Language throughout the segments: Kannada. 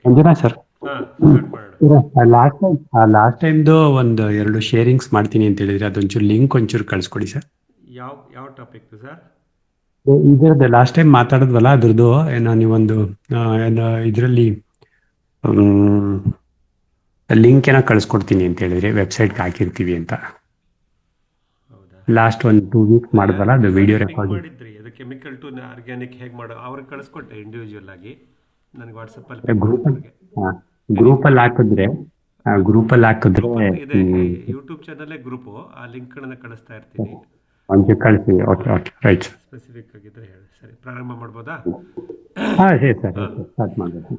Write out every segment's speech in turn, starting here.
ಅಂಜನಾ ಸರ್, ಸ್ಟಾರ್ಟ್ ಮಾಡೋಣ. ಲಾಸ್ಟ್ ಟೈಮ್ದು ಒಂದು 2 ಶೇರಿಂಗ್ಸ್ ಮಾಡ್ತೀನಿ ಅಂತ ಹೇಳಿದ್ರೆ ಅದೊಂಚೂರು ಲಿಂಕ್ ಒಂಚೂರು ಕಳಿಸ್ಕೊಡಿ ಸರ್. ಯಾವ ಟಾಪಿಕ್ ಸರ್? ಇದರದ್ದು ಲಾಸ್ಟ್ ಟೈಮ್ ಮಾತಾಡಿದ್ವಲ್ಲ ಅದ್ರದ್ದು ಏನೋ ನೀವೊಂದು ಇದರಲ್ಲಿ ಲಿಂಕ್ ಏನೋ ಕಳಿಸ್ಕೊಡ್ತೀನಿ ಅಂತ ಹೇಳಿದ್ರೆ ವೆಬ್ಸೈಟ್ಗೆ ಹಾಕಿರ್ತೀವಿ ಅಂತ. ಹೌದಾ? ಲಾಸ್ಟ್ ಒಂದು 2 ವೀಕ್ಸ್ ಮಾಡಿದ್ವಲ್ಲ ಅದು ವಿಡಿಯೋ ಪಿಂಗ್ ರೆಕಾರ್ಡಿಂಗ್. ಮಾಡಿದ್ರಿ, ಅದು ಕೆಮಿಕಲ್ ಟು ಆರ್ಗ್ಯಾನಿಕ್ ಹೇಗೆ ಮಾಡೋ ಅವ್ರಿಗೆ ಕಳಿಸ್ಕೊಟ್ಟೆ ಇಂಡಿವಿಜುವಲ್ ಆಗಿ. ನನಗೆ ವಾಟ್ಸಪ್ಪಲ್ಲಿ ಪಿಂಗ್ ಮಾಡಿದ್ರಿಗೆ. ಗ್ರೂಪಲ್ಲಿ ಹಾಕಿದ್ರೆ ಗ್ರೂಪಲ್ಲಿ ಇದೆ, ಯೂಟ್ಯೂಬ್ ಚಾನಲ್ಲೇ ಗ್ರೂಪು, ಆ ಲಿಂಕ್ಗಳನ್ನ ಕಳಿಸ್ತಾ ಇರ್ತೀನಿ. ಒಂಚೂರು ಕಳಿಸಿ. Okay right. ಸ್ಪೆಸಿಫಿಕ್ ಆಗಿದ್ರೆ ಹೇಳಿ. ಸರಿ, ಪ್ರಾರಂಭ ಮಾಡ್ಬೋದಾ? ಹಾಂ ಸರಿ ಸರ್, ಸ್ಟಾರ್ಟ್ ಮಾಡಬೇಕು.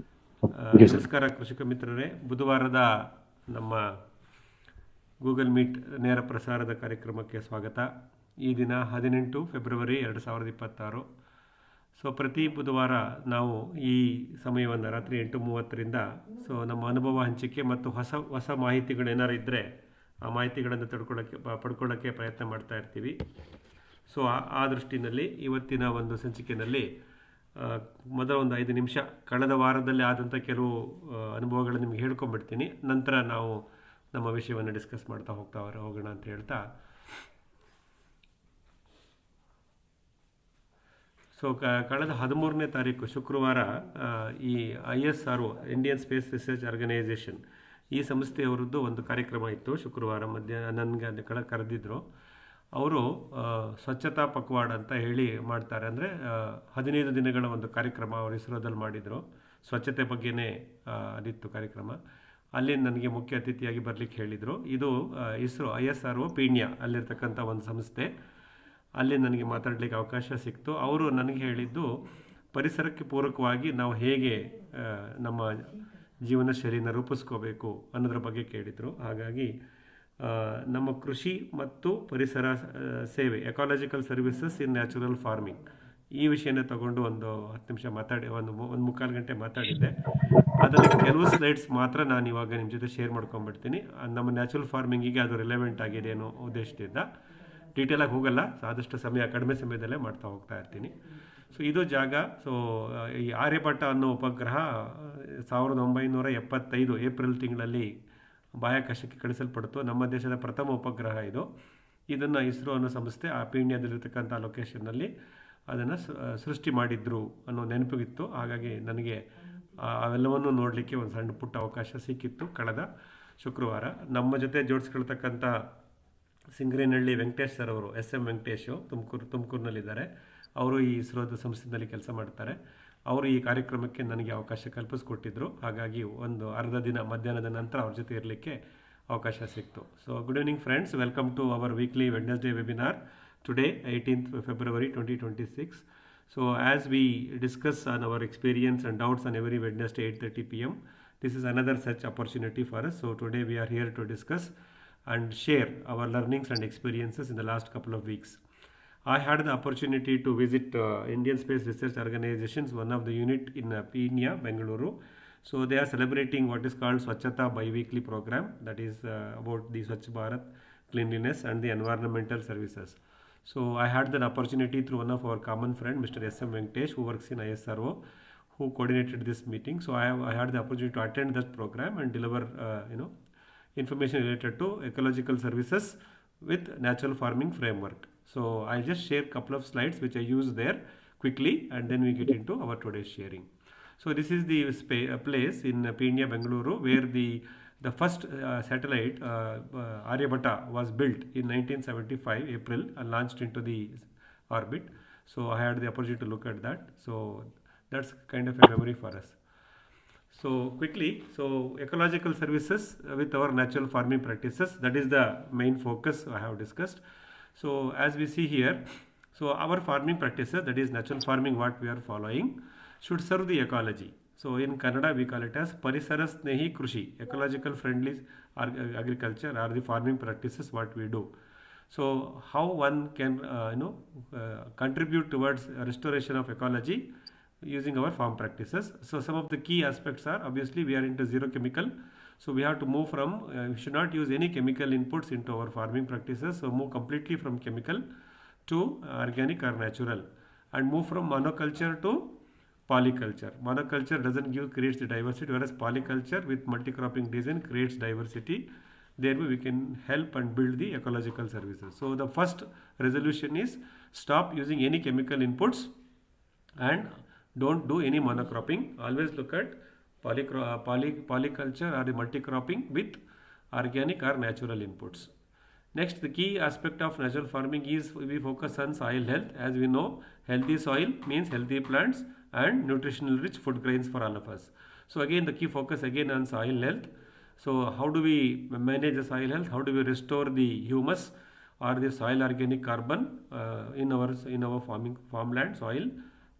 ನಮಸ್ಕಾರ ಕೃಷಿಕ ಮಿತ್ರರೇ. ಬುಧವಾರದ ನಮ್ಮ ಗೂಗಲ್ ಮೀಟ್ ನೇರ ಪ್ರಸಾರದ ಕಾರ್ಯಕ್ರಮಕ್ಕೆ ಸ್ವಾಗತ. ಈ ದಿನ 18 ಫೆಬ್ರವರಿ 2026. ಸೊ ಪ್ರತಿ ಬುಧವಾರ ನಾವು ಈ ಸಮಯವನ್ನು ರಾತ್ರಿ 8:30ರಿಂದ ನಮ್ಮ ಅನುಭವ ಹಂಚಿಕೆ ಮತ್ತು ಹೊಸ ಮಾಹಿತಿಗಳೇನಾರು ಇದ್ದರೆ ಆ ಮಾಹಿತಿಗಳನ್ನು ಪಡ್ಕೊಳ್ಳೋಕ್ಕೆ ಪ್ರಯತ್ನ ಮಾಡ್ತಾ ಇರ್ತೀವಿ. ಸೊ ಆ ದೃಷ್ಟಿನಲ್ಲಿ ಇವತ್ತಿನ ಒಂದು ಸಂಚಿಕೆಯಲ್ಲಿ ಮೊದಲ ಒಂದು 5 ನಿಮಿಷ ಕಳೆದ ವಾರದಲ್ಲಿ ಆದಂಥ ಕೆಲವು ಅನುಭವಗಳನ್ನು ನಿಮಗೆ ಹೇಳ್ಕೊಂಡ್ಬಿಡ್ತೀನಿ. ನಂತರ ನಾವು ನಮ್ಮ ವಿಷಯವನ್ನು ಡಿಸ್ಕಸ್ ಮಾಡ್ತಾ ಹೋಗೋಣ ಅಂತ ಹೇಳ್ತಾ, ಸೊ ಕಳೆದ 13ನೇ ತಾರೀಕು ಶುಕ್ರವಾರ ಈ ISRO Indian space research organisation ಈ ಸಂಸ್ಥೆಯವರದ್ದು ಒಂದು ಕಾರ್ಯಕ್ರಮ ಇತ್ತು. ಶುಕ್ರವಾರ ಮಧ್ಯಾಹ್ನ ನನಗೆ ಅದು ಕರೆದಿದ್ದರು. ಅವರು ಸ್ವಚ್ಛತಾ ಪಕ್ವಾಡ ಅಂತ ಹೇಳಿ ಮಾಡ್ತಾರೆ. ಅಂದರೆ 15 ದಿನಗಳ ಒಂದು ಕಾರ್ಯಕ್ರಮ ಅವರು ಇಸ್ರೋದಲ್ಲಿ ಮಾಡಿದರು. ಸ್ವಚ್ಛತೆ ಬಗ್ಗೆನೇ ಅದಿತ್ತು ಕಾರ್ಯಕ್ರಮ. ಅಲ್ಲಿ ನನಗೆ ಮುಖ್ಯ ಅತಿಥಿಯಾಗಿ ಬರಲಿಕ್ಕೆ ಹೇಳಿದರು. ಇದು ISRO ಪೀಣ್ಯ ಅಲ್ಲಿರ್ತಕ್ಕಂಥ ಒಂದು ಸಂಸ್ಥೆ. ಅಲ್ಲಿ ನನಗೆ ಮಾತಾಡಲಿಕ್ಕೆ ಅವಕಾಶ ಸಿಕ್ತು. ಅವರು ನನಗೆ ಹೇಳಿದ್ದು ಪರಿಸರಕ್ಕೆ ಪೂರಕವಾಗಿ ನಾವು ಹೇಗೆ ನಮ್ಮ ಜೀವನ ಶೈಲಿನ ರೂಪಿಸ್ಕೋಬೇಕು ಅನ್ನೋದ್ರ ಬಗ್ಗೆ ಕೇಳಿದರು. ಹಾಗಾಗಿ ನಮ್ಮ ಕೃಷಿ ಮತ್ತು ಪರಿಸರ ಸೇವೆ, ಎಕಾಲಜಿಕಲ್ ಸರ್ವಿಸಸ್ ಇನ್ ನ್ಯಾಚುರಲ್ ಫಾರ್ಮಿಂಗ್, ಈ ವಿಷಯನ ತಗೊಂಡು ಒಂದು 10 ನಿಮಿಷ ಮಾತಾಡಿ ಒಂದು ಮುಕ್ಕಾಲು ಗಂಟೆ ಮಾತಾಡಿದ್ದೆ. ಅದರಲ್ಲಿ ಕೆಲವು ಸ್ಲೈಡ್ಸ್ ಮಾತ್ರ ನಾನು ಇವಾಗ ನಿಮ್ಮ ಜೊತೆ ಶೇರ್ ಮಾಡ್ಕೊಂಡ್ಬಿಡ್ತೀನಿ. ನಮ್ಮ ನ್ಯಾಚುರಲ್ ಫಾರ್ಮಿಂಗಿಗೆ ಅದು ರಿಲೆವೆಂಟ್ ಆಗಿದೆ ಅನ್ನೋ ಉದ್ದೇಶದಿಂದ ಡೀಟೇಲಾಗಿ ಹೋಗಲ್ಲ. ಆದಷ್ಟು ಕಡಿಮೆ ಸಮಯದಲ್ಲೇ ಮಾಡ್ತಾ ಹೋಗ್ತಾ ಇರ್ತೀನಿ. ಸೊ ಇದು ಜಾಗ. ಸೊ ಈ ಆರ್ಯಭಟ್ಟ ಅನ್ನೋ ಉಪಗ್ರಹ 1975 ಏಪ್ರಿಲ್ ತಿಂಗಳಲ್ಲಿ ಬಾಹ್ಯಾಕಾಶಕ್ಕೆ ಕಳಿಸಲ್ಪಡ್ತು. ನಮ್ಮ ದೇಶದ ಪ್ರಥಮ ಉಪಗ್ರಹ ಇದು. ಇದನ್ನು ಇಸ್ರೋ ಅನ್ನೋ ಸಂಸ್ಥೆ ಆ ಪೀಣ್ಯದಲ್ಲಿರ್ತಕ್ಕಂಥ ಲೊಕೇಶನ್ನಲ್ಲಿ ಅದನ್ನು ಸೃಷ್ಟಿ ಮಾಡಿದ್ರು ಅನ್ನೋ ನೆನಪಿಗಿತ್ತು. ಹಾಗಾಗಿ ನನಗೆ ಅವೆಲ್ಲವನ್ನು ನೋಡಲಿಕ್ಕೆ ಒಂದು ಸಣ್ಣ ಪುಟ್ಟ ಅವಕಾಶ ಸಿಕ್ಕಿತ್ತು ಕಳೆದ ಶುಕ್ರವಾರ. ನಮ್ಮ ಜೊತೆ ಜೋಡಿಸ್ಕೊಳ್ತಕ್ಕಂಥ ಸಿಂಗರೇನಹಳ್ಳಿ ವೆಂಕಟೇಶ್ ಸರ್ ಅವರು, SM ವೆಂಕಟೇಶು, ತುಮಕೂರಿನಲ್ಲಿದ್ದಾರೆ. ಅವರು ಈ ಇಸ್ರೋದ ಸಂಸ್ಥೆಯಲ್ಲಿ ಕೆಲಸ ಮಾಡ್ತಾರೆ. ಅವರು ಈ ಕಾರ್ಯಕ್ರಮಕ್ಕೆ ನನಗೆ ಅವಕಾಶ ಕಲ್ಪಿಸ್ಕೊಟ್ಟಿದ್ರು. ಹಾಗಾಗಿ ಒಂದು ಅರ್ಧ ದಿನ ಮಧ್ಯಾಹ್ನದ ನಂತರ ಅವ್ರ ಜೊತೆ ಇರಲಿಕ್ಕೆ ಅವಕಾಶ ಸಿಕ್ತು. So good evening friends, welcome to our weekly Wednesday webinar today 18th February 2026. So as we discuss on our experience and doubts on every Wednesday 8:30 p.m, this is another such opportunity for us. So today we are here to discuss and share our learnings and experiences in the last couple of weeks. I had the opportunity to visit Indian Space Research Organization's one of the unit in Peenya, Bengaluru. So they are celebrating what is called Swachhata bi-weekly program, that is about the Swachh Bharat, cleanliness and the environmental services. So I had that opportunity through one of our common friend, Mr. SM Venkatesh, who works in ISRO, who coordinated this meeting. So I had the opportunity to attend that program and deliver information related to ecological services with natural farming framework. So I just share a couple of slides which I use there quickly, and then we get into our today's sharing. So this is the place in Peenya, Bengaluru, where the first satellite Aryabhatta was built in 1975 April and launched into the orbit. So I had the opportunity to look at that. So that's kind of a memory for us. So quickly, so ecological services with our natural farming practices, that is the main focus I have discussed. So as we see here, so our farming practices, that is natural farming, what we are following, should serve the ecology. So in Kannada we call it as Parisara Snehi Krushi, ecological friendly agriculture are the farming practices what we do. So how one can contribute towards restoration of ecology using our farm practices. So some of the key aspects are, obviously we are into zero chemical, so we have to move from we should not use any chemical inputs into our farming practices. So move completely from chemical to organic or natural, and move from monoculture to polyculture. Monoculture doesn't creates the diversity, whereas polyculture with multi-cropping design creates diversity. Thereby we can help and build the ecological services. So the first resolution is stop using any chemical inputs and don't do any monocropping. Always look at polyculture or the multi-cropping with organic or natural inputs. Next, the key aspect of natural farming is we focus on soil health. As we know, healthy soil means healthy plants and nutritional rich food grains for all of us. So again, the key focus again on soil health. So how do we manage the soil health? How do we restore the humus or the soil organic carbon in our farmland soil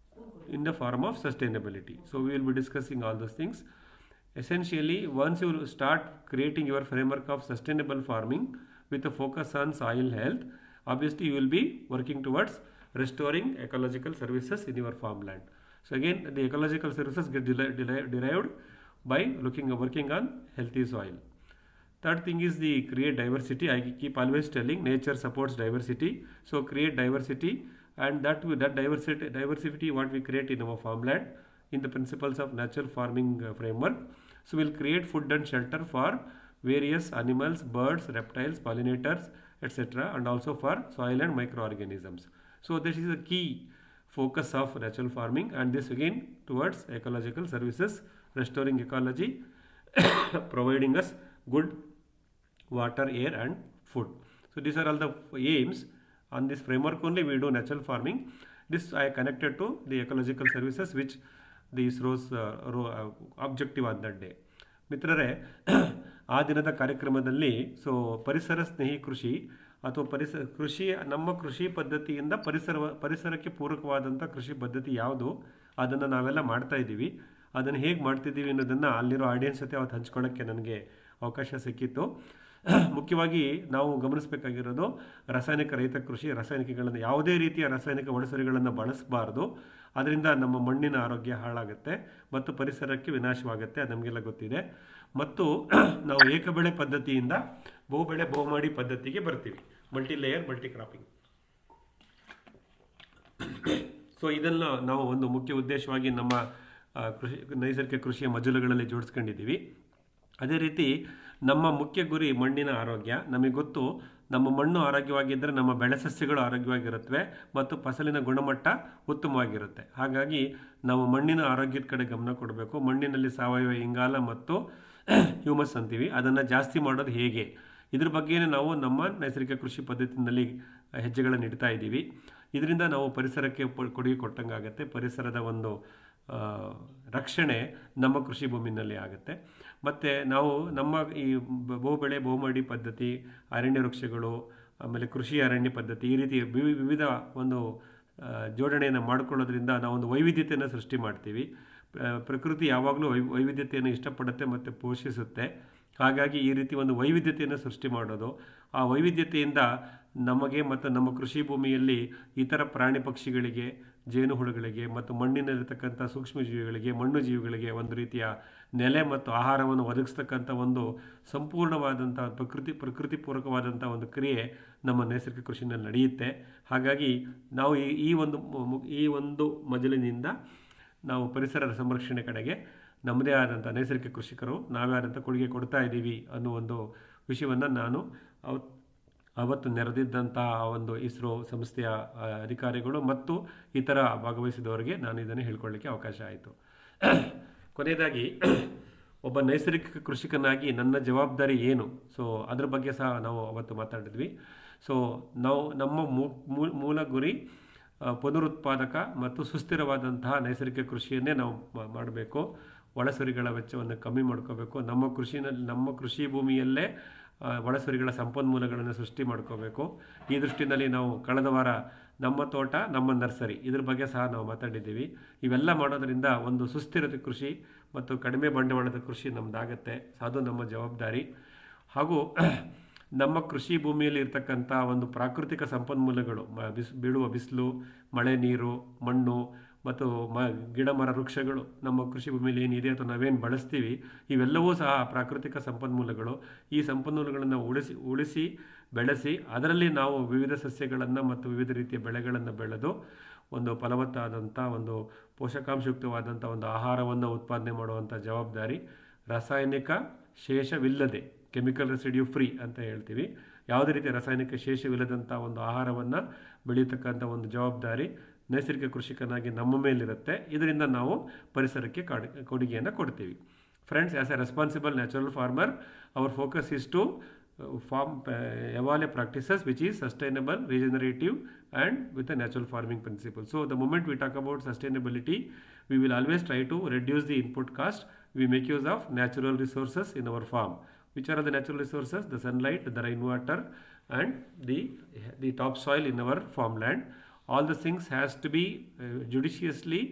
in the form of sustainability? So we will be discussing all those things. Essentially, once you start creating your framework of sustainable farming with a focus on soil health, obviously you will be working towards restoring ecological services in your farmland. So again, the ecological services get derived by working on healthy soil. Third thing is the create diversity. I keep always telling nature supports diversity. So create diversity, and that diversity what we create in our farmland in the principles of natural farming framework. So we'll create food and shelter for various animals, birds, reptiles, pollinators, etc., and also for soil and microorganisms. So this is a key focus of natural farming, and this again towards ecological services, restoring ecology, providing us good water, air and food. So these are all the aims. On this framework only we do natural farming. This I connected to the ecological services which the ISRO's objective on that day. ಮಿತ್ರರೇ, ಆ ದಿನದ ಕಾರ್ಯಕ್ರಮದಲ್ಲಿ ಪರಿಸರ ಸ್ನೇಹಿ ಕೃಷಿ ಅಥವಾ ನಮ್ಮ ಕೃಷಿ ಪದ್ಧತಿಯಿಂದ ಪರಿಸರಕ್ಕೆ ಪೂರಕವಾದಂಥ ಕೃಷಿ ಪದ್ಧತಿ ಯಾವುದು, ಅದನ್ನು ನಾವೆಲ್ಲ ಮಾಡ್ತಾ ಇದ್ದೀವಿ. ಅದನ್ನು ಹೇಗೆ ಮಾಡ್ತಿದ್ದೀವಿ ಅನ್ನೋದನ್ನು ಅಲ್ಲಿರೋ ಆಡಿಯನ್ಸ್ ಜೊತೆ ಅವತ್ತು ಹಂಚ್ಕೊಳ್ಳೋಕ್ಕೆ ನನಗೆ ಅವಕಾಶ ಸಿಕ್ಕಿತ್ತು. ಮುಖ್ಯವಾಗಿ ನಾವು ಗಮನಿಸಬೇಕಾಗಿರೋದು ರಾಸಾಯನಿಕ ರಹಿತ ಕೃಷಿ. ರಾಸಾಯನಿಕಗಳನ್ನು, ಯಾವುದೇ ರೀತಿಯ ರಾಸಾಯನಿಕ ಒಳಸರಿಗಳನ್ನು ಬಳಸಬಾರ್ದು. ಅದರಿಂದ ನಮ್ಮ ಮಣ್ಣಿನ ಆರೋಗ್ಯ ಹಾಳಾಗುತ್ತೆ ಮತ್ತು ಪರಿಸರಕ್ಕೆ ವಿನಾಶವಾಗುತ್ತೆ, ಅದು ನಮಗೆಲ್ಲ ಗೊತ್ತಿದೆ. ಮತ್ತು ನಾವು ಏಕಬೆಳೆ ಪದ್ಧತಿಯಿಂದ ಬಹುಬೆಳೆ ಬಹುಮಾಡಿ ಪದ್ಧತಿಗೆ ಬರ್ತೀವಿ, multi layer multi cropping. So ಇದನ್ನು ನಾವು ಒಂದು ಮುಖ್ಯ ಉದ್ದೇಶವಾಗಿ ನಮ್ಮ ನೈಸರ್ಗಿಕ ಕೃಷಿಯ ಮಜಲುಗಳಲ್ಲಿ ಜೋಡಿಸ್ಕೊಂಡಿದ್ದೀವಿ. ಅದೇ ರೀತಿ ನಮ್ಮ ಮುಖ್ಯ ಗುರಿ ಮಣ್ಣಿನ ಆರೋಗ್ಯ. ನಮಗೆ ಗೊತ್ತು, ನಮ್ಮ ಮಣ್ಣು ಆರೋಗ್ಯವಾಗಿದ್ದರೆ ನಮ್ಮ ಬೆಳೆ ಸಸ್ಯಗಳು ಆರೋಗ್ಯವಾಗಿರುತ್ತವೆ ಮತ್ತು ಫಸಲಿನ ಗುಣಮಟ್ಟ ಉತ್ತಮವಾಗಿರುತ್ತೆ. ಹಾಗಾಗಿ ನಾವು ಮಣ್ಣಿನ ಆರೋಗ್ಯದ ಕಡೆ ಗಮನ ಕೊಡಬೇಕು. ಮಣ್ಣಿನಲ್ಲಿ ಸಾವಯವ ಇಂಗಾಲ ಮತ್ತು ಹ್ಯೂಮಸ್ ಅಂತೀವಿ, ಅದನ್ನು ಜಾಸ್ತಿ ಮಾಡೋದು ಹೇಗೆ, ಇದ್ರ ಬಗ್ಗೆನೇ ನಾವು ನಮ್ಮ ನೈಸರ್ಗಿಕ ಕೃಷಿ ಪದ್ಧತಿಯಲ್ಲಿ ಹೆಜ್ಜೆಗಳನ್ನು ಇಡ್ತಾ ಇದ್ದೀವಿ. ಇದರಿಂದ ನಾವು ಪರಿಸರಕ್ಕೆ ಕೊಡುಗೆ ಕೊಟ್ಟಂಗಾಗುತ್ತೆ. ಪರಿಸರದ ಒಂದು ರಕ್ಷಣೆ ನಮ್ಮ ಕೃಷಿ ಭೂಮಿನಲ್ಲಿ ಆಗುತ್ತೆ. ಮತ್ತು ನಾವು ನಮ್ಮ ಈ ಬಹುಬೆಳೆ ಬಹುಮಾಡಿ ಪದ್ಧತಿ, ಅರಣ್ಯ ವೃಕ್ಷಗಳು, ಆಮೇಲೆ ಕೃಷಿ ಅರಣ್ಯ ಪದ್ಧತಿ, ಈ ರೀತಿ ವಿವಿಧ ಒಂದು ಜೋಡಣೆಯನ್ನು ಮಾಡಿಕೊಳ್ಳೋದ್ರಿಂದ ನಾವೊಂದು ವೈವಿಧ್ಯತೆಯನ್ನು ಸೃಷ್ಟಿ ಮಾಡ್ತೀವಿ. ಪ್ರಕೃತಿ ಯಾವಾಗಲೂ ವೈವಿಧ್ಯತೆಯನ್ನು ಇಷ್ಟಪಡುತ್ತೆ ಮತ್ತು ಪೋಷಿಸುತ್ತೆ. ಹಾಗಾಗಿ ಈ ರೀತಿ ಒಂದು ವೈವಿಧ್ಯತೆಯನ್ನು ಸೃಷ್ಟಿ ಮಾಡೋದು, ಆ ವೈವಿಧ್ಯತೆಯಿಂದ ನಮಗೆ ಮತ್ತು ನಮ್ಮ ಕೃಷಿ ಭೂಮಿಯಲ್ಲಿ ಇತರ ಪ್ರಾಣಿ ಪಕ್ಷಿಗಳಿಗೆ, ಜೇನುಹುಳುಗಳಿಗೆ ಮತ್ತು ಮಣ್ಣಿನಲ್ಲಿರ್ತಕ್ಕಂಥ ಸೂಕ್ಷ್ಮಜೀವಿಗಳಿಗೆ, ಮಣ್ಣು ಜೀವಿಗಳಿಗೆ ಒಂದು ರೀತಿಯ ನೆಲೆ ಮತ್ತು ಆಹಾರವನ್ನು ಒದಗಿಸ್ತಕ್ಕಂಥ ಒಂದು ಸಂಪೂರ್ಣವಾದಂಥ ಪ್ರಕೃತಿ ಪೂರಕವಾದಂಥ ಒಂದು ಕ್ರಿಯೆ ನಮ್ಮ ನೈಸರ್ಗಿಕ ಕೃಷಿನಲ್ಲಿ ನಡೆಯುತ್ತೆ. ಹಾಗಾಗಿ ನಾವು ಈ ಒಂದು ಮಜಲಿನಿಂದ ನಾವು ಪರಿಸರ ಸಂರಕ್ಷಣೆ ಕಡೆಗೆ ನಮ್ಮದೇ ಆದಂಥ ನೈಸರ್ಗಿಕ ಕೃಷಿಕರು ನಾವೇ ಆದಂಥ ಕೊಡುಗೆ ಕೊಡ್ತಾ ಇದ್ದೀವಿ ಅನ್ನೋ ಒಂದು ವಿಷಯವನ್ನು ನಾನು ಅವತ್ತು ನೆರೆದಿದ್ದಂಥ ಒಂದು ಇಸ್ರೋ ಸಂಸ್ಥೆಯ ಅಧಿಕಾರಿಗಳು ಮತ್ತು ಇತರ ಭಾಗವಹಿಸಿದವರಿಗೆ ನಾನು ಇದನ್ನು ಹೇಳ್ಕೊಳ್ಳಿಕ್ಕೆ ಅವಕಾಶ ಆಯಿತು. ಕೊನೆಯದಾಗಿ, ಒಬ್ಬ ನೈಸರ್ಗಿಕ ಕೃಷಿಕನಾಗಿ ನನ್ನ ಜವಾಬ್ದಾರಿ ಏನು, ಸೊ ಅದ್ರ ಬಗ್ಗೆ ಸಹ ನಾವು ಅವತ್ತು ಮಾತಾಡಿದ್ವಿ. ಸೊ ನಾವು ನಮ್ಮ ಮೂಲ ಗುರಿ ಪುನರುತ್ಪಾದಕ ಮತ್ತು ಸುಸ್ಥಿರವಾದಂತಹ ನೈಸರ್ಗಿಕ ಕೃಷಿಯನ್ನೇ ನಾವು ಮಾಡಬೇಕು. ಒಳಸರಿಗಳ ವೆಚ್ಚವನ್ನು ಕಮ್ಮಿ ಮಾಡ್ಕೋಬೇಕು. ನಮ್ಮ ಕೃಷಿ ಭೂಮಿಯಲ್ಲೇ ಒಳಸರಿಗಳ ಸಂಪನ್ಮೂಲಗಳನ್ನು ಸೃಷ್ಟಿ ಮಾಡ್ಕೋಬೇಕು. ಈ ದೃಷ್ಟಿನಲ್ಲಿ ನಾವು ಕಳೆದ ವಾರ ನಮ್ಮ ತೋಟ ನಮ್ಮ ನರ್ಸರಿ ಇದ್ರ ಬಗ್ಗೆ ಸಹ ನಾವು ಮಾತಾಡಿದ್ದೀವಿ. ಇವೆಲ್ಲ ಮಾಡೋದರಿಂದ ಒಂದು ಸುಸ್ಥಿರತೆ ಕೃಷಿ ಮತ್ತು ಕಡಿಮೆ ಬಂಡವಾಳದ ಕೃಷಿ ನಮ್ಮದಾಗತ್ತೆ. ಅದು ನಮ್ಮ ಜವಾಬ್ದಾರಿ. ಹಾಗೂ ನಮ್ಮ ಕೃಷಿ ಭೂಮಿಯಲ್ಲಿ ಇರ್ತಕ್ಕಂಥ ಒಂದು ಪ್ರಾಕೃತಿಕ ಸಂಪನ್ಮೂಲಗಳು, ಬೀಳುವ ಬಿಸಿಲು, ಮಳೆ ನೀರು, ಮಣ್ಣು ಮತ್ತು ಗಿಡ ಮರ ವೃಕ್ಷಗಳು ನಮ್ಮ ಕೃಷಿ ಭೂಮಿಯಲ್ಲಿ ಏನಿದೆ ಅಥವಾ ನಾವೇನು ಬಳಸ್ತೀವಿ ಇವೆಲ್ಲವೂ ಸಹ ಪ್ರಾಕೃತಿಕ ಸಂಪನ್ಮೂಲಗಳು. ಈ ಸಂಪನ್ಮೂಲಗಳನ್ನು ಉಳಿಸಿ ಬೆಳೆಸಿ ಅದರಲ್ಲಿ ನಾವು ವಿವಿಧ ಸಸ್ಯಗಳನ್ನು ಮತ್ತು ವಿವಿಧ ರೀತಿಯ ಬೆಳೆಗಳನ್ನು ಬೆಳೆದು ಒಂದು ಫಲವತ್ತಾದಂಥ ಒಂದು ಪೋಷಕಾಂಶಯುಕ್ತವಾದಂಥ ಒಂದು ಆಹಾರವನ್ನು ಉತ್ಪಾದನೆ ಮಾಡುವಂಥ ಜವಾಬ್ದಾರಿ ರಾಸಾಯನಿಕ ಶೇಷವಿಲ್ಲದೆ, ಕೆಮಿಕಲ್ ರೆಸಿಡ್ಯೂ ಫ್ರೀ ಅಂತ ಹೇಳ್ತೀವಿ, ಯಾವುದೇ ರೀತಿಯ ರಾಸಾಯನಿಕ ಶೇಷವಿಲ್ಲದಂಥ ಒಂದು ಆಹಾರವನ್ನು ಬೆಳೀತಕ್ಕಂಥ ಒಂದು ಜವಾಬ್ದಾರಿ ನೈಸರ್ಗಿಕ ಕೃಷಿಕನಾಗಿ ನಮ್ಮ ಮೇಲಿರುತ್ತೆ. ಇದರಿಂದ ನಾವು ಪರಿಸರಕ್ಕೆ ಕೊಡುಗೆಯನ್ನು ಕೊಡ್ತೀವಿ. Friends, as a responsible natural farmer, our focus is to evolve practices which is sustainable, regenerative and with a natural farming principle. So the moment we talk about sustainability, we will always try to reduce the input cost. We make use of natural resources in our farm. Which are the natural resources? The sunlight, the rainwater and the topsoil in our farmland. All the things has to be judiciously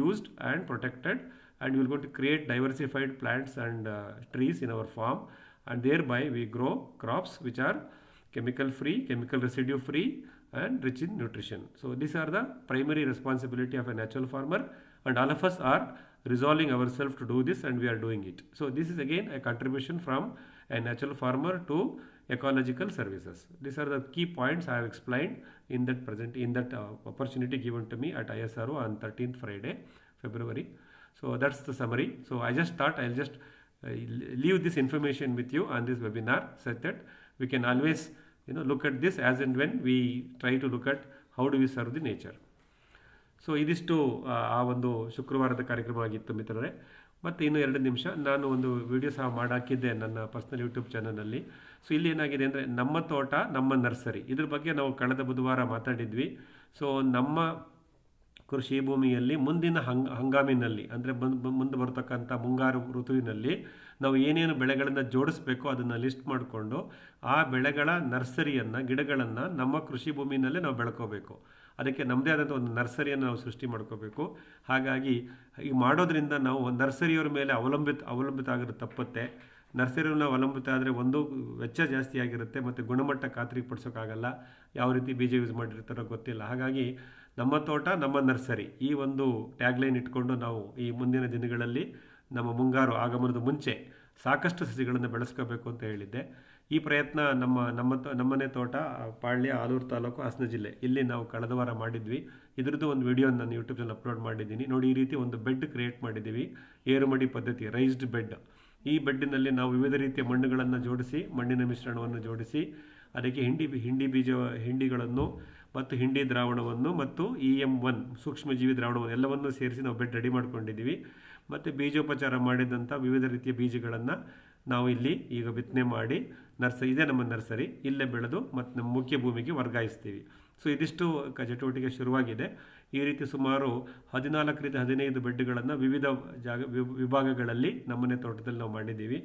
used and protected, and we are going to create diversified plants and trees in our farm, and thereby we grow crops which are chemical free, chemical residue free and rich in nutrition. So these are the primary responsibility of a natural farmer, and all of us are resolving ourselves to do this, and we are doing it. So this is again a contribution from a natural farmer to ecological services. These are the key points I have explained in that opportunity given to me at ISRO on 13th Friday, February. So that's the summary. So I just thought I'll just leave this information with you on this webinar, such that we can always look at this as and when we try to look at how do we serve the nature. So ಇದಿಷ್ಟು ಆ ಒಂದು ಶುಕ್ರವಾರದ ಕಾರ್ಯಕ್ರಮ ಆಗಿತ್ತು ಮಿತ್ರರೇ. ಮತ್ತು ಇನ್ನು 2 ನಿಮಿಷ ನಾನು ಒಂದು ವಿಡಿಯೋ ಸಹ ಮಾಡಾಕಿದ್ದೆ ನನ್ನ ಪರ್ಸನಲ್ ಯೂಟ್ಯೂಬ್ ಚಾನಲಲ್ಲಿ. ಸೊ ಇಲ್ಲಿ ಏನಾಗಿದೆ ಅಂದರೆ ನಮ್ಮ ತೋಟ ನಮ್ಮ ನರ್ಸರಿ, ಇದ್ರ ಬಗ್ಗೆ ನಾವು ಕಳೆದ ಬುಧವಾರ ಮಾತಾಡಿದ್ವಿ. ಸೊ ನಮ್ಮ ಕೃಷಿ ಭೂಮಿಯಲ್ಲಿ ಮುಂದಿನ ಹಂಗಾಮಿನಲ್ಲಿ ಅಂದರೆ ಮುಂದೆ ಬರ್ತಕ್ಕಂಥ ಮುಂಗಾರು ಋತುವಿನಲ್ಲಿ ನಾವು ಏನೇನು ಬೆಳೆಗಳನ್ನು ಜೋಡಿಸ್ಬೇಕೋ ಅದನ್ನು ಲಿಸ್ಟ್ ಮಾಡಿಕೊಂಡು ಆ ಬೆಳೆಗಳ ನರ್ಸರಿಯನ್ನು, ಗಿಡಗಳನ್ನು ನಮ್ಮ ಕೃಷಿ ಭೂಮಿನಲ್ಲೇ ನಾವು ಬೆಳ್ಕೋಬೇಕು. ಅದಕ್ಕೆ ನಮ್ಮದೇ ಆದಂಥ ಒಂದು ನರ್ಸರಿಯನ್ನು ನಾವು ಸೃಷ್ಟಿ ಮಾಡ್ಕೋಬೇಕು. ಹಾಗಾಗಿ ಈ ಮಾಡೋದ್ರಿಂದ ನಾವು ನರ್ಸರಿಯವರ ಮೇಲೆ ಅವಲಂಬಿತ ಆಗೋದು ತಪ್ಪುತ್ತೆ. ನರ್ಸರಿಯನ್ನು ಅವಲಂಬಿತ ಆದರೆ ಒಂದು ವೆಚ್ಚ ಜಾಸ್ತಿ ಆಗಿರುತ್ತೆ ಮತ್ತು ಗುಣಮಟ್ಟ ಖಾತ್ರಿಪಡಿಸೋಕ್ಕಾಗಲ್ಲ. ಯಾವ ರೀತಿ ಬೀಜ ಯೂಸ್ ಮಾಡಿರ್ತಾರೋ ಗೊತ್ತಿಲ್ಲ. ಹಾಗಾಗಿ ನಮ್ಮ ತೋಟ ನಮ್ಮ ನರ್ಸರಿ ಈ ಒಂದು ಟ್ಯಾಗ್ಲೈನ್ ಇಟ್ಕೊಂಡು ನಾವು ಈ ಮುಂದಿನ ದಿನಗಳಲ್ಲಿ ನಮ್ಮ ಮುಂಗಾರು ಆಗಮನದ ಮುಂಚೆ ಸಾಕಷ್ಟು ಸಸಿಗಳನ್ನು ಬೆಳೆಸ್ಕೋಬೇಕು ಅಂತ ಹೇಳಿದ್ದೆ. ಈ ಪ್ರಯತ್ನ ನಮ್ಮನೆ ತೋಟ ಪಾಳ್ಯ, ಆಲೂರು ತಾಲೂಕು, ಹಾಸನ ಜಿಲ್ಲೆ ಇಲ್ಲಿ ನಾವು ಕಳೆದ ವಾರ ಮಾಡಿದ್ವಿ. ಇದ್ರದ್ದು ಒಂದು ವಿಡಿಯೋ ನಾನು ಯೂಟ್ಯೂಬ್ನಲ್ಲಿ ಅಪ್ಲೋಡ್ ಮಾಡಿದ್ದೀನಿ. ನೋಡಿ, ಈ ರೀತಿ ಒಂದು ಬೆಡ್ ಕ್ರಿಯೇಟ್ ಮಾಡಿದ್ದೀವಿ, ಏರುಮಡಿ ಪದ್ಧತಿ, ರೈಸ್ಡ್ ಬೆಡ್. ಈ ಬೆಡ್ಡಿನಲ್ಲಿ ನಾವು ವಿವಿಧ ರೀತಿಯ ಮಣ್ಣುಗಳನ್ನು ಜೋಡಿಸಿ, ಮಣ್ಣಿನ ಮಿಶ್ರಣವನ್ನು ಜೋಡಿಸಿ ಅದಕ್ಕೆ ಹಿಂಡಿಗಳನ್ನು ಮತ್ತು ಹಿಂಡಿ ದ್ರಾವಣವನ್ನು ಮತ್ತು EM1 ಸೂಕ್ಷ್ಮಜೀವಿ ದ್ರಾವಣವನ್ನು ಎಲ್ಲವನ್ನೂ ಸೇರಿಸಿ ನಾವು ಬೆಡ್ ರೆಡಿ ಮಾಡ್ಕೊಂಡಿದ್ದೀವಿ. ಮತ್ತು ಬೀಜೋಪಚಾರ ಮಾಡಿದಂಥ ವಿವಿಧ ರೀತಿಯ ಬೀಜಗಳನ್ನು ನಾವು ಇಲ್ಲಿ ಈಗ ಬಿತ್ತನೆ ಮಾಡಿ ಇದೇ ನಮ್ಮ ನರ್ಸರಿ, ಇಲ್ಲೇ ಬೆಳೆದು ಮತ್ತು ನಮ್ಮ ಮುಖ್ಯ ಭೂಮಿಗೆ ವರ್ಗಾಯಿಸ್ತೀವಿ. ಸೊ ಇದಿಷ್ಟು ಚಟುವಟಿಕೆ ಶುರುವಾಗಿದೆ. ಈ ರೀತಿ ಸುಮಾರು 14ರಿಂದ 15 ಬೆಡ್ಗಳನ್ನು ವಿವಿಧ ವಿಭಾಗಗಳಲ್ಲಿ ನಮ್ಮನೆ ತೋಟದಲ್ಲಿ ನಾವು ಮಾಡಿದ್ದೀವಿ.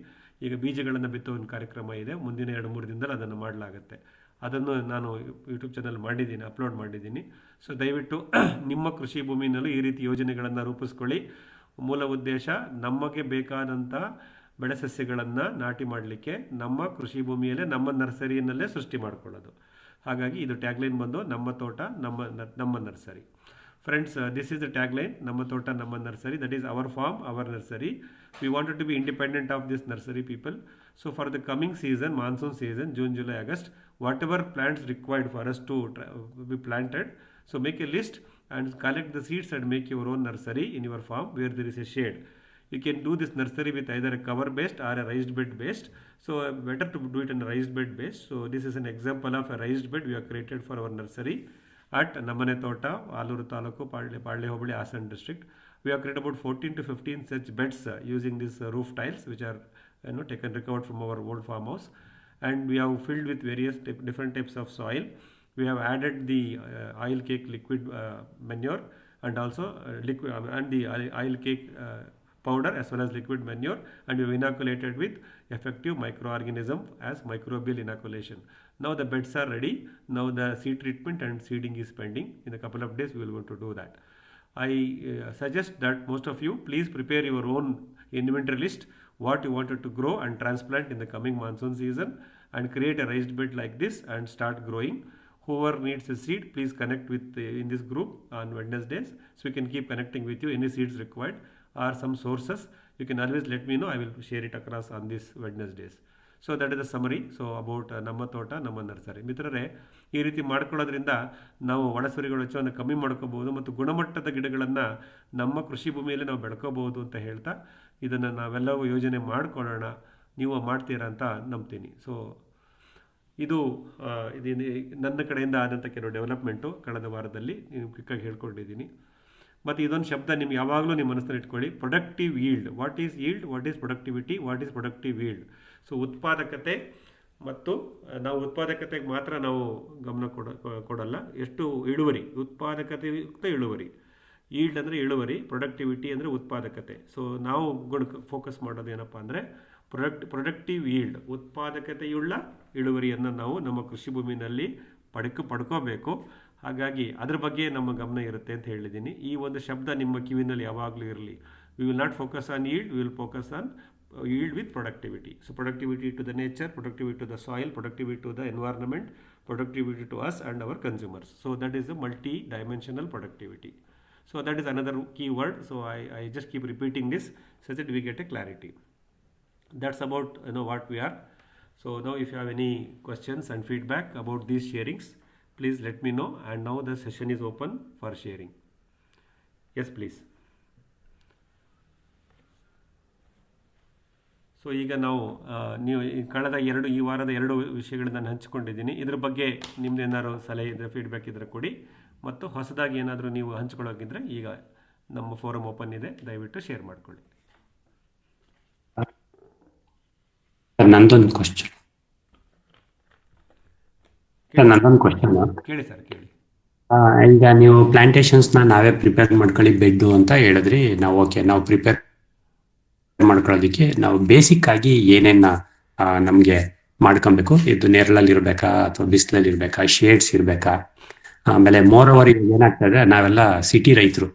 ಈಗ ಬೀಜಗಳನ್ನು ಬಿತ್ತೋ ಒಂದು ಕಾರ್ಯಕ್ರಮ ಇದೆ. ಮುಂದಿನ 2-3 ದಿನದಲ್ಲಿ ಅದನ್ನು ಮಾಡಲಾಗುತ್ತೆ. ಅದನ್ನು ನಾನು ಯೂಟ್ಯೂಬ್ ಚಾನಲ್ ಮಾಡಿದ್ದೀನಿ, ಅಪ್ಲೋಡ್ ಮಾಡಿದ್ದೀನಿ. ಸೊ ದಯವಿಟ್ಟು ನಿಮ್ಮ ಕೃಷಿ ಭೂಮಿನಲ್ಲೂ ಈ ರೀತಿ ಯೋಜನೆಗಳನ್ನು ರೂಪಿಸ್ಕೊಳ್ಳಿ. ಮೂಲ ಉದ್ದೇಶ ನಮಗೆ ಬೇಕಾದಂಥ ಬೆಳೆ ಸಸ್ಯಗಳನ್ನು ನಾಟಿ ಮಾಡಲಿಕ್ಕೆ ನಮ್ಮ ಕೃಷಿ ಭೂಮಿಯಲ್ಲೇ, ನಮ್ಮ ನರ್ಸರಿಯಲ್ಲೇ ಸೃಷ್ಟಿ ಮಾಡಿಕೊಳ್ಳೋದು. ಹಾಗಾಗಿ ಇದು ಟ್ಯಾಗ್ಲೈನ್ ಬಂದು ನಮ್ಮ ತೋಟ ನಮ್ಮ nursery. Friends, this is the tagline, Namma Tota Namma Nursery. That is our farm, our nursery. We wanted to be independent of this nursery people. So for the coming season, monsoon season, June, July, August, whatever plants required for us to be planted, so make a list and collect the seeds and make your own nursery in your farm where there is a shade. You can do this nursery with either a cover based or a raised bed based. So better to do it in a raised bed based. So this is an example of a raised bed we have created for our nursery at Namane Tota, Aluru Taluku, Padle Hobli, Asan district. We have created about 14 to 15 such beds using these roof tiles, which are recovered from our old farmhouse, and we have filled with various different types of soil. We have added the oil cake liquid manure and also liquid and the oil cake powder as well as liquid manure, and we have inoculated with effective microorganism as microbial inoculation. Now the beds are ready. Now the seed treatment and seeding is pending. In a couple of days we will going to do that. I suggest that most of you please prepare your own inventory list, what you wanted to grow and transplant in the coming monsoon season, and create a raised bed like this and start growing. whoever needs a seed, please connect with in this group on Wednesdays, so we can keep connecting with you. Any seeds required or some sources, you can always let me know. I will share it across on these Wednesdays. So that is the summary. So about ನಮ್ಮ ತೋಟ ನಮ್ಮ ನರ್ಸರಿ. ಮಿತ್ರರೇ, ಈ ರೀತಿ ಮಾಡ್ಕೊಳ್ಳೋದ್ರಿಂದ ನಾವು ಒಳಸರಿಗಳ ವೆಚ್ಚವನ್ನು ಕಮ್ಮಿ ಮಾಡ್ಕೋಬಹುದು ಮತ್ತು ಗುಣಮಟ್ಟದ ಗಿಡಗಳನ್ನು ನಮ್ಮ ಕೃಷಿ ಭೂಮಿಯಲ್ಲಿ ನಾವು ಬೆಳ್ಕೋಬಹುದು ಅಂತ ಹೇಳ್ತಾ, ಇದನ್ನು ನಾವೆಲ್ಲವೂ ಯೋಜನೆ ಮಾಡ್ಕೊಳ್ಳೋಣ. ನೀವು ಮಾಡ್ತೀರಾ ಅಂತ ನಂಬ್ತೀನಿ. ಸೊ ಇದು ನನ್ನ ಕಡೆಯಿಂದ ಆದಂಥ ಕೆಲವು ಡೆವಲಪ್ಮೆಂಟು ಕಳೆದ ವಾರದಲ್ಲಿ ನೀವು ಕ್ವಿಕ್ಕಾಗಿ ಹೇಳ್ಕೊಂಡಿದ್ದೀನಿ. ಮತ್ತು ಇದೊಂದು ಶಬ್ದ ನಿಮ್ಗೆ ಯಾವಾಗಲೂ ನಿಮ್ಮ ಮನಸ್ಸಲ್ಲಿ ಇಟ್ಕೊಳ್ಳಿ, productive yield. What is yield, what is productivity, what is productive yield. So ಉತ್ಪಾದಕತೆ, ಮತ್ತು ನಾವು ಉತ್ಪಾದಕತೆಗೆ ಮಾತ್ರ ನಾವು ಗಮನ ಕೊಡಲ್ಲ, ಎಷ್ಟು ಇಳುವರಿ, ಉತ್ಪಾದಕತೆಯುಕ್ತ ಇಳುವರಿ. ಈಲ್ಡ್ ಅಂದರೆ ಇಳುವರಿ, ಪ್ರೊಡಕ್ಟಿವಿಟಿ ಅಂದರೆ ಉತ್ಪಾದಕತೆ. ಸೊ ನಾವು ಫೋಕಸ್ ಮಾಡೋದು ಏನಪ್ಪ ಅಂದರೆ ಪ್ರೊಡಕ್ಟಿವ್ ಈಲ್ಡ್, ಉತ್ಪಾದಕತೆಯುಳ್ಳ ಇಳುವರಿಯನ್ನು ನಾವು ನಮ್ಮ ಕೃಷಿ ಭೂಮಿನಲ್ಲಿ ಪಡ್ಕೋಬೇಕು. ಹಾಗಾಗಿ ಅದ್ರ ಬಗ್ಗೆ ನಮ್ಮ ಗಮನ ಇರುತ್ತೆ ಅಂತ ಹೇಳಿದ್ದೀನಿ. ಈ ಒಂದು ಶಬ್ದ ನಿಮ್ಮ ಕಿವಿನಲ್ಲಿ ಯಾವಾಗಲೂ ಇರಲಿ. We will not focus on yield, we will focus on yield with productivity. So productivity to the nature, productivity to the soil, productivity to the environment, productivity to us and our consumers. So that is the multi-dimensional productivity. So that is another key word. So I just keep repeating this so that we get a clarity. That's about what we are. So now if you have any questions and feedback about these sharings, please let me know. And now the session is open for sharing. Yes, please. So ಈಗ ನಾವು ನೀವು ಕಳೆದ ಈ ವಾರದ 2 ವಿಷಯಗಳನ್ನ ನಾನು ಹಂಚಿಕೊಂಡಿದ್ದೀನಿ. ಇದ್ರ ಬಗ್ಗೆ ನಿಮ್ದು ಏನಾದ್ರು ಸಲಹೆ ಇದ್ದರೆ, ಫೀಡ್ಬ್ಯಾಕ್ ಇದ್ದರೆ ಕೊಡಿ. ಮತ್ತು ಹೊಸದಾಗಿ ಏನಾದರೂ ನೀವು ಹಂಚ್ಕೊಳ್ಳೋಗಿದ್ರೆ ಈಗ ನಮ್ಮ ಫೋರಮ್ ಓಪನ್ ಇದೆ, ದಯವಿಟ್ಟು ಶೇರ್ ಮಾಡ್ಕೊಳ್ಳಿ. ನಂದೊಂದು ಕ್ವಶನ್ ಕೇಳಿ ಸರ್, ಕೇಳಿ. ಈಗ ನೀವು ಪ್ಲಾಂಟೇಶನ್ಸ್ನ ನಾವೇ ಪ್ರಿಪೇರ್ ಮಾಡ್ಕೊಳ್ಳಿ ಬೆಡ್ಡು ಅಂತ ಹೇಳಿದ್ರಿ. ನಾವು ಪ್ರಿಪೇರ್ ಮಾಡ್ಕೊಳ್ಳೋದಕ್ಕೆ ನಾವು ಬೇಸಿಕ್ ಆಗಿ ಏನೇನ ನಮ್ಗೆ ಮಾಡ್ಕೊಬೇಕು? ಇದು ನೆರಳಲ್ಲಿ ಇರ್ಬೇಕಾ ಅಥವಾ ಬಿಸಿಲಲ್ಲಿ ಇರ್ಬೇಕಾ, ಶೇಡ್ಸ್ ಇರ್ಬೇಕಾ? ಆಮೇಲೆ ಮೋರ್ ಓವರ್ ಏನಾಗ್ತದೆ, ನಾವೆಲ್ಲ ಸಿಟಿ ರೈತರು,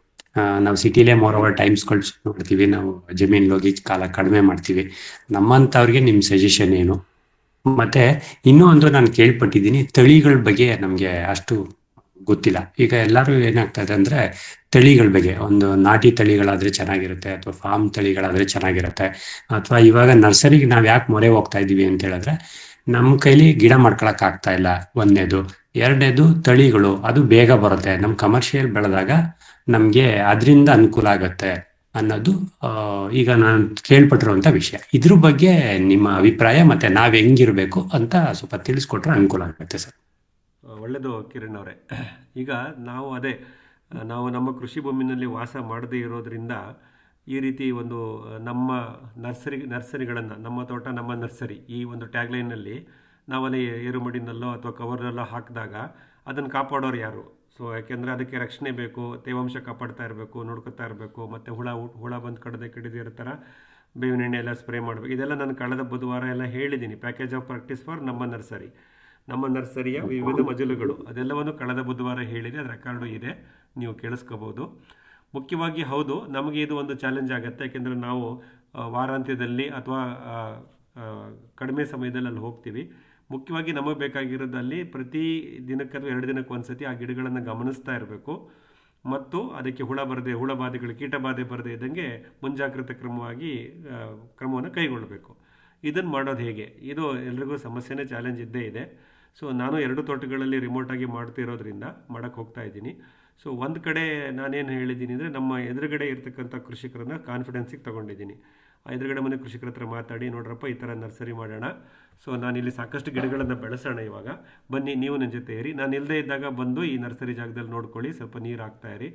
ನಾವು ಸಿಟಿಲೇ ಮೋರ್ ಓವರ್ ಟೈಮ್ಸ್ ನೋಡ್ತೀವಿ, ನಾವು ಜಮೀನ್ ಹೋಗಿ ಕಾಲ ಕಡಿಮೆ ಮಾಡ್ತೀವಿ. ನಮ್ಮಂತವ್ರಿಗೆ ನಿಮ್ ಸಜೆಷನ್ ಏನು? ಮತ್ತೆ ಇನ್ನೂ ಒಂದು ನಾನು ಕೇಳ್ಪಟ್ಟಿದ್ದೀನಿ, ತಳಿಗಳ ಬಗ್ಗೆ ನಮ್ಗೆ ಅಷ್ಟು ಗೊತ್ತಿಲ್ಲ. ಈಗ ಎಲ್ಲರೂ ಏನಾಗ್ತದೆ ಅಂದ್ರೆ ತಳಿಗಳ ಬಗ್ಗೆ, ಒಂದು ನಾಟಿ ತಳಿಗಳಾದ್ರೆ ಚೆನ್ನಾಗಿರುತ್ತೆ ಅಥವಾ ಫಾರ್ಮ್ ತಳಿಗಳಾದ್ರೆ ಚೆನ್ನಾಗಿರುತ್ತೆ, ಅಥವಾ ಇವಾಗ ನರ್ಸರಿಗೆ ನಾವ್ ಯಾಕೆ ಮೊರೆ ಹೋಗ್ತಾ ಇದೀವಿ ಅಂತ ಹೇಳಿದ್ರೆ ನಮ್ ಕೈಲಿ ಗಿಡ ಮಾಡ್ಕೊಳಕ್ ಆಗ್ತಾ ಇಲ್ಲ, ಒಂದನೇದು. ಎರಡನೇದು ತಳಿಗಳು, ಅದು ಬೇಗ ಬರುತ್ತೆ, ನಮ್ ಕಮರ್ಷಿಯಲ್ ಬೆಳೆದಾಗ ನಮ್ಗೆ ಅದರಿಂದ ಅನುಕೂಲ ಆಗತ್ತೆ ಅನ್ನೋದು ಈಗ ನಾನು ಕೇಳ್ಪಟ್ಟಿರುವಂತ ವಿಷಯ. ಇದ್ರ ಬಗ್ಗೆ ನಿಮ್ಮ ಅಭಿಪ್ರಾಯ ಮತ್ತೆ ನಾವ್ ಹೆಂಗಿರ್ಬೇಕು ಅಂತ ಸ್ವಲ್ಪ ತಿಳಿಸ್ಕೊಟ್ರೆ ಅನುಕೂಲ ಆಗುತ್ತೆ ಸರ್. ಒಳ್ಳೆಯದು ಕಿರಣ್ ಅವರೇ. ಈಗ ನಾವು ನಮ್ಮ ಕೃಷಿ ಭೂಮಿನಲ್ಲಿ ವಾಸ ಮಾಡದೇ ಇರೋದ್ರಿಂದ ಈ ರೀತಿ ಒಂದು ನಮ್ಮ ನರ್ಸರಿಗಳನ್ನು, ನಮ್ಮ ತೋಟ ನಮ್ಮ ನರ್ಸರಿ, ಈ ಒಂದು ಟ್ಯಾಗ್ಲೈನಲ್ಲಿ ನಾವಲ್ಲಿ ಏರುಮಡಿನಲ್ಲೋ ಅಥವಾ ಕವರ್ನಲ್ಲೋ ಹಾಕಿದಾಗ ಅದನ್ನು ಕಾಪಾಡೋರು ಯಾರು? ಸೊ ಯಾಕೆಂದರೆ ಅದಕ್ಕೆ ರಕ್ಷಣೆ ಬೇಕು, ತೇವಾಂಶ ಕಾಪಾಡ್ತಾ ಇರಬೇಕು, ನೋಡ್ಕೊತಾ ಇರಬೇಕು, ಮತ್ತು ಹುಳ ಬಂದು ಕಡಿದಿರೋ ಥರ ಬೇವಿನ ಎಣ್ಣೆ ಎಲ್ಲ ಸ್ಪ್ರೇ ಮಾಡಬೇಕು. ಇದೆಲ್ಲ ನಾನು ಕಳೆದ ಬುಧವಾರ ಎಲ್ಲ ಹೇಳಿದ್ದೀನಿ. ಪ್ಯಾಕೇಜ್ ಆಫ್ ಪ್ರಾಕ್ಟೀಸ್ ಫಾರ್ ನಮ್ಮ ನರ್ಸರಿಯ ವಿವಿಧ ಮಜಲುಗಳು, ಅದೆಲ್ಲವನ್ನು ಕಳೆದ ಬುಧವಾರ ಹೇಳಿದೆ. ಅದು ರೆಕಾರ್ಡು ಇದೆ, ನೀವು ಕೇಳಿಸ್ಕೋಬೋದು. ಮುಖ್ಯವಾಗಿ ಹೌದು, ನಮಗೆ ಇದು ಒಂದು ಚಾಲೆಂಜ್ ಆಗುತ್ತೆ. ಯಾಕೆಂದರೆ ನಾವು ವಾರಾಂತ್ಯದಲ್ಲಿ ಅಥವಾ ಕಡಿಮೆ ಸಮಯದಲ್ಲಿ ಅಲ್ಲಿ ಹೋಗ್ತೀವಿ. ಮುಖ್ಯವಾಗಿ ನಮಗೆ ಬೇಕಾಗಿರೋದಲ್ಲಿ ಪ್ರತಿ ದಿನಕ್ಕೆ ಅಥವಾ 2 ದಿನಕ್ಕೆ ಒಂದ್ಸತಿ ಆ ಗಿಡಗಳನ್ನು ಗಮನಿಸ್ತಾ ಇರಬೇಕು. ಮತ್ತು ಅದಕ್ಕೆ ಹುಳ ಬಾಧೆಗಳು, ಕೀಟಬಾಧೆ ಬರದೇ ಇದ್ದಂಗೆ ಮುಂಜಾಗ್ರತೆ ಕ್ರಮವನ್ನು ಕೈಗೊಳ್ಳಬೇಕು. ಇದನ್ನು ಮಾಡೋದು ಹೇಗೆ? ಇದು ಎಲ್ರಿಗೂ ಸಮಸ್ಯೆನೇ, ಚಾಲೆಂಜ್ ಇದ್ದೇ ಇದೆ. ಸೊ ನಾನು 2 ತೋಟಗಳಲ್ಲಿ ರಿಮೋಟಾಗಿ ಮಾಡ್ತಿರೋದ್ರಿಂದ ಮಾಡೋಕ್ಕೆ ಹೋಗ್ತಾ ಇದ್ದೀನಿ. ಸೊ ಒಂದು ಕಡೆ ನಾನೇನು ಹೇಳಿದ್ದೀನಿ ಅಂದರೆ, ನಮ್ಮ ಎದುರುಗಡೆ ಇರ್ತಕ್ಕಂಥ ಕೃಷಿಕರನ್ನ ಕಾನ್ಫಿಡೆನ್ಸಿಗೆ ತೊಗೊಂಡಿದ್ದೀನಿ. ಎದುರುಗಡೆ ಮನೆ ಕೃಷಿಕರ ಹತ್ರ ಮಾತಾಡಿ, ನೋಡ್ರಪ್ಪ ಈ ಥರ ನರ್ಸರಿ ಮಾಡೋಣ, ಸೊ ನಾನಿಲ್ಲಿ ಸಾಕಷ್ಟು ಗಿಡಗಳನ್ನು ಬೆಳೆಸೋಣ, ಇವಾಗ ಬನ್ನಿ ನೀವು ನನ್ನ ಜೊತೆ ಇರಿ, ನಾನು ಇಲ್ಲದೇ ಇದ್ದಾಗ ಬಂದು ಈ ನರ್ಸರಿ ಜಾಗದಲ್ಲಿ ನೋಡ್ಕೊಳ್ಳಿ, ಸ್ವಲ್ಪ ನೀರು ಹಾಕ್ತಾಯಿರಿ,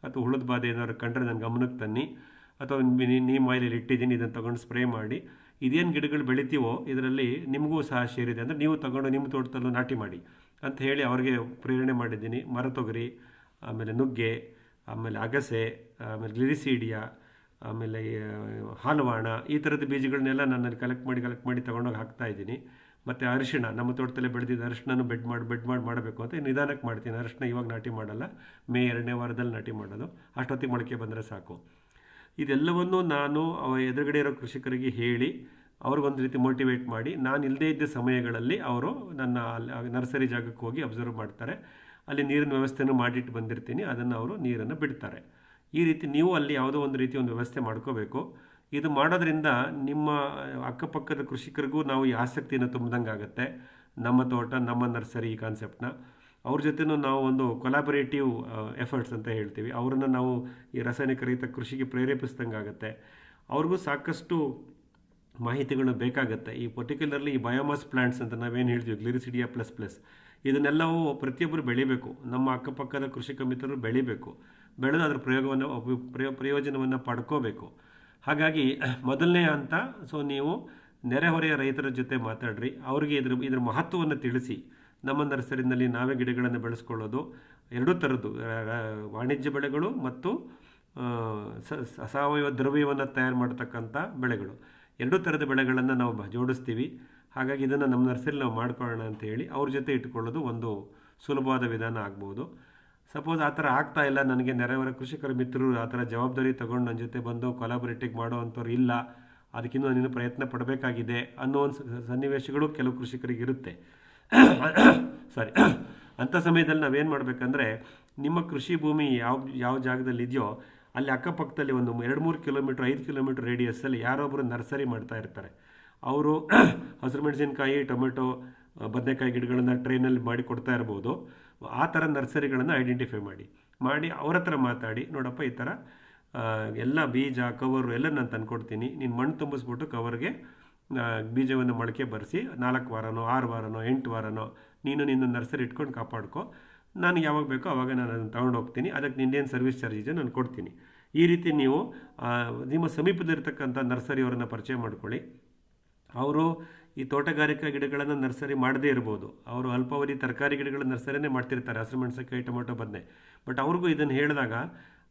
ಅಥವಾ ಹುಳದ ಬಾಧೆ ಏನಾದ್ರು ಕಂಡ್ರೆ ನನ್ನ ಗಮನಕ್ಕೆ ತನ್ನಿ, ಅಥವಾ ನೀಮ್ ಆಯಿಲಲ್ಲಿ ಇಟ್ಟಿದ್ದೀನಿ, ಇದನ್ನು ತೊಗೊಂಡು ಸ್ಪ್ರೇ ಮಾಡಿ. ಇದೇನು ಗಿಡಗಳು ಬೆಳಿತೀವೋ ಇದರಲ್ಲಿ ನಿಮಗೂ ಸಹ ಸೇರಿದೆ ಅಂದರೆ ನೀವು ತಗೊಂಡು ನಿಮ್ಮ ತೋಟದಲ್ಲೂ ನಾಟಿ ಮಾಡಿ ಅಂತ ಹೇಳಿ ಅವ್ರಿಗೆ ಪ್ರೇರಣೆ ಮಾಡಿದ್ದೀನಿ. ಮರತೊಗರಿ, ಆಮೇಲೆ ನುಗ್ಗೆ, ಆಮೇಲೆ ಅಗಸೆ, ಆಮೇಲೆ ಗ್ಲಿರಿಸೀಡಿಯಾ, ಆಮೇಲೆ ಹಾಲವಾಣ, ಈ ಥರದ ಬೀಜಗಳನ್ನೆಲ್ಲ ನಾನು ಕಲೆಕ್ಟ್ ಮಾಡಿ ತೊಗೊಂಡೋಗಿ ಹಾಕ್ತಾಯಿದ್ದೀನಿ. ಮತ್ತು ಅರಿಶಿಣ, ನಮ್ಮ ತೋಟದಲ್ಲೇ ಬೆಳೆದಿದ್ದ ಅರಿಶಿಣನೂ ಬೆಡ್ ಮಾಡಿ ಮಾಡಬೇಕು ಅಂತ ನಿಧಾನಕ್ಕೆ ಮಾಡ್ತೀನಿ. ಅರಿಶಿಣ ಇವಾಗ ನಾಟಿ ಮಾಡಲ್ಲ, ಮೇ 2ನೇ ವಾರದಲ್ಲಿ ನಾಟಿ ಮಾಡೋದು, ಅಷ್ಟೊತ್ತಿಗೆ ಮೊಳಕೆ ಬಂದರೆ ಸಾಕು. ಇದೆಲ್ಲವನ್ನು ನಾನು ಎದುರುಗಡೆ ಇರೋ ಕೃಷಿಕರಿಗೆ ಹೇಳಿ ಅವ್ರಿಗೊಂದು ರೀತಿ ಮೋಟಿವೇಟ್ ಮಾಡಿ, ನಾನು ಇಲ್ಲದೇ ಇದ್ದ ಸಮಯಗಳಲ್ಲಿ ಅವರು ನನ್ನ ನರ್ಸರಿ ಜಾಗಕ್ಕೆ ಹೋಗಿ ಅಬ್ಸರ್ವ್ ಮಾಡ್ತಾರೆ. ಅಲ್ಲಿ ನೀರಿನ ವ್ಯವಸ್ಥೆನೂ ಮಾಡಿಟ್ಟು ಬಂದಿರ್ತೀನಿ, ಅದನ್ನು ಅವರು ನೀರನ್ನು ಬಿಡ್ತಾರೆ. ಈ ರೀತಿ ನೀವು ಅಲ್ಲಿ ಯಾವುದೋ ಒಂದು ರೀತಿ ಒಂದು ವ್ಯವಸ್ಥೆ ಮಾಡ್ಕೋಬೇಕು. ಇದು ಮಾಡೋದ್ರಿಂದ ನಿಮ್ಮ ಅಕ್ಕಪಕ್ಕದ ಕೃಷಿಕರಿಗೂ ನಾವು ಈ ಆಸಕ್ತಿಯನ್ನು ತುಂಬ್ದಂಗೆ ಆಗುತ್ತೆ. ನಮ್ಮ ತೋಟ ನಮ್ಮ ನರ್ಸರಿ ಈ ಕಾನ್ಸೆಪ್ಟ್ನ ಅವ್ರ ಜೊತೆನೂ ನಾವು ಒಂದು ಕೊಲಾಬರೇಟಿವ್ ಎಫರ್ಟ್ಸ್ ಅಂತ ಹೇಳ್ತೀವಿ, ಅವರನ್ನು ನಾವು ಈ ರಾಸಾಯನಿಕ ರಹಿತ ಕೃಷಿಗೆ ಪ್ರೇರೇಪಿಸ್ದಂಗೆ ಆಗುತ್ತೆ. ಅವ್ರಿಗೂ ಸಾಕಷ್ಟು ಮಾಹಿತಿಗಳು ಬೇಕಾಗುತ್ತೆ. ಈ ಪರ್ಟಿಕ್ಯುಲರ್ಲಿ ಈ ಬಯೋಮಾಸ್ ಪ್ಲಾಂಟ್ಸ್ ಅಂತ ನಾವೇನು ಹೇಳ್ತೀವಿ, ಗ್ಲಿರಿಸಿಡಿಯಾ ಪ್ಲಸ್ ಪ್ಲಸ್, ಇದನ್ನೆಲ್ಲವೂ ಪ್ರತಿಯೊಬ್ಬರು ಬೆಳಿಬೇಕು. ನಮ್ಮ ಅಕ್ಕಪಕ್ಕದ ಕೃಷಿಕ ಮಿತ್ರರು ಬೆಳಿಬೇಕು, ಬೆಳೆದು ಅದರ ಪ್ರಯೋಜನವನ್ನು ಪಡ್ಕೋಬೇಕು. ಹಾಗಾಗಿ ಮೊದಲನೇ ಹಂತ, ಸೊ ನೀವು ನೆರೆಹೊರೆಯ ರೈತರ ಜೊತೆ ಮಾತಾಡ್ರಿ, ಅವ್ರಿಗೆ ಇದ್ರ ಮಹತ್ವವನ್ನು ತಿಳಿಸಿ. ನಮ್ಮ ನರ್ಸರಿನಲ್ಲಿ ನಾವೇ ಗಿಡಗಳನ್ನು ಬೆಳೆಸ್ಕೊಳ್ಳೋದು, ಎರಡೂ ಥರದ್ದು ವಾಣಿಜ್ಯ ಬೆಳೆಗಳು ಮತ್ತು ಸಾವಯವ ದ್ರವ್ಯವನ್ನು ತಯಾರು ಮಾಡ್ತಕ್ಕಂಥ ಬೆಳೆಗಳು, ಎರಡೂ ಥರದ ಬೆಳೆಗಳನ್ನು ನಾವು ಜೋಡಿಸ್ತೀವಿ. ಹಾಗಾಗಿ ಇದನ್ನು ನಮ್ಮ ನರ್ಸರಿಲಿ ನಾವು ಮಾಡ್ಕೊಳ್ಳೋಣ ಅಂತ ಹೇಳಿ ಅವ್ರ ಜೊತೆ ಇಟ್ಕೊಳ್ಳೋದು ಒಂದು ಸುಲಭವಾದ ವಿಧಾನ ಆಗ್ಬೋದು. ಸಪೋಸ್ ಆ ಥರ ಆಗ್ತಾ ಇಲ್ಲ, ನನಗೆ ನೆರೆಹೊರೆ ಕೃಷಿಕರ ಮಿತ್ರರು ಆ ಥರ ಜವಾಬ್ದಾರಿ ತೊಗೊಂಡು ನನ್ನ ಜೊತೆ ಬಂದು ಕೊಲಾಬರೇಟಿವ್ ಮಾಡೋ ಅಂಥವ್ರು ಇಲ್ಲ, ಅದಕ್ಕಿಂತ ನೀನು ಪ್ರಯತ್ನ ಪಡಬೇಕಾಗಿದೆ ಅನ್ನೋ ಒಂದು ಸನ್ನಿವೇಶಗಳು ಕೆಲವು ಕೃಷಿಕರಿಗೆ ಇರುತ್ತೆ. ಸಾರಿ, ಅಂಥ ಸಮಯದಲ್ಲಿ ನಾವೇನು ಮಾಡಬೇಕಂದ್ರೆ, ನಿಮ್ಮ ಕೃಷಿ ಭೂಮಿ ಯಾವ ಜಾಗದಲ್ಲಿ ಇದೆಯೋ ಅಲ್ಲಿ ಅಕ್ಕಪಕ್ಕದಲ್ಲಿ ಒಂದು 2-3 ಕಿಲೋಮೀಟ್ರ್ 5 ಕಿಲೋಮೀಟ್ರ್ ರೇಡಿಯಸ್ಸಲ್ಲಿ ಯಾರೊಬ್ಬರು ನರ್ಸರಿ ಮಾಡ್ತಾ ಇರ್ತಾರೆ. ಅವರು ಹಸಿರು ಮೆಣಸಿನಕಾಯಿ, ಟೊಮೆಟೊ, ಬದನೆಕಾಯಿ ಗಿಡಗಳನ್ನು ಟ್ರೈನಲ್ಲಿ ಮಾಡಿ ಕೊಡ್ತಾ ಇರ್ಬೋದು. ಆ ಥರ ನರ್ಸರಿಗಳನ್ನು ಐಡೆಂಟಿಫೈ ಮಾಡಿ ಅವ್ರ ಹತ್ರ ಮಾತಾಡಿ, ನೋಡಪ್ಪ ಈ ಥರ ಎಲ್ಲ ಬೀಜ ಕವರು ಎಲ್ಲ ನಾನು ತಂದ್ಕೊಡ್ತೀನಿ, ನೀನು ಮಣ್ಣು ತುಂಬಿಸ್ಬಿಟ್ಟು ಕವರ್ಗೆ ಬೀಜವನ್ನು ಮೊಳಕೆ ಬರೆಸಿ 4 ವಾರನೋ 6 ವಾರನೋ 8 ವಾರನೋ ನೀನು ನಿನ್ನ ನರ್ಸರಿ ಇಟ್ಕೊಂಡು ಕಾಪಾಡ್ಕೊ, ನನಗೆ ಯಾವಾಗ ಬೇಕೋ ಆವಾಗ ನಾನು ಅದನ್ನು ತೊಗೊಂಡು ಹೋಗ್ತೀನಿ, ಅದಕ್ಕೆ ನಿನ್ನೇನು ಸರ್ವಿಸ್ ಚಾರ್ಜ್ ಇದೆ ನಾನು ಕೊಡ್ತೀನಿ. ಈ ರೀತಿ ನೀವು ನಿಮ್ಮ ಸಮೀಪದಲ್ಲಿರ್ತಕ್ಕಂಥ ನರ್ಸರಿಯವರನ್ನು ಪರಿಚಯ ಮಾಡ್ಕೊಳ್ಳಿ. ಅವರು ಈ ತೋಟಗಾರಿಕಾ ಗಿಡಗಳನ್ನು ನರ್ಸರಿ ಮಾಡದೇ ಇರ್ಬೋದು, ಅವರು ಅಲ್ಪಾವಧಿ ತರಕಾರಿ ಗಿಡಗಳ ನರ್ಸರಿನೇ ಮಾಡ್ತಿರ್ತಾರೆ, ಹಸಿರು ಮೆಣಸಿನಕಾಯಿ, ಟೊಮೆಟೊ, ಬದನೆ. ಬಟ್ ಅವ್ರಿಗೂ ಇದನ್ನು ಹೇಳಿದಾಗ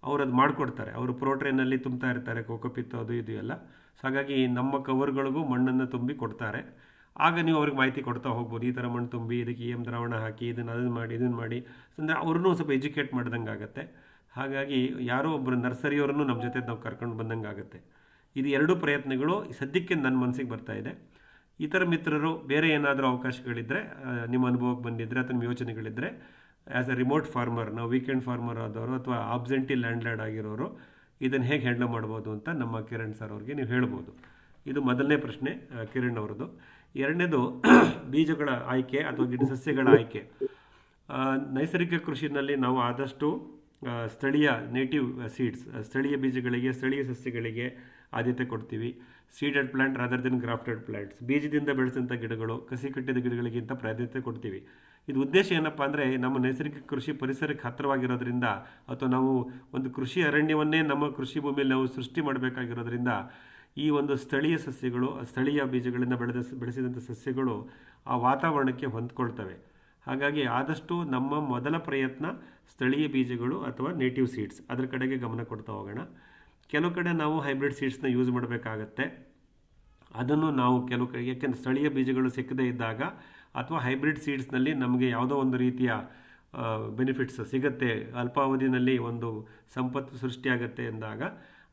ಅವ್ರು ಅದು ಮಾಡಿಕೊಡ್ತಾರೆ. ಅವರು ಪ್ರೋಟ್ರೇನಲ್ಲಿ ತುಂಬ್ತಾ ಇರ್ತಾರೆ, ಕೋಕೋಪಿತ್ತು ಅದು ಇದು ಎಲ್ಲ. ಸೊ ಹಾಗಾಗಿ ನಮ್ಮ ಕವರ್ಗಳಿಗೂ ಮಣ್ಣನ್ನು ತುಂಬಿ ಕೊಡ್ತಾರೆ. ಆಗ ನೀವು ಅವ್ರಿಗೆ ಮಾಹಿತಿ ಕೊಡ್ತಾ ಹೋಗ್ಬೋದು, ಈ ಥರ ಮಣ್ಣು ತುಂಬಿ ಇದಕ್ಕೆ EM ದ್ರಾವಣ ಹಾಕಿ ಅದನ್ನು ಮಾಡಿ ಅಂದರೆ ಅವ್ರನ್ನೂ ಸ್ವಲ್ಪ ಎಜುಕೇಟ್ ಮಾಡ್ದಂಗೆ ಆಗುತ್ತೆ. ಹಾಗಾಗಿ ಯಾರೋ ಒಬ್ಬರು ನರ್ಸರಿಯವರನ್ನು ನಮ್ಮ ಜೊತೆ ನಾವು ಕರ್ಕೊಂಡು ಬಂದಂಗೆ ಆಗುತ್ತೆ. ಇದು ಎರಡೂ ಪ್ರಯತ್ನಗಳು ಸದ್ಯಕ್ಕೆ ನನ್ನ ಮನಸ್ಸಿಗೆ ಬರ್ತಾ ಇದೆ. ಇತರ ಮಿತ್ರರು ಬೇರೆ ಏನಾದರೂ ಅವಕಾಶಗಳಿದ್ದರೆ, ನಿಮ್ಮ ಅನುಭವಕ್ಕೆ ಬಂದಿದ್ದರೆ ಅಥವಾ ನಿಮ್ಮ ಯೋಚನೆಗಳಿದ್ದರೆ, ಆ್ಯಸ್ ಎ ರಿಮೋಟ್ ಫಾರ್ಮರ್, ನಾವು ವೀಕೆಂಡ್ ಫಾರ್ಮರ್ ಆದವರು ಅಥವಾ ಆಬ್ಸೆಂಟಿ ಲ್ಯಾಂಡ್ ಆಗಿರೋರು ಇದನ್ನು ಹೇಗೆ ಹ್ಯಾಂಡಲ್ ಮಾಡ್ಬೋದು ಅಂತ ನಮ್ಮ ಕಿರಣ್ ಸರ್ ಅವ್ರಿಗೆ ನೀವು ಹೇಳ್ಬೋದು. ಇದು ಮೊದಲನೇ ಪ್ರಶ್ನೆ ಕಿರಣ್ ಅವರದ್ದು. ಎರಡನೇದು ಬೀಜಗಳ ಆಯ್ಕೆ ಅಥವಾ ಗಿಡ ಸಸ್ಯಗಳ ಆಯ್ಕೆ. ನೈಸರ್ಗಿಕ ಕೃಷಿನಲ್ಲಿ ನಾವು ಆದಷ್ಟು ಸ್ಥಳೀಯ ನೇಟಿವ್ ಸೀಡ್ಸ್, ಸ್ಥಳೀಯ ಬೀಜಗಳಿಗೆ, ಸ್ಥಳೀಯ ಸಸ್ಯಗಳಿಗೆ ಆದ್ಯತೆ ಕೊಡ್ತೀವಿ. Seeded plant rather then grafted plants, ಬೀಜದಿಂದ ಬೆಳೆಸಂಥ ಗಿಡಗಳು, ಕಸಿ ಕಟ್ಟಿದ ಗಿಡಗಳಿಗಿಂತ ಪ್ರಾಧಾನ್ಯತೆ ಕೊಡ್ತೀವಿ. ಇದು ಉದ್ದೇಶ ಏನಪ್ಪ ಅಂದರೆ, ನಮ್ಮ ನೈಸರ್ಗಿಕ ಕೃಷಿ ಪರಿಸರಕ್ಕೆ ಹತ್ತಿರವಾಗಿರೋದ್ರಿಂದ, ಅಥವಾ ನಾವು ಒಂದು ಕೃಷಿ ಅರಣ್ಯವನ್ನೇ ನಮ್ಮ ಕೃಷಿ ಭೂಮಿಯಲ್ಲಿ ನಾವು ಸೃಷ್ಟಿ ಮಾಡಬೇಕಾಗಿರೋದ್ರಿಂದ, ಈ ಒಂದು ಸ್ಥಳೀಯ ಸಸ್ಯಗಳು, ಸ್ಥಳೀಯ ಬೀಜಗಳಿಂದ ಬೆಳೆಸಿದಂಥ ಸಸ್ಯಗಳು ಆ ವಾತಾವರಣಕ್ಕೆ ಹೊಂದ್ಕೊಳ್ತವೆ. ಹಾಗಾಗಿ ಆದಷ್ಟು ನಮ್ಮ ಮೊದಲ ಪ್ರಯತ್ನ ಸ್ಥಳೀಯ ಬೀಜಗಳು ಅಥವಾ ನೇಟಿವ್ ಸೀಡ್ಸ್, ಅದರ ಕಡೆಗೆ ಗಮನ ಕೊಡ್ತಾ ಹೋಗೋಣ. ಕೆಲವು ಕಡೆ ನಾವು ಹೈಬ್ರಿಡ್ ಸೀಡ್ಸ್ನ ಯೂಸ್ ಮಾಡಬೇಕಾಗತ್ತೆ. ಅದನ್ನು ನಾವು ಯಾಕೆಂದರೆ ಸ್ಥಳೀಯ ಬೀಜಗಳು ಸಿಕ್ಕದೇ ಇದ್ದಾಗ ಅಥವಾ ಹೈಬ್ರಿಡ್ ಸೀಡ್ಸ್ನಲ್ಲಿ ನಮಗೆ ಯಾವುದೋ ಒಂದು ರೀತಿಯ ಬೆನಿಫಿಟ್ಸ್ ಸಿಗುತ್ತೆ, ಅಲ್ಪಾವಧಿನಲ್ಲಿ ಒಂದು ಸಂಪತ್ತು ಸೃಷ್ಟಿಯಾಗತ್ತೆ ಎಂದಾಗ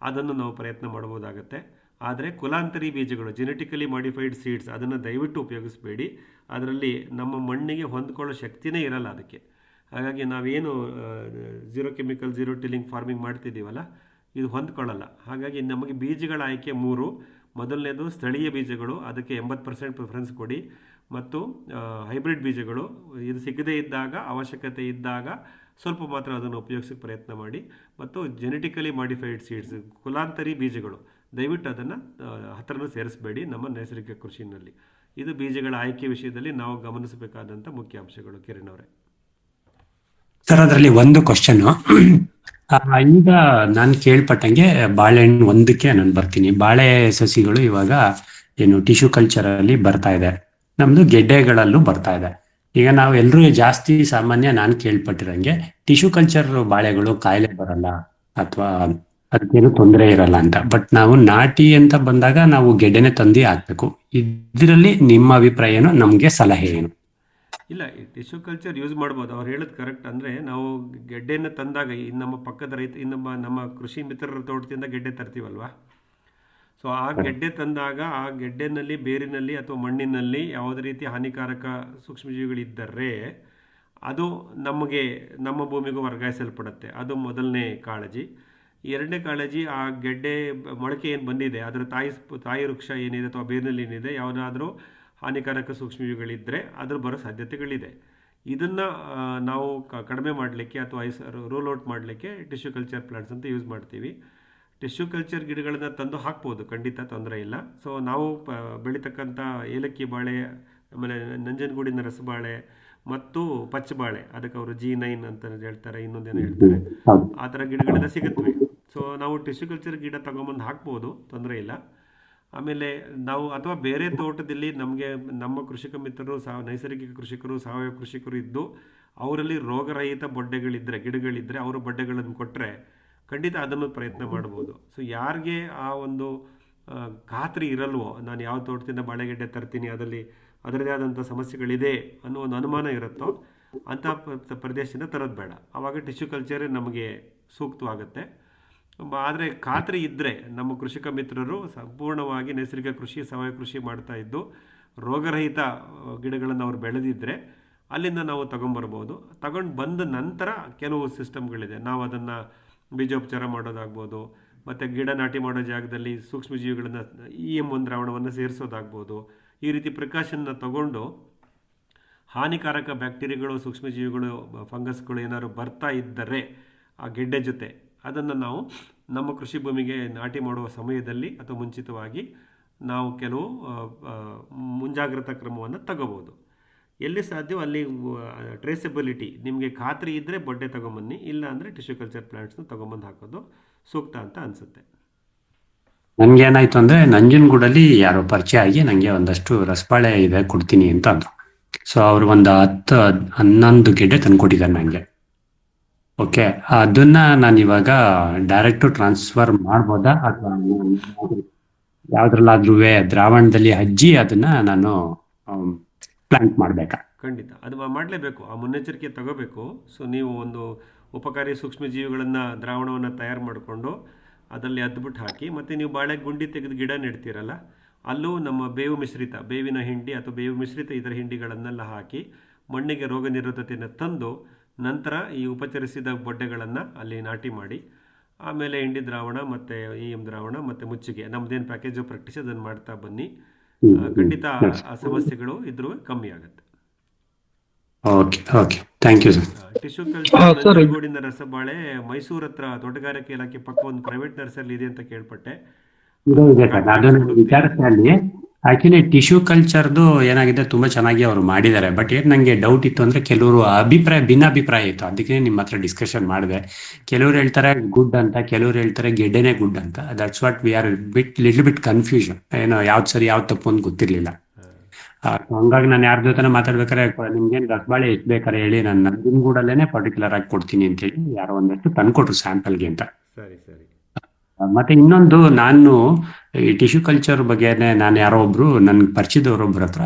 ಅದನ್ನು ನಾವು ಪ್ರಯತ್ನ ಮಾಡ್ಬೋದಾಗತ್ತೆ. ಆದರೆ ಕುಲಾಂತರಿ ಬೀಜಗಳು, ಜೆನೆಟಿಕಲಿ ಮಾಡಿಫೈಡ್ ಸೀಡ್ಸ್, ಅದನ್ನು ದಯವಿಟ್ಟು ಉಪಯೋಗಿಸಬೇಡಿ. ಅದರಲ್ಲಿ ನಮ್ಮ ಮಣ್ಣಿಗೆ ಹೊಂದ್ಕೊಳ್ಳೋ ಶಕ್ತಿನೇ ಇರಲ್ಲ ಅದಕ್ಕೆ. ಹಾಗಾಗಿ ನಾವೇನು zero chemical, zero tilling farming ಮಾಡ್ತಿದ್ದೀವಲ್ಲ, ಇದು ಹೊಂದ್ಕೊಳ್ಳಲ್ಲ. ಹಾಗಾಗಿ ನಮಗೆ ಬೀಜಗಳ ಆಯ್ಕೆ 3. ಮೊದಲನೇದು ಸ್ಥಳೀಯ ಬೀಜಗಳು, ಅದಕ್ಕೆ 80% ಪ್ರಿಫರೆನ್ಸ್ ಕೊಡಿ. ಮತ್ತು ಹೈಬ್ರಿಡ್ ಬೀಜಗಳು, ಇದು ಸಿಗದೇ ಇದ್ದಾಗ, ಅವಶ್ಯಕತೆ ಇದ್ದಾಗ ಸ್ವಲ್ಪ ಮಾತ್ರ ಅದನ್ನು ಉಪಯೋಗಿಸೋಕ್ಕೆ ಪ್ರಯತ್ನ ಮಾಡಿ. ಮತ್ತು ಜೆನೆಟಿಕಲಿ ಮಾಡಿಫೈಡ್ ಸೀಡ್ಸ್, ಕುಲಾಂತರಿ ಬೀಜಗಳು, ದಯವಿಟ್ಟು ಅದನ್ನು ಹತ್ತಿರನೂ ಸೇರಿಸಬೇಡಿ ನಮ್ಮ ನೈಸರ್ಗಿಕ ಕೃಷಿನಲ್ಲಿ. ಇದು ಬೀಜಗಳ ಆಯ್ಕೆ ವಿಷಯದಲ್ಲಿ ನಾವು ಗಮನಿಸಬೇಕಾದಂಥ ಮುಖ್ಯ ಅಂಶಗಳು. ಕಿರಣ್ ಅವರೇ ಸರ್, ಅದರಲ್ಲಿ ಒಂದು ಕ್ವಶನ್. ಈಗ ನಾನು ಕೇಳ್ಪಟ್ಟಂಗೆ ಬಾಳೆಹಣ್ಣು ಒಂದಕ್ಕೆ ನಾನು ಬರ್ತೀನಿ. ಬಾಳೆ ಸಸಿಗಳು ಇವಾಗ ಏನು ಟಿಶ್ಯೂ ಕಲ್ಚರ್ ಅಲ್ಲಿ ಬರ್ತಾ ಇದೆ, ನಮ್ದು ಗೆಡ್ಡೆಗಳಲ್ಲೂ ಬರ್ತಾ ಇದೆ. ಈಗ ನಾವು ಎಲ್ಲರೂ ಜಾಸ್ತಿ ಸಾಮಾನ್ಯ ನಾನು ಕೇಳ್ಪಟ್ಟಿರಂಗೆ ಟಿಶ್ಯೂ ಕಲ್ಚರ್ ಬಾಳೆಗಳು ಕಾಯಿಲೆ ಬರಲ್ಲ ಅಥವಾ ಅದಕ್ಕೇನು ತೊಂದರೆ ಇರಲ್ಲ ಅಂತ. ಬಟ್ ನಾವು ನಾಟಿ ಅಂತ ಬಂದಾಗ ನಾವು ಗೆಡ್ಡೆನೆ ತಂದು ಹಾಕ್ಬೇಕು. ಇದರಲ್ಲಿ ನಿಮ್ಮ ಅಭಿಪ್ರಾಯ ಏನು, ನಮ್ಗೆ ಸಲಹೆ ಏನು? ಇಲ್ಲ, ಈ ಟಿಶ್ಯೂ ಕಲ್ಚರ್ ಯೂಸ್ ಮಾಡ್ಬೋದು, ಅವ್ರು ಹೇಳೋದು ಕರೆಕ್ಟ್. ಅಂದರೆ ನಾವು ಗೆಡ್ಡೆಯನ್ನು ತಂದಾಗ ನಮ್ಮ ಪಕ್ಕದ ರೈತ, ನಮ್ಮ ಕೃಷಿ ಮಿತ್ರರ ತೋಟದಿಂದ ಗೆಡ್ಡೆ ತರ್ತೀವಲ್ವಾ, ಸೊ ಸೊ ಆ ಗೆಡ್ಡೆ ತಂದಾಗ ಆ ಗೆಡ್ಡೆನಲ್ಲಿ, ಬೇರಿನಲ್ಲಿ ಅಥವಾ ಮಣ್ಣಿನಲ್ಲಿ ಯಾವುದೇ ರೀತಿ ಹಾನಿಕಾರಕ ಸೂಕ್ಷ್ಮಜೀವಿಗಳಿದ್ದರೆ ಅದು ನಮ್ಮ ಭೂಮಿಗೂ ವರ್ಗಾಯಿಸಲ್ಪಡುತ್ತೆ. ಅದು ಮೊದಲನೇ ಕಾಳಜಿ. ಎರಡನೇ ಕಾಳಜಿ, ಆ ಗೆಡ್ಡೆ ಮೊಳಕೆ ಏನು ಬಂದಿದೆ ಅದರ ತಾಯಿ ವೃಕ್ಷ ಏನಿದೆ ಅಥವಾ ಬೇರಿನಲ್ಲಿ ಏನಿದೆ, ಯಾವುದಾದ್ರೂ ಹಾನಿಕಾರಕ ಸೂಕ್ಷ್ಮಜೀವಿಗಳಿದ್ದರೆ ಅದ್ರ ಬರೋ ಸಾಧ್ಯತೆಗಳಿದೆ. ಇದನ್ನು ನಾವು ಕಡಿಮೆ ಮಾಡಲಿಕ್ಕೆ ಅಥವಾ ರೂಲ್ ಔಟ್ ಮಾಡಲಿಕ್ಕೆ ಟಿಶ್ಯೂ ಕಲ್ಚರ್ ಪ್ಲಾಂಟ್ಸ್ ಅಂತ ಯೂಸ್ ಮಾಡ್ತೀವಿ. ಟಿಶ್ಯೂ ಕಲ್ಚರ್ ಗಿಡಗಳನ್ನ ತಂದು ಹಾಕ್ಬೋದು, ಖಂಡಿತ ತೊಂದರೆ ಇಲ್ಲ. ಸೊ ನಾವು ಬೆಳೀತಕ್ಕಂಥ ಏಲಕ್ಕಿ ಬಾಳೆ, ಆಮೇಲೆ ನಂಜನಗೂಡಿನ ರಸಬಾಳೆ ಮತ್ತು ಪಚ್ಚಬಾಳೆ, ಅದಕ್ಕೆ ಅವರು G9 ಅಂತ ಹೇಳ್ತಾರೆ, ಇನ್ನೊಂದೇನೋ ಹೇಳ್ತಾರೆ, ಆ ಥರ ಗಿಡಗಳೆಲ್ಲ ಸಿಗುತ್ತವೆ. ಸೊ ನಾವು ಟಿಶ್ಯೂ ಕಲ್ಚರ್ ಗಿಡ ತೊಗೊಂಬಂದು ಹಾಕ್ಬೋದು, ತೊಂದರೆ ಇಲ್ಲ. ಆಮೇಲೆ ನಾವು ಅಥವಾ ಬೇರೆ ತೋಟದಲ್ಲಿ ನಮ್ಮ ಕೃಷಿಕ ಮಿತ್ರರು, ನೈಸರ್ಗಿಕ ಕೃಷಿಕರು, ಸಾವಯವ ಕೃಷಿಕರು ಇದ್ದು ಅವರಲ್ಲಿ ರೋಗರಹಿತ ಗಿಡಗಳಿದ್ದರೆ ಅವರ ಬೊಡ್ಡೆಗಳನ್ನು ಕೊಟ್ಟರೆ ಖಂಡಿತ ಅದನ್ನು ಪ್ರಯತ್ನ ಮಾಡ್ಬೋದು. ಸೊ ಯಾರಿಗೆ ಆ ಒಂದು ಖಾತ್ರಿ ಇರಲ್ವೋ, ನಾನು ಯಾವ ತೋಟದಿಂದ ಬಾಳೆಗೆಡ್ಡೆ ತರ್ತೀನಿ, ಅದರದೇ ಆದಂಥ ಸಮಸ್ಯೆಗಳಿದೆ ಅನ್ನೋ ಒಂದು ಅನುಮಾನ ಇರುತ್ತೋ ಅಂಥ ಪ್ರದೇಶದಿಂದ ತರೋದು ಬೇಡ. ಆವಾಗ ಟಿಶ್ಯೂ ಕಲ್ಚರೇ ನಮಗೆ ಸೂಕ್ತವಾಗುತ್ತೆ. ಆದರೆ ಖಾತ್ರಿ ಇದ್ದರೆ ನಮ್ಮ ಕೃಷಿಕ ಮಿತ್ರರು ಸಂಪೂರ್ಣವಾಗಿ ನೈಸರ್ಗಿಕ ಕೃಷಿ, ಸಾವಯವ ಕೃಷಿ ಮಾಡ್ತಾ ಇದ್ದು ರೋಗರಹಿತ ಗಿಡಗಳನ್ನು ಅವ್ರು ಬೆಳೆದಿದ್ದರೆ ಅಲ್ಲಿಂದ ನಾವು ತಗೊಂಡು ಬಂದ ನಂತರ ಕೆಲವು ಸಿಸ್ಟಮ್ಗಳಿದೆ. ನಾವು ಅದನ್ನು ಬೀಜೋಪಚಾರ ಮಾಡೋದಾಗ್ಬೋದು, ಮತ್ತು ಗಿಡ ನಾಟಿ ಮಾಡೋ ಜಾಗದಲ್ಲಿ ಸೂಕ್ಷ್ಮಜೀವಿಗಳನ್ನು EM1 ದ್ರಾವಣವನ್ನು ಸೇರಿಸೋದಾಗ್ಬೋದು. ಈ ರೀತಿ ಪ್ರಿಕಾಷನ್ನ ತಗೊಂಡು ಹಾನಿಕಾರಕ ಬ್ಯಾಕ್ಟೀರಿಯಾಗಳು, ಸೂಕ್ಷ್ಮಜೀವಿಗಳು, ಫಂಗಸ್ಗಳು ಏನಾದ್ರು ಬರ್ತಾ ಇದ್ದರೆ ಆ ಗೆಡ್ಡೆ ಜೊತೆ ಅದನ್ನು ನಾವು ನಮ್ಮ ಕೃಷಿ ಭೂಮಿಗೆ ನಾಟಿ ಮಾಡುವ ಸಮಯದಲ್ಲಿ ಅಥವಾ ಮುಂಚಿತವಾಗಿ ನಾವು ಕೆಲವು ಮುಂಜಾಗ್ರತಾ ಕ್ರಮವನ್ನು ತಗೋಬೋದು. ಎಲ್ಲಿ ಸಾಧ್ಯವೋ ಅಲ್ಲಿ ಟ್ರೇಸಬಿಲಿಟಿ ನಿಮಗೆ ಖಾತ್ರಿ ಇದ್ದರೆ ಬೊಡ್ಡೆ ತೊಗೊಂಬನ್ನಿ, ಇಲ್ಲ ಅಂದರೆ ಟಿಶ್ಯೂ ಕಲ್ಚರ್ ಪ್ಲಾಂಟ್ಸ್ನ ತೊಗೊಂಬಂದು ಹಾಕೋದು ಸೂಕ್ತ ಅಂತ ಅನಿಸುತ್ತೆ. ನನಗೇನಾಯ್ತು ಅಂದರೆ ನಂಜನಗೂಡಲ್ಲಿ ಯಾರೋ ಪರಿಚಯ ಆಗಿ ನನಗೆ ಒಂದಷ್ಟು ರಸಬಾಳೆ ಇದೆ ಕೊಡ್ತೀನಿ ಅಂತ ಅಂದರು. ಸೊ ಅವರು ಒಂದು 10-11 ಗೆಡ್ಡೆ ತಂದುಕೊಟ್ಟಿದ್ದಾರೆ ನನಗೆ. ಓಕೆ, ಅದನ್ನ ನಾನು ಇವಾಗ ಡೈರೆಕ್ಟು ಟ್ರಾನ್ಸ್ಫರ್ ಮಾಡ್ಬೋದಾ ಅಥವಾ ಯಾವ್ದ್ರಲ್ಲಾದ್ರೂ ದ್ರಾವಣದಲ್ಲಿ ಹಜ್ಜಿ ಅದನ್ನ ನಾನು ಪ್ಲಾಂಟ್ ಮಾಡಬೇಕಾ? ಖಂಡಿತ ಅದು ಮಾಡಲೇಬೇಕು, ಆ ಮುನ್ನೆಚ್ಚರಿಕೆ ತಗೋಬೇಕು. ಸೊ ನೀವು ಒಂದು ಉಪಕಾರಿ ಸೂಕ್ಷ್ಮಜೀವಿಗಳನ್ನು ದ್ರಾವಣವನ್ನು ತಯಾರು ಮಾಡಿಕೊಂಡು ಅದರಲ್ಲಿ ಅದ್ಬಿಟ್ಟು ಹಾಕಿ, ಮತ್ತು ನೀವು ಬಾಳೆ ಗುಂಡಿ ತೆಗೆದು ಗಿಡ ನೆಡ್ತೀರಲ್ಲ, ಅಲ್ಲೂ ನಮ್ಮ ಬೇವಿನ ಹಿಂಡಿ ಅಥವಾ ಬೇವು ಮಿಶ್ರಿತ ಇದರ ಹಿಂಡಿಗಳನ್ನೆಲ್ಲ ಹಾಕಿ ಮಣ್ಣಿಗೆ ರೋಗ ನಿರೋಧತೆಯನ್ನು ತಂದು ನಂತರ ಈ ಉಪಚರಿಸಿದ ಬೊಡ್ಡೆಗಳನ್ನು ಅಲ್ಲಿ ನಾಟಿ ಮಾಡಿ, ಆಮೇಲೆ ಹಿಂಡಿ ದ್ರಾವಣ ಮತ್ತು EM ದ್ರಾವಣ ಮತ್ತು ಮುಚ್ಚಿಗೆ ನಮ್ಮದೇನು ಪ್ಯಾಕೇಜ್ ಪ್ರಾಕ್ಟೀಸ್ ಅದನ್ನು ಮಾಡ್ತಾ ಬನ್ನಿ. ಖಂಡಿತ ಆ ಸಮಸ್ಯೆಗಳು ಇದ್ರೂ ಕಮ್ಮಿ ಆಗುತ್ತೆ. Okay okay, thank you sir. Tissue culture ನಂಜನಗೂಡಿನ ರಸಬಾಳೆ ಮೈಸೂರು ಹತ್ರ ತೋಟಗಾರಿಕೆ ಇಲಾಖೆ ಪಕ್ಕ ಒಂದು ಪ್ರೈವೇಟ್ ನರ್ಸರಿ ಇದೆ ಅಂತ ಕೇಳ್ಪಟ್ಟೆ. ಇದೆ ಸರ್, ಅದನ್ನು ವಿಚಾರಿಸ್ತಾ ಅಲ್ಲಿ ಆಕ್ಚುಲಿ ಟಿಶ್ಯೂ ಕಲ್ಚರ್ದು ಏನಾಗಿದೆ ತುಂಬಾ ಚೆನ್ನಾಗಿ ಅವರು ಮಾಡಿದ್ದಾರೆ. ಬಟ್ ಏನ್ ನಂಗೆ ಡೌಟ್ ಇತ್ತು ಅಂದ್ರೆ ಕೆಲವರು ಭಿನ್ನಾಭಿಪ್ರಾಯ ಇತ್ತು, ಅದಕ್ಕೆ ನಿಮ್ಮ ಹತ್ರ ಡಿಸ್ಕಷನ್ ಮಾಡಿದೆ. ಕೆಲವರು ಹೇಳ್ತಾರೆ ಗುಡ್ ಅಂತ, ಕೆಲವರು ಹೇಳ್ತಾರೆ ಗೆಡ್ಡೆನೆ ಗುಡ್ ಅಂತ. That's what we are little bit confusion, ಏನೋ ಯಾವ್ದು ಸರಿ ಯಾವ್ದು ತಪ್ಪು ಅಂತ ಗೊತ್ತಿರ್ಲಿಲ್ಲ. ಹಂಗಾಗಿ ನಾನು ಯಾರ ಜೊತೆ ಮಾತಾಡ್ಬೇಕಾದ್ರೆ ನಿಮ್ಗೇನು ರಸಬಾಳೆ ಎಷ್ಟು ಬೇಕಾರೆ ಹೇಳಿ, ನಾನು ನಂಜನಗೂಡಲ್ಲೇನೆ ಪರ್ಟಿಕ್ಯುಲರ್ ಆಗಿ ಕೊಡ್ತೀನಿ ಅಂತ ಹೇಳಿ ಯಾರೋ ಒಂದಷ್ಟು ತಂದ್ಕೊಟ್ರು ಸ್ಯಾಂಪಲ್ಗೆ ಅಂತ. ಸರಿ ಸರಿ. ಮತ್ತೆ ಇನ್ನೊಂದು, ನಾನು ಈ ಟಿಶ್ಯೂ ಕಲ್ಚರ್ ಬಗ್ಗೆನೆ ನಾನು ಯಾರೋ ಒಬ್ರು ನನ್ಗೆ ಪರಿಚಯದವರೊಬ್ಬರ ಹತ್ರ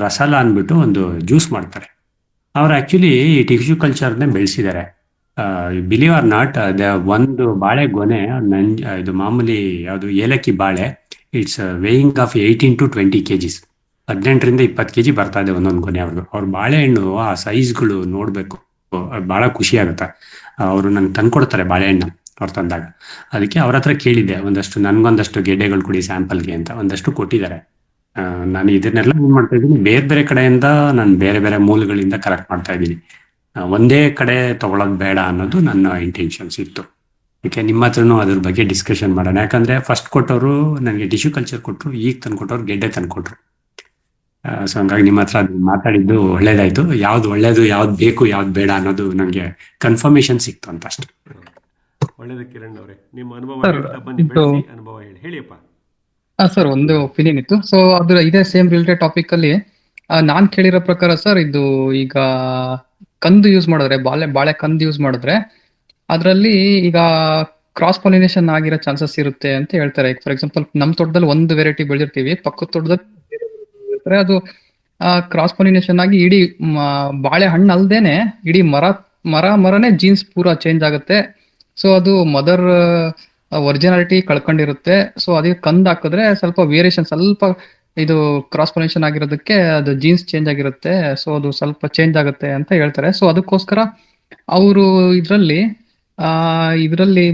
ರಸಾಲ ಅಂದ್ಬಿಟ್ಟು ಒಂದು ಜ್ಯೂಸ್ ಮಾಡ್ತಾರೆ. ಅವ್ರು ಆಕ್ಚುಲಿ ಈ ಟಿಶ್ಯೂ ಕಲ್ಚರ್ನೇ ಬೆಳೆಸಿದ್ದಾರೆ. ಬಿಲೀವ್ ಆರ್ ನಾಟ್, ಒಂದು ಬಾಳೆ ಗೊನೆ ಇದು ಮಾಮೂಲಿ ಯಾವುದು ಏಲಕ್ಕಿ ಬಾಳೆ, it's weighing of 18 to 20 kgs, 18ರಿಂದ 20 kg ಬರ್ತಾ ಇದೆ ಒಂದೊಂದು ಗೊನೆ ಅವ್ರದ್ದು. ಅವ್ರ ಬಾಳೆಹಣ್ಣು ಆ ಸೈಜ್ಗಳು ನೋಡ್ಬೇಕು, ಬಹಳ ಖುಷಿ ಆಗುತ್ತೆ. ಅವರು ನಂಗೆ ತಂದ್ಕೊಡ್ತಾರೆ ಬಾಳೆಹಣ್ಣು ಅವ್ರು ತಂದಾಗ. ಅದಕ್ಕೆ ಅವ್ರ ಹತ್ರ ಕೇಳಿದ್ದೆ, ನನ್ಗೊಂದಷ್ಟು ಗೆಡ್ಡೆಗಳು ಕೊಡಿ ಸ್ಯಾಂಪಲ್ಗೆ ಅಂತ. ಒಂದಷ್ಟು ಕೊಟ್ಟಿದ್ದಾರೆ. ನಾನು ಇದನ್ನೆಲ್ಲ ಏನ್ ಮಾಡ್ತಾ ಇದ್ದೀನಿ, ಬೇರೆ ಬೇರೆ ಕಡೆಯಿಂದ ನಾನು ಬೇರೆ ಬೇರೆ ಮೂಲಗಳಿಂದ ಕಲೆಕ್ಟ್ ಮಾಡ್ತಾ ಇದ್ದೀನಿ. ಒಂದೇ ಕಡೆ ತಗೊಳ್ಳೋದು ಬೇಡ ಅನ್ನೋದು ನನ್ನ ಇಂಟೆನ್ಷನ್ಸ್ ಇತ್ತು. ಅದಕ್ಕೆ ನಿಮ್ಮ ಹತ್ರನೂ ಅದ್ರ ಬಗ್ಗೆ ಡಿಸ್ಕಷನ್ ಮಾಡೋಣ. ಯಾಕಂದ್ರೆ ಫಸ್ಟ್ ಕೊಟ್ಟವರು ನನಗೆ ಟಿಶ್ಯೂ ಕಲ್ಚರ್ ಕೊಟ್ಟರು, ಈಗ ತಂದ್ಕೊಟ್ಟವ್ರು ಗೆಡ್ಡೆ ತಂದ್ಕೊಟ್ರು. ಸೊ ಹಂಗಾಗಿ ನಿಮ್ಮ ಹತ್ರ ಅದು ಮಾತಾಡಿದ್ದು ಒಳ್ಳೇದಾಯ್ತು. ಯಾವ್ದು ಒಳ್ಳೇದು, ಯಾವ್ದು ಬೇಕು, ಯಾವ್ದು ಬೇಡ ಅನ್ನೋದು ನನಗೆ ಕನ್ಫರ್ಮೇಶನ್ ಸಿಕ್ತು ಅಂತ ಅಷ್ಟೇ. ಒಳ್ಳೇದು ಕಿರಣ್ ಅವರೇ, ನಿಮ್ಮ ಅನುಭವ ಹೇಳಿಯಪ್ಪ. ಸರ್, ಒಂದು ಒಪಿನಿಯನ್ ಇತ್ತು. ಸೊ ಇದೇ ಸೇಮ್ ರಿಲೇಟೆಡ್ ಟಾಪಿಕ್ ಅಲ್ಲಿ ನಾನ್ ಕೇಳಿರೋ ಪ್ರಕಾರ ಸರ್, ಇದು ಈಗ ಕಂದು ಯೂಸ್ ಮಾಡಿದ್ರೆ, ಬಾಳೆ ಕಂದು ಯೂಸ್ ಮಾಡಿದ್ರೆ ಅದರಲ್ಲಿ ಈಗ ಕ್ರಾಸ್ ಪಾಲಿನೇಷನ್ ಆಗಿರೋ ಚಾನ್ಸಸ್ ಇರುತ್ತೆ ಅಂತ ಹೇಳ್ತಾರೆ. ಫಾರ್ ಎಕ್ಸಾಂಪಲ್, ನಮ್ಮ ತೋಟದಲ್ಲಿ ಒಂದು ವೆರೈಟಿ ಬೆಳೆದಿರ್ತೀವಿ, ಪಕ್ಕದ ತೋಟದಲ್ಲಿ ಅದು ಕ್ರಾಸ್ ಪಾಲಿನೇಷನ್ ಆಗಿ ಇಡೀ ಬಾಳೆ ಹಣ್ಣು ಅಲ್ದೇನೆ ಇಡೀ ಮರನೇ ಜೀನ್ಸ್ ಪೂರಾ ಚೇಂಜ್ ಆಗುತ್ತೆ. ಸೊ ಅದು ಮದರ್ ಒರಿಜಿನಾಲಿಟಿ ಕಳ್ಕೊಂಡಿರುತ್ತೆ. ಸೊ ಅದಕ್ಕೆ ಕಂದು ಹಾಕಿದ್ರೆ ಸ್ವಲ್ಪ ವೇರಿಯೇಷನ್, ಸ್ವಲ್ಪ ಇದು ಕ್ರಾಸ್ ಪೊಲಿನೇಷನ್ ಆಗಿರೋದಕ್ಕೆ ಅದು ಜೀನ್ಸ್ ಚೇಂಜ್ ಆಗಿರುತ್ತೆ. ಸೊ ಅದು ಸ್ವಲ್ಪ ಚೇಂಜ್ ಆಗುತ್ತೆ ಅಂತ ಹೇಳ್ತಾರೆ. ಸೊ ಅದಕ್ಕೋಸ್ಕರ ಅವರು ಇದರಲ್ಲಿ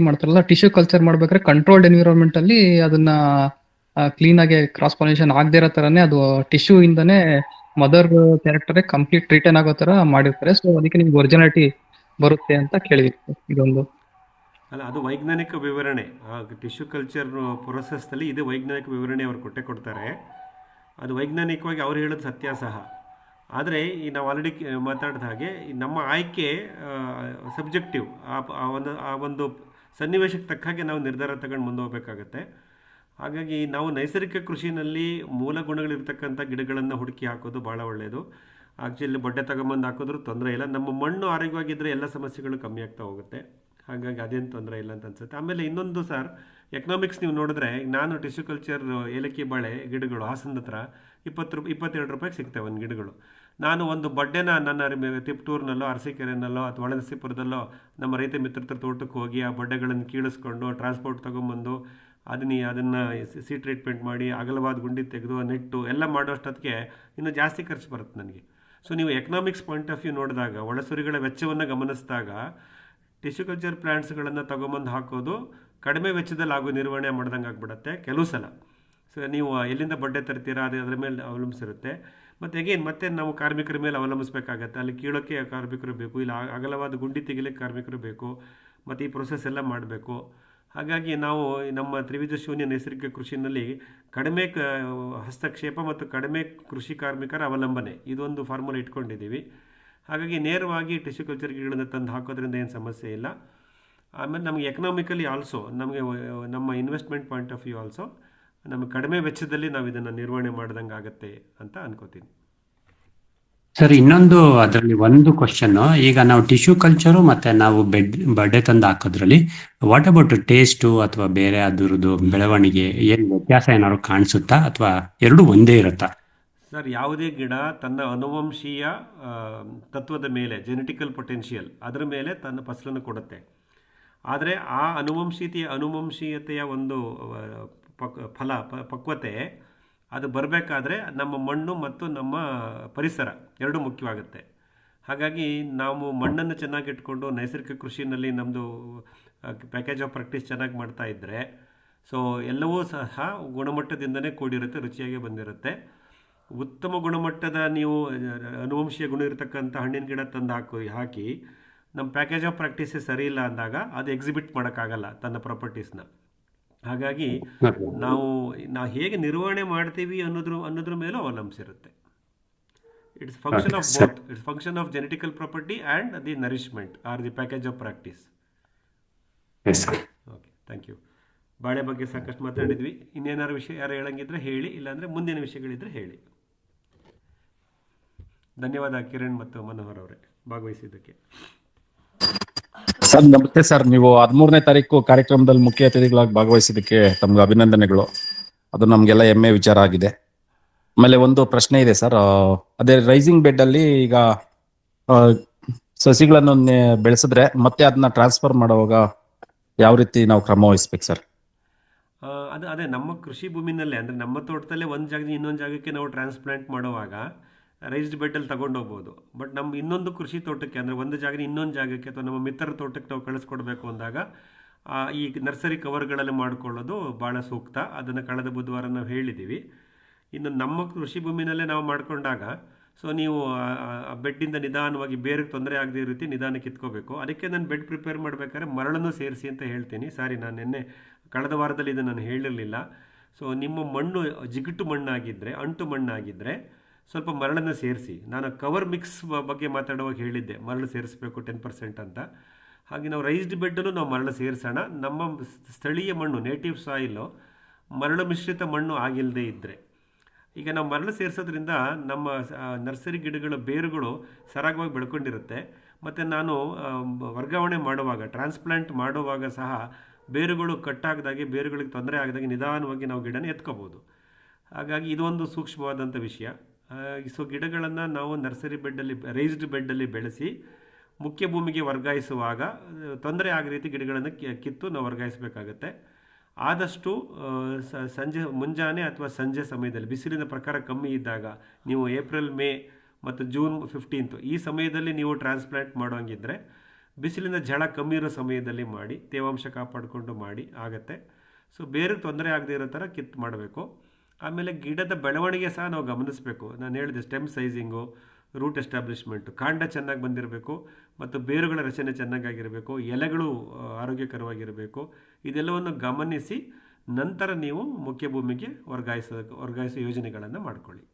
ಮಾಡ್ತಾರಲ್ಲ, ಟಿಶ್ಯೂ ಕಲ್ಚರ್ ಮಾಡ್ಬೇಕಾದ್ರೆ ಕಂಟ್ರೋಲ್ಡ್ ಎನ್ವಿರಾನ್ಮೆಂಟ್ ಅಲ್ಲಿ ಅದನ್ನ ಕ್ಲೀನ್ ಆಗಿ ಕ್ರಾಸ್ ಪೊಲಿನೇಷನ್ ಆಗದೆ ಇರೋ ತರನೇ ಅದು ಟಿಶ್ಯೂ ಇಂದನೇ ಮದರ್ ಕ್ಯಾರೆಕ್ಟರ್ ಕಂಪ್ಲೀಟ್ ರಿಟರ್ನ್ ಆಗೋ ತರ ಮಾಡಿರ್ತಾರೆ. ಸೊ ಅದಕ್ಕೆ ನಿಮ್ಗೆ ಒರಿಜಿನಾಲಿಟಿ ಬರುತ್ತೆ ಅಂತ ಕೇಳಿದ್ವಿ ಇದೊಂದು. ಅಲ್ಲ, ಅದು ವೈಜ್ಞಾನಿಕ ವಿವರಣೆ. ಟಿಶ್ಯೂ ಕಲ್ಚರ್ ಪ್ರೊಸೆಸ್ನಲ್ಲಿ ಇದು ವೈಜ್ಞಾನಿಕ ವಿವರಣೆ ಅವರು ಕೊಡ್ತಾರೆ. ಅದು ವೈಜ್ಞಾನಿಕವಾಗಿ ಅವ್ರು ಹೇಳೋದು ಸತ್ಯ ಸಹ. ಆದರೆ ಈ ನಾವು ಆಲ್ರೆಡಿ ಮಾತಾಡಿದ ಹಾಗೆ ಈ ನಮ್ಮ ಆಯ್ಕೆ ಸಬ್ಜೆಕ್ಟಿವ್. ಆ ಒಂದು ಸನ್ನಿವೇಶಕ್ಕೆ ತಕ್ಕ ಹಾಗೆ ನಾವು ನಿರ್ಧಾರ ತಗೊಂಡು ಮುಂದೆ ಹೋಗಬೇಕಾಗತ್ತೆ. ಹಾಗಾಗಿ ನಾವು ನೈಸರ್ಗಿಕ ಕೃಷಿನಲ್ಲಿ ಮೂಲ ಗುಣಗಳಿರ್ತಕ್ಕಂಥ ಗಿಡಗಳನ್ನು ಹುಡುಕಿ ಹಾಕೋದು ಭಾಳ ಒಳ್ಳೆಯದು. ಆ್ಯಕ್ಚುಲಿ ಬಡ್ಡೆ ತಗೊಂಬಂದು ಹಾಕಿದ್ರೂ ತೊಂದರೆ ಇಲ್ಲ. ನಮ್ಮ ಮಣ್ಣು ಆರೋಗ್ಯವಾಗಿದ್ದರೆ ಎಲ್ಲ ಸಮಸ್ಯೆಗಳು ಕಮ್ಮಿ ಆಗ್ತಾ ಹೋಗುತ್ತೆ. ಹಾಗಾಗಿ ಅದೇನು ತೊಂದರೆ ಇಲ್ಲ ಅಂತ ಅನ್ಸುತ್ತೆ. ಆಮೇಲೆ ಇನ್ನೊಂದು ಸರ್, ಎಕನಾಮಿಕ್ಸ್ ನೀವು ನೋಡಿದ್ರೆ, ನಾನು ಟಿಶ್ಯೂ ಕಲ್ಚರ್ ಏಲಕ್ಕಿ ಬಾಳೆ ಗಿಡಗಳು ಹಾಸನದ ಹತ್ರ 22 ರೂಪಾಯಿಗೆ ಸಿಗ್ತವೆ ಒಂದು ಗಿಡಗಳು. ನಾನು ಒಂದು ಬಡ್ಡೆನ ನನ್ನ ತಿಪ್ಟೂರಿನಲ್ಲೋ ಅರಸೀಕೆರೆನಲ್ಲೋ ಅಥವಾ ಒಳನರಸೀಪುರದಲ್ಲೋ ನಮ್ಮ ರೈತ ಮಿತ್ರರ ತೋಟಕ್ಕೆ ಹೋಗಿ ಆ ಬಡ್ಡೆಗಳನ್ನು ಕೀಳಿಸ್ಕೊಂಡು ಟ್ರಾನ್ಸ್ಪೋರ್ಟ್ ತೊಗೊಂಬಂದು ಅದನ್ನು ಸಿ ಟ್ರೀಟ್ಮೆಂಟ್ ಮಾಡಿ ಅಗಲವಾದ ಗುಂಡಿ ತೆಗೆದು ನೆಟ್ಟು ಎಲ್ಲ ಮಾಡೋಷ್ಟೊತ್ತಿಗೆ ಇನ್ನೂ ಜಾಸ್ತಿ ಖರ್ಚು ಬರುತ್ತೆ ನನಗೆ. ಸೊ ನೀವು ಎಕನಾಮಿಕ್ಸ್ ಪಾಯಿಂಟ್ ಆಫ್ ವ್ಯೂ ನೋಡಿದಾಗ, ಒಳಸುರಿಗಳ ವೆಚ್ಚವನ್ನು ಗಮನಿಸಿದಾಗ ಟಿಶ್ಯೂ ಕಲ್ಚರ್ ಪ್ಲ್ಯಾಂಟ್ಸ್ಗಳನ್ನು ತೊಗೊಂಬಂದು ಹಾಕೋದು ಕಡಿಮೆ ವೆಚ್ಚದಲ್ಲಿ ಆಗೋ ನಿರ್ವಹಣೆ ಮಾಡ್ದಂಗೆ ಆಗಿಬಿಡುತ್ತೆ ಕೆಲವು ಸಲ. ಸೊ ನೀವು ಎಲ್ಲಿಂದ ಬಡ್ಡೆ ತರ್ತೀರಾ ಅದರ ಮೇಲೆ ಅವಲಂಬಿಸಿರುತ್ತೆ. ಮತ್ತು ಅಗೇನ್ ಮತ್ತೆ ನಾವು ಕಾರ್ಮಿಕರ ಮೇಲೆ ಅವಲಂಬಿಸಬೇಕಾಗತ್ತೆ. ಅಲ್ಲಿ ಕೀಳೋಕ್ಕೆ ಕಾರ್ಮಿಕರು ಬೇಕು, ಇಲ್ಲ ಅಗಲವಾದ ಗುಂಡಿ ತೆಗಿಲಿಕ್ಕೆ ಕಾರ್ಮಿಕರು ಬೇಕು, ಮತ್ತು ಈ ಪ್ರೊಸೆಸ್ ಎಲ್ಲ ಮಾಡಬೇಕು. ಹಾಗಾಗಿ ನಾವು ನಮ್ಮ ತ್ರಿವಿಧ ಶೂನ್ಯ ನೈಸರ್ಗಿಕ ಕೃಷಿನಲ್ಲಿ ಕಡಿಮೆ ಹಸ್ತಕ್ಷೇಪ ಮತ್ತು ಕಡಿಮೆ ಕೃಷಿ ಕಾರ್ಮಿಕರ ಅವಲಂಬನೆ, ಇದೊಂದು ಫಾರ್ಮುಲಾ ಇಟ್ಕೊಂಡಿದ್ದೀವಿ. ಹಾಗಾಗಿ ನೇರವಾಗಿ ಟಿಶ್ಯೂ ಕಲ್ಚರ್ ಗಿಡಗಳನ್ನು ತಂದು ಹಾಕೋದ್ರಿಂದ ಏನು ಸಮಸ್ಯೆ ಇಲ್ಲ. ಆಮೇಲೆ ನಮಗೆ ಎಕನಾಮಿಕಲಿ ಆಲ್ಸೋ, ನಮಗೆ ನಮ್ಮ investment point of view also ನಮಗೆ ಕಡಿಮೆ ವೆಚ್ಚದಲ್ಲಿ ನಾವು ಇದನ್ನು ನಿರ್ವಹಣೆ ಮಾಡ್ದಂಗೆ ಆಗುತ್ತೆ ಅಂತ ಅನ್ಕೋತೀನಿ. ಸರ್, ಇನ್ನೊಂದು ಅದರಲ್ಲಿ ಒಂದು ಕ್ವಶನ್. ಈಗ ನಾವು ಟಿಶ್ಯೂ ಕಲ್ಚರು ಮತ್ತೆ ನಾವು ಬಡ್ಡೆ ತಂದು ಹಾಕೋದ್ರಲ್ಲಿ ವಾಟ್ ಅಬೌಟ್ ಟೇಸ್ಟು ಅಥವಾ ಬೇರೆ ಅದರದ್ದು ಬೆಳವಣಿಗೆ ಏನು ವ್ಯತ್ಯಾಸ ಏನಾದ್ರು ಕಾಣಿಸುತ್ತಾ ಅಥವಾ ಎರಡು ಒಂದೇ ಇರುತ್ತಾ? ಸರ್, ಯಾವುದೇ ಗಿಡ ತನ್ನ ಅನುವಂಶೀಯ ತತ್ವದ ಮೇಲೆ, ಜೆನೆಟಿಕಲ್ ಪೊಟೆನ್ಷಿಯಲ್ ಅದರ ಮೇಲೆ ತನ್ನ ಫಸಲನ್ನು ಕೊಡುತ್ತೆ. ಆದರೆ ಆ ಅನುವಂಶೀಯತೆಯ ಒಂದು ಪಕ್ವತೆ ಅದು ಬರಬೇಕಾದ್ರೆ ನಮ್ಮ ಮಣ್ಣು ಮತ್ತು ನಮ್ಮ ಪರಿಸರ ಎರಡೂ ಮುಖ್ಯವಾಗುತ್ತೆ. ಹಾಗಾಗಿ ನಾವು ಮಣ್ಣನ್ನು ಚೆನ್ನಾಗಿ ಇಟ್ಕೊಂಡು ನೈಸರ್ಗಿಕ ಕೃಷಿನಲ್ಲಿ ನಮ್ಮದು ಪ್ಯಾಕೇಜ್ ಆಫ್ ಪ್ರಾಕ್ಟೀಸ್ ಚೆನ್ನಾಗಿ ಮಾಡ್ತಾ ಇದ್ದರೆ, ಸೊ ಎಲ್ಲವೂ ಸಹ ಗುಣಮಟ್ಟದಿಂದನೇ ಕೂಡಿರುತ್ತೆ, ರುಚಿಯಾಗಿ ಬಂದಿರುತ್ತೆ. ಉತ್ತಮ ಗುಣಮಟ್ಟದ ನೀವು ಅನುವಂಶೀಯ ಗುಣ ಇರತಕ್ಕಂಥ ಹಣ್ಣಿನ ಗಿಡ ತಂದು ಹಾಕಿ ನಮ್ಮ ಪ್ಯಾಕೇಜ್ ಆಫ್ ಪ್ರಾಕ್ಟೀಸೇ ಸರಿ ಇಲ್ಲ ಅಂದಾಗ ಅದು ಎಕ್ಸಿಬಿಟ್ ಮಾಡೋಕ್ಕಾಗಲ್ಲ ತನ್ನ ಪ್ರಾಪರ್ಟೀಸ್ನ. ಹಾಗಾಗಿ ನಾವು ಹೇಗೆ ನಿರ್ವಹಣೆ ಮಾಡ್ತೀವಿ ಅನ್ನೋದ್ರ ಮೇಲೂ ಅವಲಂಬಿಸಿರುತ್ತೆ. It's function of both. It's function of genetical property and the nourishment or the package of practice. Okay, thank you. ಬಾಳೆ ಬಗ್ಗೆ ಸಾಕಷ್ಟು ಮಾತಾಡಿದ್ವಿ. ಇನ್ನೇನಾದ್ರು ವಿಷಯ ಯಾರು ಹೇಳಂಗಿದ್ರೆ ಹೇಳಿ, ಇಲ್ಲಾಂದರೆ ಮುಂದಿನ ವಿಷಯಗಳಿದ್ರೆ ಹೇಳಿ. ಧನ್ಯವಾದ ಕಿರಣ್ ಮತ್ತು ಮನೋಹರ್ ಅವರೇ ಭಾಗವಹಿಸಿದ್ದಕ್ಕೆ. ಸರ್ ನಮಸ್ತೆ ಸರ್. ನೀವು 13ನೇ ತಾರೀಕು ಕಾರ್ಯಕ್ರಮದಲ್ಲಿ ಮುಖ್ಯ ಅತಿಥಿಗಳಾಗಿ ಭಾಗವಹಿಸಿದ್ದಕ್ಕೆ ತಮ್ಗೆ ಅಭಿನಂದನೆಗಳು. ಅದು ನಮಗೆಲ್ಲ ಹೆಮ್ಮೆ ವಿಚಾರ ಆಗಿದೆ. ಆಮೇಲೆ ಒಂದು ಪ್ರಶ್ನೆ ಇದೆ ಸರ್. ಅದೇ ರೈಸಿಂಗ್ ಬೆಡ್ ಅಲ್ಲಿ ಈಗ ಸಸಿಗಳನ್ನು ಬೆಳೆಸಿದ್ರೆ ಮತ್ತೆ ಅದನ್ನ ಟ್ರಾನ್ಸ್ಫರ್ ಮಾಡುವಾಗ ಯಾವ ರೀತಿ ನಾವು ಕ್ರಮ ವಹಿಸ್ಬೇಕು ಸರ್? ಅದೇ ನಮ್ಮ ಕೃಷಿ ಭೂಮಿನಲ್ಲೇ, ಅಂದರೆ ನಮ್ಮ ತೋಟದಲ್ಲೇ ಒಂದು ಜಾಗದಿಂದ ಇನ್ನೊಂದು ಜಾಗಕ್ಕೆ ನಾವು ಟ್ರಾನ್ಸ್ಪ್ಲಾಂಟ್ ಮಾಡುವಾಗ ರೈಸ್ಡ್ ಬೆಡ್ಡಲ್ಲಿ ತಗೊಂಡೋಗ್ಬೋದು. ಬಟ್ ನಮ್ಮ ಇನ್ನೊಂದು ಕೃಷಿ ತೋಟಕ್ಕೆ, ಅಂದರೆ ಒಂದು ಜಾಗದಿಂದ ಇನ್ನೊಂದು ಜಾಗಕ್ಕೆ ಅಥವಾ ನಮ್ಮ ಮಿತ್ರರ ತೋಟಕ್ಕೆ ನಾವು ಕಳಿಸ್ಕೊಡ್ಬೇಕು ಅಂದಾಗ ಈ ನರ್ಸರಿ ಕವರ್ಗಳಲ್ಲಿ ಮಾಡ್ಕೊಳ್ಳೋದು ಭಾಳ ಸೂಕ್ತ. ಅದನ್ನು ಕಳೆದ ಬುಧವಾರ ನಾವು ಹೇಳಿದ್ದೀವಿ. ಇನ್ನು ನಮ್ಮ ಕೃಷಿ ಭೂಮಿನಲ್ಲೇ ನಾವು ಮಾಡಿಕೊಂಡಾಗ ಸೊ ನೀವು ಬೆಡ್ಡಿಂದ ನಿಧಾನವಾಗಿ ಬೇರೆಗೆ ತೊಂದರೆ ಆಗದೇ ರೀತಿ ನಿಧಾನಕ್ಕೆ ಕಿತ್ಕೋಬೇಕು. ಅದಕ್ಕೆ ನಾನು ಬೆಡ್ ಪ್ರಿಪೇರ್ ಮಾಡಬೇಕಾದ್ರೆ ಮರಳನ್ನು ಸೇರಿಸಿ ಅಂತ ಹೇಳ್ತೀನಿ. ಸಾರಿ, ನಾನು ಕಳೆದ ವಾರದಲ್ಲಿ ಇದು ನಾನು ಹೇಳಿರಲಿಲ್ಲ. ಸೊ ನಿಮ್ಮ ಮಣ್ಣು ಜಿಗುಟು ಮಣ್ಣಾಗಿದ್ದರೆ, ಅಂಟು ಮಣ್ಣಾಗಿದ್ದರೆ ಸ್ವಲ್ಪ ಮರಳನ್ನು ಸೇರಿಸಿ. ನಾನು ಕವರ್ ಮಿಕ್ಸ್ ಬಗ್ಗೆ ಮಾತಾಡುವಾಗ ಹೇಳಿದ್ದೆ, ಮರಳು ಸೇರಿಸಬೇಕು 10% ಅಂತ. ಹಾಗೆ ನಾವು ರೈಸ್ಡ್ ಬೆಡ್ಡಲ್ಲೂ ನಾವು ಮರಳು ಸೇರಿಸೋಣ. ನಮ್ಮ ಸ್ಥಳೀಯ ಮಣ್ಣು, ನೇಟಿವ್ ಸಾಯಿಲು, ಮರಳು ಮಿಶ್ರಿತ ಮಣ್ಣು ಆಗಿಲ್ಲದೆ ಇದ್ದರೆ. ಈಗ ನಾವು ಮರಳು ಸೇರಿಸೋದ್ರಿಂದ ನಮ್ಮ ನರ್ಸರಿ ಗಿಡಗಳ ಬೇರುಗಳು ಸರಾಗವಾಗಿ ಬೆಳ್ಕೊಂಡಿರುತ್ತೆ. ಮತ್ತು ನಾನು ವರ್ಗಾವಣೆ ಮಾಡುವಾಗ, ಟ್ರಾನ್ಸ್ಪ್ಲಾಂಟ್ ಮಾಡುವಾಗ ಸಹ ಬೇರುಗಳು ಕಟ್ಟಾಗದಾಗೆ, ಬೇರುಗಳಿಗೆ ತೊಂದರೆ ಆಗದಾಗೆ ನಿಧಾನವಾಗಿ ನಾವು ಗಿಡನ ಎತ್ಕೋಬೋದು. ಹಾಗಾಗಿ ಇದೊಂದು ಸೂಕ್ಷ್ಮವಾದಂಥ ವಿಷಯ. ಸೊ ಗಿಡಗಳನ್ನು ನಾವು ನರ್ಸರಿ ಬೆಡ್ಡಲ್ಲಿ, ರೈಸ್ಡ್ ಬೆಡ್ಡಲ್ಲಿ ಬೆಳೆಸಿ ಮುಖ್ಯ ಭೂಮಿಗೆ ವರ್ಗಾಯಿಸುವಾಗ ತೊಂದರೆ ಆಗೋ ರೀತಿ ಗಿಡಗಳನ್ನು ಕಿತ್ತು ನಾವು ವರ್ಗಾಯಿಸಬೇಕಾಗತ್ತೆ. ಆದಷ್ಟು ಸಂಜೆ ಮುಂಜಾನೆ ಅಥವಾ ಸಂಜೆ ಸಮಯದಲ್ಲಿ ಬಿಸಿಲಿನ ಪ್ರಕಾರ ಕಮ್ಮಿ ಇದ್ದಾಗ, ನೀವು ಏಪ್ರಿಲ್, ಮೇ ಮತ್ತು ಜೂನ್ 15 ಈ ಸಮಯದಲ್ಲಿ ನೀವು ಟ್ರಾನ್ಸ್ಪ್ಲಾಂಟ್ ಮಾಡೋಂಗಿದ್ರೆ ಬಿಸಿಲಿನ ಝಳ ಕಮ್ಮಿ ಇರೋ ಸಮಯದಲ್ಲಿ ಮಾಡಿ, ತೇವಾಂಶ ಕಾಪಾಡಿಕೊಂಡು ಮಾಡಿ ಆಗತ್ತೆ. ಸೊ ಬೇರೆ ತೊಂದರೆ ಆಗದೆ ಇರೋ ಥರ ಕಿತ್ತು ಮಾಡಬೇಕು. ಆಮೇಲೆ ಗಿಡದ ಬೆಳವಣಿಗೆ ಸಹ ನಾವು ಗಮನಿಸಬೇಕು. ನಾನು ಹೇಳಿದೆ ಸ್ಟೆಮ್ ಸೈಜಿಂಗು, ರೂಟ್ ಎಸ್ಟಾಬ್ಲಿಷ್ಮೆಂಟು, ಕಾಂಡ ಚೆನ್ನಾಗಿ ಬಂದಿರಬೇಕು ಮತ್ತು ಬೇರುಗಳ ರಚನೆ ಚೆನ್ನಾಗಿರಬೇಕು, ಎಲೆಗಳು ಆರೋಗ್ಯಕರವಾಗಿರಬೇಕು. ಇದೆಲ್ಲವನ್ನು ಗಮನಿಸಿ ನಂತರ ನೀವು ಮುಖ್ಯ ಭೂಮಿಗೆ ವರ್ಗಾಯಿಸೋ ಯೋಜನೆಗಳನ್ನು ಮಾಡಿಕೊಳ್ಳಿ.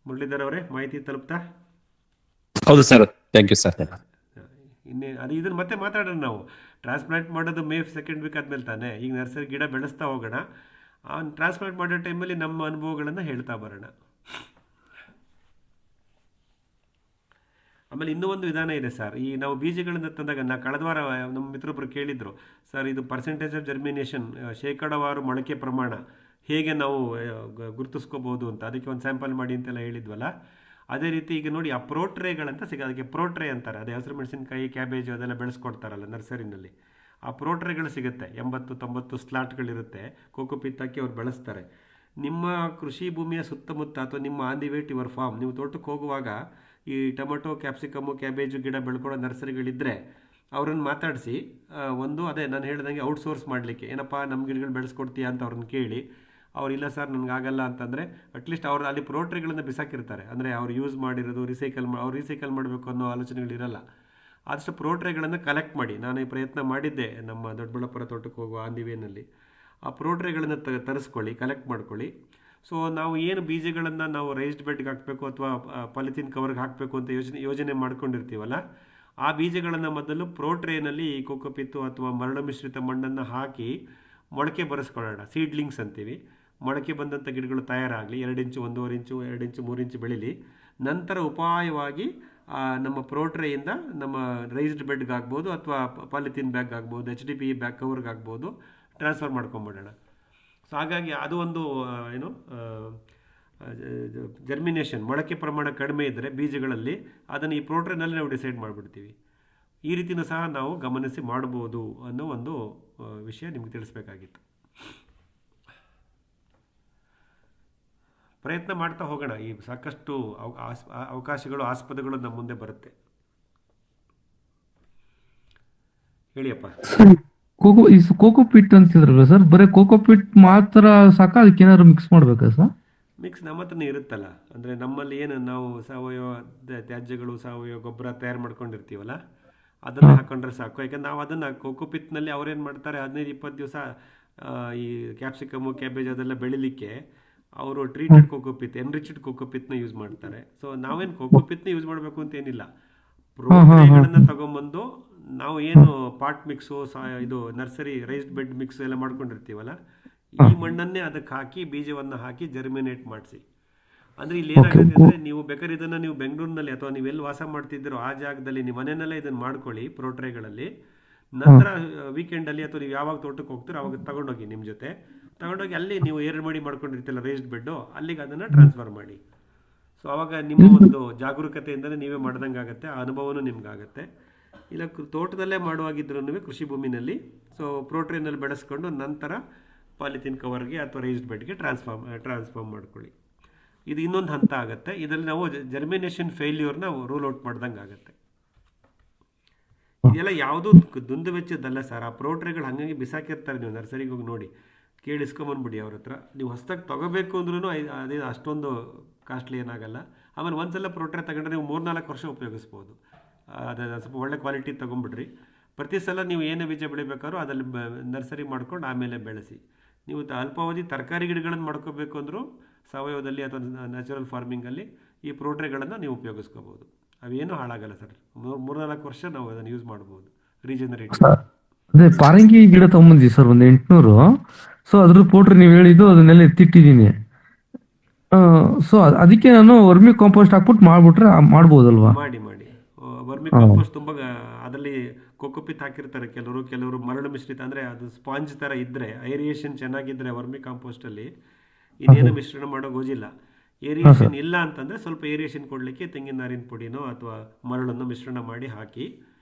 ಮುರಳೀಧರ್ ಅವರೇ, ಮಾಹಿತಿ ತಲುಪ್ತಾ? ಹೌದು ಸರ್, ಥ್ಯಾಂಕ್ ಯು ಸರ್. ಇದನ್ನು ಮತ್ತೆ ಮಾತಾಡೋಣ. ನಾವು ಟ್ರಾನ್ಸ್ಪ್ಲಾಂಟ್ ಮಾಡೋದು ಮೇ 2nd ವೀಕ್ ಆದಮೇಲೆ ತಾನೇ. ಈಗ ನರ್ಸರಿ ಗಿಡ ಬೆಳೆಸ್ತಾ ಹೋಗೋಣ. ಟ್ರಾನ್ಸ್ಪ್ಲಾಂಟ್ ಮಾಡೋ ಟೈಮಲ್ಲಿ ನಮ್ಮ ಅನುಭವಗಳನ್ನು ಹೇಳ್ತಾ ಬರೋಣ. ಆಮೇಲೆ ಇನ್ನೂ ಒಂದು ವಿಧಾನ ಇದೆ ಸರ್. ಈ ನಾವು ಬೀಜಗಳನ್ನು ತಂದಾಗ, ಕಳೆದ ವಾರ ನಮ್ಮ ಮಿತ್ರೊಬ್ಬರು ಕೇಳಿದರು, ಸರ್ ಇದು ಪರ್ಸೆಂಟೇಜ್ ಆಫ್ ಜರ್ಮಿನೇಷನ್, ಶೇಕಡಾವಾರು ಮೊಳಕೆ ಪ್ರಮಾಣ ಹೇಗೆ ನಾವು ಗುರುತಿಸ್ಕೋಬೋದು ಅಂತ, ಅದಕ್ಕೆ ಒಂದು ಸ್ಯಾಂಪಲ್ ಮಾಡಿ ಅಂತೆಲ್ಲ ಹೇಳಿದ್ವಲ್ಲ. ಅದೇ ರೀತಿ ಈಗ ನೋಡಿ, ಆ ಪ್ರೋಟ್ರೇಗಳಂತ ಅದಕ್ಕೆ ಪ್ರೋಟ್ರೇ ಅಂತಾರೆ. ಅದೇ ಹಸಿರು ಮೆಣಸಿನಕಾಯಿ, ಕ್ಯಾಬೇಜು ಅದೆಲ್ಲ ಬೆಳೆಸ್ಕೊಡ್ತಾರಲ್ಲ ನರ್ಸರಿನಲ್ಲಿ, ಆ ಪ್ರೋಟ್ರೇಗಳು ಸಿಗುತ್ತೆ. 80-90 ಸ್ಲಾಟ್ಗಳಿರುತ್ತೆ. ಕೋಕೋಪಿತ್ ಹಾಕಿ ಅವ್ರು ಬೆಳೆಸ್ತಾರೆ. ನಿಮ್ಮ ಕೃಷಿ ಭೂಮಿಯ ಸುತ್ತಮುತ್ತ ಅಥವಾ ನಿಮ್ಮ on the way to your farm, ನೀವು ತೋಟಕ್ಕೆ ಹೋಗುವಾಗ ಈ ಟೊಮೆಟೊ, ಕ್ಯಾಪ್ಸಿಕಮ್ಮು, ಕ್ಯಾಬೇಜು ಗಿಡ ಬೆಳ್ಕೊಳ್ಳೋ ನರ್ಸರಿಗಳಿದ್ದರೆ ಅವ್ರನ್ನ ಮಾತಾಡಿಸಿ, ಅದೇ ನಾನು ಹೇಳ್ದಂಗೆ ಔಟ್ಸೋರ್ಸ್ ಮಾಡಲಿಕ್ಕೆ, ಏನಪ್ಪ ನಮ್ಮ ಗಿಡಗಳು ಬೆಳೆಸ್ಕೊಡ್ತೀಯಾ ಅಂತ ಅವ್ರನ್ನ ಕೇಳಿ, ಅವ್ರು ಇಲ್ಲ ಸರ್ ನನಗಾಗಲ್ಲ ಅಂತಂದರೆ ಅಟ್ಲೀಸ್ಟ್ ಅವ್ರು ಅಲ್ಲಿ ಪ್ರೋಟ್ರಿಗಳನ್ನು ಬಿಸಾಕಿರ್ತಾರೆ. ಅಂದರೆ ಅವ್ರು ಯೂಸ್ ಮಾಡಿರೋದು ರೀಸೈಕಲ್ ಮಾಡಬೇಕು ಅನ್ನೋ ಆಲೋಚನೆಗಳಿರಲ್ಲ. ಆದಷ್ಟು ಪ್ರೋಟ್ರೇಗಳನ್ನು ಕಲೆಕ್ಟ್ ಮಾಡಿ. ನಾನು ಈ ಪ್ರಯತ್ನ ಮಾಡಿದ್ದೆ ನಮ್ಮ ದೊಡ್ಡಬಳ್ಳಾಪುರ ತೋಟಕ್ಕೆ ಹೋಗುವ ಆನ್ ದಿ ವೇನಲ್ಲಿ. ಆ ಪ್ರೋಟ್ರೇಗಳನ್ನು ತರಿಸ್ಕೊಳ್ಳಿ, ಕಲೆಕ್ಟ್ ಮಾಡ್ಕೊಳ್ಳಿ. ಸೊ ನಾವು ಏನು ಬೀಜಗಳನ್ನು ನಾವು ರೈಸ್ಡ್ ಬೆಡ್ಗೆ ಹಾಕಬೇಕು ಅಥವಾ ಪಾಲಿಥೀನ್ ಕವರ್ಗೆ ಹಾಕಬೇಕು ಅಂತ ಯೋಜನೆ ಮಾಡ್ಕೊಂಡಿರ್ತೀವಲ್ಲ, ಆ ಬೀಜಗಳನ್ನು ಮೊದಲು ಪ್ರೋಟ್ರೇನಲ್ಲಿ ಈ ಕೋಕೋಪಿತ್ತು ಅಥವಾ ಮರಳು ಮಿಶ್ರಿತ ಮಣ್ಣನ್ನು ಹಾಕಿ ಮೊಳಕೆ ಬರೆಸ್ಕೊಳ್ಳೋಣ. ಸೀಡ್ಲಿಂಗ್ಸ್ ಅಂತೀವಿ. ಮೊಳಕೆ ಬಂದಂಥ ಗಿಡಗಳು ತಯಾರಾಗಲಿ, 2 ಇಂಚು, 1.5 ಇಂಚು, 2 ಇಂಚು, 3 ಇಂಚು ಬೆಳೀಲಿ. ನಂತರ ಉಪಾಯವಾಗಿ ನಮ್ಮ ಪ್ರೋಟ್ರೇಯಿಂದ ನಮ್ಮ ರೈಸ್ಡ್ ಬೆಡ್ಗೆ ಆಗ್ಬೋದು ಅಥವಾ ಪಾಲಿಥೀನ್ ಬ್ಯಾಗ್ ಆಗ್ಬೋದು, HDPE ಬ್ಯಾಗ್ ಕವರ್ಗೆ ಆಗ್ಬೋದು, ಟ್ರಾನ್ಸ್ಫರ್ ಮಾಡ್ಕೊಂಬಿಡೋಣ. ಸೊ ಹಾಗಾಗಿ ಅದು ಒಂದು ಜರ್ಮಿನೇಷನ್, ಮೊಳಕೆ ಪ್ರಮಾಣ ಕಡಿಮೆ ಇದ್ದರೆ ಬೀಜಗಳಲ್ಲಿ ಅದನ್ನು ಈ ಪ್ರೋಟ್ರೇನಲ್ಲಿ ನಾವು ಡಿಸೈಡ್ ಮಾಡಿಬಿಡ್ತೀವಿ. ಈ ರೀತಿಯೂ ಸಹ ನಾವು ಗಮನಿಸಿ ಮಾಡ್ಬೋದು ಅನ್ನೋ ಒಂದು ವಿಷಯ ನಿಮ್ಗೆ ತಿಳಿಸ್ಬೇಕಾಗಿತ್ತು. ಪ್ರಯತ್ನ ಮಾಡ್ತಾ ಹೋಗೋಣ. ಈ ಸಾಕಷ್ಟು ಅವಕಾಶಗಳು, ಆಸ್ಪದಗಳು ನಮ್ಮ ಮುಂದೆ ಬರುತ್ತೆ. ಹೇಳಿಯಪ್ಪ. ಕೋಕೋಪಿಟ್ ಅಂತಿದ್ರಲ್ಲ ಸರ್, ಬರೀ ಕೋಕೋಪಿಟ್ ಮಾತ್ರ ಸಾಕ, ಅದಕ್ಕೆ ಏನಾದ್ರು ಮಿಕ್ಸ್ ಮಾಡ್ಬೇಕಾ ಸರ್? ಮಿಕ್ಸ್ ನಮ್ಮ ಹತ್ರನೇ ಇರುತ್ತಲ್ಲ. ಅಂದರೆ ನಮ್ಮಲ್ಲಿ ಏನು ನಾವು ಸಾವಯವ ತ್ಯಾಜ್ಯಗಳು, ಸಾವಯವ ಗೊಬ್ಬರ ತಯಾರು ಮಾಡ್ಕೊಂಡಿರ್ತೀವಲ್ಲ, ಅದನ್ನು ಹಾಕೊಂಡ್ರೆ ಸಾಕು. ಯಾಕಂದ್ರೆ ನಾವು ಅದನ್ನು ಕೋಕೋಪಿತ್ನಲ್ಲಿ ಅವ್ರೇನು ಮಾಡ್ತಾರೆ, 15-20 ದಿವಸ ಈ ಕ್ಯಾಪ್ಸಿಕಮ್ಮು, ಕ್ಯಾಬೇಜ್ ಅದೆಲ್ಲ ಬೆಳಿಲಿಕ್ಕೆ ಅವರು ಟ್ರೀಟೆಡ್ ಕೋಕೋಪಿತ್, ಎನ್ರಿಚ್ಡ್ ಕೋಕೋಪಿತ್ನ ಯೂಸ್ ಮಾಡ್ತಾರೆ. ಸೊ ನಾವೇನು ಕೋಕೋಪಿತ್ನ ಯೂಸ್ ಮಾಡಬೇಕು ಅಂತ ಏನಿಲ್ಲ. ಪ್ರೋಟ್ರೇಗಳನ್ನು ತಗೊಂಬಂದು ನಾವು ಏನು ಪಾಟ್ ಮಿಕ್ಸು, ಇದು ನರ್ಸರಿ ರೈಸ್ಡ್ ಬೆಡ್ ಮಿಕ್ಸ್ ಎಲ್ಲ ಮಾಡ್ಕೊಂಡಿರ್ತೀವಲ್ಲ, ಈ ಮಣ್ಣನ್ನೇ ಅದಕ್ಕೆ ಹಾಕಿ ಬೀಜವನ್ನು ಹಾಕಿ ಜರ್ಮಿನೇಟ್ ಮಾಡಿಸಿ. ಅಂದರೆ ಇಲ್ಲಿ ಏನಾಗುತ್ತೆ ಅಂದರೆ, ನೀವು ಬೇಕಾದ್ರೆ ಇದನ್ನು ನೀವು ಬೆಂಗಳೂರಿನಲ್ಲಿ ಅಥವಾ ನೀವೆಲ್ಲಿ ವಾಸ ಮಾಡ್ತಿದ್ದೀರೋ ಆ ಜಾಗದಲ್ಲಿ ನಿಮ್ಮ ಮನೆಯಲ್ಲೇ ಇದನ್ನು ಮಾಡ್ಕೊಳ್ಳಿ ಪ್ರೋಟ್ರೇಗಳಲ್ಲಿ. ನಂತರ ವೀಕೆಂಡಲ್ಲಿ ಅಥವಾ ನೀವು ಯಾವಾಗ ತೋಟಕ್ಕೆ ಹೋಗ್ತೀರೋ ಅವಾಗ ತಗೊಂಡೋಗಿ, ನಿಮ್ಮ ಜೊತೆ ತಗೊಂಡೋಗಿ ಅಲ್ಲಿ ನೀವು 2 ಮಡಿ ಮಾಡ್ಕೊಂಡಿರ್ತಿಲ್ಲ ರೈಸ್ಡ್ ಬೆಡ್ಡು, ಅಲ್ಲಿಗೆ ಅದನ್ನು ಟ್ರಾನ್ಸ್ಫರ್ ಮಾಡಿ. ಸೊ ಆವಾಗ ನಿಮ್ಮ ಒಂದು ಜಾಗರೂಕತೆಯಿಂದಲೇ ನೀವೇ ಮಾಡ್ದಂಗೆ ಆಗುತ್ತೆ, ಆ ಅನುಭವನೂ ನಿಮ್ಗಾಗತ್ತೆ. ಇಲ್ಲ ತೋಟದಲ್ಲೇ ಮಾಡುವಾಗಿದ್ರೂ ಕೃಷಿ ಭೂಮಿನಲ್ಲಿ ಸೊ ಪ್ರೋಟ್ರೇನಲ್ಲಿ ಬೆಳೆಸ್ಕೊಂಡು ನಂತರ ಪಾಲಿಥೀನ್ ಕವರ್ಗೆ ಅಥವಾ ರೈಸ್ಡ್ ಬೆಡ್ಗೆ ಟ್ರಾನ್ಸ್ಫಾರ್ಮ್ ಮಾಡ್ಕೊಳ್ಳಿ. ಇದು ಇನ್ನೊಂದು ಹಂತ ಆಗುತ್ತೆ. ಇದರಲ್ಲಿ ನಾವು ಜರ್ಮಿನೇಷನ್ ಫೇಲ್ಯೂರ್ನ ರೂಲ್ ಔಟ್ ಮಾಡ್ದಂಗೆ ಆಗುತ್ತೆ. ಇದೆಲ್ಲ ಯಾವುದೂ ದುಂದು ವೆಚ್ಚದ್ದಲ್ಲ ಸರ್. ಆ ಪ್ರೋಟ್ರೇಗಳು ಹಾಗಾಗಿ ಬಿಸಾಕಿರ್ತಾರೆ. ನೀವು ನರ್ಸರಿಗೆ ಹೋಗಿ ನೋಡಿ, ಕೇಳಿಸ್ಕೊಂಬಂದ್ಬಿಡಿ ಅವ್ರ ಹತ್ರ. ನೀವು ಹೊಸದಾಗಿ ತೊಗೋಬೇಕು ಅಂದ್ರೂ ಅದೇ ಅಷ್ಟೊಂದು ಕಾಸ್ಟ್ಲಿ ಏನಾಗಲ್ಲ. ಆಮೇಲೆ ಒಂದ್ಸಲ ಪ್ರೋಟ್ರೆ ತಗೊಂಡ್ರೆ ನೀವು 3-4 ವರ್ಷ ಉಪಯೋಗಿಸ್ಬೋದು. ಅದು ಸ್ವಲ್ಪ ಒಳ್ಳೆ ಕ್ವಾಲಿಟಿ ತೊಗೊಂಬಿಡ್ರಿ. ಪ್ರತಿ ಸಲ ನೀವು ಏನೇ ಬೀಜ ಬೆಳಿಬೇಕಾದ್ರೂ ಅದಲ್ಲಿ ನರ್ಸರಿ ಮಾಡ್ಕೊಂಡು ಆಮೇಲೆ ಬೆಳೆಸಿ. ನೀವು ಅಲ್ಪಾವಧಿ ತರಕಾರಿ ಗಿಡಗಳನ್ನು ಮಾಡ್ಕೋಬೇಕು ಅಂದರೂ ಸಾವಯವದಲ್ಲಿ ಅಥವಾ ನ್ಯಾಚುರಲ್ ಫಾರ್ಮಿಂಗಲ್ಲಿ ಈ ಪ್ರೋಟ್ರೇಗಳನ್ನು ನೀವು ಉಪಯೋಗಿಸ್ಕೋಬೋದು. ಅವೇನೂ ಹಾಳಾಗಲ್ಲ ಸರ್. 3-4 ವರ್ಷ ನಾವು ಅದನ್ನು ಯೂಸ್ ಮಾಡ್ಬೋದು. ರೀಜನರೇಟ್. ಅದೇ ಪಾರಂಗಿ ಗಿಡ ತಗೊಂಬಂದಿ ಸರ್, ಒಂದು 800. ಸೊ ಅದ್ರ ಪೌಡ್ರ್ ನೀವು ಹೇಳಿದ್ದು ಅದನ್ನೆಲ್ಲ ಎತ್ತಿಟ್ಟಿದ್ದೀನಿ. ಸೊ ಅದಕ್ಕೆ ನಾನು ವರ್ಮಿ ಕಾಂಪೋಸ್ಟ್ ಹಾಕ್ಬಿಟ್ಟು ಮಾಡ್ಬೋದಲ್ವಾ? ಮಾಡಿ ವರ್ಮಿ ಕಾಂಪೋಸ್ಟ್ ತುಂಬ ಅದರಲ್ಲಿ ಕೋಕೋಪಿತ್ ಹಾಕಿರ್ತಾರೆ ಕೆಲವರು ಮರಳು ಮಿಶ್ರಿತ, ಅಂದರೆ ಅದು ಸ್ಪಾಂಜ್ ಥರ ಇದ್ದರೆ, ಏರಿಯೇಷನ್ ಚೆನ್ನಾಗಿದ್ದರೆ ವರ್ಮಿ ಕಾಂಪೋಸ್ಟಲ್ಲಿ ಇನ್ನೇನು ಮಿಶ್ರಣ ಮಾಡೋಕೆ ಹೋಗಿಲ್ಲ. ಏರಿಯೇಷನ್ ಇಲ್ಲ ಅಂತಂದರೆ ಸ್ವಲ್ಪ ಏರಿಯೇಷನ್ ಕೊಡಲಿಕ್ಕೆ ತೆಂಗಿನ ನಾರಿನ ಪುಡಿನೋ ಅಥವಾ ಮರಳನ್ನು ಮಿಶ್ರಣ ಮಾಡಿ ಹಾಕಿ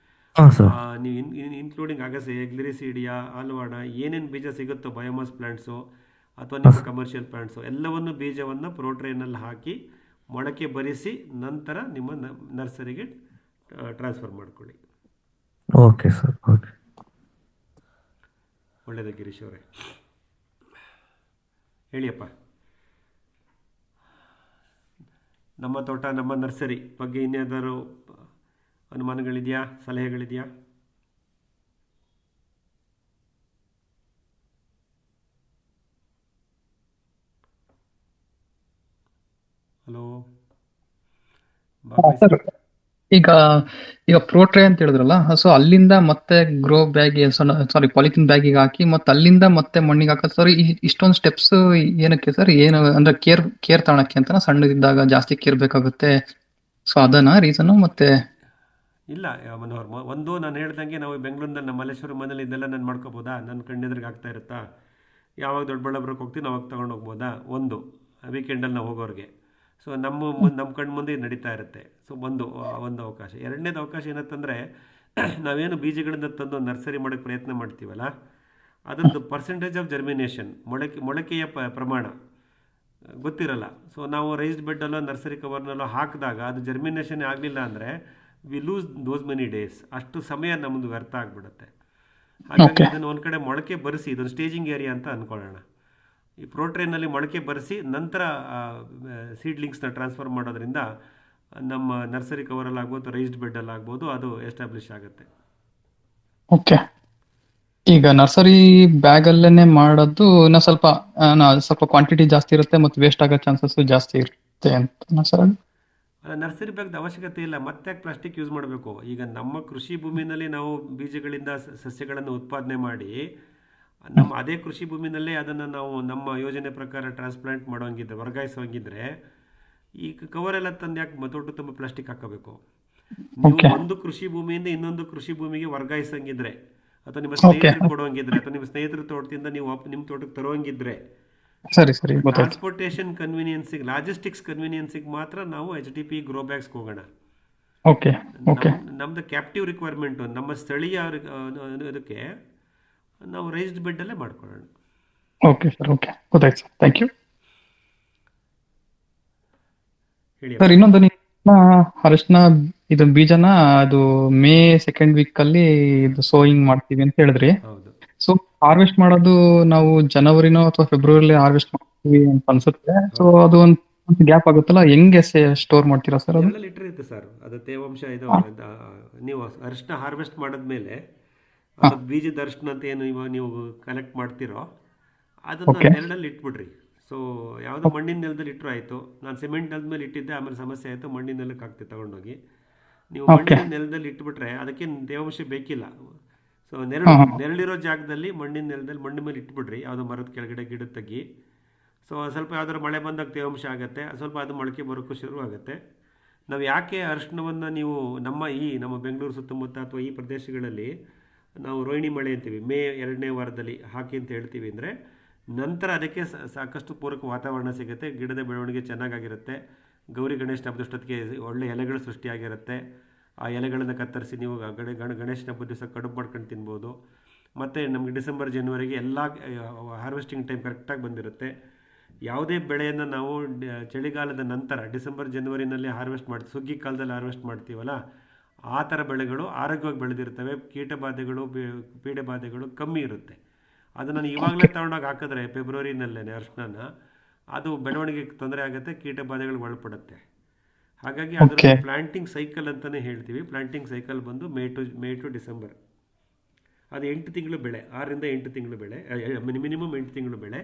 ಹಾಂ ಸರ್. ನೀವು ಇನ್ಕ್ಲೂಡಿಂಗ್ ಅಗಸೆ, ಗ್ಲಿರಿಸಿಡಿಯಾ, ಆಲ್ವಾಣ, ಏನೇನು ಬೀಜ ಸಿಗುತ್ತೋ ಬಯೋಮಾಸ್ ಪ್ಲಾಂಟ್ಸು ಅಥವಾ ನಿಮ್ಮ ಕಮರ್ಷಿಯಲ್ ಪ್ಲಾಂಟ್ಸು ಎಲ್ಲವನ್ನು ಬೀಜವನ್ನು ಪ್ರೋಟ್ರೇನಲ್ಲಿ ಹಾಕಿ ಮೊಳಕೆ ಬರಿಸಿ ನಂತರ ನಿಮ್ಮ ನರ್ಸರಿಗೆ ಟ್ರಾನ್ಸ್ಫರ್ ಮಾಡ್ಕೊಳ್ಳಿ. Okay sir. ಓಕೆ. ಒಳ್ಳೆಯದು ಗಿರೀಶ್ ಅವರೇ, ಹೇಳಿಯಪ್ಪ. ನಮ್ಮ ತೋಟ, ನಮ್ಮ ನರ್ಸರಿ ಬಗ್ಗೆ ಇನ್ಯಾವುದಾದ್ರು ಅನುಮಾನಗಳಿದೆಯಾ, ಸಲಹೆಗಳಿದೆಯಾ? ಹಲೋ ಸರ್, ಈಗ ಈಗ ಪ್ರೋಟ್ರೇ ಅಂತ ಹೇಳಿದ್ರಲ್ಲ, ಸೊ ಅಲ್ಲಿಂದ ಮತ್ತೆ ಗ್ರೋ ಬ್ಯಾಗ್, ಸಾರಿ ಪಾಲಿಥಿನ್ ಬ್ಯಾಗಿಗೆ ಹಾಕಿ ಮತ್ತೆ ಅಲ್ಲಿಂದ ಮತ್ತೆ ಮಣ್ಣಿಗೆ ಹಾಕೋದು ಸರ್. ಇಷ್ಟೊಂದು ಸ್ಟೆಪ್ಸ್ ಏನಕ್ಕೆ ಸರ್? ಏನು ಅಂದ್ರೆ ಕೇರ್ ತಗೊಳಕ್ಕೆ ಅಂತನಾ? ಸಣ್ಣದಿದ್ದಾಗ ಜಾಸ್ತಿ ಕೇರ್ ಬೇಕಾಗುತ್ತೆ, ಸೊ ಅದನ್ನ ರೀಸನ್? ಮತ್ತೆ ಇಲ್ಲ ಮನೋಹರ್, ಒಂದು ನಾನು ಹೇಳ್ದಂಗೆ ನಾವು ಬೆಂಗಳೂರಿನಲ್ಲಿ ನಮ್ಮ ಮಲ್ಲೇಶ್ವರ ಮನೇಲಿ ಇದೆಲ್ಲ ನಾನು ಮಾಡ್ಕೋಬೋದಾ? ನನ್ನ ಕಣ್ಣೆದ್ರಿಗೆ ಆಗ್ತಾ ಇರುತ್ತಾ? ಯಾವಾಗ ದೊಡ್ಡಬಳ್ಳಾಪುರಕ್ಕೆ ಹೋಗ್ತೀವಿ ಅವಾಗ ತೊಗೊಂಡು ಹೋಗ್ಬೋದಾ? ಒಂದು ವೀಕೆಂಡಲ್ಲಿ ನಾವು ಹೋಗೋರಿಗೆ. ಸೊ ನಮ್ಮ ಕಣ್ಣು ಮುಂದೆ ಇದು ನಡೀತಾ ಇರುತ್ತೆ. ಸೊ ಒಂದು ಅವಕಾಶ. ಎರಡನೇದು ಅವಕಾಶ ಏನಂತಂದರೆ, ನಾವೇನು ಬೀಜಗಳಿಂದ ತಂದು ನರ್ಸರಿ ಮಾಡೋಕ್ಕೆ ಪ್ರಯತ್ನ ಮಾಡ್ತೀವಲ್ಲ, ಅದರದ್ದು ಪರ್ಸೆಂಟೇಜ್ ಆಫ್ ಜರ್ಮಿನೇಷನ್, ಮೊಳಕೆಯ ಪ್ರಮಾಣ ಗೊತ್ತಿರಲ್ಲ. ಸೊ ನಾವು ರೈಸ್ಡ್ ಬೆಡ್ಡಲ್ಲೋ ನರ್ಸರಿ ಕವರ್ನಲ್ಲೋ ಹಾಕಿದಾಗ ಅದು ಜರ್ಮಿನೇಷನ್ ಆಗಲಿಲ್ಲ ಅಂದರೆ we lose those many days. ಅಷ್ಟು ಸಮಯ ನಮ್ಮದು ವ್ಯರ್ಥ ಆಗಿಬಿಡುತ್ತೆ. ಹಾಗಾಗಿ ಇದನ್ನು ಒಂದು ಕಡೆ ಮೊಳಕೆ ಬರೆಸಿ, ಇದೊಂದು ಸ್ಟೇಜಿಂಗ್ ಏರಿಯಾ ಅಂತ ಅಂದ್ಕೊಳ್ಳೋಣ. ಈ ಪ್ರೋಟ್ರೇನಲ್ಲಿ ಮೊಳಕೆ ಬರೆಸಿ ನಂತರ ಸೀಡ್ಲಿಂಗ್ಸ್ನ ಟ್ರಾನ್ಸ್ಫರ್ ಮಾಡೋದ್ರಿಂದ ನಮ್ಮ ನರ್ಸರಿ ಕವರಲ್ಲಿ ಆಗ್ಬೋದು, ರೈಸ್ಡ್ ಬೆಡ್ಡಲ್ಲಿ ಆಗ್ಬೋದು, ಅದು ಎಸ್ಟಾಬ್ಲಿಷ್ ಆಗುತ್ತೆ. ಓಕೆ. ಈಗ ನರ್ಸರಿ ಬ್ಯಾಗ್ ಅಲ್ಲೇನೆ ಮಾಡೋದು ಸ್ವಲ್ಪ ಕ್ವಾಂಟಿಟಿ ಜಾಸ್ತಿ ಇರುತ್ತೆ ಮತ್ತು ವೇಸ್ಟ್ ಆಗೋ ಚಾನ್ಸಸ್ ಜಾಸ್ತಿ ಇರುತ್ತೆ ಅಂತ ಸರ್? ನರ್ಸರಿ ಬ್ಯಾಗ್ದ ಅವಶ್ಯಕತೆ ಇಲ್ಲ. ಮತ್ತೆ ಪ್ಲಾಸ್ಟಿಕ್ ಯೂಸ್ ಮಾಡಬೇಕು? ಈಗ ನಮ್ಮ ಕೃಷಿ ಭೂಮಿನಲ್ಲಿ ನಾವು ಬೀಜಗಳಿಂದ ಸಸ್ಯಗಳನ್ನು ಉತ್ಪಾದನೆ ಮಾಡಿ ನಮ್ಮ ಅದೇ ಕೃಷಿ ಭೂಮಿನಲ್ಲೇ ಅದನ್ನು ನಾವು ನಮ್ಮ ಯೋಜನೆ ಪ್ರಕಾರ ಟ್ರಾನ್ಸ್ಪ್ಲಾಂಟ್ ಮಾಡೋಂಗಿದ್ರೆ, ವರ್ಗಾಯಿಸೋಂಗಿದ್ರೆ, ಈ ಕವರೆಲ್ಲ ತಂದು ಯಾಕೆ ತೋಟ ತುಂಬ ಪ್ಲಾಸ್ಟಿಕ್ ಹಾಕಬೇಕು? ನೀವು ಒಂದು ಕೃಷಿ ಭೂಮಿಯಿಂದ ಇನ್ನೊಂದು ಕೃಷಿ ಭೂಮಿಗೆ ವರ್ಗಾಯಿಸಂಗಿದ್ರೆ, ಅಥವಾ ನಿಮ್ಮ ಸ್ನೇಹಿತರಿಗೆ ಕೊಡುವಂಗಿದ್ರೆ, ಅಥವಾ ನಿಮ್ಮ ಸ್ನೇಹಿತರ ತೋಟದಿಂದ ನೀವು ನಿಮ್ಮ ತೋಟಕ್ಕೆ ತರುವಂಗಿದ್ರೆ, ಸರಿ ಟ್ರಾನ್ಸ್ಪೋರ್ಟೇಷನ್ ಕನ್ವೀನಿಯನ್ಸಿಗೆ, ಲಾಜಿಸ್ಟಿಕ್ಸ್ ಕನ್ವೀನಿಯನ್ಸಿಗೆ ಮಾತ್ರ ನಾವು HDP ಗ್ರೋ ಬ್ಯಾಗ್ಸ್ಗೆ ಹೋಗೋಣ. ಓಕೆ. ನಮ್ದು ಕ್ಯಾಪ್ಟಿವ್ ರಿಕ್ವೈರ್ಮೆಂಟು, ನಮ್ಮ ಸ್ಥಳೀಯ ಅದಕ್ಕೆ ನಾವು ರೈಸ್ಡ್ ಬೆಡ್ಡಲ್ಲೇ ಮಾಡ್ಕೊಳ್ಳೋಣ. Okay sir. ಓಕೆ, ಗೊತ್ತಾಯ್ತು ಸರ್. ಥ್ಯಾಂಕ್ ಯು ಹೇಳಿ ಸರ್. ಇನ್ನೊಂದು, ಅರಿಶಿನ ಇದು ಬೀಜನ ಅದು ಮೇ ಸೆಕೆಂಡ್ ವೀಕ್ ಅಲ್ಲಿ ಇದು ಸೋಯಿಂಗ್ ಮಾಡ್ತೀವಿ ಅಂತ ಹೇಳಿದ್ರಿ. ಹೌದು. ಸೊ ಹಾರ್ವೆಸ್ಟ್ ಮಾಡೋದು ನಾವು ಜನವರಿನೋ ಅಥವಾ ಫೆಬ್ರವರಿಲಿ ಹಾರ್ವೆಸ್ಟ್ ಮಾಡ್ತೀವಿ ಅಂತ ಅನ್ಸುತ್ತೆ. ಸೊ ಅದು ಒಂದು ಗ್ಯಾಪ್ ಆಗುತ್ತಲ್ಲ, ಹೆಂಗೆ ಸ್ಟೋರ್ ಮಾಡ್ತೀರಾ ಸರ್? ಅದು 2 ಲೀಟರ್ ಇರುತ್ತೆ ಸರ್, ಅದು ತೇವಾಂಶ. ಇದು ನೀವು ಅರಿಶಿನ ಹಾರ್ವೆಸ್ಟ್ ಮಾಡಿದ್ಮೇಲೆ ಅದು ಬೀಜದ ಅರಿಶಿನ ಅಂತ ಏನು ಇವಾಗ ನೀವು ಕಲೆಕ್ಟ್ ಮಾಡ್ತಿರೋ ಅದನ್ನು ನೆರಳಲ್ಲಿ ಇಟ್ಬಿಡ್ರಿ. ಸೊ ಯಾವುದೋ ಮಣ್ಣಿನ ನೆಲದಲ್ಲಿ ಇಟ್ಟರು ಆಯಿತು. ನಾನು ಸಿಮೆಂಟ್ ನೆಲದ ಮೇಲೆ ಇಟ್ಟಿದ್ದೆ, ಆಮೇಲೆ ಸಮಸ್ಯೆ ಆಯಿತು, ಮಣ್ಣಿನ ನೆಲಕ್ಕೆ ಹಾಕ್ತೀವಿ ತಗೊಂಡೋಗಿ. ನೀವು ಮಣ್ಣಿನ ನೆಲದಲ್ಲಿ ಇಟ್ಬಿಟ್ರೆ ಅದಕ್ಕೆ ತೇವಾಂಶ ಬೇಕಿಲ್ಲ. ಸೊ ನೆರಳಿರೋ ಜಾಗದಲ್ಲಿ, ಮಣ್ಣಿನ ನೆಲದಲ್ಲಿ ಮಣ್ಣಿನ ಮೇಲೆ ಇಟ್ಬಿಡ್ರಿ, ಯಾವುದೋ ಮರದ ಕೆಳಗಡೆ ಗಿಡ ತೆಗಿ. ಸೊ ಸ್ವಲ್ಪ ಯಾವ್ದಾದ್ರು ಮಳೆ ಬಂದಾಗ ತೇವಾಂಶ ಆಗುತ್ತೆ, ಸ್ವಲ್ಪ ಅದು ಮೊಳಕೆ ಬರೋಕ್ಕೂ ಶುರು ಆಗುತ್ತೆ. ನಾವು ಯಾಕೆ ಅರಿಶಿನವನ್ನು ನೀವು ನಮ್ಮ ಬೆಂಗಳೂರು ಸುತ್ತಮುತ್ತ ಅಥವಾ ಈ ಪ್ರದೇಶಗಳಲ್ಲಿ ನಾವು ರೋಹಿಣಿ ಮಳೆ ಅಂತೀವಿ, ಮೇ 2ನೇ ವಾರದಲ್ಲಿ ಹಾಕಿ ಅಂತ ಹೇಳ್ತೀವಿ ಅಂದರೆ, ನಂತರ ಅದಕ್ಕೆ ಸಾಕಷ್ಟು ಪೂರಕ ವಾತಾವರಣ ಸಿಗುತ್ತೆ, ಗಿಡದ ಬೆಳವಣಿಗೆ ಚೆನ್ನಾಗಿರುತ್ತೆ, ಗೌರಿ ಗಣೇಶನ ಹಬ್ಬದಷ್ಟೊತ್ತಿಗೆ ಒಳ್ಳೆ ಎಲೆಗಳು ಸೃಷ್ಟಿಯಾಗಿರುತ್ತೆ. ಆ ಎಲೆಗಳನ್ನು ಕತ್ತರಿಸಿ ನೀವು ಗಣೇಶನ ಹಬ್ಬದ ದಿವಸ ಕಡುಬು ಮಾಡ್ಕೊಂಡು ತಿನ್ಬೋದು. ಮತ್ತು ನಮಗೆ ಡಿಸೆಂಬರ್ ಜನವರಿಗೆ ಎಲ್ಲ ಹಾರ್ವೆಸ್ಟಿಂಗ್ ಟೈಮ್ ಕರೆಕ್ಟಾಗಿ ಬಂದಿರುತ್ತೆ. ಯಾವುದೇ ಬೆಳೆಯನ್ನು ನಾವು ಚಳಿಗಾಲದ ನಂತರ ಡಿಸೆಂಬರ್ ಜನವರಿನಲ್ಲಿ ಹಾರ್ವೆಸ್ಟ್ ಮಾಡ್ತೀವಿ, ಸುಗ್ಗಿ ಕಾಲದಲ್ಲಿ ಹಾರ್ವೆಸ್ಟ್ ಮಾಡ್ತೀವಲ್ಲ, ಆ ಥರ ಬೆಳೆಗಳು ಆರೋಗ್ಯವಾಗಿ ಬೆಳೆದಿರ್ತವೆ. ಕೀಟಬಾಧೆಗಳು, ಪೀಡೆಬಾಧೆಗಳು ಕಮ್ಮಿ ಇರುತ್ತೆ. ಅದು ನಾನು ಇವಾಗಲೇ ತಗೊಂಡೋಗಿ ಹಾಕಿದ್ರೆ ಫೆಬ್ರವರಿನಲ್ಲೇ ಅರಿಶಿನ, ಅದು ಬೆಳವಣಿಗೆಗೆ ತೊಂದರೆ ಆಗುತ್ತೆ, ಕೀಟಬಾಧೆಗಳಿಗೆ ಒಳಪಡುತ್ತೆ. ಹಾಗಾಗಿ ಅದರ ಪ್ಲಾಂಟಿಂಗ್ ಸೈಕಲ್ ಅಂತಲೇ ಹೇಳ್ತೀವಿ. ಪ್ಲಾಂಟಿಂಗ್ ಸೈಕಲ್ ಬಂದು ಮೇ ಟು ಡಿಸೆಂಬರ್. ಅದು 8 ತಿಂಗಳು ಬೆಳೆ, 6ರಿಂದ 8 ತಿಂಗಳು ಬೆಳೆ, ಮಿನಿಮಮ್ 8 ತಿಂಗಳು ಬೆಳೆ.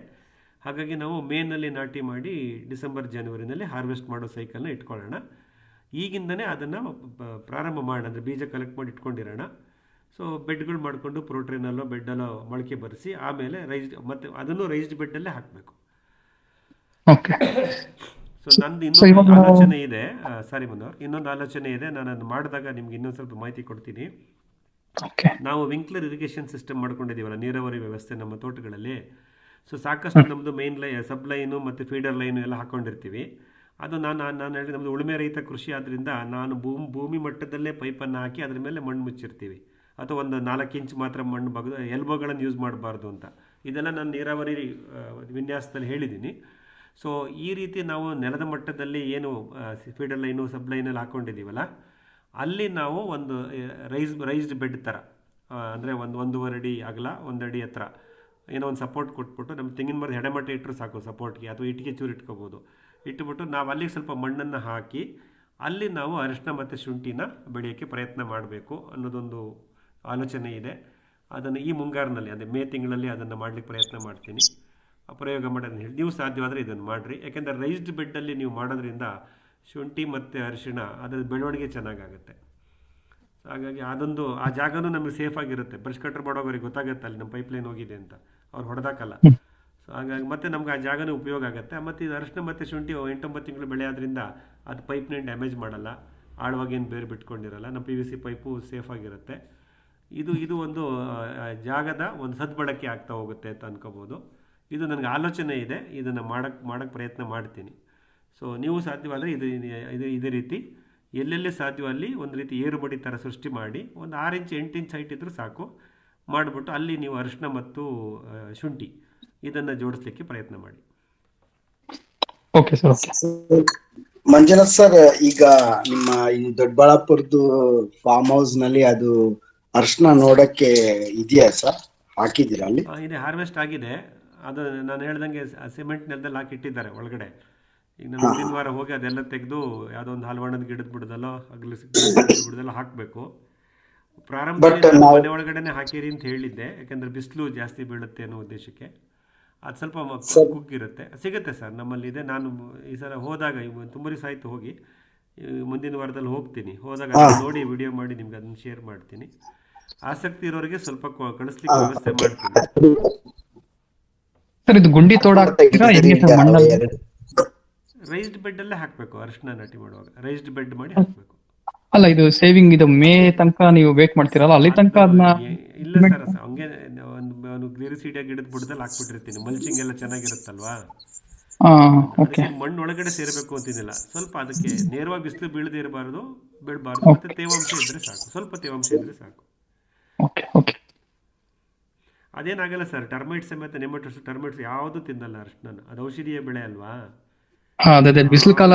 ಹಾಗಾಗಿ ನಾವು ಮೇನಲ್ಲಿ ನಾಟಿ ಮಾಡಿ ಡಿಸೆಂಬರ್ ಜನವರಿನಲ್ಲಿ ಹಾರ್ವೆಸ್ಟ್ ಮಾಡೋ ಸೈಕಲ್ನ ಇಟ್ಕೊಳ್ಳೋಣ. ಈಗಿಂದನೇ ಅದನ್ನು ಪ್ರಾರಂಭ ಮಾಡೋಣ, ಅಂದರೆ ಬೀಜ ಕಲೆಕ್ಟ್ ಮಾಡಿ ಇಟ್ಕೊಂಡಿರೋಣ. ಸೊ ಬೆಡ್ಗಳು ಮಾಡಿಕೊಂಡು ಪ್ರೋಟ್ರೇನಲ್ಲೋ ಬೆಡ್ಡಲ್ಲೋ ಮೊಳಕೆ ಬರೆಸಿ ಆಮೇಲೆ ಮತ್ತು ಅದನ್ನು ರೈಸ್ಡ್ ಬೆಡ್ಡಲ್ಲೇ ಹಾಕಬೇಕು. ಸೊ ನಂದು ಇನ್ನೊಂದು ಆಲೋಚನೆ ಇದೆ, ಸಾರಿ ಮನೋಹರ್, ಇನ್ನೊಂದು ಆಲೋಚನೆ ಇದೆ. ನಾನು ಅದು ಮಾಡಿದಾಗ ನಿಮ್ಗೆ ಇನ್ನೊಂದು ಸ್ವಲ್ಪ ಮಾಹಿತಿ ಕೊಡ್ತೀನಿ. ನಾವು ವಿಂಕ್ಲರ್ ಇರಿಗೇಷನ್ ಸಿಸ್ಟಮ್ ಮಾಡ್ಕೊಂಡಿದ್ದೀವಲ್ಲ, ನೀರಾವರಿ ವ್ಯವಸ್ಥೆ ನಮ್ಮ ತೋಟಗಳಲ್ಲಿ. ಸೊ ಸಾಕಷ್ಟು ನಮ್ಮದು ಮೇನ್ ಸಬ್ ಲೈನು ಮತ್ತು ಫೀಡರ್ ಲೈನು ಎಲ್ಲ ಹಾಕ್ಕೊಂಡಿರ್ತೀವಿ. ಅದು ನಾನು ಹೇಳಿ ನಮ್ಮದು ಉಳುಮೆ ರಹಿತ ಕೃಷಿ ಆದ್ದರಿಂದ ನಾನು ಭೂಮಿ ಮಟ್ಟದಲ್ಲೇ ಪೈಪನ್ನು ಹಾಕಿ ಅದ್ರ ಮೇಲೆ ಮಣ್ಣು ಮುಚ್ಚಿರ್ತೀವಿ, ಅಥವಾ ಒಂದು 4 ಇಂಚ್ ಮಾತ್ರ ಮಣ್ಣು ಬಗೆದು ಎಲ್ಬೋಗಳನ್ನು ಯೂಸ್ ಮಾಡಬಾರ್ದು ಅಂತ. ಇದೆಲ್ಲ ನಾನು ನೀರಾವರಿ ವಿನ್ಯಾಸದಲ್ಲಿ ಹೇಳಿದ್ದೀನಿ. ಸೊ ಈ ರೀತಿ ನಾವು ನೆಲದ ಮಟ್ಟದಲ್ಲಿ ಏನು ಫೀಡರ್ ಲೈನು ಸಬ್ ಲೈನಲ್ಲಿ ಹಾಕ್ಕೊಂಡಿದ್ದೀವಲ್ಲ, ಅಲ್ಲಿ ನಾವು ಒಂದು ರೈಸ್ಡ್ ಬೆಡ್ ಥರ, ಅಂದರೆ 1.5 ಅಡಿ ಅಗಲ 1 ಅಡಿ ಹತ್ರ ಏನೋ ಒಂದು ಸಪೋರ್ಟ್ ಕೊಟ್ಬಿಟ್ಟು, ನಮ್ಮ ತೆಂಗಿನ ಮರದ ಎಡೆಮಟ್ಟ ಇಟ್ಟರು ಸಾಕು ಸಪೋರ್ಟ್ಗೆ, ಅಥವಾ ಇಟ್ಟಿಗೆ ಚೂರು ಇಟ್ಕೋಬೋದು. ಇಟ್ಬಿಟ್ಟು ನಾವು ಅಲ್ಲಿಗೆ ಸ್ವಲ್ಪ ಮಣ್ಣನ್ನು ಹಾಕಿ ಅಲ್ಲಿ ನಾವು ಅರಿಶಿನ ಮತ್ತು ಶುಂಠಿನ ಬೆಳೆಯೋಕ್ಕೆ ಪ್ರಯತ್ನ ಮಾಡಬೇಕು ಅನ್ನೋದೊಂದು ಆಲೋಚನೆ ಇದೆ. ಅದನ್ನು ಈ ಮುಂಗಾರಿನಲ್ಲಿ, ಅಂದರೆ ಮೇ ತಿಂಗಳಲ್ಲಿ ಅದನ್ನು ಮಾಡಲಿಕ್ಕೆ ಪ್ರಯತ್ನ ಮಾಡ್ತೀನಿ. ಪ್ರಯೋಗ ಮಾಡೋದನ್ನು ಹೇಳಿ ನೀವು ಸಾಧ್ಯವಾದರೆ ಇದನ್ನು ಮಾಡಿರಿ. ಯಾಕೆಂದರೆ ರೈಸ್ಡ್ ಬೆಡ್ಡಲ್ಲಿ ನೀವು ಮಾಡೋದ್ರಿಂದ ಶುಂಠಿ ಮತ್ತು ಅರಿಶಿಣ ಅದರ ಬೆಳವಣಿಗೆ ಚೆನ್ನಾಗಾಗುತ್ತೆ. ಹಾಗಾಗಿ ಆ ಜಾಗನೂ ನಮಗೆ ಸೇಫ್ ಆಗಿರುತ್ತೆ. ಬ್ರಷ್ ಕಟ್ರ್ ಮಾಡೋರಿಗೆ ಗೊತ್ತಾಗುತ್ತೆ ಅಲ್ಲಿ ನಮ್ಮ ಪೈಪ್ಲೈನ್ ಹೋಗಿದೆ ಅಂತ, ಅವ್ರು ಹೊಡೆದಾಕಲ್ಲ. ಸೊ ಹಾಗಾಗಿ ಮತ್ತೆ ನಮ್ಗೆ ಆ ಜಾಗನೂ ಉಪಯೋಗ ಆಗುತ್ತೆ. ಮತ್ತು ಇದು ಅರಿಶಿನ ಮತ್ತು ಶುಂಠಿ 8-9 ತಿಂಗಳು ಬೆಳೆ ಆದ್ರಿಂದ ಅದು ಪೈಪ್ಲೈನ್ ಡ್ಯಾಮೇಜ್ ಮಾಡಲ್ಲ, ಆಳವಾಗೇನು ಬೇರೆ ಬಿಟ್ಕೊಂಡಿರಲ್ಲ, ನಮ್ಮ PVC ಪೈಪು ಸೇಫ್ ಆಗಿರುತ್ತೆ. ಇದು ಒಂದು ಜಾಗದ ಒಂದು ಸದ್ಬಳಕೆ ಆಗ್ತಾ ಹೋಗುತ್ತೆ ಅಂತ ಅನ್ಕೋಬೋದು. ಇದು ನನಗೆ ಆಲೋಚನೆ ಇದೆ, ಇದನ್ನು ಮಾಡೋಕ್ಕೆ ಪ್ರಯತ್ನ ಮಾಡ್ತೀನಿ. ಸೊ ನೀವು ಸಾಧ್ಯವಾದರೆ ಇದೇ ರೀತಿ ಎಲ್ಲೆಲ್ಲಿ ಸಾಧ್ಯವೋ ಅಲ್ಲಿ ಒಂದು ರೀತಿ ಏರುಮಡಿ ಥರ ಸೃಷ್ಟಿ ಮಾಡಿ, ಒಂದು 6 ಇಂಚ್ 8 ಇಂಚ್ ಹೈಟ್ ಇದ್ರೂ ಸಾಕು, ಮಾಡಿಬಿಟ್ಟು ಅಲ್ಲಿ ನೀವು ಅರಿಶಿನ ಮತ್ತು ಶುಂಠಿ ಇದನ್ನು ಜೋಡಿಸ್ಲಿಕ್ಕೆ ಪ್ರಯತ್ನ ಮಾಡಿ. Okay sir. ಮಂಜುನಾಥ್ ಸರ್, ಈಗ ನಿಮ್ಮ ಈ ದೊಡ್ಡಬಳ್ಳಾಪುರದ್ದು ಫಾರ್ಮ್ ಹೌಸ್ ನಲ್ಲಿ ಅದು ಅರಿಶಿನ ನೋಡಕ್ಕೆ ಇದೆಯಾ ಸರ್? ಹಾಕಿದ್ದೀರಾ ಅಲ್ಲಿ? ಇದೆ, ಹಾರ್ವೆಸ್ಟ್ ಆಗಿದೆ. ಅದು ನಾನು ಹೇಳ್ದಂಗೆ ಸಿಮೆಂಟ್ ನೆಲದಲ್ಲಿ ಹಾಕಿಟ್ಟಿದ್ದಾರೆ ಒಳಗಡೆ. ಈಗ ನಾನು ಮುಂದಿನ ವಾರ ಹೋಗಿ ಅದೆಲ್ಲ ತೆಗೆದು ಯಾವುದೋ ಒಂದು ಹಾಲ್ವಾಣದ ಗಿಡದ ಬಿಡದಲ್ಲೋ ಬಿಡದಲ್ಲೋ ಹಾಕಬೇಕು. ಪ್ರಾರಂಭದಲ್ಲಿ ಮನೆ ಒಳಗಡೆನೆ ಹಾಕಿರಿ ಅಂತ ಹೇಳಿದ್ದೆ, ಯಾಕಂದರೆ ಬಿಸಿಲು ಜಾಸ್ತಿ ಬೀಳುತ್ತೆ ಅನ್ನೋ ಉದ್ದೇಶಕ್ಕೆ. ಅದು ಸ್ವಲ್ಪ ಕುಗ್ಗಿರುತ್ತೆ. ಸಿಗುತ್ತೆ ಸರ್, ನಮ್ಮಲ್ಲಿ ಇದೆ. ನಾನು ಈ ಸಲ ಹೋದಾಗ ತುಂಬ ದಿವಸ ಆಯಿತು ಹೋಗಿ, ಮುಂದಿನ ವಾರದಲ್ಲಿ ಹೋಗ್ತೀನಿ. ಹೋದಾಗ ನೋಡಿ ವಿಡಿಯೋ ಮಾಡಿ ನಿಮ್ಗೆ ಅದನ್ನು ಶೇರ್ ಮಾಡ್ತೀನಿ. ಆಸಕ್ತಿ ಇರೋರಿಗೆ ಸ್ವಲ್ಪ ಕಳಿಸ್ಲಿಕ್ಕೆ ವ್ಯವಸ್ಥೆ ಮಾಡ್ತೀನಿ ಸರ್. ಇದು ಗುಂಡಿ ತೋಡಾಕ್ತೀರಾ ಹೆಂಗೆ ಸರ್ ಮಣ್ಣಲ್ಲಿ? ರೈಸ್ಡ್ ಬೆಡ್ಡಲ್ಲೇ ಹಾಕಬೇಕು. ಅರಿಶಿನ ನಾಟಿ ಮಾಡುವಾಗ ರೈಸ್ಡ್ ಬೆಡ್ ಮಾಡಿ ಹಾಕಬೇಕು. ಅಲ್ಲ, ಇದು ಸೇವಿಂಗ್ ಇದು ಮೇ ತನಕ ನೀವು ವೇಟ್ ಮಾಡ್ತೀರಲ್ಲ, ಅಲ್ಲಿ ತನಕ ಅದನ್ನ? ಇಲ್ಲ ಸರ್, ಹಂಗೆ ಒಂದು ಗ್ಲಿರಿಸಿಡಿಯ ಗಿಡದ ಬುಡದಲ್ಲಿ ಹಾಕ್ಬಿಟ್ಟಿರ್ತೀನಿ. ಮಲ್ಚಿಂಗ್ ಎಲ್ಲ ಚೆನ್ನಾಗಿರುತ್ತಲ್ವಾ, ಮಣ್ಣು ಒಳಗಡೆ ಸೇರಬೇಕು ಅಂತಿದ್ದಿಲ್ಲ. ಸ್ವಲ್ಪ ಅದಕ್ಕೆ ನೇರವಾಗಿ ಬಿಸಿಲು ಬೀಳದೇ ಇರಬಾರ್ದು, ಬೀಳಬಾರ್ದು, ಮತ್ತೆ ತೇವಾಂಶ ಇದ್ರೆ ಸಾಕು, ಸ್ವಲ್ಪ ತೇವಾಂಶ ಇದ್ರೆ ಸಾಕು. ಅದೇನಾಗಲ್ಲ ಸರ್. ಟರ್ಮೈಟ್ಸ್ ಸಮೇತ ಟರ್ಮೈಟ್ಸ್ ಯಾವುದು ತಿನ್ನಲ್ಲ ಅರಿಶಿನ, ಅದು ಔಷಧೀಯ ಬೆಳೆ ಅಲ್ವಾ. ಬಿಸಿಲು ಕಾಲ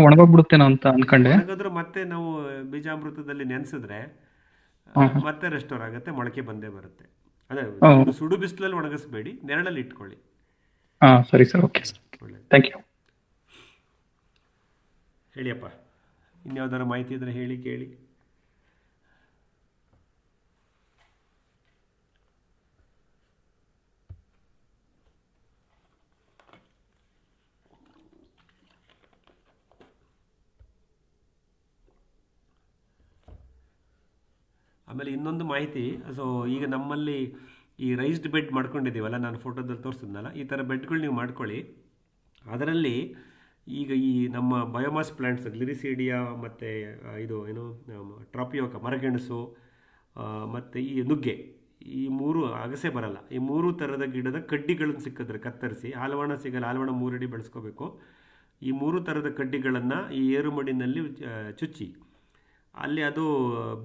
ಒಣಗೋಗ್ಬಿಡುತ್ತೇನೋ ಅಂತ ಅನ್ಕೊಂಡೆ. ಒಣಗಿದ್ರು ಮತ್ತೆ ನಾವು ಬೀಜಾಮೃತದಲ್ಲಿ ನೆನೆಸಿದ್ರೆ ಮತ್ತೆ ರೆಸ್ಟೋರ್ ಆಗುತ್ತೆ, ಮೊಳಕೆ ಬಂದೇ ಬರುತ್ತೆ. ಅದೇ ಸುಡು ಬಿಸಿಲಲ್ಲಿ ಒಣಗಿಸ್ಬೇಡಿ, ನೆರಳಲ್ಲಿ ಇಟ್ಕೊಳ್ಳಿ. ಸರಿ sir, okay sir, thank you. ಹೇಳಿಯಪ್ಪ, ಇನ್ಯಾವ್ದಾರ ಮಾಹಿತಿ ಇದ್ರೆ ಹೇಳಿ, ಕೇಳಿ. ಆಮೇಲೆ ಇನ್ನೊಂದು ಮಾಹಿತಿ. ಸೊ ಈಗ ನಮ್ಮಲ್ಲಿ ಈ ರೈಸ್ಡ್ ಬೆಡ್ ಮಾಡ್ಕೊಂಡಿದ್ದೀವಲ್ಲ, ನಾನು ಫೋಟೋದಲ್ಲಿ ತೋರಿಸಿದ್ನಲ್ಲ, ಈ ಥರ ಬೆಡ್ಗಳು ನೀವು ಮಾಡ್ಕೊಳ್ಳಿ. ಅದರಲ್ಲಿ ಈಗ ಈ ನಮ್ಮ ಬಯೋಮಾಸ್ ಪ್ಲಾಂಟ್ಸ್ ಗ್ಲಿರಿಸಿಡಿಯಾ ಮತ್ತು ಇದು ಏನು ಟ್ರಾಪಿಯೋಕ ಮರಗೆಣಸು ಮತ್ತು ಈ ನುಗ್ಗೆ, ಈ 3 ಅಗಸೆ ಬರಲ್ಲ, ಈ 3 ಥರದ ಗಿಡದ ಕಡ್ಡಿಗಳನ್ನು ಸಿಕ್ಕಿದ್ರೆ ಕತ್ತರಿಸಿ, ಹಾಲವಾಣ ಸಿಗಲ್ಲ, ಹಾಲವಾಣ 3 ಅಡಿ ಬೆಳೆಸ್ಕೋಬೇಕು. ಈ 3 ಥರದ ಕಡ್ಡಿಗಳನ್ನು ಈ ಏರುಮಡಿನಲ್ಲಿ ಚುಚ್ಚಿ, ಅಲ್ಲಿ ಅದು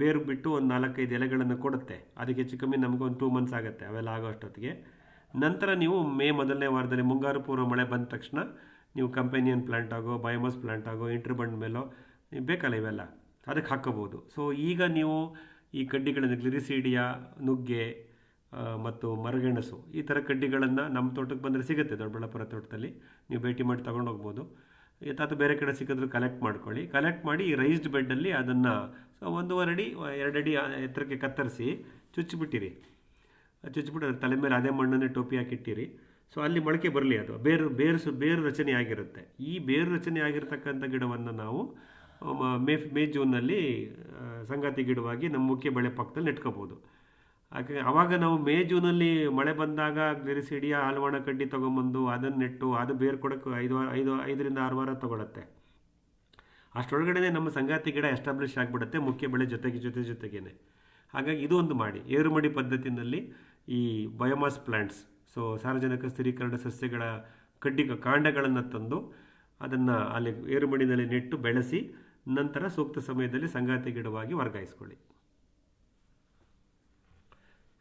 ಬೇರು ಬಿಟ್ಟು ಒಂದು 4-5 ಎಲೆಗಳನ್ನು ಕೊಡುತ್ತೆ. ಅದಕ್ಕೆ ಹೆಚ್ಚು ಕಮ್ಮಿ ನಮಗೆ ಒಂದು 2 ಮಂತ್ಸ್ ಆಗುತ್ತೆ ಅವೆಲ್ಲ ಆಗೋ ಅಷ್ಟೊತ್ತಿಗೆ. ನಂತರ ನೀವು ಮೇ ಮೊದಲನೇ ವಾರದಲ್ಲಿ ಮುಂಗಾರು ಪೂರ್ವ ಮಳೆ ಬಂದ ತಕ್ಷಣ ನೀವು ಕಂಪೆನಿಯನ್ ಪ್ಲಾಂಟ್ ಆಗೋ, ಬಯೋಮಾಸ್ ಪ್ಲಾಂಟ್ ಆಗೋ, ಇಂಟರ್ಬಂಡ್ ಮೇಲೋ ಬೇಕಲ್ಲ ಇವೆಲ್ಲ, ಅದಕ್ಕೆ ಹಾಕೋಬೋದು. ಸೊ ಈಗ ನೀವು ಈ ಕಡ್ಡಿಗಳನ್ನು ಗ್ಲಿರಿಸಿಡಿಯಾ, ನುಗ್ಗೆ ಮತ್ತು ಮರಗೆಣಸು ಈ ಥರ ಕಡ್ಡಿಗಳನ್ನು ನಮ್ಮ ತೋಟಕ್ಕೆ ಬಂದರೆ ಸಿಗುತ್ತೆ, ದೊಡ್ಡಬಳ್ಳಾಪುರ ತೋಟದಲ್ಲಿ ನೀವು ಭೇಟಿ ಮಾಡಿ ತೊಗೊಂಡೋಗ್ಬೋದು. ಅಥವಾ ಬೇರೆ ಕಡೆ ಸಿಕ್ಕಿದ್ರು ಕಲೆಕ್ಟ್ ಮಾಡ್ಕೊಳ್ಳಿ. ಕಲೆಕ್ಟ್ ಮಾಡಿ ಈ ರೈಸ್ಡ್ ಬೆಡ್ಡಲ್ಲಿ ಅದನ್ನು 1.5 ಅಡಿ 2 ಅಡಿ ಎತ್ತರಕ್ಕೆ ಕತ್ತರಿಸಿ ಚುಚ್ಚಿಬಿಟ್ಟಿರಿ. ಚುಚ್ಚಿಬಿಟ್ಟು ಅದ್ರ ತಲೆ ಮೇಲೆ ಅದೇ ಮಣ್ಣನ್ನೇ ಟೋಪಿ ಹಾಕಿಟ್ಟಿರಿ. ಸೊ ಅಲ್ಲಿ ಮೊಳಕೆ ಬರಲಿ, ಅದು ಬೇರು ರಚನೆ ಆಗಿರುತ್ತೆ. ಈ ಬೇರು ರಚನೆ ಆಗಿರ್ತಕ್ಕಂಥ ಗಿಡವನ್ನು ನಾವು ಮೇ ಜೂನಲ್ಲಿ ಸಂಗಾತಿ ಗಿಡವಾಗಿ ನಮ್ಮ ಮುಖ್ಯ ಬೆಳೆ ಪಕ್ಕದಲ್ಲಿ ನೆಟ್ಕೋಬೋದು. ಯಾಕೆ ಆವಾಗ ನಾವು ಮೇ ಜೂನಲ್ಲಿ ಮಳೆ ಬಂದಾಗ ಗ್ಲಿರಿಸಿಡಿಯಾ, ಹಾಲವಾಣ ಕಡ್ಡಿ ತೊಗೊಂಬಂದು ಅದನ್ನು ನೆಟ್ಟು ಅದು ಬೇರು ಕೊಡೋಕ್ಕೆ 5ರಿಂದ 6 ವಾರ ತೊಗೊಳುತ್ತೆ. ಅಷ್ಟರೊಳಗಡೆ ನಮ್ಮ ಸಂಗಾತಿ ಗಿಡ ಎಸ್ಟಾಬ್ಲಿಷ್ ಆಗಿಬಿಡುತ್ತೆ ಮುಖ್ಯ ಬೆಳೆ ಜೊತೆಗೇನೆ. ಹಾಗಾಗಿ ಇದು ಒಂದು ಮಾಡಿ, ಏರುಮಡಿ ಪದ್ಧತಿನಲ್ಲಿ ಈ ಬಯೋಮಾಸ್ ಪ್ಲಾಂಟ್ಸ್, ಸೊ ಸಾರ್ವಜನಿಕ ಸ್ಥಿರೀಕರಣ ಸಸ್ಯಗಳ ಕಾಂಡಗಳನ್ನು ತಂದು ಅದನ್ನು ಅಲ್ಲಿ ಏರುಮಡಿನಲ್ಲಿ ನೆಟ್ಟು ಬೆಳೆಸಿ ನಂತರ ಸೂಕ್ತ ಸಮಯದಲ್ಲಿ ಸಂಗಾತಿ ಗಿಡವಾಗಿ ವರ್ಗಾಯಿಸ್ಕೊಳ್ಳಿ.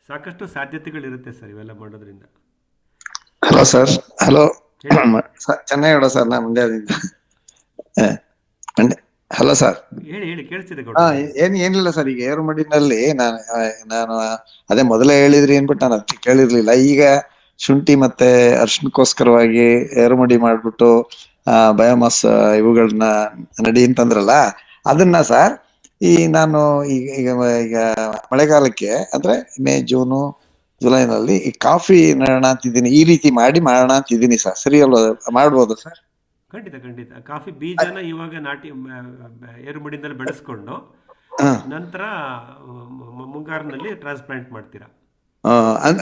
ಸಾಕಷ್ಟು ಸಾಧ್ಯತೆಗಳಿರುತ್ತೆ ಸರ್ ಇವೆಲ್ಲ ಮಾಡೋದ್ರಿಂದ. Hello sir. ಹಲೋ ಹೇಳಿ. ಚೆನ್ನಾಗಿ ಸರ್ ನಾ ಮಂಡ್ಯದಿಂದ. Hello sir. ಹೇಳಿ ಹೇಳಿ, ಕೇಳಿಸ್ತಿದೆ ಹಾ ಗೌಡ್ರೆ. ಏನಿಲ್ಲ ಸರ್, ಈಗ ಏರುಮಡಿನಲ್ಲಿ ನಾನು ಅದೇ ಮೊದಲೇ ಹೇಳಿದ್ರಿ ಅನ್ಬಿಟ್ಟು ನಾನು ಅದಕ್ಕೆ ಕೇಳಿರ್ಲಿಲ್ಲ. ಈಗ ಶುಂಠಿ ಮತ್ತೆ ಅರ್ಶಿಣಕ್ಕೋಸ್ಕರವಾಗಿ ಏರುಮಡಿ ಮಾಡ್ಬಿಟ್ಟು ಬಯೋಮಾಸ್ ಇವುಗಳನ್ನ ನಡಿ ಅಂತಂದ್ರಲ್ಲ, ಅದನ್ನ ಸರ್ ನಾನು ಈಗ ಈಗ ಈಗ ಮಳೆಗಾಲಕ್ಕೆ ಅಂದ್ರೆ ಮೇ ಜೂನು ಜುಲೈನಲ್ಲಿ ಈ ಕಾಫಿ ಮಾಡೋಣ ಅಂತಿದ್ದೀನಿ, ಈ ರೀತಿ ಮಾಡೋಣ ಅಂತಿದ್ದೀನಿ ಸರ್. ಸರಿ ಅಲ್ವಾ? ಮಾಡ್ಬೋದು ಸರ್? ಖಂಡಿತ ಖಂಡಿತ. ಕಾಫಿ ಬೀಜನ ಇವಾಗ ನಾಟಿ ಏರುಮಡಿನಲ್ಲಿ ಬೆಳೆಸ್ಕೊಂಡು ನಂತರ ಮುಂಗಾರಿನಲ್ಲಿ ಟ್ರಾನ್ಸ್ಪ್ಲಾಂಟ್ ಮಾಡ್ತೀರಾ?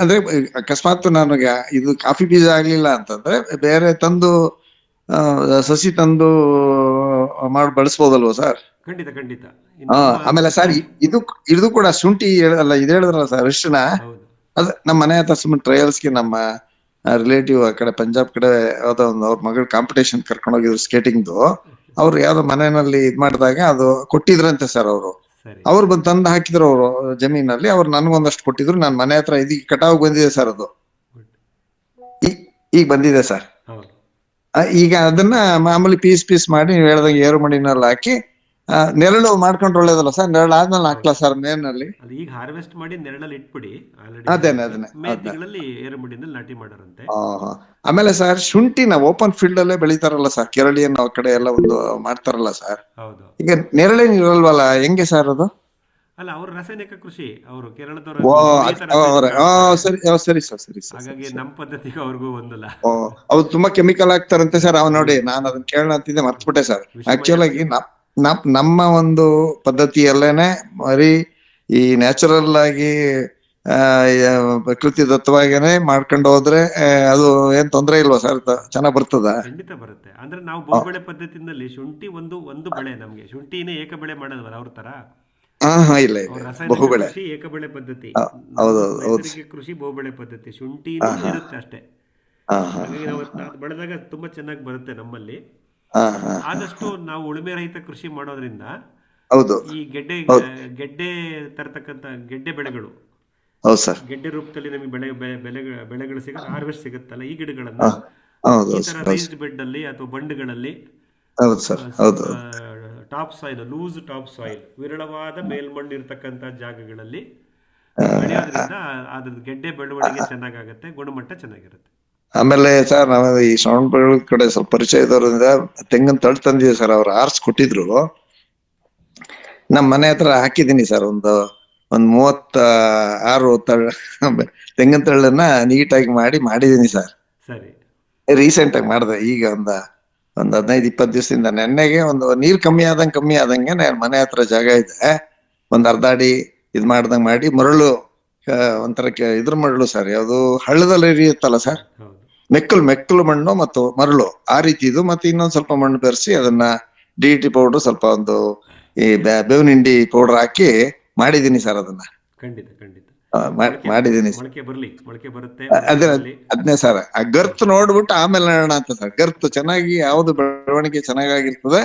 ಅಂದ್ರೆ ಅಕಸ್ಮಾತ್ ನನಗೆ ಇದು ಕಾಫಿ ಬೀಜ ಆಗ್ಲಿಲ್ಲ ಅಂತಂದ್ರೆ ಬೇರೆ ತಂದು ಸಸಿ ತಂದು ಮಾಡಿ ಬಳಸ್ಬೋದಲ್ವಾ ಸರ್? ಖಂಡಿತ ಖಂಡಿತ. ಆಮೇಲೆ ಸರ್ ಇದು ಕೂಡ ಶುಂಠಿ ಅಲ್ಲ, ಇದು ಹೇಳಿದ್ರಲ್ಲ ಸರ್ ಅರಿಶಿಣ, ಹೌದು. ಅದ್ ನಮ್ಮ ಮನೆ ಹತ್ರ ಸುಮ್ಮನೆ ಟ್ರಯಲ್ಸ್ಗೆ ನಮ್ಮ ರಿಲೇಟಿವ್ ಆ ಕಡೆ ಪಂಜಾಬ್ ಕಡೆ ಯಾವ್ದೋ ಒಂದು ಅವ್ರ ಮಗಳ ಕಾಂಪಿಟೇಷನ್ ಕರ್ಕೊಂಡು ಹೋಗಿದ್ರು ಸ್ಕೇಟಿಂಗ್ದು. ಅವ್ರು ಯಾವ್ದೋ ಮನೆಯಲ್ಲಿ ಇದ್ ಮಾಡಿದಾಗ ಅದು ಕೊಟ್ಟಿದ್ರಂತೆ ಸರ್. ಅವ್ರು ಬಂದು ತಂದು ಹಾಕಿದ್ರು ಅವರು ಜಮೀನಲ್ಲಿ. ಅವ್ರು ನನ್ಗೊಂದಷ್ಟು ಕೊಟ್ಟಿದ್ರು. ನಾನ್ ಮನೆ ಹತ್ರ ಇದೀಗ ಕಟಾವ್ ಬಂದಿದೆ ಸರ್. ಅದು ಈಗ ಬಂದಿದೆ ಸರ್. ಈಗ ಅದನ್ನ ಮಾಮೂಲಿ ಪೀಸ್ ಮಾಡಿ ನೀವು ಹೇಳ್ದಂಗೆ ಏರುಮಡಿನಲ್ಲಿ ಹಾಕಿ ನೆರಳು ಮಾಡ್ಕೊಂಡ್ರೆ ಒಳ್ಳೇದಲ್ಲ ಸರ್? ನೆರಳು ಆದ್ಮೇಲೆ ಹಾಕ್ಲಾ ಸರ್ ಮೇನಲ್ಲಿ? ಈಗ ಹಾರ್ವೆಸ್ಟ್ ಮಾಡಿ ನೆರಳಲ್ಲಿ ಇಟ್ಬಿಡಿ. ಅದೇನೆ ಮೇ ತಿಂಗಳಲ್ಲಿ ಏರುಮಡಿನಲ್ಲಿ ನಾಟಿ ಮಾಡಾರಂತೆ. ಆಮೇಲೆ ಸರ್ ಶುಂಠಿನ ಓಪನ್ ಫೀಲ್ಡ್ ಅಲ್ಲೇ ಬೆಳಿತಾರಲ್ಲ ಸರ್, ಕೆರಳಿಯನ್ನು ಆ ಕಡೆ ಎಲ್ಲ ಒಂದು ಮಾಡ್ತಾರಲ್ಲ ಸರ್. ಹೌದು. ಈಗ ನೆರಳೇನ್ ಇರಲ್ವಲ್ಲ, ಹೆಂಗೆ ಸರ್ ಅದು? ಅಲ್ಲ, ಅವರು ರಾಸಾಯನಿಕ ಕೃಷಿ, ಅವರು ಕೇರಳದವರು. ಸರಿ ಸರ್. ಹಾಗಾಗಿ ನಮ್ಮ ಪದ್ಧತಿಗೆ ಅವ್ರಿಗೂ ಒಂದಲ್ಲ. ಅವ್ರು ತುಂಬಾ ಕೆಮಿಕಲ್ ಹಾಕ್ತಾರಂತೆ ಸರ್. ನೋಡಿ ನಾನು ಅದನ್ನ ಕೇಳೋಣ ಅಂತಿದ್ದೆ, ಮರ್ತ್ಬಿಟ್ಟೆ ಸರ್. ಆಕ್ಚುಲ್ ಆಗಿ ನಮ್ಮ ಒಂದು ಪದ್ಧತಿಯಲ್ಲೇನೆ ಬರೀ ಈ ನ್ಯಾಚುರಲ್ ಆಗಿ ಪ್ರಕೃತಿ ದತ್ತವಾಗೇನೆ ಮಾಡ್ಕೊಂಡು ಹೋದ್ರೆ ಅದು ಏನ್ ತೊಂದ್ರೆ ಇಲ್ವಾ ಸರ್? ಚೆನ್ನಾಗ್ ಬರ್ತದ? ಖಂಡಿತ ಬರುತ್ತೆ. ಅಂದ್ರೆ ನಾವು ಬಹುಬೆಳೆ ಪದ್ಧತಿನಲ್ಲಿ ಶುಂಠಿ ಒಂದು ಬೆಳೆ, ನಮ್ಗೆ ಶುಂಠಿನೇ ಏಕ ಬೆಳೆ ಮಾಡೋದಲ್ಲ ಅವ್ರ ತರ. ಇಲ್ಲ ರಾಸಾಯನಿಕ ಕೃಷಿ ಏಕಬೆಳೆ ಪದ್ಧತಿ, ನೈಸರ್ಗಿಕ ಕೃಷಿ ಬಹುಬೆಳೆ ಪದ್ಧತಿ. ಶುಂಠಿ ಇರುತ್ತೆ ಅಷ್ಟೇ. ಹಾಗಾಗಿ ನಾವು ಬೆಳೆದಾಗ ತುಂಬಾ ಚೆನ್ನಾಗಿ ಬರುತ್ತೆ ನಮ್ಮಲ್ಲಿ. ಆದಷ್ಟು ನಾವು ಉಳುಮೆ ರಹಿತ ಕೃಷಿ ಮಾಡೋದ್ರಿಂದ ಈ ಗೆಡ್ಡೆ ತರತಕ್ಕಂತ ಗೆಡ್ಡೆ ಬೆಳೆಗಳು, ಗೆಡ್ಡೆ ರೂಪದಲ್ಲಿ ನಮಗೆ ಬೆಳೆಗಳು ಸಿಗುತ್ತೆ, ಹಾರ್ವೆಸ್ಟ್ ಸಿಗುತ್ತಲ್ಲ ಈ ಗಿಡಗಳನ್ನ ಈ ತರ ರೈಸ್ಡ್ ಬೆಡ್ ಅಲ್ಲಿ ಅಥವಾ ಬಂಡ್ಗಳಲ್ಲಿ top soil, loose top soil, ವಿರಳವಾದ ಮೇಲ್ಮಣ್ಣು ಇರತಕ್ಕಂತ ಜಾಗಗಳಲ್ಲಿ ಬೆಳೆಯೋದ್ರಿಂದ ಅದ್ರ ಗೆಡ್ಡೆ ಬೆಳವಣಿಗೆ ಚೆನ್ನಾಗಾಗತ್ತೆ, ಗುಣಮಟ್ಟ ಚೆನ್ನಾಗಿರುತ್ತೆ. ಆಮೇಲೆ ಸರ್ ನಾವು ಈ ಶ್ರವಣಬೆಳಗೊಳ ಕಡೆ ಸ್ವಲ್ಪ ಪರಿಚಯ ಇದ್ದವರಿಂದ ತೆಂಗಿನ ತಳ್ಳು ತಂದಿದೆ ಸರ್. ಅವ್ರು ಆರ್ಸ್ ಕೊಟ್ಟಿದ್ರು. ನಮ್ ಮನೆ ಹತ್ರ ಹಾಕಿದೀನಿ ಸರ್. ಒಂದು 36 ತೆಂಗಿನ ತಳ್ಳನ್ನ ನೀಟಾಗಿ ಮಾಡಿದೀನಿ ಸರ್. ರೀಸೆಂಟ್ ಆಗಿ ಮಾಡಿದೆ. ಈಗ ಒಂದು 15-20 ದಿವಸದಿಂದ. ನೆನ್ನೆಗೆ ಒಂದು ನೀರ್ ಕಮ್ಮಿ ಆದಂಗೆ ಮನೆ ಹತ್ರ ಜಾಗ ಇದೆ, ಒಂದ್ ಅರ್ಧ ಅಡಿ ಇದ್ ಮಾಡ್ದಂಗ್ ಮಾಡಿ ಮರಳು, ಒಂಥರ ಇದ್ರ ಮರಳು ಸರ್, ಯಾವ್ದು ಹಳ್ಳದಲ್ಲಿ ಇರಿಯುತ್ತಲ್ಲ ಸರ್, ಮೆಕ್ಕಲು ಮಣ್ಣು ಮತ್ತು ಮರಳು ಆ ರೀತಿ ಇದು. ಮತ್ತೆ ಇನ್ನೊಂದ್ ಸ್ವಲ್ಪ ಮಣ್ಣು ಬೆರೆಸಿ ಅದನ್ನ DDT ಪೌಡರ್, ಸ್ವಲ್ಪ ಒಂದು ಈ ಬೇವಿನ ಹಿಂಡಿ ಪೌಡರ್ ಹಾಕಿ ಮಾಡಿದೀನಿ ಸರ್. ಅದನ್ನ ಮಾಡಿದೀನಿ. ಅದ್ನೇ ಸರ್, ಆ ಗರ್ತ್ ನೋಡ್ಬಿಟ್ಟು ಆಮೇಲೆ ನೋಡೋಣ ಅಂತ ಸರ್. ಗರ್ತ್ ಚೆನ್ನಾಗಿ ಯಾವ್ದು ಬೆಳವಣಿಗೆ ಚೆನ್ನಾಗಿರ್ತದೆ,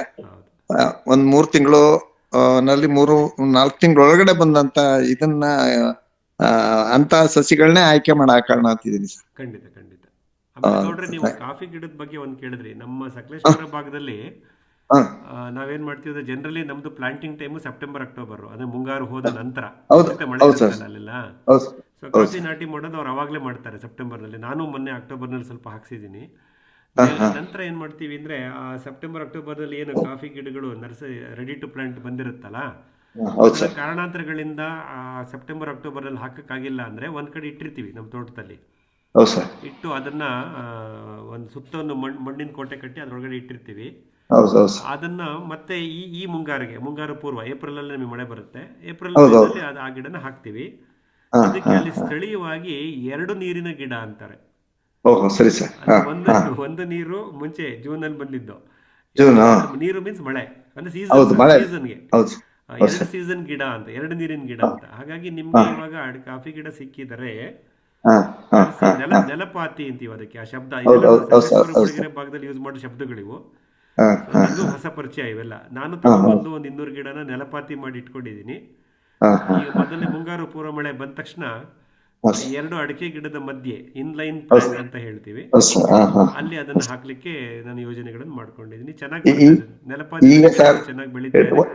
ಒಂದ್ 3 ತಿಂಗಳು ನಲ್ಲಿ 3-4 ತಿಂಗಳ ಒಳಗಡೆ ಬಂದಂತ ಇದನ್ನ ಅಂತ ಸಸಿಗಳನ್ನೇ ಆಯ್ಕೆ ಮಾಡಿ ಹಾಕೋಣ ಅಂತಿದ್ದೀನಿ ಸರ್. ಖಂಡಿತ. ನೋಡ್ರಿ, ನೀವು ಕಾಫಿ ಗಿಡದ ಬಗ್ಗೆ ಒಂದ್ ಕೇಳಿದ್ರಿ. ನಮ್ಮ ಸಕಲೇಶ್ಪುರ ಭಾಗದಲ್ಲಿ ನಾವೇನ್ ಮಾಡ್ತೀವಿ ಅಂದ್ರೆ ಜನರಲಿ ನಮ್ದು ಪ್ಲಾಂಟಿಂಗ್ ಟೈಮ್ ಸೆಪ್ಟೆಂಬರ್-ಅಕ್ಟೋಬರ್, ಅಂದ್ರೆ ಮುಂಗಾರು ಹೋದ ನಂತರ ಮಳೆ ಅಲ್ಲೆಲ್ಲ. ಸೊ ಕಾಫಿ ನಾಟಿ ಮಾಡೋದು ಅವ್ರು ಅವಾಗ್ಲೇ ಮಾಡ್ತಾರೆ ಸೆಪ್ಟೆಂಬರ್ ನಲ್ಲಿ. ನಾನು ಮೊನ್ನೆ ಅಕ್ಟೋಬರ್ ನಲ್ಲಿ ಸ್ವಲ್ಪ ಹಾಕ್ಸಿದೀನಿ. ನಂತರ ಏನ್ ಮಾಡ್ತೀವಿ ಅಂದ್ರೆ ಸೆಪ್ಟೆಂಬರ್-ಅಕ್ಟೋಬರ್ ನಲ್ಲಿ ಏನು ಕಾಫಿ ಗಿಡಗಳು ನರ್ಸರಿ ರೆಡಿ ಟು ಪ್ಲಾಂಟ್ ಬಂದಿರುತ್ತಲ್ಲ, ಕಾರಣಾಂತರಗಳಿಂದ ಸೆಪ್ಟೆಂಬರ್-ಅಕ್ಟೋಬರ್ ಅಲ್ಲಿ ಹಾಕಕ್ಕಾಗಿಲ್ಲ ಅಂದ್ರೆ ಒಂದ್ ಕಡೆ ಇಟ್ಟಿರ್ತೀವಿ ನಮ್ಮ ತೋಟದಲ್ಲಿ. ಇಟ್ಟು ಅದನ್ನ ಒಂದು ಸುತ್ತವನ್ನು ಮಣ್ಣಿನ ಕೋಟೆ ಕಟ್ಟಿ ಅದ್ರೊಳಗಡೆ ಇಟ್ಟಿರ್ತೀವಿ. ಅದನ್ನ ಮತ್ತೆ ಈ ಮುಂಗಾರು ಪೂರ್ವ ಏಪ್ರಿಲ್ ಅಲ್ಲಿ ನಮಗೆ ಮಳೆ ಬರುತ್ತೆ. ಏಪ್ರಿಲ್ ಅಲ್ಲಿ ಆ ಗಿಡನ ಹಾಕ್ತಿವಿ. ಅದಕ್ಕೆ ಅಲ್ಲಿ ಸ್ಥಳೀಯವಾಗಿ 2 ನೀರಿನ ಗಿಡ ಅಂತಾರೆ. ಒಂದು ನೀರು ಮುಂಚೆ ಜೂನ್ ಅಲ್ಲಿ ಬಂದಿದ್ದು. ನೀರು ಮೀನ್ಸ್ ಮಳೆ, ಅಂದ್ರೆ ಸೀಸನ್ಗೆ 2 ಸೀಸನ್ ಗಿಡ ಅಂತ, 2 ನೀರಿನ ಗಿಡ ಅಂತ. ಹಾಗಾಗಿ ನಿಮ್ಗೆ ಇವಾಗ ಕಾಫಿ ಗಿಡ ಸಿಕ್ಕಿದರೆ ನೆಲಪಾತಿ ಅಂತೀವಿ ಅದಕ್ಕೆ. ಆ ಶಬ್ದ ಭಾಗದಲ್ಲಿ ಯೂಸ್ ಮಾಡೋ ಶಬ್ದಗಳಿವು. ಹಾ ಸೊ ಹಾ ನನಗೂ ಹೊಸ ಪರಿಚಯ ಇವೆಲ್ಲ. ನಾನು ತಗೊಂಡ್ಬಂದು ಒಂದು 200 ಗಿಡನ ನೆಲಪಾತಿ ಮಾಡಿ ಇಟ್ಕೊಂಡಿದ್ದೀನಿ. ಹಾ ಹಾ ಈಗ ಮೊದಲನೇ ಮುಂಗಾರು ಪೂರ್ವ ಮಳೆ ಬಂದ ತಕ್ಷಣ ಹಾ ಈ 2 ಅಡಿಕೆ ಗಿಡದ ಮಧ್ಯೆ ಇನ್ಲೈನ್ ಹೌದು ಪ್ಲಾಂಟ್ ಅಂತ ಹೇಳ್ತೀವಿ, ಸರ್. ಹಾ ಹಾ ಅಲ್ಲಿ ಅದನ್ನು ಹಾಕ್ಲಿಕ್ಕೆ ನಾನು ಯೋಜನೆಗಳನ್ನು ಮಾಡ್ಕೊಂಡಿದ್ದೀನಿ. ಚೆನ್ನಾಗಿ ಈ- ಬರ್ತಾ ಈ- ಇದೆ, ನೆಲಪಾತಿನಲ್ಲಿ ಈಗ ಸರ್ ಗಿಡಗಳು ಚೆನ್ನಾಗಿ ಬೆಳೀತಾ ಇದೆ,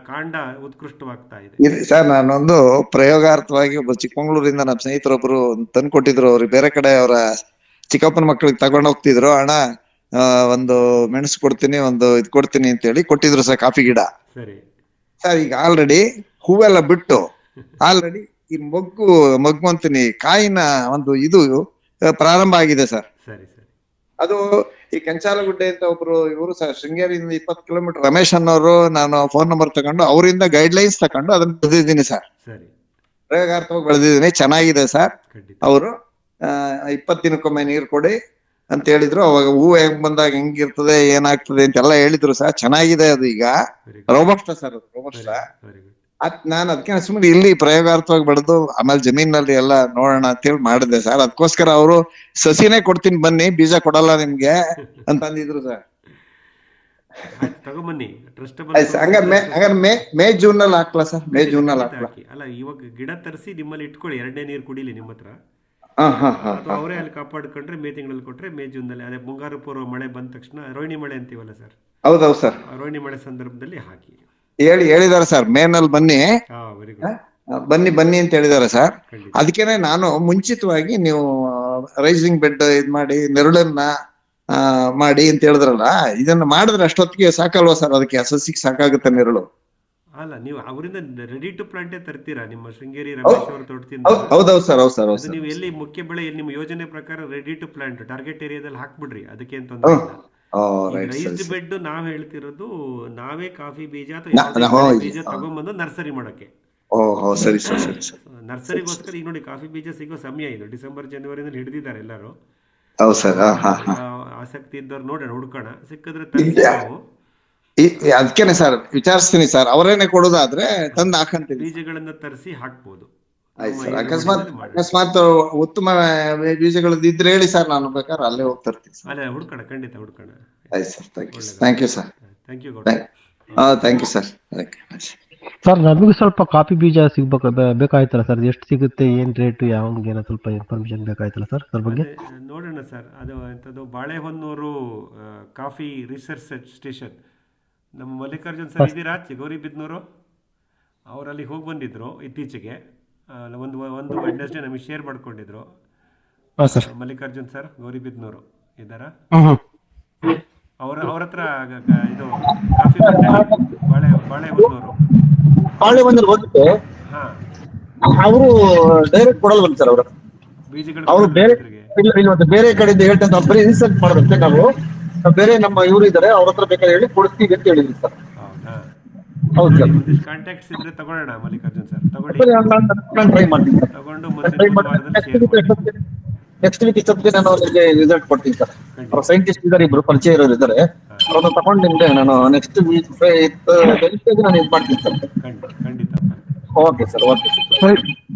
ಕಾಂಡ ಉತ್ಕೃಷ್ಟವಾಗ್ತಾ ಇದೆ. ಇದು ಸರ್ ನಾನೊಂದು ಪ್ರಯೋಗಾರ್ಥವಾಗಿ ಒಬ್ಬ ಚಿಕ್ಕಮಂಗ್ಳೂರಿಂದ ನಮ್ಮ ಸ್ನೇಹಿತರೊಬ್ರು ತಂದು ಕೊಟ್ಟಿದ್ರು. ಅವ್ರಿಗೆ ಬೇರೆ ಕಡೆ ಅವರ ಚಿಕ್ಕಪ್ಪನ ಮಕ್ಕಳಿಗೆ ತಗೊಂಡ್ ಹೋಗ್ತಿದ್ರು. ಅಣ್ಣ ಒಂದು ಮೆಣಸು ಕೊಡ್ತೀನಿ, ಒಂದು ಇದು ಕೊಡ್ತೀನಿ ಅಂತ ಹೇಳಿ ಕೊಟ್ಟಿದ್ರು ಸರ್, ಕಾಫಿ ಗಿಡ. ಸರಿ ಸರ್ ಈಗ ಆಲ್ರೆಡಿ ಹೂವೆಲ್ಲ ಬಿಟ್ಟು ಆಲ್ರೆಡಿ ಈ ಮೊಗ್ಗು ಅಂತೀನಿ ಕಾಯಿನ ಒಂದು ಇದು ಪ್ರಾರಂಭ ಆಗಿದೆ ಸರ್. ಸರಿ ಸರಿ ಅದು ಈ ಕೆಂಚಾಲಗುಡ್ಡೆ ಅಂತ ಒಬ್ರು ಇವರು ಸರ್, ಶೃಂಗೇರಿಯಿಂದ 20 ಕಿಲೋಮೀಟರ್, ರಮೇಶ್ ಅನ್ನೋರು, ನಾನು ಫೋನ್ ನಂಬರ್ ತಗೊಂಡು ಅವರಿಂದ ಗೈಡ್ ಲೈನ್ಸ್ ತಗೊಂಡು ಅದನ್ನ ಬೆಳೆದಿದ್ದೀನಿ ಸರ್. ಸರಿ ಪ್ರಯೋಗಾರ್ಥವಾಗಿ ಬೆಳೆದಿದ್ದೀನಿ, ಚೆನ್ನಾಗಿದೆ ಸರ್. ಖಂಡಿತ. ಅವರು 20 ದಿನಕ್ಕೊಮ್ಮೆ ನೀರು ಕೊಡಿ ಅಂತ ಹೇಳಿದ್ರು. ಅವಾಗ ಹೂ ಹೆಂಗ್ ಬಂದಾಗ ಹೆಂಗಿರ್ತದೆ ಏನಾಗ್ತದೆ ಅಂತೆಲ್ಲ ಹೇಳಿದ್ರು ಸರ್. ಚೆನ್ನಾಗಿದೆ ಅದು. ಈಗ ವೆರಿ ಗುಡ್, ರೋಬಸ್ಟ ಸರ್, ಅದು ರೋಬಸ್ಟ. Very good. ನಾನು ಅದಕ್ಕೆ ಸುಮ್ಮನೆ ಇಲ್ಲಿ ಪ್ರಯೋಗಾರ್ಥವಾಗಿ ಬೆಳೆದು ಆಮೇಲೆ ಜಮೀನಲ್ಲಿ ಎಲ್ಲ ನೋಡೋಣ ಅಂತ ಹೇಳಿ ಮಾಡಿದೆ ಸರ್. ಅದಕ್ಕೋಸ್ಕರ ಅವರು ಸಸಿನೇ ಕೊಡ್ತೀನಿ ಬನ್ನಿ, ಬೀಜ ಕೊಡಲ್ಲ ನಿಮ್ಗೆ ಅಂತ ಅಂದಿದ್ರು ಸರ್. ಆಯ್ತು, ತಗೊಂಬನ್ನಿ. ಟ್ರಸ್ಟಬಲ್ ಆಯ್ತು ಸರ್. ಹಂಗಾರೆ ಮೇ ಜೂನ್ ನಲ್ಲಿ ಹಾಕ್ಲಾ ಸರ್? ಮೇ ಜೂನ್ ನಲ್ಲಿ ಹಾಕ್ಲಾ? ಹಾಕಿ. ಅಲ್ಲ, ಇವಾಗ ಗಿಡ ತರಿಸಿ ನಿಮ್ಮಲ್ಲಿ ಇಟ್ಕೊಳ್ಳಿ, 2ನೇ ನೀರು ಕುಡಿಲಿ ನಿಮ್ಮ ಹತ್ರ. ಹಾ ಹಾ ಹಾ ಅಥವಾ ಅವರೇ ಅಲ್ಲಿ ಕಾಪಾಡ್ಕೊಂಡ್ರೆ ಮೇ ತಿಂಗಳಲ್ಲಿ ಕೊಟ್ರೆ ಮೇ ಜೂನ್ನಲ್ಲಿ, ಅದೇ ಮುಂಗಾರು ಪೂರ್ವ ಮಳೆ ಬಂದ ತಕ್ಷಣ, ರೋಹಿಣಿ ಮಳೆ ಅಂತೀವಲ್ಲ ಸರ್, ಹೌದೌದು ಸರ್. ಆ ರೋಹಿಣಿ ಮಳೆ ಸಂದರ್ಭದಲ್ಲಿ ಹಾಕಿ. ಹೇಳಿದಾರೆ ಸರ್, ಮೇನಲ್ಲಿ ಬನ್ನಿ, ವೆರಿ ಗುಡ್. ಬನ್ನಿ ಅಂತ ಹೇಳಿದಾರೆ ಸರ್. ಖಂಡಿತ. ಅದಕ್ಕೇನೆ ನಾನು ಮುಂಚಿತವಾಗಿ ನೀವು ರೈಸಿಂಗ್ ಬೆಡ್ ಇದ್ ಮಾಡಿ ನೆರಳನ್ನ ಮಾಡಿ ಅಂತ ಹೇಳಿದ್ರಲ್ಲ, ಇದನ್ನ ಮಾಡಿದ್ರೆ ಅಷ್ಟೊತ್ತಿಗೆ ಸಾಕಲ್ವಾ ಸರ್? ಅದಕ್ಕೆ ಸಸಿಗೆ ಸಾಕಾಗುತ್ತೆ ನೆರಳು? ಅಲ್ಲ, ನೀವು ಅವರಿಂದ ರೆಡಿ ಟು ಪ್ಲಾಂಟೇ ತರ್ತೀರಾ, ನಿಮ್ಮ ಶೃಂಗೇರಿ ರಮೇಶ್ ಅವರ ತೋಟದಿಂದ. ಹೌದೌದು ಸರ್, ಹೌದು ಸರ್, ಹೌದು ಅದು ಸರ್. ನೀವು ಎಲ್ಲಿ ಮುಖ್ಯ ಬೆಳೆ, ನಿಮ್ಮ ಯೋಜನೆ ಪ್ರಕಾರ ರೆಡಿ ಟು ಪ್ಲಾಂಟ್ ಟಾರ್ಗೆಟ್ ಏರಿಯಾದಲ್ಲಿ ಹಾಕ್ಬಿಡ್ರಿ, ಅದಕ್ಕೇನು ತೊಂದರೆ ಇಲ್ಲ. ರೈಸ್ಡ್ ಬೆಡ್ ನಾವ್ ಹೇಳ್ತಿರೋದು, ನಾವೇ ಕಾಫಿ ಬೀಜ ಅಥವಾ ಯಾವುದೇ ಬೆಳೆ ಬೀಜ ತಗೊಂಡ್ಬಂದು ನರ್ಸರಿ ಮಾಡಕ್ಕೆ. ಓಹೋ, ಸರಿ ಸರ್, ಸರಿ ಸರ್. ನರ್ಸರಿಗೋಸ್ಕರ ಈಗ ನೋಡಿ, ಕಾಫಿ ಬೀಜ ಸಿಗೋ ಸಮಯ ಇದು, ಡಿಸೆಂಬರ್ ಜನವರಿನಲ್ಲಿ ಹಿಡಿದಿದ್ದಾರೆ ಎಲ್ಲರೂ. ಹೌದು ಸರ್. ಹಾ ಹಾ. ಆಸಕ್ತಿ ಇದ್ದವ್ರು ನೋಡೋಣ, ಹುಡ್ಕೋಣ, ಸಿಕ್ಕಿದ್ರೆ ತರಿಸಿ ನಾವು. ಅದಕ್ಕೇನೆ ಸರ್ ವಿಚಾರಿಸ್ತೀನಿ ಸರ್, ಅವರೇನೆ ಕೊಡೋದಾದ್ರೆ ತಂದು ಹಾಕಂತೀನಿ. ಬೀಜಗಳನ್ನ ತರಿಸಿ ಹಾಕ್ಬೋದು. ಆಯ್ತು ಸರ್. ಅಕಸ್ಮಾತ್ ಉತ್ತಮ ಬೀಜಗಳದ್ದು ಇದ್ರೆ ಹೇಳಿ ಸರ್, ನಾನು ಬೇಕಾದ್ರೆ ಅಲ್ಲೇ ಹೋಗಿ ತರ್ತೀನಿ ಸರ್. ಅಲ್ಲೇ ಹುಡ್ಕೋಣ, ಖಂಡಿತ ಹುಡ್ಕೋಣ. ಆಯ್ತು sir, thank you sir. Thank you Gowda. Thank you sir. Sir, ನಮಗೂ ಸ್ವಲ್ಪ ಕಾಫಿ ಬೀಜ ಬೇಕಾಯ್ತಲ್ಲ ಸರ್? ಎಷ್ಟು ಸಿಗುತ್ತೆ, ಏನ್ ರೇಟ್, ಏನೋ ಸ್ವಲ್ಪ ಇನ್ಫಾರ್ಮೇಶನ್ ಬೇಕಾಯ್ತಲ್ಲ ಸರ್ ಅದ್ರ ಬಗ್ಗೆ? ನೋಡೋಣ ಸರ್, ಅದು ಎಂಥದ್ದು ಬಾಳೆಹೊನ್ನೂರು ಕಾಫಿ ರಿಸರ್ಚ್ ಸ್ಟೇಷನ್, ನಮ್ಮ ಮಲ್ಲಿಕಾರ್ಜುನ್ ಸರ್ ಇದ್ದೀರಾ, ಗೌರಿಬಿದ್ನೂರು, ಅವರಲ್ಲಿ ಹೋಗಿ ಬಂದಿದ್ರು ಇತ್ತೀಚೆಗೆ. ಒಂದು ವೆಡ್ನೆಸ್ಡೇ ನಮಗೆ ಶೇರ್ ಮಾಡ್ಕೊಂಡಿದ್ರು. ಮಲ್ಲಿಕಾರ್ಜುನ್ ಸರ್ ಗೌರಿಬಿದ್ನೂರು ಇದ್ದಾರಾ? ಅವ್ರ ಹತ್ರ ಇದು ಕಾಫಿ ಬಾಳೆಹೊನ್ನೂರು ಹೋಗಿದ್ದೆ. ಹಾ, ಅವರು ಡೈರೆಕ್ಟ್ ಕೊಡಲ್ವಂತ ಸರ್. ಅವರು ಬೀಜಗಳು ಬೇರೆ ಬೇರೆ ಕಡೆಯಿಂದ ಹೇಳ್ತಾರೆ, ನಾವು ಬರೀ ರಿಸರ್ಚ್ ಮಾಡೋದಂತೆ. ನಾವು ಬೇರೆ ನಮ್ಮ ಇವರು ಇದ್ದಾರೆ, ಅವ್ರ ಹತ್ರ ಬೇಕಾದ್ರೆ ಹೇಳಿ ಕೊಡ್ತೀವಿ ಅಂತ ಹೇಳಿದ್ವಿ ಸರ್. ಹೌದಾ? ಹೌದು ಸರ್. ಒಂದಿಷ್ಟು ಕಾಂಟ್ಯಾಕ್ಟ್ಸ್ ಇದ್ರೆ ತಗೊಳ್ಳೋಣ ಮಲ್ಲಿಕಾರ್ಜುನ್ ಸರ್, ತಗೊಳ್ಳಿ. ನಾನು ಟ್ರೈ ಮಾಡ್ತೀನಿ ಸರ್. ತಗೊಂಡು ಮುಂದಿನ ವಾರದಲ್ಲಿ ಶೇರ್ ಮಾಡಿ. ನೆಕ್ಸ್ಟ್ ವೀಕ್ ಇಷ್ಟೊತ್ತಿಗೆ ನಾನು ಅವ್ರಿಗೆ ರಿಸಲ್ಟ್ ಕೊಡ್ತೀನಿ ಸರ್. ಅವ್ರ ಸೈಂಟಿಸ್ಟ್ ಇದ್ದಾರೆ, ಇಬ್ರು ಪರಿಚಯ ಇರೋರು ಇದ್ದಾರೆ, ಅವ್ರನ್ನ ತಗೊಂಡು ನಿಮ್ಗೆ ನಾನು ನೆಕ್ಸ್ಟ್ ವೀಕ್ ನಾನು ಇದು ಮಾಡ್ತೀನಿ ಸರ್. ಖಂಡಿತ. Okay sir, okay sir.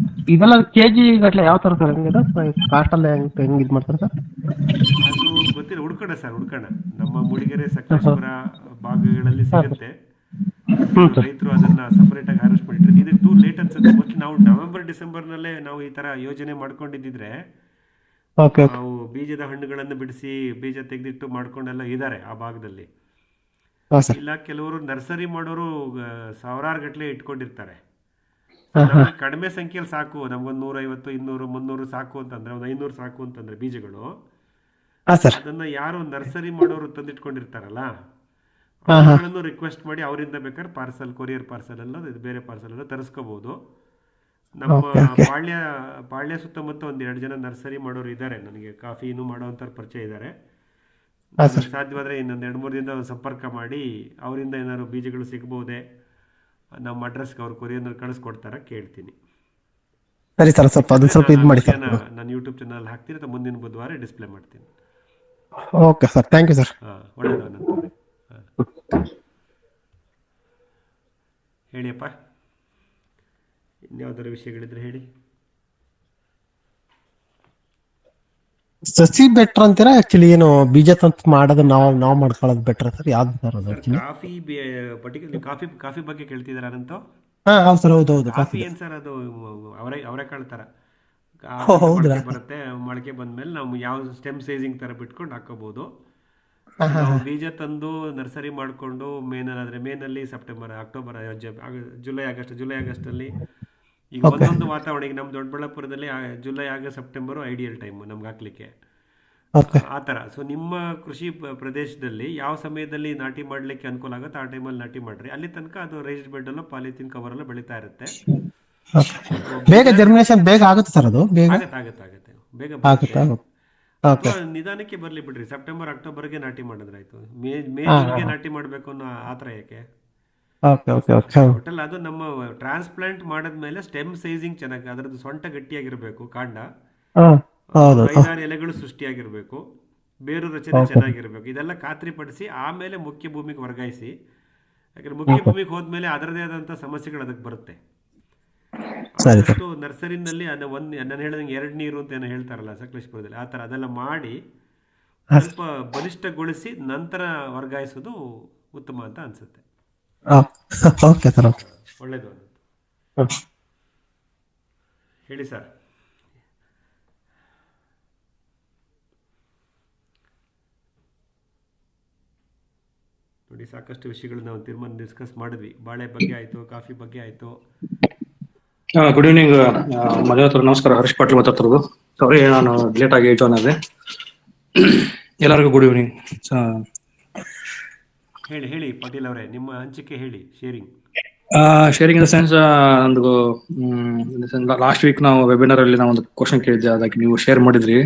ಇದೆಲ್ಲ ಕೆಜಿ ಗಟ್ಲೆ ಯಾವ ತರ ಸರ್? ಕಾಸ್ಟ್ ಎಲ್ಲ ಹೆಂಗ್ ಇದು ಮಾಡ್ತಾರೆ ಸರ್? ಅದು ಗೊತ್ತಿಲ್ಲ, ಹುಡ್ಕೋಣ ಸರ್, ಹುಡ್ಕೋಣ. ನಮ್ಮ ಮೂಡಿಗೆರೆ ಸಕಲೇಶ್ವರ ಭಾಗಗಳಲ್ಲಿ ಸಿಗುತ್ತೆ. ರೈತರು ಅದನ್ನ ಸಪರೇಟ್ ಆಗಿ ಹಾರ್ವೆಸ್ಟ್ ಮಾಡಿರ್ತಾರೆ. ಇದು ಟೂ ಲೇಟ್ ಅನ್ಸುತ್ತೆ. ಮೋಸ್ಟ್ಲಿ ನಾವು ನವೆಂಬರ್ ಡಿಸೆಂಬರ್ನಲ್ಲೇ ನಾವು ಈ ತರ ಯೋಜನೆ ಮಾಡ್ಕೊಂಡಿದ್ದಿದ್ರೆ, ನಾವು ಬೀಜದ ಹಣ್ಣುಗಳನ್ನು ಬಿಡಿಸಿ ಬೀಜ ತೆಗೆದಿಟ್ಟು ಮಾಡ್ಕೊಂಡೆಲ್ಲ ಇದ್ದಾರೆ ಆ ಭಾಗದಲ್ಲಿ. ಇಲ್ಲ, ಕೆಲವರು ನರ್ಸರಿ ಮಾಡೋರು ಸಾವಿರಾರು ಗಟ್ಟಲೆ ಇಟ್ಕೊಂಡಿರ್ತಾರೆ. ಕಡಿಮೆ ಸಂಖ್ಯೆಯಲ್ಲಿ ಸಾಕು, ನಮ್ಗೊಂದು 150, 200, 300 ಸಾಕು ಅಂತಂದ್ರೆ, ಒಂದು 500 ಸಾಕು ಅಂತಂದ್ರೆ ಬೀಜಗಳು, ಅದನ್ನ ಯಾರು ನರ್ಸರಿ ಮಾಡೋರು ತಂದಿಟ್ಕೊಂಡಿರ್ತಾರಲ್ಲ, ಅವರನ್ನು ರಿಕ್ವೆಸ್ಟ್ ಮಾಡಿ ಅವರಿಂದ ಬೇಕಾದ್ರೆ ಪಾರ್ಸಲ್, ಕೊರಿಯರ್ ಪಾರ್ಸಲ್ ಎಲ್ಲ, ಇದು ಬೇರೆ ಪಾರ್ಸಲ್ ಎಲ್ಲ ತರಿಸ್ಕೋಬಹುದು. ನಮ್ಮ ಪಾಳ್ಯ ಸುತ್ತಮುತ್ತ 1-2 ಜನ ನರ್ಸರಿ ಮಾಡೋರು ಇದ್ದಾರೆ, ನನಗೆ ಕಾಫಿನೂ ಮಾಡೋವಂಥವ್ರು ಪರಿಚಯ ಇದ್ದಾರೆ. ಸಾಧ್ಯವಾದರೆ ಇನ್ನೊಂದು 2-3 ದಿನದ ಸಂಪರ್ಕ ಮಾಡಿ ಅವರಿಂದ ಏನಾದ್ರು ಬೀಜಗಳು ಸಿಗಬಹುದೇ, ನಮ್ಮ ಅಡ್ರೆಸ್ಗೆ ಅವ್ರು ಕೊರಿಯರ್ನಲ್ಲಿ ಕಳಿಸ್ಕೊಡ್ತಾರ ಕೇಳ್ತೀನಿ. ಸರಿ ಸರ್, ಸ್ವಲ್ಪ ಇದು ಮಾಡಿ ಸರ್. ನಾನು ಯೂಟ್ಯೂಬ್ ಚಾನಲ್ ಹಾಕ್ತೀನಿ, ಅಥವಾ ಮುಂದಿನ ಬುಧವಾರ ಡಿಸ್ಪ್ಲೇ ಮಾಡ್ತೀನಿ. Okay sir, thank you sir. ಒಳ್ಳೆಯದು. ಹೇಳಿಯಪ್ಪ, ಇನ್ಯಾವುದಾರ ವಿಷಯಗಳಿದ್ರೆ ಹೇಳಿ. ಸಸಿ ಬೆಟ್ರ್ ಅಂತೀರಾ ಆಕ್ಚುಲಿ ಏನು ಬೀಜ ತಂತು ಮಾಡೋದು ನಾವು ಮಾಡ್ಕೊಳ್ಳೋದು ಬೆಟ್ರ್ ಸರ್ ಯಾವ್ದು ಸರ್ ಅದು sir actually? Coffee particular coffee ಬಗ್ಗೆ ಕೇಳ್ತಿದ್ದೀರಾ ನಂತು? ಹಾ ಹೌದು ಸರ್, ಹೌದು ಕಾಫಿ ಕಾಫಿ. ಏನು ಸರ್ ಅದು ಅವರೆಕಾಳು ಥರ ಹೌದ್ರಾ? ಮೊಳಕೆ ಬರುತ್ತೆ. ಮೊಳಕೆ ಬಂದಮೇಲೆ ನಾವು ಯಾವ ಸ್ಟೆಮ್ ಸೈಜಿಂಗ್ ಥರ ಬಿಟ್ಕೊಂಡು ಹಾಕ್ಕೋಬೋದು. ಹಾ ಹಾ ನಾವು ಹಾ ಬೀಜ ತಂದು ನರ್ಸರಿ ಮಾಡಿಕೊಂಡು ಮೇನಲ್ಲಿ ಸೆಪ್ಟೆಂಬರ್ ಅಕ್ಟೋಬರ್ ಜುಲೈ ಆಗಸ್ಟಲ್ಲಿ ಈಗ ಓಕೆ ಒಂದೊಂದು ವಾತಾವರಣ ಈಗ ನಮ್ಮ ದೊಡ್ಡಬಳ್ಳಾಪುರದಲ್ಲಿ July August September ideal time ನಮ್ಗೆ ಹಾಕ್ಲಿಕ್ಕೆ ಓಕೆ ಆ ಥರ. ಸೊ ನಿಮ್ಮ ಕೃಷಿ ಪ್ರದೇಶದಲ್ಲಿ ಯಾವ ಸಮಯದಲ್ಲಿ ನಾಟಿ ಮಾಡಲಿಕ್ಕೆ ಅನುಕೂಲ ಆಗುತ್ತೆ ಆ ಟೈಮಲ್ಲಿ ನಾಟಿ ಮಾಡಿರಿ. ಅಲ್ಲಿ ತನಕ ಅದು ರೈಸ್ಡ್ ಬೆಡ್ಡಲ್ಲೋ ಪಾಲಿಥೀನ್ ಕವರಲ್ಲೋ ಬೆಳೀತಾ ಇರುತ್ತೆ. ಓಕೆ. ಸೊ ಬೇಗ ಬೀಜ ಜರ್ಮಿನೇಷನ್ ಬೇಗ ಆಗುತ್ತೆ ಸರ್ ಅದು ಬೇಗ ಆಗತ್ತೆ ಬೇಗ ಆಗುತ್ತೆ ಬರುತ್ತೆ. ಆಗುತ್ತೆ. ಓಕೆ. ಅಥವಾ ನಿಧಾನಕ್ಕೆ ಬರಲಿ ಬಿಡ್ರಿ, ಸೆಪ್ಟೆಂಬರ್ ಅಕ್ಟೋಬರ್ಗೆ ನಾಟಿ ಮಾಡಿದ್ರಾಯ್ತು. ಮೇ ಹಾ ಹಾ ಜೂನ್ಗೆ ಹಾ ನಾಟಿ ಮಾಡಬೇಕು ಅನ್ನೋ ಆ ಥರ ಯಾಕೆ? Okay okay okay. ಒಟ್ಟಲ್ಲಿ ಅದು ನಮ್ಮ ಟ್ರಾನ್ಸ್ಪ್ಲಾಂಟ್ ಮಾಡಿದ್ಮೇಲೆ ಸ್ಟೆಮ್ ಸೈಜಿಂಗ್ ಚೆನ್ನಾಗಿ ಅದರದ್ದು ಸೊಂಟ ಗಟ್ಟಿಯಾಗಿರಬೇಕು, ಕಾಂಡ ಹಾ ಹೌದು. ಒಂದು 5-6 ಎಲೆಗಳು ಸೃಷ್ಟಿಯಾಗಿರಬೇಕು, ಬೇರು ರಚನೆ ಓಕೆ ಚೆನ್ನಾಗಿರಬೇಕು. ಇದೆಲ್ಲ ಖಾತ್ರಿಪಡಿಸಿ ಆಮೇಲೆ ಮುಖ್ಯ ಭೂಮಿಗೆ ವರ್ಗಾಯಿಸಿ. ಯಾಕಂದ್ರೆ ಮುಖ್ಯ ಓಕೆ. ಭೂಮಿಗೆ ಹೋದ್ಮೇಲೆ ಅದರದೇ ಆದಂಥ ಸಮಸ್ಯೆಗಳು ಅದಕ್ಕೆ ಬರುತ್ತೆ. ಸರಿ ಸರ್. ಆದಷ್ಟು ನರ್ಸರಿನಲ್ಲಿ ಅದು ನಾನು ಹೇಳಿದಂಗೆ 2 ನೀರು ಅಂತ ಏನೋ ಹೇಳ್ತಾರಲ್ಲ ಸಕಲೇಶ್ಪುರದಲ್ಲಿ, ಆ ಥರ ಅದೆಲ್ಲ ಮಾಡಿ ಸ್ವಲ್ಪ ಬಲಿಷ್ಠಗೊಳಿಸಿ ನಂತರ ವರ್ಗಾಯಿಸೋದು ಉತ್ತಮ ಅಂತ ಅನಿಸುತ್ತೆ. Okay sir okay. ಒಳ್ಳೆಯದು. ಹೇಳಿ ಸರ್. ನೋಡಿ, ಸಾಕಷ್ಟು ವಿಷಯಗಳು ನಾವು ಡಿಸ್ಕಸ್ ಮಾಡಿದ್ವಿ. ಬಾಳೆ ಬಗ್ಗೆ ಆಯಿತು, ಕಾಫಿ ಬಗ್ಗೆ ಆಯಿತು. ಗುಡ್ ಈವ್ನಿಂಗ್ ಮದುವೆ ನಮಸ್ಕಾರ. ಹರೀಶ್ ಪಾಟೀಲ್ ಮಾತಾಡ್ತಿರೋದು. ಸಾರಿ, ನಾನು ಲೇಟ್ ಆಗಿ ಜಾಯ್ನ್ ಆದೆ. ಎಲ್ಲರಿಗೂ ಗುಡ್ ಈವ್ನಿಂಗ್. ಹೇಳಿ ಪಾಟೀಲ್ ಅವರೇ, ನಿಮ್ಮ ಹಂಚಿಕೆ ಹೇಳಿ. ಶೇರಿಂಗ್ ಇನ್ ದ ಸೆನ್ಸ್, ಒಂದು ಲಾಸ್ಟ್ ವೀಕ್ ನಾವು ವೆಬಿನಾರ್ ಅಲ್ಲಿ ನಾವು ಒಂದು ಕ್ವಶನ್ ಕೇಳಿದ್ದೆ, ಅದಕ್ಕೆ ನೀವು ಶೇರ್ ಮಾಡಿದ್ರಿ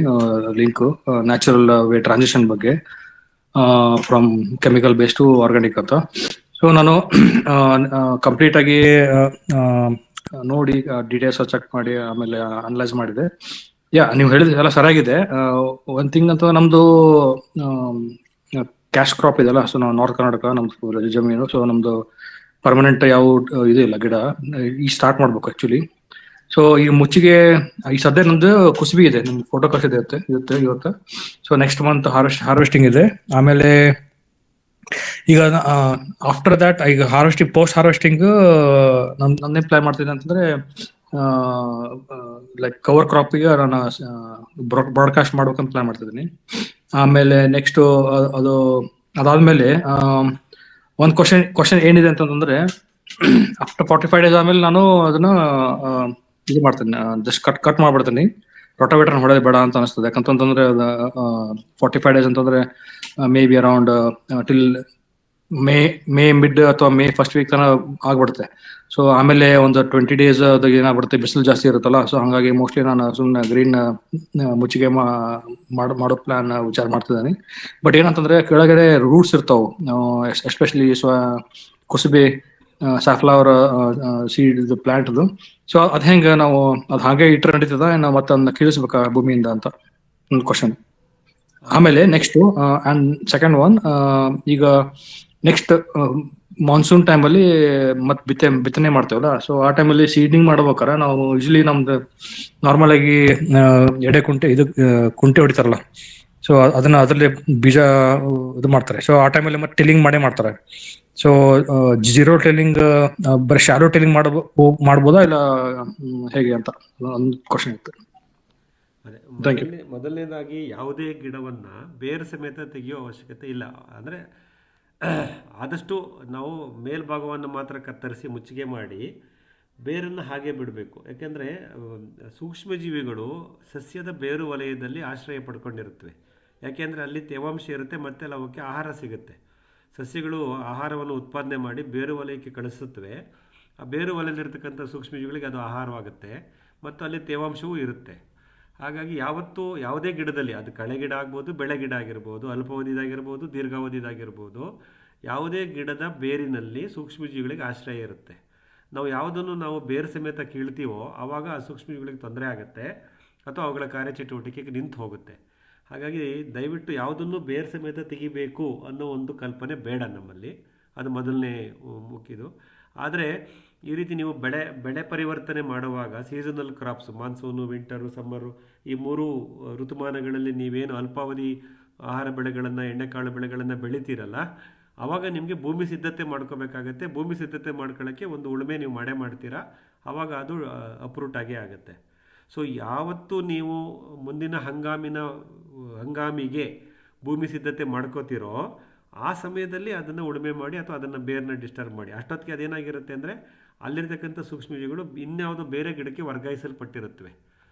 ಲಿಂಕ್, ನ್ಯಾಚುರಲ್ ವೇ ಟ್ರಾನ್ಸಿಷನ್ ಬಗ್ಗೆ from chemical base to organic ಅಂತ. ಸೊ ನಾನು ಕಂಪ್ಲೀಟ್ ಆಗಿ ನೋಡಿ ಡೀಟೇಲ್ಸ್ ಚೆಕ್ ಮಾಡಿ ಆಮೇಲೆ ಅನಲೈಸ್ ಮಾಡಿದೆ. ನೀವು ಹೇಳಿದ ಎಲ್ಲ ಸರಿಯಾಗಿದೆ. ಒಂದ್ ಥಿಂಗ್ ಅಂತ, ನಮ್ದು ಕ್ಯಾಶ್ ಕ್ರಾಪ್ ಇದೆಲ್ಲ, ಸೊ ನಾವು ನಾರ್ತ್ ಕರ್ನಾಟಕ ನಮ್ದು ಜಮೀನು. ಸೊ ನಮ್ದು ಪರ್ಮನೆಂಟ್ ಯಾವ ಇದು ಇಲ್ಲ, ಗಿಡ ಈಗ ಸ್ಟಾರ್ಟ್ ಮಾಡ್ಬೇಕು ಆಕ್ಚುಲಿ. ಸೊ ಈ ಮುಚ್ಚಿಗೆ ಈ ಸದ್ಯ ನಮ್ದು ಕುಸುಬಿ ಇದೆ, ನಿಮ್ಗೆ ಫೋಟೋ ಕಳಿಸಿದೆ ಇರುತ್ತೆ ಇವತ್ತು. ಸೊ ನೆಕ್ಸ್ಟ್ ಮಂತ್ ಹಾರ್ವೆಸ್ಟಿಂಗ್ ಇದೆ. ಆಮೇಲೆ ಈಗ ಆಫ್ಟರ್ ದ್ಯಾಟ್ ಈಗ ಪೋಸ್ಟ್ ಹಾರ್ವೆಸ್ಟಿಂಗ್ ನಂದೇನ್ ಪ್ಲಾನ್ ಮಾಡ್ತಿದ್ದೆ ಅಂತಂದ್ರೆ, ಲೈಕ್ ಕವರ್ ಕ್ರಾಪಿಗೆ ನಾನು ಬ್ರಾಡ್ಕಾಸ್ಟ್ ಮಾಡ್ಬೇಕಂತ ಪ್ಲಾನ್ ಮಾಡ್ತಿದ್ದೀನಿ. ಆಮೇಲೆ ನೆಕ್ಸ್ಟ್ ಅದು ಅದಾದ್ಮೇಲೆ ಒಂದು ಕ್ವಶನ್ ಏನಿದೆ ಅಂತಂದ್ರೆ, ಆಫ್ಟರ್ 45 days ಆಮೇಲೆ ನಾನು ಅದನ್ನ ಇದು ಮಾಡ್ತೀನಿ, ಜಸ್ಟ್ ಕಟ್ ಮಾಡ್ಬಿಡ್ತೀನಿ. ರೋಟಾವೇಟರ್ ಹೊಡೆಯೋದು ಬೇಡ ಅಂತ ಅನಿಸ್ತದೆ. ಯಾಕಂತಂದ್ರೆ 45 days ಅಂತಂದ್ರೆ may be around till May mid ಅಥವಾ ಮೇ ಫಸ್ಟ್ ವೀಕ್ ತನ ಆಗ್ಬಿಡುತ್ತೆ. ಸೊ ಆಮೇಲೆ ಒಂದು 20 days ಅದಾಗ ಏನಾಗ್ಬಿಡುತ್ತೆ, ಬಿಸಿಲು ಜಾಸ್ತಿ ಇರುತ್ತಲ್ಲ. ಸೊ ಹಂಗಾಗಿ ಮೋಸ್ಟ್ಲಿ ನಾನು ಸುಮ್ಮನೆ ಗ್ರೀನ್ ಮುಚ್ಚಿಗೆ ಮಾಡೋ ಪ್ಲಾನ್ ವಿಚಾರ ಮಾಡ್ತಿದ್ದೀನಿ. ಬಟ್ ಏನಂತಂದ್ರೆ, ಕೆಳಗಡೆ ರೂಟ್ಸ್ ಇರ್ತಾವೆ, ಎಸ್ಪೆಷಲಿ ಕುಸುಬೆ ಸಾಫ್ಲವರ್ ಸೀಡ್ ಪ್ಲಾಂಟ್ದು. ಸೊ ಅದ್ ಹೆಂಗೆ ನಾವು ಅದು ಹಾಗೆ ಇಟ್ಟರೆ ನಡೀತದ, ನಾವು ಮತ್ತೆ ಅದನ್ನ ಕೀಳಿಸ್ಬೇಕಾ ಭೂಮಿಯಿಂದ ಅಂತ ಒಂದು ಕ್ವಶನ್. ಆಮೇಲೆ ನೆಕ್ಸ್ಟ್ ಅಂಡ್ ಸೆಕೆಂಡ್ ಒನ್, ಈಗ ನೆಕ್ಸ್ಟ್ ಮಾನ್ಸೂನ್ ಟೈಮಲ್ಲಿ ಮತ್ತೆ ಬಿತ್ತನೆ ಮಾಡ್ತೇವಲ್ಲ. ಸೊ ಆ ಟೈಮಲ್ಲಿ ಸೀಡಿಂಗ್ ಮಾಡ್ಬೇಕಾರೆ ನಾವು ಯೂಶಲಿ ನಮ್ದು ನಾರ್ಮಲ್ ಆಗಿ ಎಡೆ ಕುಂಟೆ ಹೊಡಿತಾರಲ್ಲ. ಸೊ ಅದನ್ನ ಅದರಲ್ಲಿ ಬೀಜ ಇದು ಮಾಡ್ತಾರೆ. ಸೊ ಆ ಟೈಮಲ್ಲಿ ಮತ್ತೆ ಟಿಲ್ಲಿಂಗ್ ಮಾಡೇ ಮಾಡ್ತಾರೆ. ಸೊ ಜೀರೋ ಟೆಲ್ಲಿಂಗ್ ಬರೀ ಶಾಲೋ ಟೆಲ್ಲಿಂಗ್ ಮಾಡ್ಬೋದಾ ಇಲ್ಲ ಹೇಗೆ ಅಂತ ಒಂದು ಕ್ವಶನ್ ಇತ್ತು. ಮೊದಲನೇದಾಗಿ ಯಾವುದೇ ಗಿಡವನ್ನ ಬೇರು ಸಮೇತ ತೆಗೆಯೋ ಅವಶ್ಯಕತೆ ಇಲ್ಲ. ಅಂದರೆ ಆದಷ್ಟು ನಾವು ಮೇಲ್ಭಾಗವನ್ನು ಮಾತ್ರ ಕತ್ತರಿಸಿ ಮುಚ್ಚಿಗೆ ಮಾಡಿ ಬೇರನ್ನು ಹಾಗೆ ಬಿಡಬೇಕು. ಯಾಕೆಂದರೆ ಸೂಕ್ಷ್ಮಜೀವಿಗಳು ಸಸ್ಯದ ಬೇರು ವಲಯದಲ್ಲಿ ಆಶ್ರಯ ಪಡ್ಕೊಂಡಿರುತ್ತವೆ. ಯಾಕೆಂದರೆ ಅಲ್ಲಿ ತೇವಾಂಶ ಇರುತ್ತೆ ಮತ್ತು ಅಲ್ಲಿ ಅವಕ್ಕೆ ಆಹಾರ ಸಿಗುತ್ತೆ. ಸಸ್ಯಗಳು ಆಹಾರವನ್ನು ಉತ್ಪಾದನೆ ಮಾಡಿ ಬೇರು ವಲಯಕ್ಕೆ ಕಳಿಸುತ್ತವೆ. ಆ ಬೇರು ವಲಯದಲ್ಲಿರ್ತಕ್ಕಂಥ ಸೂಕ್ಷ್ಮಜೀವಿಗಳಿಗೆ ಅದು ಆಹಾರವಾಗುತ್ತೆ ಮತ್ತು ಅಲ್ಲಿ ತೇವಾಂಶವೂ ಇರುತ್ತೆ. ಹಾಗಾಗಿ ಯಾವತ್ತೂ ಯಾವುದೇ ಗಿಡದಲ್ಲಿ, ಅದು ಕಳೆ ಗಿಡ ಆಗ್ಬೋದು, ಬೆಳೆ ಗಿಡ ಆಗಿರ್ಬೋದು, ಅಲ್ಪಾವಧಿದಾಗಿರ್ಬೋದು, ದೀರ್ಘಾವಧಿದಾಗಿರ್ಬೋದು, ಯಾವುದೇ ಗಿಡದ ಬೇರಿನಲ್ಲಿ ಸೂಕ್ಷ್ಮಜೀವಿಗಳಿಗೆ ಆಶ್ರಯ ಇರುತ್ತೆ. ನಾವು ಯಾವುದನ್ನು ನಾವು ಬೇರು ಸಮೇತ ಕೀಳ್ತೀವೋ ಆವಾಗ ಆ ಸೂಕ್ಷ್ಮಜೀವಿಗಳಿಗೆ ತೊಂದರೆ ಆಗುತ್ತೆ ಅಥವಾ ಅವುಗಳ ಕಾರ್ಯಚಟುವಟಿಕೆಗೆ ನಿಂತು ಹೋಗುತ್ತೆ. ಹಾಗಾಗಿ ದಯವಿಟ್ಟು ಯಾವುದನ್ನು ಬೇರು ಸಮೇತ ತೆಗಿಬೇಕು ಅನ್ನೋ ಒಂದು ಕಲ್ಪನೆ ಬೇಡ ನಮ್ಮಲ್ಲಿ. ಅದು ಮೊದಲನೇ ಮುಖ್ಯದು. ಆದರೆ ಈ ರೀತಿ ನೀವು ಬೆಳೆ ಪರಿವರ್ತನೆ ಮಾಡುವಾಗ ಸೀಸನಲ್ ಕ್ರಾಪ್ಸ್ ಮಾನ್ಸೂನು, ವಿಂಟರು, ಸಮ್ಮರು ಈ 3 ಋತುಮಾನಗಳಲ್ಲಿ ನೀವೇನು ಅಲ್ಪಾವಧಿ ಆಹಾರ ಬೆಳೆಗಳನ್ನು, ಎಣ್ಣೆಕಾಳು ಬೆಳೆಗಳನ್ನು ಬೆಳಿತೀರಲ್ಲ, ಆವಾಗ ನಿಮಗೆ ಭೂಮಿ ಸಿದ್ಧತೆ ಮಾಡ್ಕೋಬೇಕಾಗತ್ತೆ. ಭೂಮಿ ಸಿದ್ಧತೆ ಮಾಡ್ಕೊಳ್ಳೋಕ್ಕೆ ಒಂದು ಉಳುಮೆ ನೀವು ಮಾಡ್ತೀರಾ, ಆವಾಗ ಅದು ಅಪ್ರೂಟ್ ಆಗೇ ಆಗುತ್ತೆ. ಸೊ ಯಾವತ್ತು ನೀವು ಮುಂದಿನ ಹಂಗಾಮಿಗೆ ಭೂಮಿ ಸಿದ್ಧತೆ ಮಾಡ್ಕೋತೀರೋ ಆ ಸಮಯದಲ್ಲಿ ಅದನ್ನು ಉಳುಮೆ ಮಾಡಿ ಅಥವಾ ಅದನ್ನು ಬೇರನ್ನ ಡಿಸ್ಟರ್ಬ್ ಮಾಡಿ. ಅಷ್ಟೊತ್ತಿಗೆ ಅದೇನಾಗಿರುತ್ತೆ ಅಂದರೆ ಅಲ್ಲಿರ್ತಕ್ಕಂಥ ಸೂಕ್ಷ್ಮಜೀವಿಗಳು ಇನ್ಯಾವುದೋ ಬೇರೆ ಗಿಡಕ್ಕೆ ವರ್ಗಾಯಿಸಲ್ಪಟ್ಟಿರುತ್ತವೆ.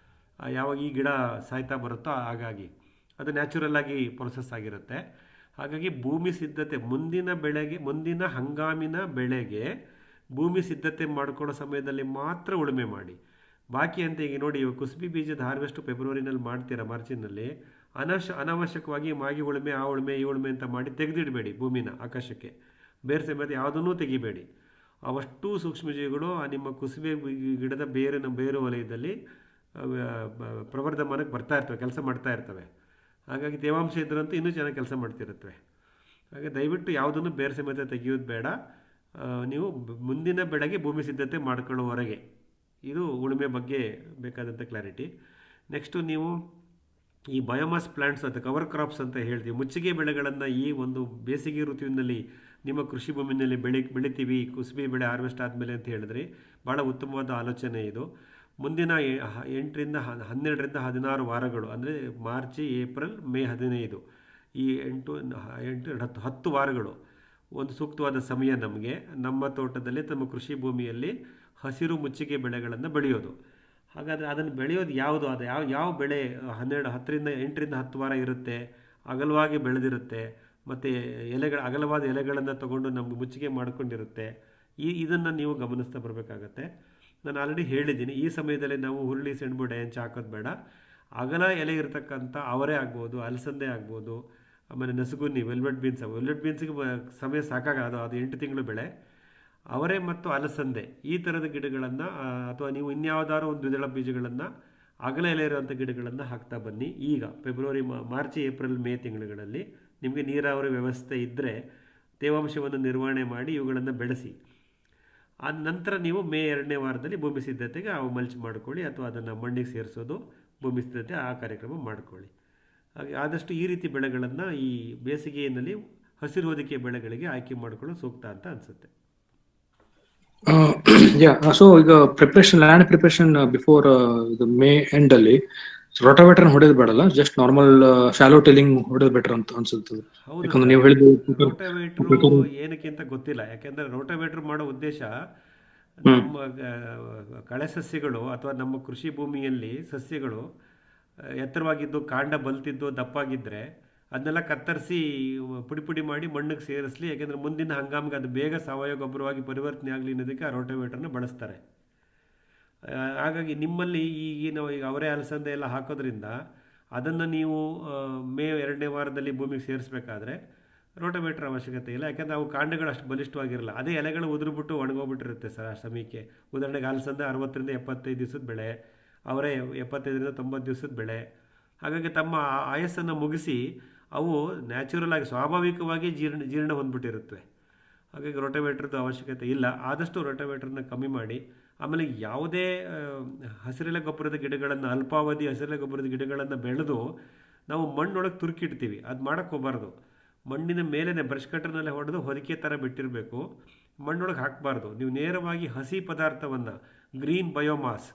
ಯಾವಾಗ ಈ ಗಿಡ ಸಾಯ್ತಾ ಬರುತ್ತೋ ಹಾಗಾಗಿ ಅದು ನ್ಯಾಚುರಲ್ ಆಗಿ ಪ್ರೊಸೆಸ್ ಆಗಿರುತ್ತೆ. ಹಾಗಾಗಿ ಭೂಮಿ ಸಿದ್ಧತೆ ಮುಂದಿನ ಹಂಗಾಮಿನ ಬೆಳೆಗೆ ಭೂಮಿ ಸಿದ್ಧತೆ ಮಾಡ್ಕೊಳ್ಳೋ ಸಮಯದಲ್ಲಿ ಮಾತ್ರ ಉಳುಮೆ ಮಾಡಿ. ಬಾಕಿ ಅಂತ ಈಗ ನೋಡಿ, ಕುಸುಬಿ ಬೀಜದ ಹಾರ್ವೆಸ್ಟು ಫೆಬ್ರವರಿನಲ್ಲಿ ಮಾಡ್ತೀರಾ, ಮಾರ್ಚಿನಲ್ಲಿ ಅನಾವಶ್ಯಕವಾಗಿ ಮಾಗಿ ಉಳುಮೆ, ಆ ಉಳುಮೆ, ಈ ಉಳುಮೆ ಅಂತ ಮಾಡಿ ತೆಗೆದಿಡಬೇಡಿ ಭೂಮಿನ ಆಕಾಶಕ್ಕೆ. ಬೇರೆ ಸಮೇತ ಯಾವುದನ್ನೂ ತೆಗಿಬೇಡಿ. ಅವಷ್ಟು ಸೂಕ್ಷ್ಮಜೀವಿಗಳು ನಿಮ್ಮ ಕುಸುಬೆ ಗಿಡದ ಬೇರು ವಲಯದಲ್ಲಿ ಪ್ರವರ್ಧಮಾನಕ್ಕೆ ಬರ್ತಾ ಇರ್ತವೆ, ಕೆಲಸ ಮಾಡ್ತಾ ಇರ್ತವೆ. ಹಾಗಾಗಿ ತೇವಾಂಶ ಇದ್ರಂತೂ ಇನ್ನೂ ಚೆನ್ನಾಗಿ ಕೆಲಸ ಮಾಡ್ತಿರುತ್ತವೆ. ಹಾಗೆ ದಯವಿಟ್ಟು ಯಾವುದನ್ನು ಬೇರೆ ಸಮೇತ ತೆಗೆಯೋದು ಬೇಡ. ನೀವು ಮುಂದಿನ ಬೆಳೆಗೆ ಭೂಮಿ ಸಿದ್ಧತೆ ಮಾಡ್ಕೊಳ್ಳೋವರೆಗೆ. ಇದು ಉಳುಮೆ ಬಗ್ಗೆ ಬೇಕಾದಂಥ ಕ್ಲಾರಿಟಿ. ನೆಕ್ಸ್ಟು ನೀವು ಈ ಬಯೋಮಾಸ್ ಪ್ಲಾಂಟ್ಸ್ ಅಥವಾ ಕವರ್ ಕ್ರಾಪ್ಸ್ ಅಂತ ಹೇಳ್ತೀವಿ, ಮುಚ್ಚಿಗೆ ಬೆಳೆಗಳನ್ನು ಈ ಒಂದು ಬೇಸಿಗೆ ಋತುವಿನಲ್ಲಿ ನಿಮ್ಮ ಕೃಷಿ ಭೂಮಿನಲ್ಲಿ ಬೆಳಿತೀವಿ, ಕುಸುಬಿ ಬೆಳೆ ಹಾರ್ವೆಸ್ಟ್ ಆದಮೇಲೆ ಅಂತ ಹೇಳಿದ್ರಿ, ಭಾಳ ಉತ್ತಮವಾದ ಆಲೋಚನೆ ಇದು. ಮುಂದಿನ 8ರಿಂದ 12ರಿಂದ 16 ವಾರಗಳು ಅಂದರೆ ಮಾರ್ಚ್, ಏಪ್ರಿಲ್, ಮೇ 15, ಈ 10 ವಾರಗಳು ಒಂದು ಸೂಕ್ತವಾದ ಸಮಯ ನಮಗೆ ನಮ್ಮ ತೋಟದಲ್ಲಿ, ನಮ್ಮ ಕೃಷಿ ಭೂಮಿಯಲ್ಲಿ ಹಸಿರು ಮುಚ್ಚಿಗೆ ಬೆಳೆಗಳನ್ನು ಬೆಳೆಯೋದು. ಹಾಗಾದರೆ ಅದನ್ನು ಬೆಳೆಯೋದು ಯಾವುದು, ಅದು ಯಾವ ಬೆಳೆ 8ರಿಂದ 10 ವಾರ ಇರುತ್ತೆ, ಅಗಲವಾಗಿ ಬೆಳೆದಿರುತ್ತೆ, ಮತ್ತು ಅಗಲವಾದ ಎಲೆಗಳನ್ನು ತಗೊಂಡು ನಮಗೆ ಮುಚ್ಚಿಗೆ ಮಾಡ್ಕೊಂಡಿರುತ್ತೆ. ಇದನ್ನು ನೀವು ಗಮನಿಸ್ತಾ ಬರಬೇಕಾಗತ್ತೆ. ನಾನು ಆಲ್ರೆಡಿ ಹೇಳಿದ್ದೀನಿ, ಈ ಸಮಯದಲ್ಲಿ ನಾವು ಹುರುಳಿ, ಸೆಣಬು, ಡಯಂಚ ಹಾಕೋದು ಬೇಡ. ಅಗಲ ಎಲೆ ಇರತಕ್ಕಂಥ ಅವರೆ ಆಗ್ಬೋದು, ಅಲಸಂದೆ ಆಗ್ಬೋದು, ಆಮೇಲೆ ನಸುಗುನ್ನಿ, ವೆಲ್ವೆಟ್ ಬೀನ್ಸಿಗೆ ಸಮಯ ಸಾಕಾಗಲ್ಲ, ಅದು 8 ತಿಂಗಳು ಬೆಳೆ. ಅವರೆ ಮತ್ತು ಅಲಸಂದೆ ಈ ಥರದ ಗಿಡಗಳನ್ನು ಅಥವಾ ನೀವು ಇನ್ಯಾವುದಾದ್ರು ಒಂದು ದ್ವಿದಳ ಬೀಜಗಳನ್ನು, ಅಗಲ ಎಲೆ ಇರುವಂಥ ಗಿಡಗಳನ್ನು ಹಾಕ್ತಾ ಬನ್ನಿ. ಈಗ ಫೆಬ್ರವರಿ, ಮಾರ್ಚ್, ಏಪ್ರಿಲ್, ಮೇ ತಿಂಗಳುಗಳಲ್ಲಿ ನಿಮಗೆ ನೀರಾವರಿ ವ್ಯವಸ್ಥೆ ಇದ್ದರೆ ತೇವಾಂಶವನ್ನು ನಿರ್ವಹಣೆ ಮಾಡಿ ಇವುಗಳನ್ನು ಬೆಳೆಸಿ. ಆದ ನಂತರ ನೀವು ಮೇ 2ನೇ ವಾರದಲ್ಲಿ ಭೂಮಿ ಸಿದ್ಧತೆಗೆ ಮಲ್ಚ್ ಮಾಡ್ಕೊಳ್ಳಿ, ಅಥವಾ ಅದನ್ನು ಮಣ್ಣಿಗೆ ಸೇರಿಸೋದು, ಭೂಮಿ ಸಿದ್ಧತೆ ಆ ಕಾರ್ಯಕ್ರಮ ಮಾಡ್ಕೊಳ್ಳಿ. ಹಾಗೆ ಆದಷ್ಟು ಈ ರೀತಿ ಬೆಳೆಗಳನ್ನು ಈ ಬೇಸಿಗೆಯಲ್ಲಿ ಹಸಿರು ಹೊದಿಕೆ ಬೆಳೆಗಳಿಗೆ ಆಯ್ಕೆ ಮಾಡ್ಕೊಳ್ಳೋದು ಸೂಕ್ತ ಅಂತ ಅನಿಸುತ್ತೆ. ಸೊ ಈಗ land preparation before May end ಅಲ್ಲಿ ರೋಟಾವೇಟರ್ ಹೊಡೆಯೋದು ಬೇಡಲ್ಲ, ಜಸ್ಟ್ ನಾರ್ಮಲ್ ಶಾಲೋ ಟೆಲಿಂಗ್ ಹೊಡೆಯೋದು ಬೆಟರ್ ಅಂತ ಅನ್ಸುತ್ತೆ. ಯಾಕಂದ್ರೆ ನೀವು ಹೇಳಿದ್ದು ರೋಟಾವೇಟ್ರು ಏನಕ್ಕೆ ಅಂತ ಗೊತ್ತಿಲ್ಲ. ಯಾಕೆಂದ್ರೆ ರೋಟಾವೇಟ್ರ್ ಮಾಡೋ ಉದ್ದೇಶ ನಮ್ಮ ಕಳೆ ಸಸ್ಯಗಳು ಅಥವಾ ನಮ್ಮ ಕೃಷಿ ಭೂಮಿಯಲ್ಲಿ ಸಸ್ಯಗಳು ಎತ್ತರವಾಗಿದ್ದು, ಕಾಂಡ ಬಲ್ತಿದ್ದು, ದಪ್ಪಾಗಿದ್ದರೆ ಅದನ್ನೆಲ್ಲ ಕತ್ತರಿಸಿ ಪುಡಿ ಮಾಡಿ ಮಣ್ಣಿಗೆ ಸೇರಿಸಲಿ. ಯಾಕೆಂದರೆ ಮುಂದಿನ ಹಂಗಾಮಿಗೆ ಅದು ಬೇಗ ಸಾವಯವ ಗೊಬ್ಬರವಾಗಿ ಪರಿವರ್ತನೆ ಆಗಲಿ ಅನ್ನೋದಕ್ಕೆ ಆ ರೋಟಾವೇಟರ್ನ ಬಳಸ್ತಾರೆ. ಹಾಗಾಗಿ ನಿಮ್ಮಲ್ಲಿ ಈಗ ಅವರೇ ಅಲಸಂದೆ ಎಲ್ಲ ಹಾಕೋದ್ರಿಂದ ಅದನ್ನು ನೀವು ಮೇ 2ನೇ ವಾರದಲ್ಲಿ ಭೂಮಿಗೆ ಸೇರಿಸಬೇಕಾದ್ರೆ ರೋಟಾವೇಟರ್ ಅವಶ್ಯಕತೆ ಇಲ್ಲ. ಯಾಕೆಂದರೆ ಅವು ಕಾಂಡಗಳು ಅಷ್ಟು ಬಲಿಷ್ಠವಾಗಿರಲ್ಲ. ಅದೇ ಎಲೆಗಳು ಉದುರುಬಿಟ್ಟು ಒಣಗೋಗ್ಬಿಟ್ಟಿರುತ್ತೆ ಸರ್ ಆ ಸಮಯಕ್ಕೆ. ಉದಾಹರಣೆಗೆ ಅಲಸಂದೆ 60ರಿಂದ 75 ದಿವಸದ ಬೆಳೆ, ಅವರೇ 75ರಿಂದ 90 ದಿವಸದ ಬೆಳೆ. ಹಾಗಾಗಿ ತಮ್ಮ ಆಯಸ್ಸನ್ನು ಮುಗಿಸಿ ಅವು ನ್ಯಾಚುರಲ್ ಆಗಿ ಸ್ವಾಭಾವಿಕವಾಗಿ ಜೀರ್ಣ ಹೊಂದ್ಬಿಟ್ಟಿರುತ್ತವೆ. ಹಾಗಾಗಿ ರೋಟಾವೇಟ್ರದ್ದು ಅವಶ್ಯಕತೆ ಇಲ್ಲ. ಆದಷ್ಟು ರೋಟಾವೇಟ್ರನ್ನ ಕಮ್ಮಿ ಮಾಡಿ. ಆಮೇಲೆ ಯಾವುದೇ ಹಸಿರೆಲೆ ಗೊಬ್ಬರದ ಗಿಡಗಳನ್ನು, ಅಲ್ಪಾವಧಿ ಹಸಿರೆಲೆ ಗೊಬ್ಬರದ ಗಿಡಗಳನ್ನು ಬೆಳೆದು ನಾವು ಮಣ್ಣೊಳಗೆ ತುರುಕಿಡ್ತೀವಿ, ಅದು ಮಾಡೋಕ್ಕೆ ಹೋಗಬಾರ್ದು. ಮಣ್ಣಿನ ಮೇಲೇ ಬ್ರಷ್ ಕಟ್ಟರ್ನಲ್ಲೇ ಹೊಡೆದು ಹೊದಿಕೆ ಥರ ಬಿಟ್ಟಿರಬೇಕು, ಮಣ್ಣೊಳಗೆ ಹಾಕಬಾರ್ದು. ನೀವು ನೇರವಾಗಿ ಹಸಿ ಪದಾರ್ಥವನ್ನು, ಗ್ರೀನ್ ಬಯೋಮಾಸ್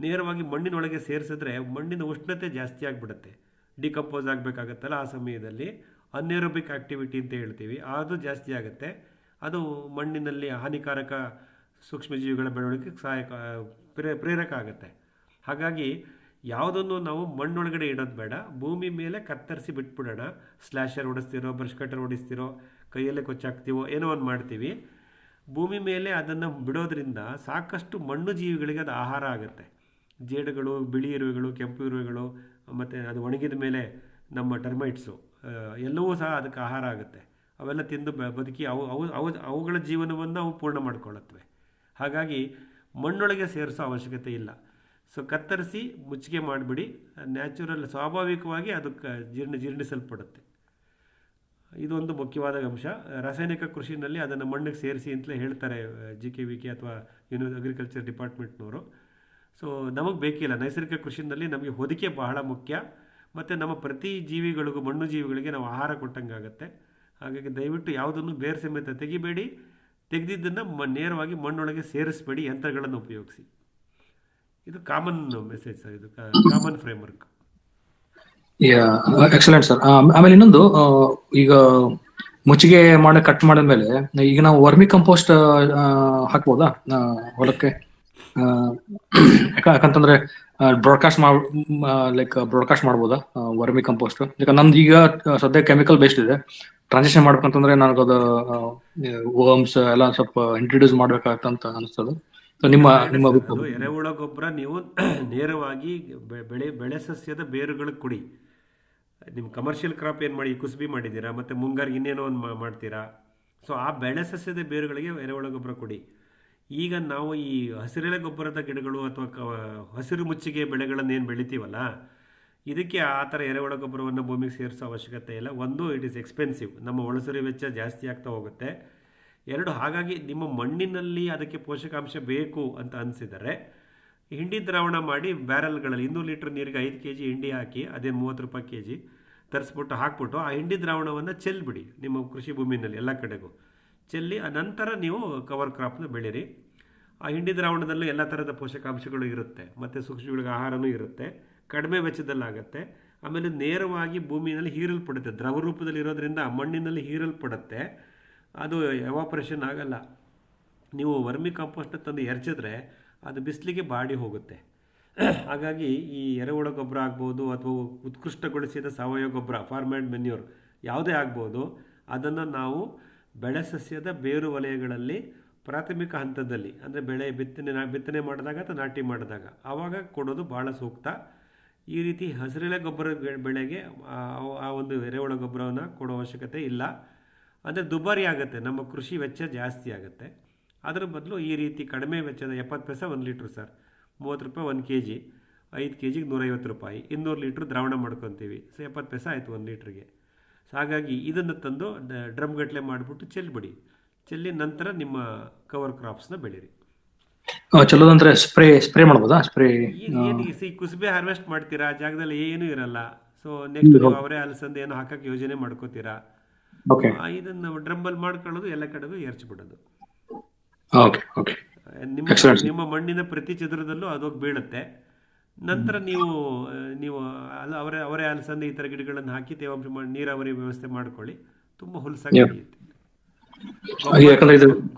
ನೇರವಾಗಿ ಮಣ್ಣಿನೊಳಗೆ ಸೇರಿಸಿದ್ರೆ ಮಣ್ಣಿನ ಉಷ್ಣತೆ ಜಾಸ್ತಿ ಆಗಿಬಿಡುತ್ತೆ, ಡಿಕಂಪೋಸ್ ಆಗಬೇಕಾಗತ್ತಲ್ಲ. ಆ ಸಮಯದಲ್ಲಿ ಅನ್ಏರೋಬಿಕ್ ಆಕ್ಟಿವಿಟಿ ಅಂತ ಹೇಳ್ತೀವಿ, ಅದು ಜಾಸ್ತಿ ಆಗುತ್ತೆ. ಅದು ಮಣ್ಣಿನಲ್ಲಿ ಹಾನಿಕಾರಕ ಸೂಕ್ಷ್ಮಜೀವಿಗಳ ಬೆಳವಣಿಗೆಗೆ ಪ್ರೇರಕ ಆಗುತ್ತೆ. ಹಾಗಾಗಿ ಯಾವುದನ್ನು ನಾವು ಮಣ್ಣೊಳಗಡೆ ಇಡೋದು ಬೇಡ, ಭೂಮಿ ಮೇಲೆ ಕತ್ತರಿಸಿ ಬಿಟ್ಬಿಡೋಣ. ಸ್ಲ್ಯಾಶರ್ ಹೊಡಿಸ್ತಿರೋ, ಬ್ರಷ್ ಕಟ್ಟರ್ ಹೊಡಿಸ್ತಿರೋ, ಕೈಯಲ್ಲೇ ಕೊಚ್ಚಾಕ್ತೀವೋ ಏನೋ ಒಂದು ಮಾಡ್ತೀವಿ. ಭೂಮಿ ಮೇಲೆ ಅದನ್ನು ಬಿಡೋದ್ರಿಂದ ಸಾಕಷ್ಟು ಮಣ್ಣು ಜೀವಿಗಳಿಗೆ ಅದು ಆಹಾರ ಆಗುತ್ತೆ. ಜೇಡುಗಳು, ಬಿಳಿ ಇರುವೆಗಳು, ಕೆಂಪು ಇರುವೆಗಳು, ಮತ್ತು ಅದು ಒಣಗಿದ ಮೇಲೆ ನಮ್ಮ ಟರ್ಮೈಟ್ಸು ಎಲ್ಲವೂ ಸಹ ಅದಕ್ಕೆ ಆಹಾರ ಆಗುತ್ತೆ. ಅವೆಲ್ಲ ತಿಂದು ಬದುಕಿ ಅವುಗಳ ಜೀವನವನ್ನು ಅವು ಪೂರ್ಣ ಮಾಡಿಕೊಳ್ಳುತ್ತವೆ. ಹಾಗಾಗಿ ಮಣ್ಣೊಳಗೆ ಸೇರಿಸೋ ಅವಶ್ಯಕತೆ ಇಲ್ಲ. ಸೊ ಕತ್ತರಿಸಿ ಮುಚ್ಚಿಗೆ ಮಾಡಿಬಿಡಿ, ನ್ಯಾಚುರಲ್ ಸ್ವಾಭಾವಿಕವಾಗಿ ಅದಕ್ಕೆ ಜೀರ್ಣಿಸಲ್ಪಡುತ್ತೆ. ಇದೊಂದು ಮುಖ್ಯವಾದ ಅಂಶ. ರಾಸಾಯನಿಕ ಕೃಷಿನಲ್ಲಿ ಅದನ್ನು ಮಣ್ಣಿಗೆ ಸೇರಿಸಿ ಅಂತಲೇ ಹೇಳ್ತಾರೆ GKVK ಅಥವಾ ಅಗ್ರಿಕಲ್ಚರ್ ಡಿಪಾರ್ಟ್ಮೆಂಟ್ನವರು. ಸೊ ನಮಗೆ ಬೇಕಿಲ್ಲ. ನೈಸರ್ಗಿಕ ಕೃಷಿನಲ್ಲಿ ನಮಗೆ ಹೊದಿಕೆ ಬಹಳ ಮುಖ್ಯ, ಮತ್ತು ನಮ್ಮ ಪ್ರತಿ ಜೀವಿಗಳಿಗೂ, ಮಣ್ಣು ಜೀವಿಗಳಿಗೆ ನಾವು ಆಹಾರ ಕೊಟ್ಟಂಗಾಗತ್ತೆ. ಹಾಗಾಗಿ ದಯವಿಟ್ಟು ಯಾವುದನ್ನು ಬೇರೆ ಸಮೇತ ತೆಗಿಬೇಡಿ, ತೆಗೆದಿದ್ದನ್ನು ನೇರವಾಗಿ ಮಣ್ಣೊಳಗೆ ಸೇರಿಸಬೇಡಿ, ಯಂತ್ರಗಳನ್ನು ಉಪಯೋಗಿಸಿ. ಇದು ಕಾಮನ್ ಮೆಸೇಜ್ ಸರ್, ಇದು ಕಾಮನ್ ಫ್ರೇಮ್ವರ್ಕ್. Excellent sir. ಆಮೇಲೆ ಇನ್ನೊಂದು, ಈಗ ಮುಚ್ಚಿಗೆ ಮಾಡಿ ಕಟ್ ಮಾಡಿದ್ಮೇಲೆ ಈಗ ನಾವು ವರ್ಮಿ ಕಂಪೋಸ್ಟ್ ಹಾಕ್ಬೋದಾ ಹೊಲಕ್ಕೆ? ಯಾಕಂತಂದ್ರೆ ಬ್ರಾಡ್ಕಾಸ್ಟ್ ಬ್ರಾಡ್ಕಾಸ್ಟ್ ಮಾಡ್ಬೋದಾ ವರ್ಮಿ ಕಂಪೋಸ್ಟ್? ಯಾಕಂದ್ರೆ ನಮ್ದು ಈಗ ಸದ್ಯ ಕೆಮಿಕಲ್ ಬೇಸ್ಡ್ ಇದೆ. ಟ್ರಾನ್ಸಿಷನ್ ಮಾಡ್ಬೇಕಂತಂದ್ರೆ ನನಗದು ವರ್ಮ್ಸ್ ಎಲ್ಲ ಸ್ವಲ್ಪ ಇಂಟ್ರೊಡ್ಯೂಸ್ ಮಾಡ್ಬೇಕಾಗತ್ತಂತ ಅನಿಸ್ತದೆ. ನಿಮ್ಮ ಎರೆಹುಳ ಗೊಬ್ಬರ ನೀವು ನೇರವಾಗಿ ಬೆಳೆ ಸಸ್ಯದ ಬೇರುಗಳಿಗೆ ಕೊಡಿ. ನಿಮ್ಮ ಕಮರ್ಷಿಯಲ್ ಕ್ರಾಪ್ ಏನು ಮಾಡಿ, ಕುಸುಬಿ ಮಾಡಿದ್ದೀರಾ, ಮತ್ತು ಮುಂಗಾರಿಗೆ ಇನ್ನೇನೋ ಒಂದು ಮಾಡ್ತೀರಾ. ಸೊ ಆ ಬೆಳೆ ಸಸ್ಯದ ಬೇರುಗಳಿಗೆ ಎರೆಹುಳ ಗೊಬ್ಬರ ಕೊಡಿ. ಈಗ ನಾವು ಈ ಹಸಿರೆಲೆ ಗೊಬ್ಬರದ ಗಿಡಗಳು ಅಥವಾ ಹಸಿರು ಮುಚ್ಚಿಗೆ ಬೆಳೆಗಳನ್ನು ಏನು ಬೆಳಿತೀವಲ್ಲ, ಇದಕ್ಕೆ ಆ ಥರ ಎರೆಹುಳ ಗೊಬ್ಬರವನ್ನು ಭೂಮಿಗೆ ಸೇರಿಸೋ ಅವಶ್ಯಕತೆ ಇಲ್ಲ. ಒಂದು, ಇಟ್ ಈಸ್ ಎಕ್ಸ್ಪೆನ್ಸಿವ್, ನಮ್ಮ ಒಳಸರಿ ವೆಚ್ಚ ಜಾಸ್ತಿ ಆಗ್ತಾ ಹೋಗುತ್ತೆ. ಎರಡು, ಹಾಗಾಗಿ ನಿಮ್ಮ ಮಣ್ಣಿನಲ್ಲಿ ಅದಕ್ಕೆ ಪೋಷಕಾಂಶ ಬೇಕು ಅಂತ ಅನಿಸಿದರೆ ಹಿಂಡಿ ದ್ರಾವಣ ಮಾಡಿ ಬ್ಯಾರಲ್ಗಳಲ್ಲಿ 200 ಲೀಟ್ರ್ ನೀರಿಗೆ 5 kg ಹಿಂಡಿ ಹಾಕಿ, ಅದೇನು 30 ರೂಪಾಯಿ kg ತರಿಸ್ಬಿಟ್ಟು ಹಾಕ್ಬಿಟ್ಟು ಆ ಹಿಂಡಿ ದ್ರಾವಣವನ್ನು ಚೆಲ್ಬಿಡಿ ನಿಮ್ಮ ಕೃಷಿ ಭೂಮಿನಲ್ಲಿ ಎಲ್ಲ ಕಡೆಗೂ ಚೆಲ್ಲಿ. ಆ ನಂತರ ನೀವು ಕವರ್ ಕ್ರಾಪ್ನ ಬೆಳೀರಿ. ಆ ಹಿಂಡಿ ದ್ರಾವಣದಲ್ಲೂ ಎಲ್ಲ ಥರದ ಪೋಷಕಾಂಶಗಳು ಇರುತ್ತೆ, ಮತ್ತು ಸೂಕ್ಷ್ಮಗಳಿಗೆ ಆಹಾರನೂ ಇರುತ್ತೆ, ಕಡಿಮೆ ವೆಚ್ಚದಲ್ಲಾಗತ್ತೆ. ಆಮೇಲೆ ನೇರವಾಗಿ ಭೂಮಿಯಲ್ಲಿ ಹೀರಲ್ಪಡುತ್ತೆ, ದ್ರವ ರೂಪದಲ್ಲಿ ಇರೋದ್ರಿಂದ ಮಣ್ಣಿನಲ್ಲಿ ಹೀರಲ್ಪಡುತ್ತೆ, ಅದು ಎವಾಪರೇಷನ್ ಆಗಲ್ಲ. ನೀವು ವರ್ಮಿ ಕಾಂಪೋಸ್ಟ್ನ ತಂದು ಎರಚಿದ್ರೆ ಅದು ಬಿಸಿಲಿಗೆ ಬಾಡಿ ಹೋಗುತ್ತೆ. ಹಾಗಾಗಿ ಈ ಎರೆಹುಳ ಗೊಬ್ಬರ ಆಗ್ಬೋದು ಅಥವಾ ಉತ್ಕೃಷ್ಟಗೊಳಿಸಿದ ಸಾವಯವ ಗೊಬ್ಬರ, ಫಾರ್ಮ್ಯಾಡ್ ಮೆನ್ಯೂರ್ ಯಾವುದೇ ಆಗ್ಬೋದು, ಅದನ್ನು ನಾವು ಬೆಳೆ ಸಸ್ಯದ ಬೇರು ವಲಯಗಳಲ್ಲಿ ಪ್ರಾಥಮಿಕ ಹಂತದಲ್ಲಿ, ಅಂದರೆ ಬೆಳೆ ಬಿತ್ತನೆ ಮಾಡಿದಾಗ ಅಥವಾ ನಾಟಿ ಮಾಡಿದಾಗ ಆವಾಗ ಕೊಡೋದು ಭಾಳ ಸೂಕ್ತ. ಈ ರೀತಿ ಹಸಿರೆಲೆ ಗೊಬ್ಬರ ಬೆಳೆಗೆ ಆ ಒಂದು ಎರೆಹುಳ ಗೊಬ್ಬರವನ್ನು ಕೊಡೋ ಅವಶ್ಯಕತೆ ಇಲ್ಲ. ಅಂದರೆ ದುಬಾರಿ ಆಗುತ್ತೆ, ನಮ್ಮ ಕೃಷಿ ವೆಚ್ಚ ಜಾಸ್ತಿ ಆಗುತ್ತೆ. ಅದರ ಬದಲು ಈ ರೀತಿ ಕಡಿಮೆ ವೆಚ್ಚದ 70 ಪೈಸೆ 1 ಲೀಟ್ರ್ ಸರ್, 30 ರೂಪಾಯಿ 1 kg, 5 kg 150 ರೂಪಾಯಿ, 200 ಲೀಟ್ರ್ ದ್ರಾವಣ ಮಾಡ್ಕೊತೀವಿ. ಸೊ 70 ಪೈಸೆ ಆಯಿತು 1 ಲೀಟ್ರಿಗೆ. ಸೊ ಹಾಗಾಗಿ ಇದನ್ನು ತಂದು ಡ್ರಮ್ ಗಟ್ಟಲೆ ಮಾಡಿಬಿಟ್ಟು ಚೆಲ್ಬಿಡಿ. ಚೆಲ್ಲಿ ನಂತರ ನಿಮ್ಮ ಕವರ್ ಕ್ರಾಪ್ಸ್ನ ಬೆಳೀರಿ. ಚಲೋದಂದ್ರೆ ಸ್ಪ್ರೇ ಮಾಡ್ಬೋದಾ? ಸ್ಪ್ರೇ ಏನು ಕುಸುಬೆ ಹಾರ್ವೆಸ್ಟ್ ಮಾಡ್ತೀರಾ, ಆ ಜಾಗದಲ್ಲಿ ಏನೂ ಇರಲ್ಲ. ಸೊ ನೆಕ್ಸ್ಟ್ ನೀವು ಅವರೇ ಅಲಸಂದೆ ಏನೋ ಹಾಕಕ್ಕೆ ಯೋಜನೆ ಮಾಡ್ಕೋತೀರಾ, ಇದನ್ನು ಡ್ರಮ್ಮಲ್ಲಿ ಮಾಡ್ಕೊಳ್ಳೋದು, ಎಲ್ಲ ಕಡೆಗೂ ಎರಚಿಬಿಡೋದು. ನಿಮ್ಮ ಮಣ್ಣಿನ ಪ್ರತಿ ಚದುರದಲ್ಲೂ ಅದೋಗಿ ಬೀಳುತ್ತೆ. ನಂತರ ನೀವು ಅವರೇ ಅಲಸಂದೆ ಈ ಥರ ಗಿಡಗಳನ್ನು ಹಾಕಿ ತೇವಾಂಶ ನೀರಾವರಿ ವ್ಯವಸ್ಥೆ ಮಾಡ್ಕೊಳ್ಳಿ, ತುಂಬ ಹುಲ್ಸಾಗಿ ಬೆಳೆಯುತ್ತೆ.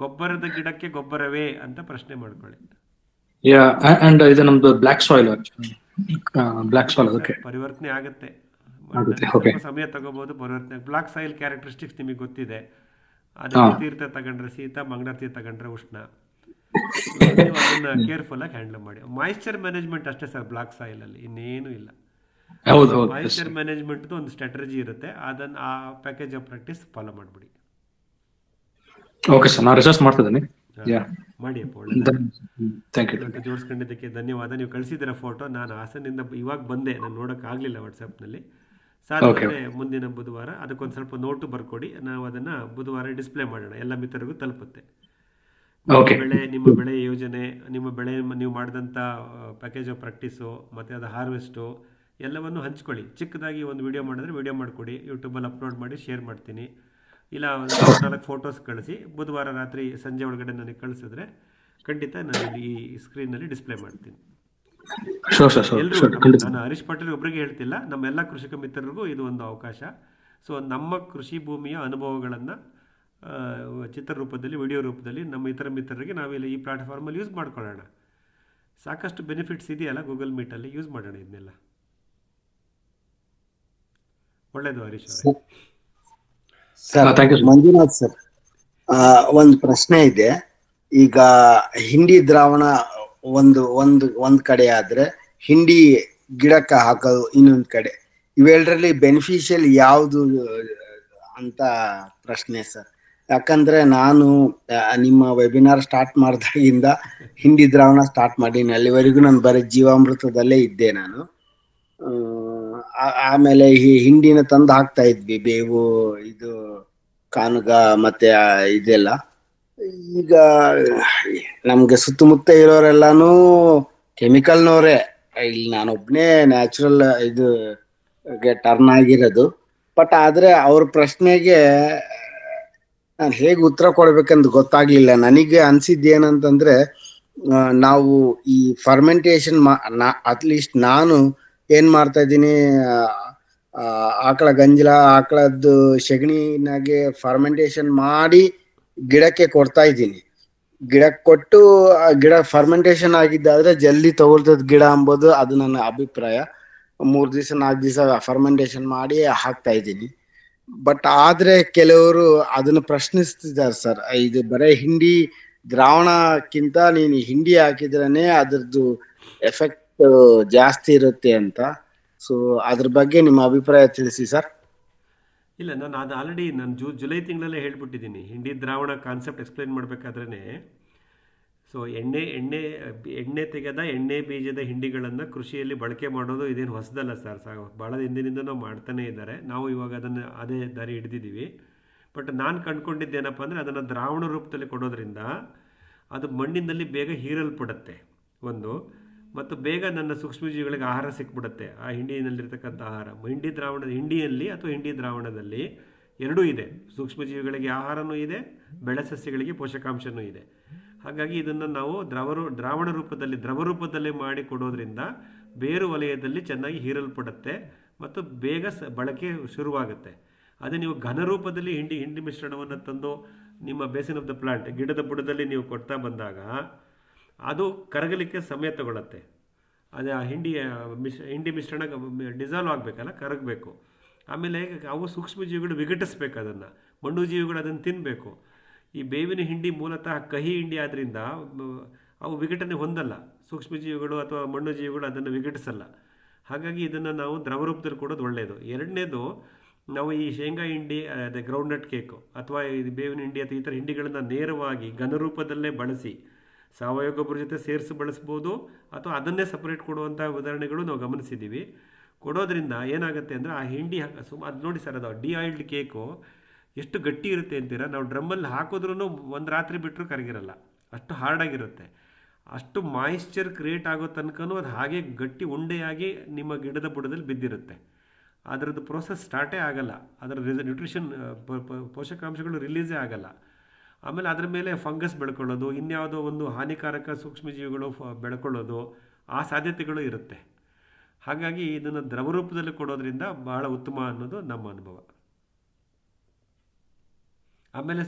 ಗೊಬ್ಬರದ ಗಿಡಕ್ಕೆ ಗೊಬ್ಬರವೇ ಅಂತ ಪ್ರಶ್ನೆ ಮಾಡ್ಕೊಳ್ಳಿ. ಇದು ನಮ್ದು ಬ್ಲಾಕ್ ಸಾಯಿಲ್ ಪರಿವರ್ತನೆ ಆಗುತ್ತೆ, ಸ್ವಲ್ಪ ಸಮಯ ತಗೋಬಹುದು ಪರಿವರ್ತನೆ. ಬ್ಲಾಕ್ ಸಾಯಿಲ್ ಕ್ಯಾರೆಕ್ಟರಿಸ್ಟಿಕ್ಸ್ ನಿಮಗೆ ಗೊತ್ತಿದೆ. ಅದಕ್ಕೆ ತೀರ್ಥ ತಗೊಂಡ್ರೆ ಶೀತ, ಮಂಗಳಾರ ತೀರ್ಥ ತಗೊಂಡ್ರೆ ಉಷ್ಣ. ಅದನ್ನ ಕೇರ್ಫುಲ್ ಆಗಿ ಹ್ಯಾಂಡಲ್ ಮಾಡಿ. ಮಾಯಿಶ್ಚರ್ ಮ್ಯಾನೇಜ್ಮೆಂಟ್ ಅಷ್ಟೇ ಸರ್ ಬ್ಲಾಕ್ ಸಾಯಿಲ್ ಅಲ್ಲಿ, ಇನ್ನೇನು ಇಲ್ಲ. ಮಾಯಿಶ್ಚರ್ ಮ್ಯಾನೇಜ್ಮೆಂಟ್ ಒಂದು ಸ್ಟ್ರಾಟಜಿ ಇರುತ್ತೆ, ಅದನ್ನ ಆ ಪ್ಯಾಕೇಜ್ ಆಫ್ ಪ್ರಾಕ್ಟೀಸ್ ಫಾಲೋ ಮಾಡ್ಬಿಡಿ. ಓಕೆ ಸರ್, ನಾನು ರಿಸರ್ಚ್ ಮಾಡ್ತಿದ್ದೀನಿ. ಮಾಡಿ ಅಪ್ಪ, ಜೋಡಿಸ್ಕೊಂಡಿದ್ದಕ್ಕೆ ಧನ್ಯವಾದ. ನೀವು ಕಳಿಸಿದ್ದೀರ ಫೋಟೋ, ನಾನು ಹಾಸನಿಂದ ಇವಾಗ ಬಂದೆ, ನಾನು ನೋಡೋಕ್ಕಾಗಲಿಲ್ಲ ವಾಟ್ಸಪ್ನಲ್ಲಿ. ಸಾಧ್ಯ ಮುಂದಿನ ಬುಧವಾರ ಅದಕ್ಕೊಂದು ಸ್ವಲ್ಪ ನೋಟು ಬರ್ಕೊಡಿ, ನಾವು ಅದನ್ನು ಬುಧವಾರ ಡಿಸ್ಪ್ಲೇ ಮಾಡೋಣ, ಎಲ್ಲ ಮಿತ್ರರಿಗೂ ತಲುಪುತ್ತೆ. ನಿಮ್ಮ ಬೆಳೆ ಯೋಜನೆ, ನಿಮ್ಮ ಬೆಳೆ ನೀವು ಮಾಡಿದಂಥ ಪ್ಯಾಕೇಜ್ ಆಫ್ ಪ್ರಾಕ್ಟೀಸು ಮತ್ತು ಅದು ಹಾರ್ವೆಸ್ಟು ಎಲ್ಲವನ್ನು ಹಂಚ್ಕೊಳ್ಳಿ. ಚಿಕ್ಕದಾಗಿ ಒಂದು ವಿಡಿಯೋ ಮಾಡಿದ್ರೆ ವಿಡಿಯೋ ಮಾಡಿಕೊಡಿ, ಯೂಟ್ಯೂಬಲ್ಲಿ ಅಪ್ಲೋಡ್ ಮಾಡಿ ಶೇರ್ ಮಾಡ್ತೀನಿ. ಇಲ್ಲ 4 ಫೋಟೋಸ್ ಕಳಿಸಿ, ಬುಧವಾರ ರಾತ್ರಿ ಸಂಜೆ ಒಳಗಡೆ ನನಗೆ ಕಳಿಸಿದ್ರೆ ಖಂಡಿತ ನಾನು ಈ ಸ್ಕ್ರೀನ್ನಲ್ಲಿ ಡಿಸ್ಪ್ಲೇ ಮಾಡ್ತೀನಿ. ನಾನು ಹರೀಶ್ ಪಾಟೀಲ್ ಒಬ್ಬರಿಗೆ ಹೇಳ್ತಿಲ್ಲ, ನಮ್ಮ ಎಲ್ಲ ಕೃಷಿಕ ಮಿತ್ರರಿಗೂ ಇದು ಒಂದು ಅವಕಾಶ. ಸೊ ನಮ್ಮ ಕೃಷಿ ಭೂಮಿಯ ಅನುಭವಗಳನ್ನು ಚಿತ್ರರೂಪದಲ್ಲಿ, ವಿಡಿಯೋ ರೂಪದಲ್ಲಿ ನಮ್ಮ ಇತರ ಮಿತ್ರರಿಗೆ ನಾವಿಲ್ಲಿ ಈ ಪ್ಲಾಟ್ಫಾರ್ಮಲ್ಲಿ ಯೂಸ್ ಮಾಡ್ಕೊಳ್ಳೋಣ. ಸಾಕಷ್ಟು ಬೆನಿಫಿಟ್ಸ್ ಇದೆಯಲ್ಲ ಗೂಗಲ್ ಮೀಟಲ್ಲಿ, ಯೂಸ್ ಮಾಡೋಣ ಇದನ್ನೆಲ್ಲ. ಒಳ್ಳೆಯದು ಹರೀಶ್ ಅವರೇ. ಮಂಜುನಾಥ್ ಸರ್, ಒಂದು ಪ್ರಶ್ನೆ ಇದೆ. ಈಗ ಹಿಂಡಿ ದ್ರಾವಣ ಒಂದ್ ಕಡೆ ಆದ್ರೆ ಹಿಂಡಿ ಗಿಡಕ್ಕೆ ಹಾಕೋದು ಇನ್ನೊಂದ್ ಕಡೆ, ಇವೆರಡರಲ್ಲಿ ಬೆನಿಫಿಷಿಯಲ್ ಯಾವುದು ಅಂತ ಪ್ರಶ್ನೆ ಸರ್. ಯಾಕಂದ್ರೆ ನಾನು ನಿಮ್ಮ ವೆಬಿನಾರ್ ಸ್ಟಾರ್ಟ್ ಮಾಡಿದಾಗಿಂದ ಹಿಂಡಿ ದ್ರಾವಣ ಸ್ಟಾರ್ಟ್ ಮಾಡೀನಿ, ಅಲ್ಲಿವರೆಗೂ ನಾನು ಬರೀ ಜೀವಾಮೃತದಲ್ಲೇ ಇದ್ದೆ ನಾನು. ಆಮೇಲೆ ಈ ಹಿಂಡಿನ ತಂದು ಹಾಕ್ತಾ ಇದ್ವಿ, ಬೇವು, ಇದು ಕಾನುಗ ಮತ್ತೆ ಇದೆಲ್ಲ. ಈಗ ನಮ್ಗೆ ಸುತ್ತಮುತ್ತ ಇರೋರೆಲ್ಲಾನು ಕೆಮಿಕಲ್ನವರೇ, ಇಲ್ಲಿ ನಾನೊಬ್ನೇ ನ್ಯಾಚುರಲ್ ಇದು ಟರ್ನ್ ಆಗಿರೋದು. ಬಟ್ ಆದ್ರೆ ಅವ್ರ ಪ್ರಶ್ನೆಗೆ ನಾನು ಹೇಗೆ ಉತ್ತರ ಕೊಡ್ಬೇಕಂತ ಗೊತ್ತಾಗ್ಲಿಲ್ಲ. ನನಗೆ ಅನ್ಸಿದ್ದು ಏನಂತಂದ್ರೆ, ನಾವು ಈ ಫರ್ಮೆಂಟೇಶನ್ ಅಟ್ಲೀಸ್ಟ್ ನಾನು ಏನ್ ಮಾಡ್ತಾ ಇದ್ದೀನಿ, ಆಕಳ ಗಂಜಲ, ಆಕಳದ್ದು ಸೆಗಣಿನಾಗೆ ಫರ್ಮೆಂಟೇಶನ್ ಮಾಡಿ ಗಿಡಕ್ಕೆ ಕೊಡ್ತಾ ಇದ್ದೀನಿ. ಗಿಡಕ್ಕೆ ಕೊಟ್ಟು ಗಿಡ ಫರ್ಮೆಂಟೇಶನ್ ಆಗಿದ್ದಾದ್ರೆ ಜಲ್ದಿ ತಗೊಳ್ತದ ಗಿಡ ಅಂಬೋದು ಅದು ನನ್ನ ಅಭಿಪ್ರಾಯ. 3 ದಿವಸ 4 ದಿವಸ ಫರ್ಮೆಂಟೇಶನ್ ಮಾಡಿ ಹಾಕ್ತಾ ಇದ್ದೀನಿ. ಬಟ್ ಆದ್ರೆ ಕೆಲವರು ಅದನ್ನ ಪ್ರಶ್ನಿಸ್ತಿದ್ದಾರೆ, ಸರ್ ಇದು ಬರೇ ಹಿಂಡಿ ದ್ರಾವಣಕ್ಕಿಂತ ನೀನು ಹಿಂಡಿ ಹಾಕಿದ್ರೇನೆ ಅದ್ರದ್ದು ಎಫೆಕ್ಟ್ ಜಾಸ್ತಿ ಇರುತ್ತೆ ಅಂತ. ಸೊ ಅದ್ರ ಬಗ್ಗೆ ನಿಮ್ಮ ಅಭಿಪ್ರಾಯ ತಿಳಿಸಿ ಸರ್. ಇಲ್ಲ, ನಾನು ಅದು ಆಲ್ರೆಡಿ ನಾನು ಜುಲೈ ತಿಂಗಳಲ್ಲೇ ಹೇಳ್ಬಿಟ್ಟಿದ್ದೀನಿ. ಹಿಂಡಿ ದ್ರಾವಣ ಕಾನ್ಸೆಪ್ಟ್ ಎಕ್ಸ್ಪ್ಲೈನ್ ಮಾಡಬೇಕಾದ್ರೇ, ಸೊ ಎಣ್ಣೆ ತೆಗೆದ ಎಣ್ಣೆ ಬೀಜದ ಹಿಂಡಿಗಳನ್ನು ಕೃಷಿಯಲ್ಲಿ ಬಳಕೆ ಮಾಡೋದು ಇದೇನು ಹೊಸದಲ್ಲ ಸರ್. ಭಾಳ ಹಿಂದಿನಿಂದ ನಾವು ಮಾಡ್ತಾನೇ ಇದ್ದಾರೆ. ನಾವು ಇವಾಗ ಅದನ್ನು ಅದೇ ದಾರಿ ಹಿಡಿದಿದ್ದೀವಿ. ಬಟ್ ನಾನು ಕಂಡುಕೊಂಡಿದ್ದೇನಪ್ಪ ಅಂದರೆ, ಅದನ್ನು ದ್ರಾವಣ ರೂಪದಲ್ಲಿ ಕೊಡೋದ್ರಿಂದ ಅದು ಮಣ್ಣಿನಲ್ಲಿ ಬೇಗ ಹೀರಲ್ಪಡುತ್ತೆ ಒಂದು, ಮತ್ತು ಬೇಗ ನನ್ನ ಸೂಕ್ಷ್ಮಜೀವಿಗಳಿಗೆ ಆಹಾರ ಸಿಕ್ಬಿಡುತ್ತೆ. ಆ ಹಿಂಡಿನಲ್ಲಿರ್ತಕ್ಕಂಥ ಆಹಾರ ಹಿಂಡಿಯಲ್ಲಿ ಅಥವಾ ಹಿಂಡಿ ದ್ರಾವಣದಲ್ಲಿ ಎರಡೂ ಇದೆ. ಸೂಕ್ಷ್ಮಜೀವಿಗಳಿಗೆ ಆಹಾರನೂ ಇದೆ, ಬೆಳೆ ಸಸ್ಯಗಳಿಗೆ ಪೋಷಕಾಂಶನೂ ಇದೆ. ಹಾಗಾಗಿ ಇದನ್ನು ನಾವು ದ್ರವ ರೂಪದಲ್ಲಿ ಮಾಡಿ ಕೊಡೋದ್ರಿಂದ ಬೇರು ವಲಯದಲ್ಲಿ ಚೆನ್ನಾಗಿ ಹೀರಲ್ಪಡುತ್ತೆ ಮತ್ತು ಬೇಗ ಬಳಕೆ ಶುರುವಾಗುತ್ತೆ. ಅದೇ ನೀವು ಘನ ರೂಪದಲ್ಲಿ ಹಿಂಡಿ ಮಿಶ್ರಣವನ್ನು ತಂದು ನಿಮ್ಮ ಬೇಸಿನ್ ಆಫ್ ದ ಪ್ಲಾಂಟ್ ಗಿಡದ ಬುಡದಲ್ಲಿ ನೀವು ಕೊಡ್ತಾ ಬಂದಾಗ ಅದು ಕರಗಲಿಕ್ಕೆ ಸಮಯ ತಗೊಳುತ್ತೆ. ಅದೇ ಆ ಹಿಂಡಿ ಮಿಶ್ರಣ ಡಿಸಾಲ್ವ್ ಆಗಬೇಕಲ್ಲ, ಕರಗಬೇಕು. ಆಮೇಲೆ ಅವು ಸೂಕ್ಷ್ಮಜೀವಿಗಳು ವಿಘಟಿಸ್ಬೇಕು, ಅದನ್ನು ಮಣ್ಣು ಜೀವಿಗಳು ಅದನ್ನು ತಿನ್ನಬೇಕು. ಈ ಬೇವಿನ ಹಿಂಡಿ ಮೂಲತಃ ಕಹಿ ಹಿಂಡಿ ಆದ್ದರಿಂದ ಅವು ವಿಘಟನೆ ಹೊಂದಲ್ಲ. ಸೂಕ್ಷ್ಮಜೀವಿಗಳು ಅಥವಾ ಮಣ್ಣು ಜೀವಿಗಳು ಅದನ್ನು ವಿಘಟಿಸಲ್ಲ. ಹಾಗಾಗಿ ಇದನ್ನು ನಾವು ದ್ರವ ರೂಪದಲ್ಲಿ ಕೊಡೋದು ಒಳ್ಳೆಯದು. ಎರಡನೇದು, ನಾವು ಈ ಶೇಂಗಾ ಹಿಂಡಿ, ಅದೇ ಗ್ರೌಂಡ್ನಟ್ ಕೇಕು ಅಥವಾ ಈ ಬೇವಿನ ಹಿಂಡಿ ಅಥವಾ ಈ ಥರ ಹಿಂಡಿಗಳನ್ನು ನೇರವಾಗಿ ಘನರೂಪದಲ್ಲೇ ಬಳಸಿ ಸಾವಯವ ಗೊಬ್ಬರ ಜೊತೆ ಸೇರಿಸಿ ಬಳಸ್ಬೋದು, ಅಥವಾ ಅದನ್ನೇ ಸಪ್ರೇಟ್ ಕೊಡುವಂಥ ಉದಾಹರಣೆಗಳು ನಾವು ಗಮನಿಸಿದ್ದೀವಿ. ಕೊಡೋದ್ರಿಂದ ಏನಾಗುತ್ತೆ ಅಂದರೆ, ಆ ಹಿಂಡಿ ಅದು ನೋಡಿ ಸರ್, ಅದು ಡಿಆಯಿಲ್ಡ್ ಕೇಕು ಎಷ್ಟು ಗಟ್ಟಿ ಇರುತ್ತೆ ಅಂತೀರ. ನಾವು ಡ್ರಮ್ಮಲ್ಲಿ ಹಾಕಿದ್ರೂ ಒಂದು ರಾತ್ರಿ ಬಿಟ್ಟರೂ ಕರಗಿರಲ್ಲ, ಅಷ್ಟು ಹಾರ್ಡಾಗಿರುತ್ತೆ. ಅಷ್ಟು ಮಾಯಿಶ್ಚರ್ ಕ್ರಿಯೇಟ್ ಆಗೋ ತನಕನೂ ಅದು ಹಾಗೆ ಗಟ್ಟಿ ಉಂಡೆಯಾಗಿ ನಿಮ್ಮ ಗಿಡದ ಬುಡದಲ್ಲಿ ಬಿದ್ದಿರುತ್ತೆ. ಅದರದ್ದು ಪ್ರೋಸೆಸ್ ಸ್ಟಾರ್ಟೇ ಆಗಲ್ಲ, ಅದರ ನ್ಯೂಟ್ರಿಷನ್ ಪೋಷಕಾಂಶಗಳು ರಿಲೀಸೇ ಆಗಲ್ಲ. ಆಮೇಲೆ ಅದರ ಮೇಲೆ ಫಂಗಸ್ ಬೆಳ್ಕೊಳ್ಳೋದು, ಇನ್ಯಾವುದೋ ಒಂದು ಹಾನಿಕಾರಕ ಸೂಕ್ಷ್ಮಜೀವಿಗಳು ಬೆಳ್ಕೊಳ್ಳೋದು, ಆ ಸಾಧ್ಯತೆಗಳು ಇರುತ್ತೆ. ಹಾಗಾಗಿ ಇದನ್ನು ದ್ರವ ರೂಪದಲ್ಲಿ ಕೊಡೋದ್ರಿಂದ ಬಹಳ ಉತ್ತಮ ಅನ್ನೋದು ನಮ್ಮ ಅನುಭವ. ಆಮೇಲೆ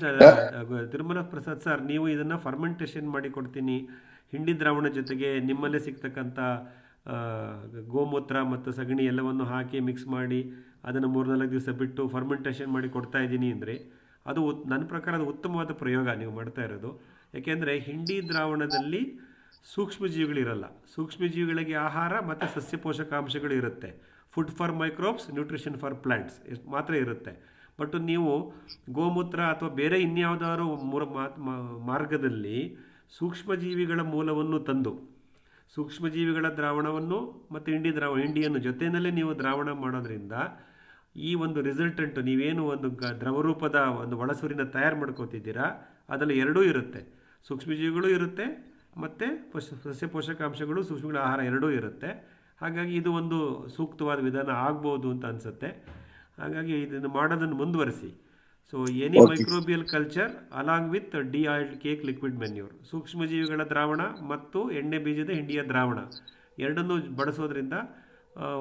ತಿರುಮಲ ಪ್ರಸಾದ್ ಸರ್, ನೀವು ಇದನ್ನು ಫರ್ಮೆಂಟೇಷನ್ ಮಾಡಿ ಕೊಡ್ತೀನಿ, ಹಿಂಡಿ ದ್ರಾವಣ ಜೊತೆಗೆ ನಿಮ್ಮಲ್ಲೇ ಸಿಗ್ತಕ್ಕಂಥ ಗೋಮೂತ್ರ ಮತ್ತು ಸಗಣಿ ಎಲ್ಲವನ್ನು ಹಾಕಿ ಮಿಕ್ಸ್ ಮಾಡಿ ಅದನ್ನು 3-4 ದಿವಸ ಬಿಟ್ಟು ಫರ್ಮೆಂಟೇಷನ್ ಮಾಡಿ ಕೊಡ್ತಾ ಇದ್ದೀನಿ ಅಂದರೆ, ಅದು ನನ್ನ ಪ್ರಕಾರ ಅದು ಉತ್ತಮವಾದ ಪ್ರಯೋಗ ನೀವು ಮಾಡ್ತಾ ಇರೋದು. ಯಾಕೆಂದರೆ ಹಿಂಡಿ ದ್ರಾವಣದಲ್ಲಿ ಸೂಕ್ಷ್ಮಜೀವಿಗಳಿರಲ್ಲ. ಸೂಕ್ಷ್ಮಜೀವಿಗಳಿಗೆ ಆಹಾರ ಮತ್ತು ಸಸ್ಯ ಪೋಷಕಾಂಶಗಳು ಇರುತ್ತೆ. Food for microbes, nutrition for plants ಮಾತ್ರ ಇರುತ್ತೆ. ಬಟ್ ನೀವು ಗೋಮೂತ್ರ ಅಥವಾ ಬೇರೆ ಇನ್ಯಾವುದಾದ್ರು ಮಾರ್ಗದಲ್ಲಿ ಸೂಕ್ಷ್ಮಜೀವಿಗಳ ಮೂಲವನ್ನು ತಂದು ಸೂಕ್ಷ್ಮಜೀವಿಗಳ ದ್ರಾವಣವನ್ನು ಮತ್ತು ಹಿಂಡಿಯನ್ನು ಜೊತೆಯಲ್ಲೇ ನೀವು ದ್ರಾವಣ ಮಾಡೋದ್ರಿಂದ ಈ ಒಂದು ರಿಸಲ್ಟೆಂಟು, ನೀವೇನು ಒಂದು ದ್ರವರೂಪದ ಒಂದು ಒಳಸುರಿನ ತಯಾರು ಮಾಡ್ಕೋತಿದ್ದೀರಾ, ಅದರಲ್ಲಿ ಎರಡೂ ಇರುತ್ತೆ. ಸೂಕ್ಷ್ಮಜೀವಿಗಳು ಇರುತ್ತೆ ಮತ್ತು ಸಸ್ಯ ಪೋಷಕಾಂಶಗಳು, ಸೂಕ್ಷ್ಮಗಳ ಆಹಾರ ಎರಡೂ ಇರುತ್ತೆ. ಹಾಗಾಗಿ ಇದು ಒಂದು ಸೂಕ್ತವಾದ ವಿಧಾನ ಆಗ್ಬೋದು ಅಂತ ಅನಿಸುತ್ತೆ. ಹಾಗಾಗಿ ಇದನ್ನು ಮಾಡೋದನ್ನು ಮುಂದುವರಿಸಿ. So any microbial culture along with deoiled cake liquid manure, ಸೂಕ್ಷ್ಮಜೀವಿಗಳ ದ್ರಾವಣ ಮತ್ತು ಎಣ್ಣೆ ಬೀಜದ ಹಿಂಡಿಯ ದ್ರಾವಣ ಎರಡನ್ನೂ ಬಳಸೋದ್ರಿಂದ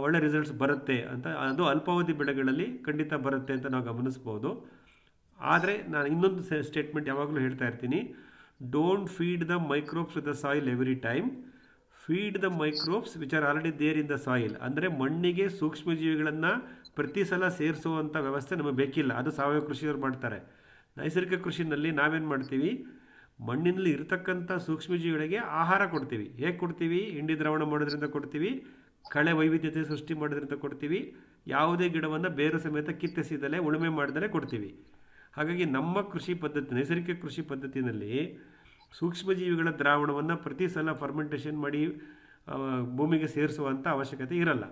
ಒಳ್ಳೆ ರಿಸಲ್ಟ್ಸ್ ಬರುತ್ತೆ ಅಂತ. ಅದು ಅಲ್ಪಾವಧಿ ಬೆಳೆಗಳಲ್ಲಿ ಖಂಡಿತ ಬರುತ್ತೆ ಅಂತ ನಾವು ಗಮನಿಸ್ಬೋದು. ಆದರೆ ನಾನು ಇನ್ನೊಂದು ಸ್ಟೇಟ್ಮೆಂಟ್ ಯಾವಾಗಲೂ ಹೇಳ್ತಾ ಇರ್ತೀನಿ, don't feed the microbes with the soil every time, feed the microbes which are already there in the soil. ಅಂದರೆ ಮಣ್ಣಿಗೆ ಸೂಕ್ಷ್ಮಜೀವಿಗಳನ್ನು ಪ್ರತಿ ಸಲ ಸೇರಿಸುವಂಥ ವ್ಯವಸ್ಥೆ ನಮಗೆ ಬೇಕಿಲ್ಲ, ಅದು ಸಾವಯವ ಕೃಷಿಯವರು ಮಾಡ್ತಾರೆ. ನೈಸರ್ಗಿಕ ಕೃಷಿನಲ್ಲಿ ನಾವೇನು ಮಾಡ್ತೀವಿ, ಮಣ್ಣಿನಲ್ಲಿ ಇರತಕ್ಕಂಥ ಸೂಕ್ಷ್ಮಜೀವಿಗಳಿಗೆ ಆಹಾರ ಕೊಡ್ತೀವಿ. ಹೇಗೆ ಕೊಡ್ತೀವಿ? ಹಿಂಡಿ ದ್ರಾವಣ ಮಾಡೋದ್ರಿಂದ ಕೊಡ್ತೀವಿ, ಕಳೆ ವೈವಿಧ್ಯತೆ ಸೃಷ್ಟಿ ಮಾಡೋದ್ರಿಂದ ಕೊಡ್ತೀವಿ, ಯಾವುದೇ ಗಿಡವನ್ನು ಬೇರು ಸಮೇತ ಕಿತ್ತೆಸಿದಲೇ ಉಳುಮೆ ಮಾಡಿದಲೇ ಕೊಡ್ತೀವಿ. ಹಾಗಾಗಿ ನಮ್ಮ ಕೃಷಿ ಪದ್ಧತಿ, ನೈಸರ್ಗಿಕ ಕೃಷಿ ಪದ್ಧತಿಯಲ್ಲಿ ಸೂಕ್ಷ್ಮಜೀವಿಗಳ ದ್ರಾವಣವನ್ನು ಪ್ರತಿ ಸಲ ಫರ್ಮೆಂಟೇಷನ್ ಮಾಡಿ ಭೂಮಿಗೆ ಸೇರಿಸುವಂಥ ಅವಶ್ಯಕತೆ ಇರಲ್ಲ.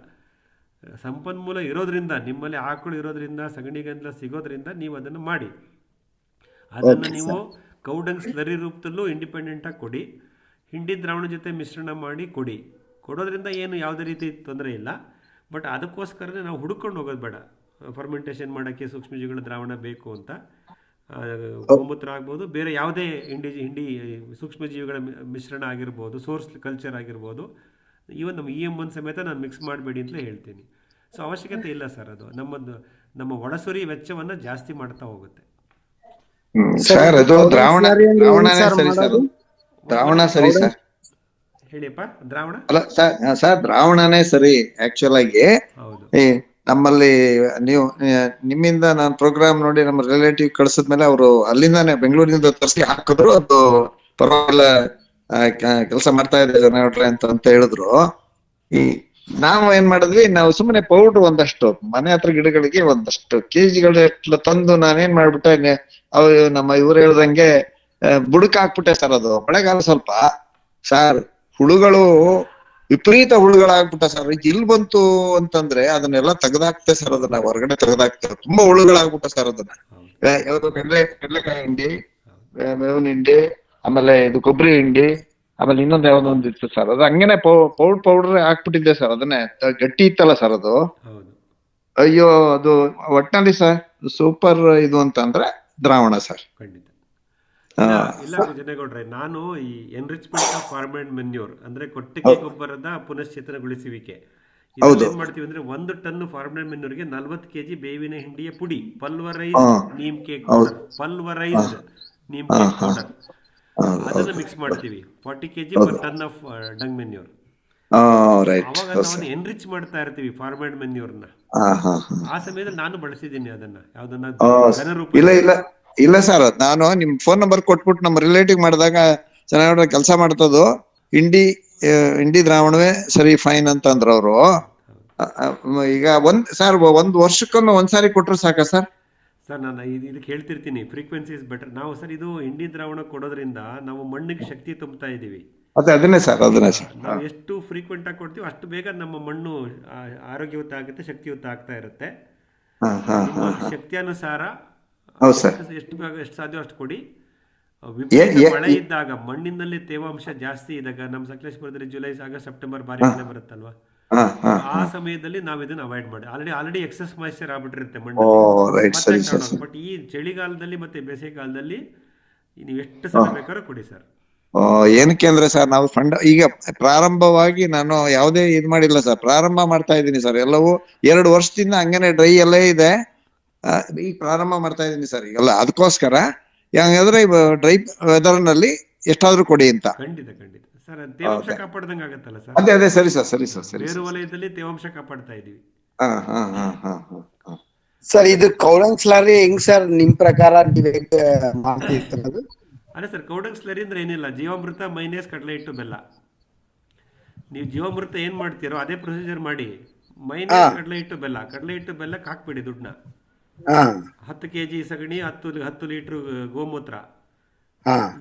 ಸಂಪನ್ಮೂಲ ಇರೋದ್ರಿಂದ, ನಿಮ್ಮಲ್ಲಿ ಆಕಳು ಇರೋದ್ರಿಂದ, ಸಗಣಿ ಗಂಜಲ ಸಿಗೋದ್ರಿಂದ ನೀವು ಅದನ್ನು ಮಾಡಿ. ಅದನ್ನು ನೀವು ಕೌಡಂಗ್ ಸ್ಲರಿ ರೂಪದಲ್ಲೂ ಇಂಡಿಪೆಂಡೆಂಟಾಗಿ ಕೊಡಿ, ಹಿಂಡಿ ದ್ರಾವಣ ಜೊತೆ ಮಿಶ್ರಣ ಮಾಡಿ ಕೊಡೋದ್ರಿಂದ ಏನು ಯಾವುದೇ ರೀತಿ ತೊಂದರೆ ಇಲ್ಲ. ಬಟ್ ಅದಕ್ಕೋಸ್ಕರನೇ ನಾವು ಹುಡ್ಕೊಂಡು ಹೋಗೋದು ಬೇಡ. ಫರ್ಮೆಂಟೇಷನ್ ಮಾಡೋಕ್ಕೆ ಸೂಕ್ಷ್ಮಜೀವಿಗಳ ದ್ರಾವಣ ಬೇಕು ಅಂತ ಗೋಮೂತ್ರ ಆಗ್ಬೋದು, ಬೇರೆ ಯಾವುದೇ ಹಿಂಡಿ ಸೂಕ್ಷ್ಮಜೀವಿಗಳ ಮಿಶ್ರಣ ಆಗಿರ್ಬೋದು, ಸೋರ್ಸ್ ಕಲ್ಚರ್ ಆಗಿರ್ಬೋದು, ಈವನ್ ನಮ್ಮ EM1 ಸಮೇತ ನಾನು ಮಿಕ್ಸ್ ಮಾಡಬೇಡಿ ಅಂತಲೇ ಹೇಳ್ತೀನಿ. ಸೊ ಅವಶ್ಯಕತೆ ಇಲ್ಲ ಸರ್. ಅದು ನಮ್ಮ ಒಳಸುರಿ ವೆಚ್ಚವನ್ನು ಜಾಸ್ತಿ ಮಾಡ್ತಾ ಹೋಗುತ್ತೆ. ಸರ್ ಅದು ದ್ರಾವಣ ಸರಿ ಸರ್. ಹೇಳಿಯಪ್ಪ, ದ್ರಾವಣ ಅಲ್ಲ ಸರ್, ದ್ರಾವಣನೇ ಸರಿ. ಆಕ್ಚುಲ್ ಆಗಿ ನಮ್ಮಲ್ಲಿ ನೀವು ನಿಮ್ಮಿಂದ ನಾನು ಪ್ರೋಗ್ರಾಮ್ ನೋಡಿ ನಮ್ಮ ರಿಲೇಟಿವ್ ಕಳ್ಸಿದ್ಮೇಲೆ ಅವರು ಅಲ್ಲಿಂದಾನೆ ಬೆಂಗಳೂರಿನಿಂದ ತರಿಸಿ ಹಾಕಿದ್ರು. ಅದು ಪರವಾಗಿಲ್ಲ ಕೆಲಸ ಮಾಡ್ತಾ ಇದೆ ಜನರೇಟ್ರೆ ಅಂತ ಹೇಳಿದ್ರು. ನಾವು ಏನ್ ಮಾಡಿದ್ವಿ, ನಾವು ಸುಮ್ಮನೆ ಪೌಡ್ರ್ ಒಂದಷ್ಟು ಮನೆ ಹತ್ರ ಗಿಡಗಳಿಗೆ ಒಂದಷ್ಟು ಕೆಜಿಗಳು ತಂದು ನಾನೇನ್ ಮಾಡ್ಬಿಟ್ಟೆ, ಅವು ನಮ್ಮ ಇವ್ರು ಹೇಳ್ದಂಗೆ ಬುಡಕ್ ಹಾಕ್ಬಿಟ್ಟೆ ಸರ್. ಅದು ಮಳೆಗಾಲ ಸ್ವಲ್ಪ ಸರ್ ಹುಳುಗಳು ವಿಪರೀತ ಹುಳುಗಳಾಗ್ಬಿಟ್ಟ ಸರ್. ಇಲ್ಲಿ ಬಂತು ಅಂತಂದ್ರೆ ಅದನ್ನೆಲ್ಲ ತೆಗ್ದಾಕ್ತೆ ಸರ್. ಅದನ್ನ ಹೊರಗಡೆ ತೆಗ್ದಾಕ್ತೇವೆ. ತುಂಬಾ ಹುಳುಗಳಾಗ್ಬಿಟ್ಟ ಸರ್. ಅದನ್ನ ಯಾವ್ದು ಕಡ್ಲೆಕಾಯಿ ಹಿಂಡಿ, ಮೇವಿನ ಹಿಂಡಿ, ಆಮೇಲೆ ಇದು ಕೊಬ್ಬರಿ ಹಿಂಡಿ, ಆಮೇಲೆ ಇನ್ನೊಂದು ಯಾವ್ದೋ ಒಂದು ಇತ್ತು ಸರ್. ಅದು ಹಂಗೇನೆ ಪೌಡ್ರ್ ಹಾಕ್ಬಿಟ್ಟಿದ್ದೆ ಸರ್. ಅದನ್ನೇ ಗಟ್ಟಿ ಇತ್ತಲ್ಲ ಸರ್ ಅದು. ಅಯ್ಯೋ, ಅದು ಒಟ್ಟಿನಲ್ಲಿ ಸರ್ ಸೂಪರ್. ಇದು ಅಂತ ಅಂದ್ರೆ ದ್ರಾವಣ ಸರ್. ಖಂಡಿತ ಇಲ್ಲ ಜನಗೌಡ್ರೆ, ನಾನು ಈ enrichment of farm and manure ಅಂದ್ರೆ ಕೊಟ್ಟಿಗೆ ಗೊಬ್ಬರದ ಪುನಶ್ಚೇತನಗೊಳಿಸುವಿಕೆ, ಏನ್ ಮಾಡ್ತೀವಿ ಅಂದ್ರೆ 1 ಟನ್ ಫಾರ್ಮ್ ಅಂಡ್ ಮೆನ್ಯೂರ್ಗೆ 40 kg ಬೇವಿನ ಹಿಂಡಿಯ ಪುಡಿ, ಪಲ್ವರೈಸ್ಡ್ ನೀಮ್ ಕೇಕ್ ಪೌಡರ್, ಅದನ್ನ ಮಿಕ್ಸ್ ಮಾಡ್ತೀವಿ. 40 kg per ton of dung manure. ಅವಾಗ ನಾವು ಎನ್ರಿಚ್ ಮಾಡ್ತಾ ಇರ್ತೀವಿ ಫಾರ್ಮ್ ಅಂಡ್ ಮೆನ್ಯೂರ್ನ. ಆ ಸಮಯದಲ್ಲಿ ನಾನು ಬಳಸಿದ್ದೀನಿ ಅದನ್ನ. ಯಾವ್ದನ್ನ ಇಲ್ಲ ಸರ್, ನಾನು ನಿಮ್ ಫೋನ್ ನಂಬರ್ ಕೊಟ್ಬಿಟ್ಟು ನಮ್ಮ ರಿಲೇಟಿವ್ ಮಾಡಿದಾಗ ಚೆನ್ನಾಗಿ ಕೆಲಸ ಮಾಡ್ತದ್ದು ಹಿಂಡಿ ದ್ರಾವಣವೇ ಸರಿ ಫೈನ್ ಅಂತ ಅಂದ್ರ ಅವರು. ಈಗ ಒಂದ್ ವರ್ಷಕ್ಕೊಮ್ಮೆ ಒಂದ್ಸಾರಿ ಕೊಟ್ರು ಸಾಕ ಸರ್? ಸರ್ ನಾನು ಇದಕ್ಕೆ ಹೇಳ್ತಿರ್ತೀನಿ, ಫ್ರೀಕ್ವೆನ್ಸಿ ಇಸ್ ಬೆಟರ್. ನಾವು ಸರ್ ಇದು ಹಿಂಡಿ ದ್ರಾವಣ ಕೊಡೋದ್ರಿಂದ ನಾವು ಮಣ್ಣಿಗೆ ಶಕ್ತಿ ತುಂಬುತ್ತಾ ಇದೀವಿ. ಅದನ್ನೇ ಸರ್ ನಾವು ಎಷ್ಟು ಫ್ರೀಕ್ವೆಂಟ್ ಆಗಿ ಕೊಡ್ತೀವಿ ಅಷ್ಟು ಬೇಗ ನಮ್ಮ ಮಣ್ಣು ಆರೋಗ್ಯಯುತ ಆಗುತ್ತೆ, ಶಕ್ತಿಯುತ ಆಗ್ತಾ ಇರುತ್ತೆ. ಶಕ್ತಿಯಾನುಸಾರ ಎಷ್ಟು ಸಾಧ್ಯ ಅಷ್ಟು ಕೊಡಿ. ವಿಪರೀತ ಮಳೆ ಇದ್ದಾಗ, ಮಣ್ಣಿನಲ್ಲಿ ತೇವಾಂಶ ಜಾಸ್ತಿ ಇದ್ದಾಗ, ನಮ್ಮ ಸಕಲೇಶ್ಪುರದಲ್ಲಿ ಜುಲೈ, ಆಗಸ್ಟ್, ಸೆಪ್ಟೆಂಬರ್ ಬಾರಿ ಮಳೆ ಬರುತ್ತಲ್ವಾ, ಆ ಸಮಯದಲ್ಲಿ ನಾವು ಇದನ್ನ ಅವಾಯ್ಡ್ ಮಾಡಿ. ಆಲ್ರೆಡಿ ಎಕ್ಸೆಸ್ ಮಾಯಿಶ್ಚರ್ ಆಗ್ಬಿಟ್ಟಿರುತ್ತೆ ಮಣ್ಣಲ್ಲಿ. ಬಟ್ ಈ ಚಳಿಗಾಲದಲ್ಲಿ ಮತ್ತೆ ಬೇಸಿಗೆಗಾಲದಲ್ಲಿ ನೀವು ಎಷ್ಟು ಸಲ ಬೇಕಾದ್ರೂ ಕೊಡಿ ಸರ್. ಏನಕ್ಕೆ ಅಂದ್ರೆ ಸರ್, ನಾವು ಈಗ ಪ್ರಾರಂಭವಾಗಿ ನಾನು ಯಾವುದೇ ಇದ್ ಮಾಡಿಲ್ಲ ಸರ್. ಪ್ರಾರಂಭ ಮಾಡ್ತಾ ಇದ್ದೀನಿ ಸರ್. ಎಲ್ಲವೂ 2 ವರ್ಷದಿಂದ ಹಂಗೇನೆ ಡ್ರೈ ಎಲ್ಲೇ ಇದೆ. ಈಗ ಪ್ರಾರಂಭ ಮಾಡ್ತಾ ಇದ್ದೀನಿ ಸರ್ ಈಗೆಲ್ಲ. ಅದಕ್ಕೋಸ್ಕರ ಯಾಕಂದ್ರೆ ಡ್ರೈ ವೆದರ್ ನಲ್ಲಿ ಎಷ್ಟಾದ್ರೂ ಕೊಡಿ ಅಂತ. ಖಂಡಿತ ಸರ್, ತೇವಾಂಶ ಕಾಪಾಡ್ದಂಗೆ ಆಗತ್ತಲ್ಲ ಸರ್. ಅದೇ ಸರಿ ಸರ್. ಬೇರು ವಲಯದಲ್ಲಿ ತೇವಾಂಶ ಕಾಪಾಡ್ತಾ ಇದೀವಿ. ಸರ್ ಇದು ಕೌಡಂಗ್ ಸ್ಲರಿ ಹೆಂಗ್ ಸರ್ ನಿಮ್ ಪ್ರಕಾರ ಅದೇ ಸರ್, ಕೌಡಂಗ್ ಸ್ಲರಿ ಅಂದ್ರೆ ಏನಿಲ್ಲ, ಜೀವಾಮೃತ ಮೈನೇಸ್ ಕಡಲೆ ಹಿಟ್ಟು ಬೆಲ್ಲ. ನೀವು ಜೀವಾಮೃತ ಏನ್ ಮಾಡ್ತೀರೋ ಅದೇ ಪ್ರೊಸೀಜರ್ ಮಾಡಿ. ಮೈನೇಸ್ ಕಡಲೆ ಹಿಟ್ಟು ಬೆಲ್ಲಕ್ಕೆ ಹಾಕ್ಬಿಡಿ ದುಡ್ಡನ್ನ. 10 kg ಸಗಣಿ, 10 ಲೀಟರ್ ಗೋಮೂತ್ರ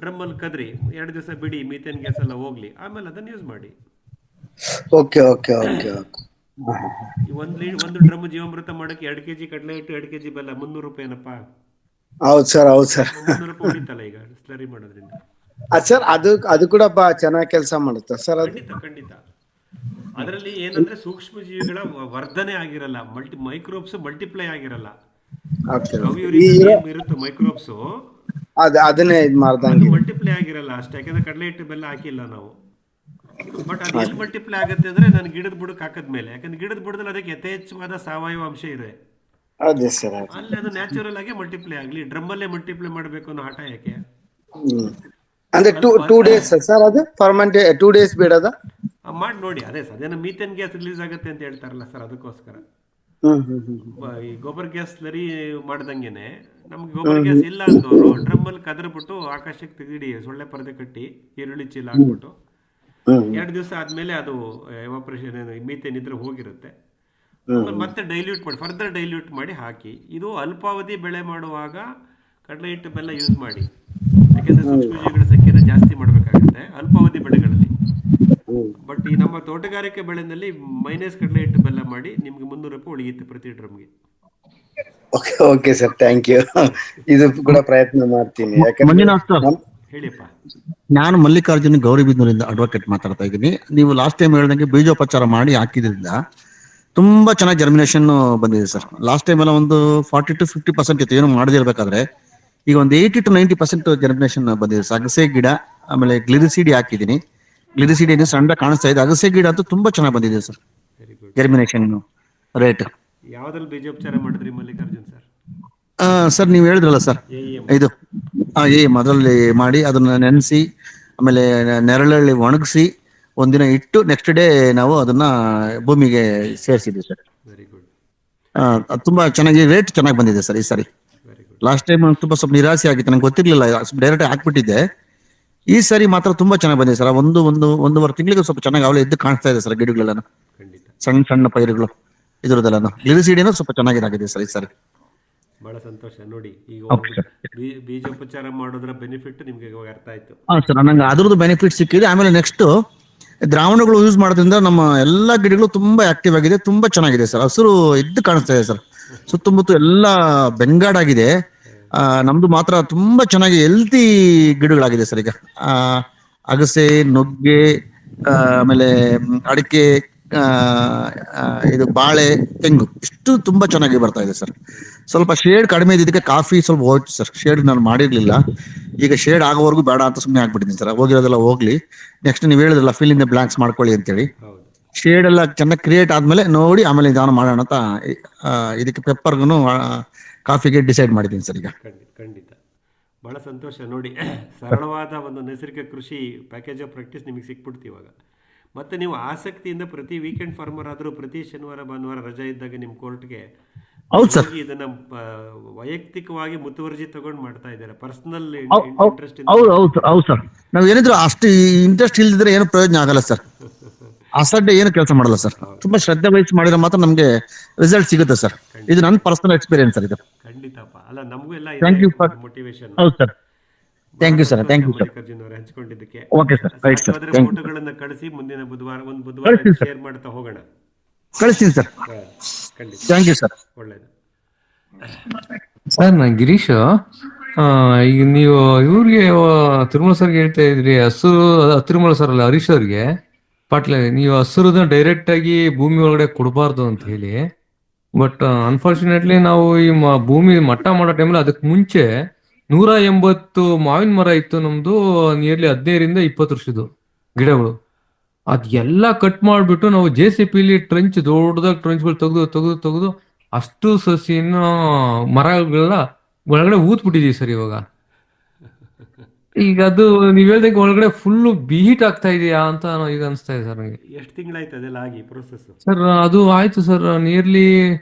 ಡ್ರಮ್ಮಲ್ಲಿ ಕದ್ರಿ, 2 ದಿವಸ ಬಿಡಿ, ಮೀಥೇನ್ ಗ್ಯಾಸ್ ಎಲ್ಲ ಹೋಗ್ಲಿ, ಆಮೇಲೆ ಅದನ್ನ ಯೂಸ್ ಮಾಡಿ. ಒಂದು ಡ್ರಮ್ ಜೀವಾಮೃತ ಮಾಡಕ್ಕೆ 2 kg ಕಡಲೆ ಹಿಟ್ಟು, 2 kg ಬೆಲ್ಲ, 300 ರೂಪಾಯಿನಪ್ಪ. ಹೌದು ಸರ್ 300 ರೂಪಾಯಿ ಹೊಡಿತಲ್ಲ ಈಗ ಸ್ಲರಿ ಮಾಡೋದ್ರಿಂದ. ಸರ್ ಅದು ಕೂಡ ಚೆನ್ನಾಗಿ ಕೆಲಸ ಮಾಡುತ್ತೆ ಸರ್. ಖಂಡಿತ. ಅದರಲ್ಲಿ ಏನಂದ್ರೆ ಸೂಕ್ಷ್ಮ ಜೀವಿಗಳ ವರ್ಧನೆ ಆಗಿರಲ್ಲ, ಮೈಕ್ರೋಬ್ಸ್ ಮಲ್ಟಿಪ್ಲೈ ಆಗಿರಲ್ಲ. ಇರುತ್ತೆ ಮೈಕ್ರೋಬ್ಸ್, ಅದನ್ನೇ ಮಲ್ಟಿಪ್ಲೈ ಆಗಿರಲ್ಲ ಅಷ್ಟೇ. ಯಾಕಂದ್ರೆ ಕಡಲೆ ಹಿಟ್ಟು ಬೆಲ್ಲ ಹಾಕಿಲ್ಲ ನಾವು. ಬಟ್ ಅದು ಎಲ್ಲಿ ಮಲ್ಟಿಪ್ಲೈ ಆಗುತ್ತೆ ಅಂದ್ರೆ ನಾನು ಗಿಡದ ಬುಡಕ್ಕೆ ಹಾಕದ್ಮೇಲೆ. ಯಾಕಂದ್ರೆ ಗಿಡದ ಬುಡದಲ್ಲಿ ಅದಕ್ಕೆ ಯಥೇಚ್ಛವಾದ ಸಾವಯವ ಅಂಶ ಇದೆ. ಅಲ್ಲಿ ಅದು ನ್ಯಾಚುರಲ್ ಆಗಿ ಮಲ್ಟಿಪ್ಲೈ ಆಗ್ಲಿ. ಡ್ರಮ್ಮಲ್ಲೇ ಮಲ್ಟಿಪ್ಲೈ ಮಾಡ್ಬೇಕು ಅನ್ನೋ ಹಠ ಯಾಕೆ? ಅಂದ್ರೆ 2 days ಸರ್ ಅದು ಫರ್ಮೆಂಟ್ 2 days ಬಿಡೋದ ಮಾಡಿ ನೋಡಿ. ಅದೇ ಸರ್, ಅದೇನೋ ಮೀಥೇನ್ ಗ್ಯಾಸ್ ರಿಲೀಸ್ ಆಗುತ್ತೆ ಅಂತ ಹೇಳ್ತಾರಲ್ಲ ಸರ್, ಅದಕ್ಕೋಸ್ಕರ. ಈ ಗೊಬ್ಬರ ಗ್ಯಾಸ್ ಸ್ಲರಿ ಮಾಡ್ದಂಗೆನೆ ನಮ್ಗೆ ಗೊಬ್ಬರ ಗ್ಯಾಸ್ ಇಲ್ಲ ಅಂದವರು ಡ್ರಮ್ಮಲ್ಲಿ ಕದರ್ಬಿಟ್ಟು ಆಕಾಶಕ್ಕೆ ತೆಗಿಡಿ, ಸೊಳ್ಳೆ ಪರದೆ ಕಟ್ಟಿ, ಈರುಳ್ಳಿ ಚೀಲ ಹಾಕ್ಬಿಟ್ಟು 2 ದಿವಸ ಆದ್ಮೇಲೆ ಅದು ಎವಾಪರೇಷನ್ ಮೀಥೇನ್ ಇದ್ರೆ ಹೋಗಿರುತ್ತೆ. ಮತ್ತೆ ಫರ್ದರ್ ಡೈಲ್ಯೂಟ್ ಮಾಡಿ ಹಾಕಿ. ಇದು ಅಲ್ಪಾವಧಿ ಬೆಳೆ ಮಾಡುವಾಗ ಕಡಲೆ ಹಿಟ್ಟು ಬೆಲ್ಲ ಯೂಸ್ ಮಾಡಿ. ಯಾಕೆಂದ್ರೆ ಸೂಕ್ಷ್ಮಜೀವಿಗಳ ಸಂಖ್ಯೆನ ಜಾಸ್ತಿ ಮಾಡಬೇಕಾಗುತ್ತೆ ಅಲ್ಪಾವಧಿ ಬೆಳೆಗಳಲ್ಲಿ. ಬಟ್ ಈ ನಮ್ಮ ತೋಟಗಾರಿಕೆ ಬೆಳೆನಲ್ಲಿ ಮೈನಸ್ ಕಡಲೆ ಹಿಟ್ಟು ಬೆಲ್ಲ ಮಾಡಿ ನಿಮ್ಗೆ 300 ರೂಪಾಯಿ ಉಳಿಯುತ್ತೆ ಪ್ರತಿ ಡ್ರಮ್ಗೆ. Okay okay sir, thank you. ಇದು ಕೂಡ ಪ್ರಯತ್ನ ಮಾಡ್ತೀನಿ. ಮಂಜುನಾಥ್ ಸರ್, ಹೇಳಿಯಪ್ಪ. ನಾನು ಮಲ್ಲಿಕಾರ್ಜುನ್ ಗೌರಿಬಿದನೂರಿಂದ ಅಡ್ವೊಕೇಟ್ ಮಾತಾಡ್ತಾ ಇದ್ದೀನಿ. ನೀವು ಲಾಸ್ಟ್ ಟೈಮ್ ಹೇಳ್ದಂಗೆ ಬೀಜೋಪಚಾರ ಮಾಡಿ ಹಾಕಿದ್ರಿಂದ ತುಂಬಾ ಚೆನ್ನಾಗಿ ಜರ್ಮಿನೇಷನ್ ಬಂದಿದೆ ಸರ್. ಲಾಸ್ಟ್ ಟೈಮ್ ಎಲ್ಲ ಒಂದು 40 to 50% ಇತ್ತು ಏನು ಮಾಡದಿರ್ಬೇಕಾದ್ರೆ, ಈಗ ಒಂದು 80 to 90% ಜರ್ಮಿನೇಷನ್ ಬಂದಿದೆ ಸರ್. ಅಗಸೆ ಗಿಡ, ಆಮೇಲೆ ಗ್ಲಿರಿಸಿಡಿ ಹಾಕಿದ್ದೀನಿ. ಗ್ಲಿರಿಸಿಡಿ ಏನು ಸಣ್ಣ ಕಾಣಿಸ್ತಾ ಇದೆ, ಅಗಸೆ ಗಿಡ ಅಂತೂ ತುಂಬಾ ಚೆನ್ನಾಗಿ ಬಂದಿದೆ sir very good. Germination rate. ಯಾವ್ದ್ರಲ್ಲಿ ಬೀಜೋಪಚಾರ ಮಾಡಿದ್ರಿ ಮಲ್ಲಿಕಾರ್ಜುನ್ ಸರ್? ಸರ್ ನೀವು ಹೇಳಿದ್ರಲ್ಲ ಸರ್, ಇದು ಅದರಲ್ಲಿ ಮಾಡಿ ಅದನ್ನ ನೆನೆಸಿ ಆಮೇಲೆ ನೆರಳಲ್ಲಿ ಒಣಗಿಸಿ ಒಂದಿನ ಇಟ್ಟು ನೆಕ್ಸ್ಟ್ ಡೇ ನಾವು ಅದನ್ನ ಭೂಮಿಗೆ ಸೇರಿಸಿದ್ವಿ ಸರ್. Very good. ತುಂಬಾ ಚೆನ್ನಾಗಿ ರೇಟ್ ಚೆನ್ನಾಗಿ ಬಂದಿದೆ ಸರ್ ಈ ಸಾರಿ. Very good. ಲಾಸ್ಟ್ ಟೈಮ್ ತುಂಬಾ ಸ್ವಲ್ಪ ನಿರಾಸೆ ಆಗಿತ್ತು, ನಂಗೆ ಗೊತ್ತಿರ್ಲಿಲ್ಲ, ಡೈರೆಕ್ಟ್ ಹಾಕ್ಬಿಟ್ಟಿದ್ದೆ. ಈ ಸಾರಿ ಮಾತ್ರ ತುಂಬಾ ಚೆನ್ನಾಗಿ ಬಂದಿದೆ ಸರ್. ಒಂದೂವರೆ ತಿಂಗಳಿಗೆ ಸ್ವಲ್ಪ ಚೆನ್ನಾಗಿ ಅವಳೆ ಎದ್ದು ಕಾಣಿಸ್ತಾ ಇದೆ ಸರ್ ಗಿಡಗಳೆಲ್ಲ, ಖಂಡಿತ ಸಣ್ಣ ಸಣ್ಣ ಪೈರುಗಳು ಇದ್ರದ್ದೆಲ್ಲ. ಗ್ಲಿರಿಸಿಡಿನೂ ಸ್ವಲ್ಪ ಚೆನ್ನಾಗಿದೆ ಸರ್ ಈ ಸಾರಿ. ಬಹಳ ಸಂತೋಷ. ನೋಡಿ ಈಗ ಓಕೆ ಸರ್. ಬೀಜೋಪಚಾರ ಮಾಡೋದ್ರ ಬೆನಿಫಿಟ್ ನಿಮ್ಗೆ ಇವಾಗ ಅರ್ಥ ಆಯ್ತು. ಸರ್ ನಂಗೆ ಅದ್ರದ್ದು ಬೆನಿಫಿಟ್ ಸಿಕ್ಕಿದೆ. ಆಮೇಲೆ ನೆಕ್ಸ್ಟ್ ದ್ರಾವಣಗಳು ಯೂಸ್ ಮಾಡೋದ್ರಿಂದ ನಮ್ಮ ಎಲ್ಲಾ ಗಿಡಗಳು ತುಂಬಾ ಆಕ್ಟಿವ್ ಆಗಿದೆ, ತುಂಬಾ ಚೆನ್ನಾಗಿದೆ ಸರ್. ಹಸಿರು ಎದ್ದು ಕಾಣಿಸ್ತಾ ಇದೆ ಸರ್, ಸುತ್ತಮುತ್ತ ಎಲ್ಲ ಬೆಂಗಾಡಾಗಿದೆ. ನಮ್ದು ಮಾತ್ರ ತುಂಬಾ ಚೆನ್ನಾಗಿ ಹೆಲ್ತಿ ಗಿಡಗಳಾಗಿದೆ ಸರ್. ಈಗ ಅಗಸೆ, ನುಗ್ಗೆ, ಆಮೇಲೆ ಅಡಿಕೆ, ಇದು ಬಾಳೆ, ತೆಂಗು ಇಷ್ಟು ತುಂಬಾ ಚೆನ್ನಾಗಿ ಬರ್ತಾ ಇದೆ ಸರ್. ಸ್ವಲ್ಪ ಶೇಡ್ ಕಡಿಮೆ ಇದ್ದಿದ್ದಕ್ಕೆ ಕಾಫಿ ಸ್ವಲ್ಪ ಹೋಯ್ತು ಸರ್, ಶೇಡ್ ನಾನು ಮಾಡಿರ್ಲಿಲ್ಲ. ಈಗ ಶೇಡ್ ಆಗೋವರೆಗೂ ಬೇಡ ಅಂತ ಸುಮ್ಮನೆ ಆಗ್ಬಿಟ್ಟಿದ್ದೀನಿ ಸರ್. ಹೋಗಿರೋದೆಲ್ಲ ಹೋಗ್ಲಿ, ನೆಕ್ಸ್ಟ್ ನೀವು ಹೇಳಿದ್ರಲ್ಲ ಫಿಲ್ ಇನ್ ದ ಬ್ಲಾಂಕ್ಸ್ ಮಾಡ್ಕೊಳ್ಳಿ ಅಂತೇಳಿ, ಶೇಡ್ ಎಲ್ಲ ಚೆನ್ನಾಗಿ ಕ್ರಿಯೇಟ್ ಆದ್ಮೇಲೆ ನೋಡಿ ಆಮೇಲೆ ನಿಧಾನ ಮಾಡೋಣ ಅಂತ ಇದಕ್ಕೆ ಪೆಪ್ಪರ್ಗೂ ಕಾಫಿಗೆ ಡಿಸೈಡ್ ಮಾಡಿದ್ದೀನಿ ಸರ್ ಈಗ. ಖಂಡಿತ ಬಹಳ ಸಂತೋಷ. ನೋಡಿ ಸರಳವಾದ ಒಂದು ನೈಸರ್ಗಿಕ ಕೃಷಿ ಪ್ಯಾಕೇಜ್ ಆಫ್ ಪ್ರಾಕ್ಟೀಸ್ ನಿಮಗೆ ಸಿಕ್ಬಿಡ್ತು ಇವಾಗ. ಮತ್ತು ನೀವು ಆಸಕ್ತಿಯಿಂದ ಪ್ರತಿ ವೀಕೆಂಡ್ ಫಾರ್ಮರ್ ಆದರೂ ಪ್ರತಿ ಶನಿವಾರ ಭಾನುವಾರ ರಜೆ ಇದ್ದಾಗ ನಿಮ್ಮ ಕೋರ್ಟ್ಗೆ ಹೋಗಿ ಇದನ್ನ ವೈಯಕ್ತಿಕವಾಗಿ ಮುತುವರ್ಜಿ ತಗೊಂಡು ಮಾಡ್ತಾ ಇದ್ದಾರೆ. ಪರ್ಸನಲ್ ಇಂಟ್ರೆಸ್ಟ್ ಹೌದು ಸರ್. ನಾವು ಏನಿದ್ರು ಅಷ್ಟು ಇಂಟ್ರೆಸ್ಟ್ ಇಲ್ದಿದ್ರೆ ಏನು ಪ್ರಯೋಜನ ಆಗಲ್ಲ ಸರ್. ಅಸಡ್ಡೆ ಏನು ಕೆಲಸ ಮಾಡಲ್ಲ ಸರ್. ತುಂಬಾ ಶ್ರದ್ಧೆ ವಹಿಸಿ ಮಾಡಿದ್ರೆ ಮಾತ್ರ ನಮಗೆ ರಿಸಲ್ಟ್ ಸಿಗುತ್ತೆ ಸರ್. ಇದು ನನ್ನ ಪರ್ಸನಲ್ ಎಕ್ಸ್ಪೀರಿಯನ್ಸ್ ಸರ್ ಇದು. ಖಂಡಿತಪ್ಪ. ಅಲ್ಲ ನಮಗೂ ಎಲ್ಲ ಮೋಟಿವೇಶನ್. ಹೌದು sir, thank you sir. Thank you sir Mallikarjun ಅವರೇ ಹಂಚಿಕೊಂಡಿದ್ದಕ್ಕೆ. Okay sir, right sir. ಫೋಟೋಗಳನ್ನ ಕಳಿಸಿ ಮುಂದಿನ ಬುಧವಾರ ಶೇರ್ ಮಾಡ್ತಾ ಹೋಗೋಣ. ಕಳಿಸ್ತೀನಿ ಸರ್. ಖಂಡಿತ. Thank you sir. ಒಳ್ಳೇದು ಸರ್. ನಾ ಗಿರೀಶ್, ಈಗ ನೀವು ಇವ್ರಿಗೆ ತಿರುಮಲ ಸರ್ಗೆ ಹೇಳ್ತಾ ಇದ್ರಿ, ತಿರುಮಲ ಸರ್ ಅಲ್ಲ ಹರೀಶ್ ಅವ್ರಿಗೆ ಪಾಟ್ಲ, ನೀವು ಹಸಿರುದ ಡೈರೆಕ್ಟ್ ಆಗಿ ಭೂಮಿ ಒಳಗಡೆ ಕೊಡಬಾರ್ದು ಅಂತ ಹೇಳಿ. ಬಟ್ ಅನ್ಫಾರ್ಚುನೇಟ್ಲಿ ನಾವು ಈ ಭೂಮಿ ಮಟ್ಟ ಮಾಡೋ ಟೈಮಲ್ಲಿ ಅದಕ್ಕೆ ಮುಂಚೆ 180 ಮಾವಿನ ಮರ ಇತ್ತು ನಮ್ದು, ನಿಯರ್ಲಿ 15-20 ವರ್ಷದ್ದು ಗಿಡಗಳು. ಅದೆಲ್ಲ ಕಟ್ ಮಾಡ್ಬಿಟ್ಟು ನಾವು JCP ಟ್ರೆಂಚ್ ದೊಡ್ಡದಾಗಿ ಟ್ರೆಂಚ್ಗಳು ತೆಗೆದು ಅಷ್ಟು ಸಸಿನ ಮರಗಳೆಲ್ಲ ಒಳಗಡೆ ಊದ್ಬಿಟ್ಟಿದೀವಿ ಸರ್ ಇವಾಗ. ಈಗ ಅದು ನೀವ್ ಹೇಳ್ದಂಗೆ ಒಳಗಡೆ ಫುಲ್ ಬೀಟ್ ಆಗ್ತಾ ಇದೆಯಾ ಅಂತ ಈಗ ಅನಿಸ್ತಾ ಇದೆ ಸರ್ ನನಗೆ. ಎಷ್ಟು ತಿಂಗಳಾಯ್ತು ಅದೆಲ್ಲ ಆಗಿ ಪ್ರೋಸೆಸ್? ಸರ್ ಅದು ಆಯ್ತು ಸರ್, ನಿಯರ್ಲಿ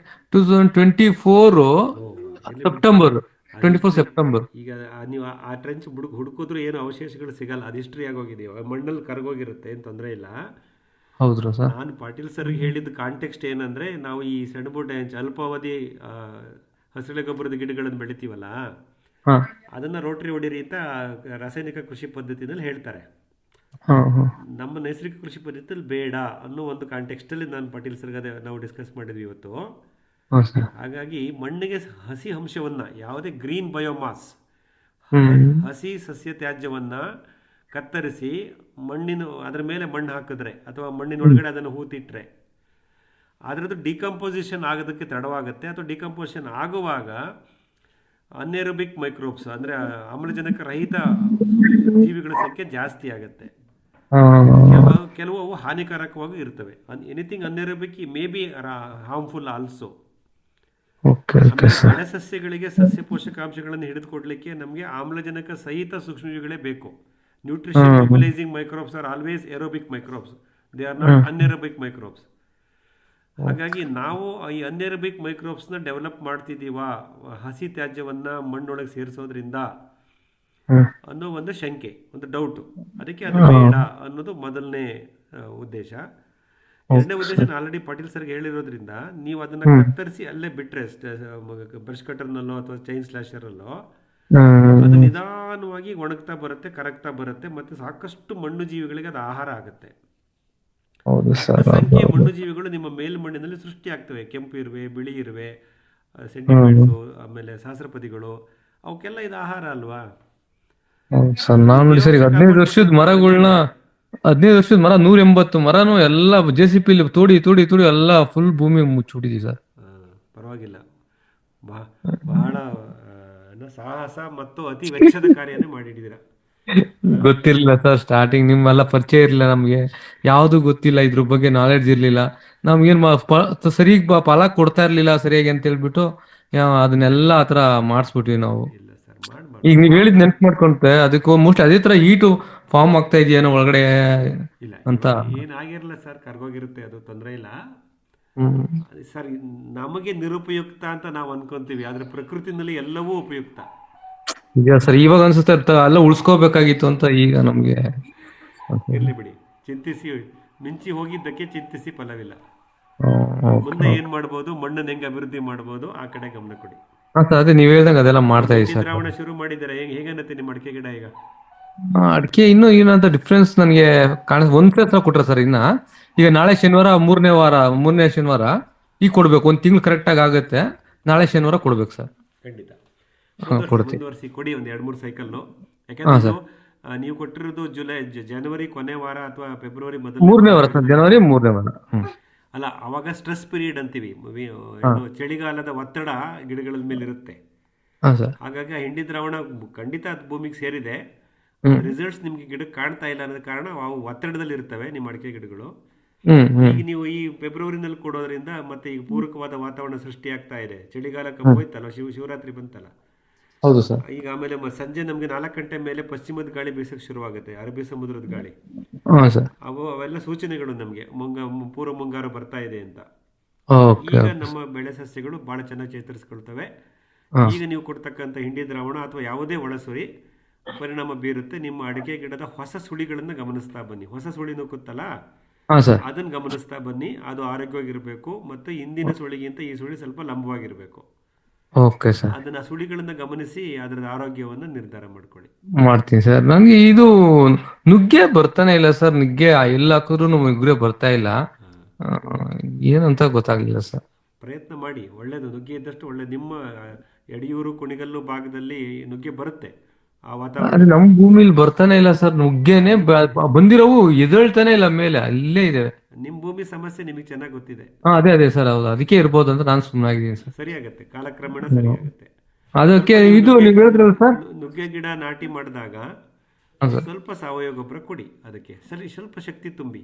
2024 ಸೆಪ್ಟೆಂಬರ್ 24 ಸೆಪ್ಟೆಂಬರ್. ಈಗ ನೀವು ಆ ಟ್ರೆಂಚ್ ಹುಡುಕಿದ್ರು ಏನು ಅವಶೇಷಗಳು ಸಿಗಲ್ಲ, ಅದು ಹಿಸ್ಟ್ರಿ ಆಗೋಗಿದೆ, ಮಣ್ಣಲ್ಲಿ ಕರಗೋಗಿರುತ್ತೆ, ಏನು ತೊಂದರೆ ಇಲ್ಲ. ಹೌದ್ರಾ ಸರ್? ನಾನು ಪಾಟೀಲ್ ಸರ್ಗೆ ಹೇಳಿದ ಕಾಂಟೆಕ್ಸ್ಟ್ ಏನಂದ್ರೆ, ನಾವು ಈ ಸೆಣಬು ಅಲ್ಪಾವಧಿ ಹಸಿಳೆ ಗೊಬ್ಬರದ ಗಿಡಗಳನ್ನು ಬೆಳಿತೀವಲ್ಲ, ಅದನ್ನ ರೋಟರಿ ಹೊಡಿರಿ ಅಂತ ರಾಸಾಯನಿಕ ಕೃಷಿ ಪದ್ಧತಿನಲ್ಲಿ ಹೇಳ್ತಾರೆ. ನಮ್ಮ ನೈಸರ್ಗಿಕ ಕೃಷಿ ಪದ್ಧತಿಯಲ್ಲಿ ಬೇಡ ಅನ್ನೋ ಒಂದು ಕಾಂಟೆಕ್ಸ್ಟ್ ಅಲ್ಲಿ ನಾನು ಪಾಟೀಲ್ ಸರ್ಗೆ ನಾವು ಡಿಸ್ಕಸ್ ಮಾಡಿದ್ವಿ ಇವತ್ತು. ಹಾಗಾಗಿ ಮಣ್ಣಿಗೆ ಹಸಿ ಅಂಶವನ್ನ, ಯಾವುದೇ ಗ್ರೀನ್ ಬಯೋಮಾಸ್, ಹಸಿ ಸಸ್ಯ ತ್ಯಾಜ್ಯವನ್ನ ಕತ್ತರಿಸಿ ಅದರ ಮೇಲೆ ಮಣ್ಣು ಹಾಕಿದ್ರೆ ಅಥವಾ ಮಣ್ಣಿನೊಳಗಡೆ ಅದನ್ನು ಹೂತಿಟ್ರೆ ಅದರದ್ದು ಡಿಕಂಪೋಸಿಷನ್ ಆಗೋದಕ್ಕೆ ತಡವಾಗುತ್ತೆ. ಅಥವಾ ಡಿಕಂಪೋಸಿಷನ್ ಆಗುವಾಗ ಅನ್ಏರೋಬಿಕ್ ಮೈಕ್ರೋಬ್ಸ್ ಅಂದರೆ ಆಮ್ಲಜನಕ ರಹಿತ ಜೀವಿಗಳ ಸಂಖ್ಯೆ ಜಾಸ್ತಿ ಆಗುತ್ತೆ. ಕೆಲವು ಅವು ಹಾನಿಕಾರಕವಾಗಿ ಇರ್ತವೆ. Anything anaerobic may be harmful also. ಬೆಳೆ ಸಸ್ಯಗಳಿಗೆ ಸಸ್ಯ ಪೋಷಕಾಂಶಗಳನ್ನು ಹಿಡಿದುಕೊಡ್ಲಿಕ್ಕೆ ನಮಗೆ ಆಮ್ಲಜನಕ ಸಹಿತ ಸೂಕ್ಷ್ಮಜೀವಿಗಳೇ ಬೇಕು. Nutrition mobilising microbes are always aerobic microbes, they are not anaerobic microbes. ಹಾಗಾಗಿ ನಾವು ಈ ಅನ್ಏರೋಬಿಕ್ ಮೈಕ್ರೋಬ್ಸ್ನ ಡೆವಲಪ್ ಮಾಡ್ತಿದ್ದೀವಾ ಹಸಿ ತ್ಯಾಜ್ಯವನ್ನ ಮಣ್ಣೊಳಗೆ ಸೇರಿಸೋದ್ರಿಂದ ಅನ್ನೋ ಒಂದು ಶಂಕೆ, ಒಂದು ಡೌಟ್. ಅದಕ್ಕೆ ಅದು ಬೇಡ ಅನ್ನೋದು ಮೊದಲನೇ ಉದ್ದೇಶ. ಎರಡನೇ ಉದ್ದೇಶ ಆಲ್ರೆಡಿ ಪಾಟೀಲ್ ಸರ್ಗೆ ಹೇಳಿರೋದ್ರಿಂದ ನೀವು ಅದನ್ನ ಕತ್ತರಿಸಿ ಅಲ್ಲೇ ಬಿಟ್ರೆ ಬ್ರಷ್ ಕಟರ್ನಲ್ಲೋ ಅಥವಾ ಚೈನ್ ಸ್ಲಾಶರಲ್ಲೋ ಅದು ನಿಧಾನವಾಗಿ ಒಣಗ್ತಾ ಬರುತ್ತೆ, ಕರಗ್ತಾ ಬರುತ್ತೆ, ಮತ್ತೆ ಸಾಕಷ್ಟು ಮಣ್ಣು ಜೀವಿಗಳಿಗೆ ಅದು ಆಹಾರ ಆಗುತ್ತೆ. ಹೌದು ಸರ್, ಅಸಂಖ್ಯ ಹೌದು. ಮಣ್ಣು ಜೀವಿಗಳು ನಿಮ್ಮ ಮೇಲ್ಮಣ್ಣಿನಲ್ಲಿ ಸೃಷ್ಟಿ ಆಗ್ತವೆ. ಕೆಂಪು ಇರುವೆ, ಬಿಳಿ ಇರುವೆ, ಸೆಂಟಿಪೈಡ್ಸು, ಆಮೇಲೆ ಸಹಸ್ರಪದಿಗಳು, ಅವಕ್ಕೆಲ್ಲ ಇದು ಆಹಾರ ಅಲ್ವಾ. ಹೌದು ಸರ್, ನಾನ್ ನೋಡಿ ಸರ್ ಈಗ ತೇವಾಂಶ 15 ವರ್ಷದ ಕಾಪಾಡ್ಕೊಳ್ತಕ್ಕಂಥ ಮರಗಳನ್ನ, 15 ವರ್ಷದ ಮರ 180 ಮರನು ಎಲ್ಲ JCP ತೋಡಿ ತೋಡಿ ತೋಡಿ ಎಲ್ಲ ಫುಲ್ ಭೂಮಿ ಮುಚ್ಚಿಬಿಟ್ಟಿದೀವಿ ಸರ್. ಪರವಾಗಿಲ್ಲ, ಬಹಳ ಸಾಹಸ ಮತ್ತು ಅತಿ ವೆಚ್ಚದ ಕಾರ್ಯನೇ ಮಾಡಿದ್ದೀರಾ. ಗೊತ್ತಿರ್ಲಿಲ್ಲ ಸರ್, ಸ್ಟಾರ್ಟಿಂಗ್ ನಿಮ್ಮೆಲ್ಲ ಪರಿಚಯ ಇರಲಿಲ್ಲ ನಮ್ಗೆ, ಯಾವ್ದು ಗೊತ್ತಿಲ್ಲ, ಇದ್ರ ಬಗ್ಗೆ ನಾಲೆಡ್ಜ್ ಇರ್ಲಿಲ್ಲ ನಮ್ಗೇನ್ ಸರಿಯಾಗಿ ಫಲ ಕೊಡ್ತಾ ಇರ್ಲಿಲ್ಲ ಸರಿಯಾಗಿ ಅಂತ ಹೇಳ್ಬಿಟ್ಟು ಅದನ್ನೆಲ್ಲ ಆತರ ಮಾಡಿಸ್ಬಿಟ್ವಿ ನಾವು. ಈಗ ನೀವ್ ಹೇಳಿದ್ ನೆನ್ಪು ಮಾಡ್ಕೊಂತೆ, ಅದಕ್ಕೂ ಮೋಸ್ಟ್ ಅದೇ ತರ ಹೀಟು ಫಾರ್ಮ್ ಆಗ್ತಾ ಇದೆಯೇನೋ ಒಳಗಡೆ ಅಂತ. ಏನಾಗಿರಲ್ಲ ಸರ್, ಕರ್ಗೋಗಿರುತ್ತೆ, ಅದು ತೊಂದರೆ ಇಲ್ಲ ಹ್ಮ್ ಸರ್. ನಮಗೆ ನಿರುಪಯುಕ್ತ ಅಂತ ನಾವು ಅನ್ಕೊಂತೀವಿ, ಆದ್ರೆ ಪ್ರಕೃತಿನಲ್ಲಿ ಎಲ್ಲವೂ ಉಪಯುಕ್ತ. ಈಗ ಸರ್ ಇವಾಗ ಅನ್ಸುತ್ತೆ ಎಲ್ಲ ಉಳಿಸ್ಕೋಬೇಕಾಗಿತ್ತು ಅಂತ ಈಗ ನಮ್ಗೆ. ಇರ್ಲಿ ಬಿಡಿ, ಚಿಂತಿಸಿ ಮಿಂಚಿ ಹೋಗಿದ್ದಕ್ಕೆ ಚಿಂತಿಸಿ ಫಲವಿಲ್ಲ. ಮುಂದೆ ಏನ್ ಮಾಡ್ಬೋದು, ಮಣ್ಣನ್ನು ಹೆಂಗೆ ಅಭಿವೃದ್ಧಿ ಮಾಡ್ಬೋದು, ಆ ಕಡೆ ಗಮನ ಕೊಡಿ. ಅದೇ ನೀವ್ ಹೇಳ್ದಂಗ ಅದೆಲ್ಲ ಮಾಡ್ತಾ ಇದೀವಿ ಸರ್. ದ್ರಾವಣ ಶುರು ಮಾಡಿದ್ದಾರೆ, ಹೇಗನ್ನತ್ತೆ ನಿಮ್ಮ ಅಡಿಕೆ ಗಿಡ ಈಗ? ಅಡಿಕೆ ಇನ್ನೂ ಏನಂತ ಡಿಫ್ರೆನ್ಸ್ ನನಗೆ ಒಂದ್ ಹತ್ರ ಕೊಟ್ರೆ ಸರ್. ಈಗ ನಾಳೆ ಶನಿವಾರ, ಮೂರನೇ ಶನಿವಾರ ಈಗ ಕೊಡ್ಬೇಕು, ಒಂದ್ ತಿಂಗಳು ಕರೆಕ್ಟ್ ಆಗಿ ಆಗುತ್ತೆ. ನಾಳೆ ಶನಿವಾರ ಕೊಡ್ಬೇಕು ಸರ್. ಖಂಡಿತ ಕೊಡ್ತೀವಿ. ಮುಂದುವರಿಸಿ ಕೊಡಿ, ಒಂದ್ 2-3 ಸೈಕಲ್. ಯಾಕಂದ್ರೆ ನೀವು ಕೊಟ್ಟಿರೋದು ಜನವರಿ ಕೊನೆ ವಾರ ಅಥವಾ ಫೆಬ್ರವರಿ ಮೂರನೇ ವಾರ ಸರ್, ಜನವರಿ 3ನೇ ವಾರ. ಅಲ್ಲ, ಅವಾಗ ಸ್ಟ್ರೆಸ್ ಪೀರಿಯಡ್ ಅಂತೀವಿ, ಚಳಿಗಾಲದ ಒತ್ತಡ ಗಿಡಗಳ ಮೇಲೆ ಇರುತ್ತೆ. ಹಾಗಾಗಿ ಹಿಂಡಿ ದ್ರಾವಣ ಖಂಡಿತ ಅದು ಭೂಮಿಗೆ ಸೇರಿದೆ, ರಿಸಲ್ಟ್ಸ್ ನಿಮ್ಗೆ ಗಿಡಕ್ಕೆ ಕಾಣ್ತಾ ಇಲ್ಲ ಅನ್ನೋದ ಕಾರಣ ಅವು ಒತ್ತಡದಲ್ಲಿ ಇರ್ತವೆ ನಿಮ್ಮ ಅಡಿಕೆ ಗಿಡಗಳು. ಈಗ ನೀವು ಈ ಫೆಬ್ರವರಿನಲ್ಲಿ ಕೊಡೋದ್ರಿಂದ ಮತ್ತೆ ಈಗ ಪೂರಕವಾದ ವಾತಾವರಣ ಸೃಷ್ಟಿ ಆಗ್ತಾ ಇದೆ. ಚಳಿಗಾಲ ಹೋಯ್ತಲ್ಲ, ಶಿವರಾತ್ರಿ ಬಂತಲ್ಲ. ಹೌದು ಸರ್. ಈಗ ಆಮೇಲೆ ಸಂಜೆ ನಮ್ಗೆ 4 ಗಂಟೆ ಮೇಲೆ ಪಶ್ಚಿಮದ ಗಾಳಿ ಬೀಸಕ್ಕೆ ಶುರುವಾಗುತ್ತೆ, ಅರಬ್ಬಿ ಸಮುದ್ರದ ಗಾಳಿ. ಅವೆಲ್ಲ ಸೂಚನೆಗಳು ನಮ್ಗೆ ಪೂರ್ವ ಮುಂಗಾರು ಬರ್ತಾ ಇದೆ ಅಂತ. ಈಗ ನಮ್ಮ ಬೆಳೆ ಸಸ್ಯಗಳು ಬಹಳ ಚೆನ್ನಾಗಿ ಚೇತರಿಸ್ಕೊಳ್ತವೆ. ಈಗ ನೀವು ಕೊಡ್ತಕ್ಕಂಥ ಹಿಂಡಿ ದ್ರಾವಣ ಅಥವಾ ಯಾವುದೇ ಒಳಸುರಿ ಪರಿಣಾಮ ಬೀರುತ್ತೆ. ನಿಮ್ಮ ಅಡಿಕೆ ಗಿಡದ ಹೊಸ ಸುಳಿಗಳನ್ನ ಗಮನಿಸ್ತಾ ಬನ್ನಿ. ಹೊಸ ಸುಳಿ ನುಕ್ಕುತ್ತಲ್ಲ, ಅದನ್ನ ಗಮನಿಸ್ತಾ ಬನ್ನಿ. ಅದು ಆರೋಗ್ಯವಾಗಿರ್ಬೇಕು ಮತ್ತು ಹಿಂದಿನ ಸುಳಿಗಿಂತ ಈ ಸುಳಿ ಸ್ವಲ್ಪ ಲಂಬವಾಗಿರ್ಬೇಕು. ಅದನ್ನ ಸುಳಿಗಳನ್ನ ಗಮನಿಸಿ ಅದರ ಆರೋಗ್ಯವನ್ನು ನಿರ್ಧಾರ ಮಾಡ್ಕೊಳ್ಳಿ. ಮಾಡ್ತೀನಿ ಸರ್. ನಂಗೆ ಇದು ನುಗ್ಗೆ ಬರ್ತಾನೆ ಇಲ್ಲ ಸರ್. ನುಗ್ಗೆ ಎಲ್ಲ ಹಾಕಿದ್ರು ನುಗ್ಗೆ ಬರ್ತಾ ಇಲ್ಲ, ಏನಂತ ಗೊತ್ತಾಗ್ಲಿಲ್ಲ ಸರ್. ಪ್ರಯತ್ನ ಮಾಡಿ, ಒಳ್ಳೇದು. ನುಗ್ಗೆ ಇದ್ದಷ್ಟು ಒಳ್ಳೆ. ನಿಮ್ಮ ಯಡಿಯೂರು ಕುಣಿಗಲ್ಲು ಭಾಗದಲ್ಲಿ ನುಗ್ಗೆ ಬರುತ್ತೆ. ನಮ್ ಭೂಮಿಲಿ ಬರ್ತಾನೆ ಇಲ್ಲ ಸರ್. ನುಗ್ಗೆನೆ ಬಂದಿರೋವು ಎದಳ್ತಾನೆ ಇಲ್ಲ ಮೇಲೆ, ಅಲ್ಲೇ ಇದೆ. ನಿಮ್ ಭೂಮಿ ಸಮಸ್ಯೆ ನಿಮಗೆ ಚೆನ್ನಾಗಿ ಗೊತ್ತಿದೆ. ಅದೇ ಸರ್, ಹೌದು. ಅದಕ್ಕೆ ಇರ್ಬೋದು ಅಂತ ನಾನು ಸುಮ್ಮನಾಗಿದ್ದೀನಿ ಸರ್. ಸರಿ ಆಗುತ್ತೆ, ಕಾಲಕ್ರಮೇಣ ಸರಿ ಆಗುತ್ತೆ. ಅದಕ್ಕೆ ಇದು ನೀವು ಹೇಳಿದ್ರಲ್ಲ ಸರ್, ನುಗ್ಗೆ ಗಿಡ ನಾಟಿ ಮಾಡಿದಾಗ ಸ್ವಲ್ಪ ಸಾವಯವ ಗೊಬ್ಬರ ಕೊಡಿ, ಅದಕ್ಕೆ ಸ್ವಲ್ಪ ಶಕ್ತಿ ತುಂಬಿ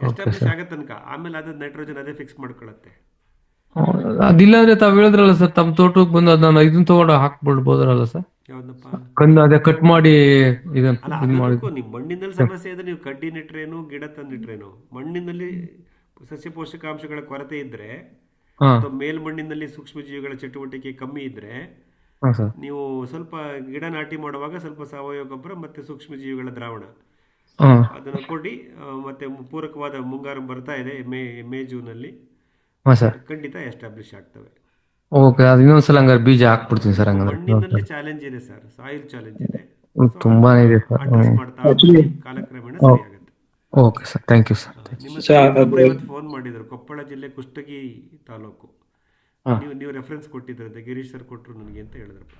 ಎಸ್ಟಾಬ್ಲಿಷ್ ಆಗೋ ತನಕ. ಆಮೇಲೆ ಅದ ನೈಟ್ರೋಜನ್ ಅದೇ ಫಿಕ್ಸ್ ಮಾಡ್ಕೊಳತ್ತೆ. ಅದಿಲ್ಲ ಅಂದ್ರೆ ತಾವ್ ಹೇಳಿದ್ರಲ್ಲ ಸರ್, ತಮ್ಮ ತೋಟಕ್ಕೆ ಬಂದು ಅದನ್ನ ಇದನ್ನ ತಗೊಂಡು ಹಾಕ್ಬಿಡ್ಬೋದ್ರಲ್ಲ ಸರ್. ಅದೇ ಕಟ್ ಮಾಡಿ ನಿಮ್ ಮಣ್ಣಿನಲ್ಲಿ ಸಮಸ್ಯೆ ಇದ್ರೆ ನೀವು ಕಡ್ಡಿ ನೆಟ್ರೇನು ಗಿಡ ತಂದಿಟ್ರೇನು, ಮಣ್ಣಿನಲ್ಲಿ ಸಸ್ಯ ಪೋಷಕಾಂಶಗಳ ಕೊರತೆ ಇದ್ರೆ ಅಥವಾ ಮೇಲ್ಮಣ್ಣಿನಲ್ಲಿ ಸೂಕ್ಷ್ಮ ಜೀವಿಗಳ ಚಟುವಟಿಕೆ ಕಮ್ಮಿ ಇದ್ರೆ ನೀವು ಸ್ವಲ್ಪ ಗಿಡ ನಾಟಿ ಮಾಡುವಾಗ ಸ್ವಲ್ಪ ಸಾವಯವ ಗೊಬ್ಬರ ಮತ್ತೆ ಸೂಕ್ಷ್ಮ ಜೀವಿಗಳ ದ್ರಾವಣ ಅದನ್ನ ಕೊಡಿ. ಮತ್ತೆ ಪೂರಕವಾದ ಮುಂಗಾರು ಬರ್ತಾ ಇದೆ, ಮೇ ಜೂನಲ್ಲಿ ಖಂಡಿತ ಎಸ್ಟಾಬ್ಲಿಷ್ ಆಗ್ತವೆ. ಓಕೆ, ಅದು ಇನ್ನೊಂದ್ಸಲ ಹಂಗಾರೆ ಬೀಜ ಹಾಕ್ಬಿಡ್ತೀನಿ ಸರ್. ಹಂಗಾರೆ ಮಣ್ಣಿನಲ್ಲಿ ಚಾಲೆಂಜ್ ಇದೆ ಸರ್, ಸಾಯಿಲ್ ಚಾಲೆಂಜ್ ಇದೆ, ತುಂಬಾನೇ ಇದೆ ಸರ್. ಕಾಲಕ್ರಮೇಣ ಸರಿ ಆಗುತ್ತೆ. Okay sir, thank you sir. ಇವತ್ತು ಫೋನ್ ಮಾಡಿದ್ರು, ಕೊಪ್ಪಳ ಜಿಲ್ಲೆ ಕುಷ್ಟಗಿ ತಾಲೂಕು. ನೀವು ರೆಫರೆನ್ಸ್ ಕೊಟ್ಟಿದ್ರಂತೆ, ಗಿರೀಶ್ ಸರ್ ಕೊಟ್ಟರು ನನಗೆ ಅಂತ ಹೇಳಿದ್ರಪ್ಪ.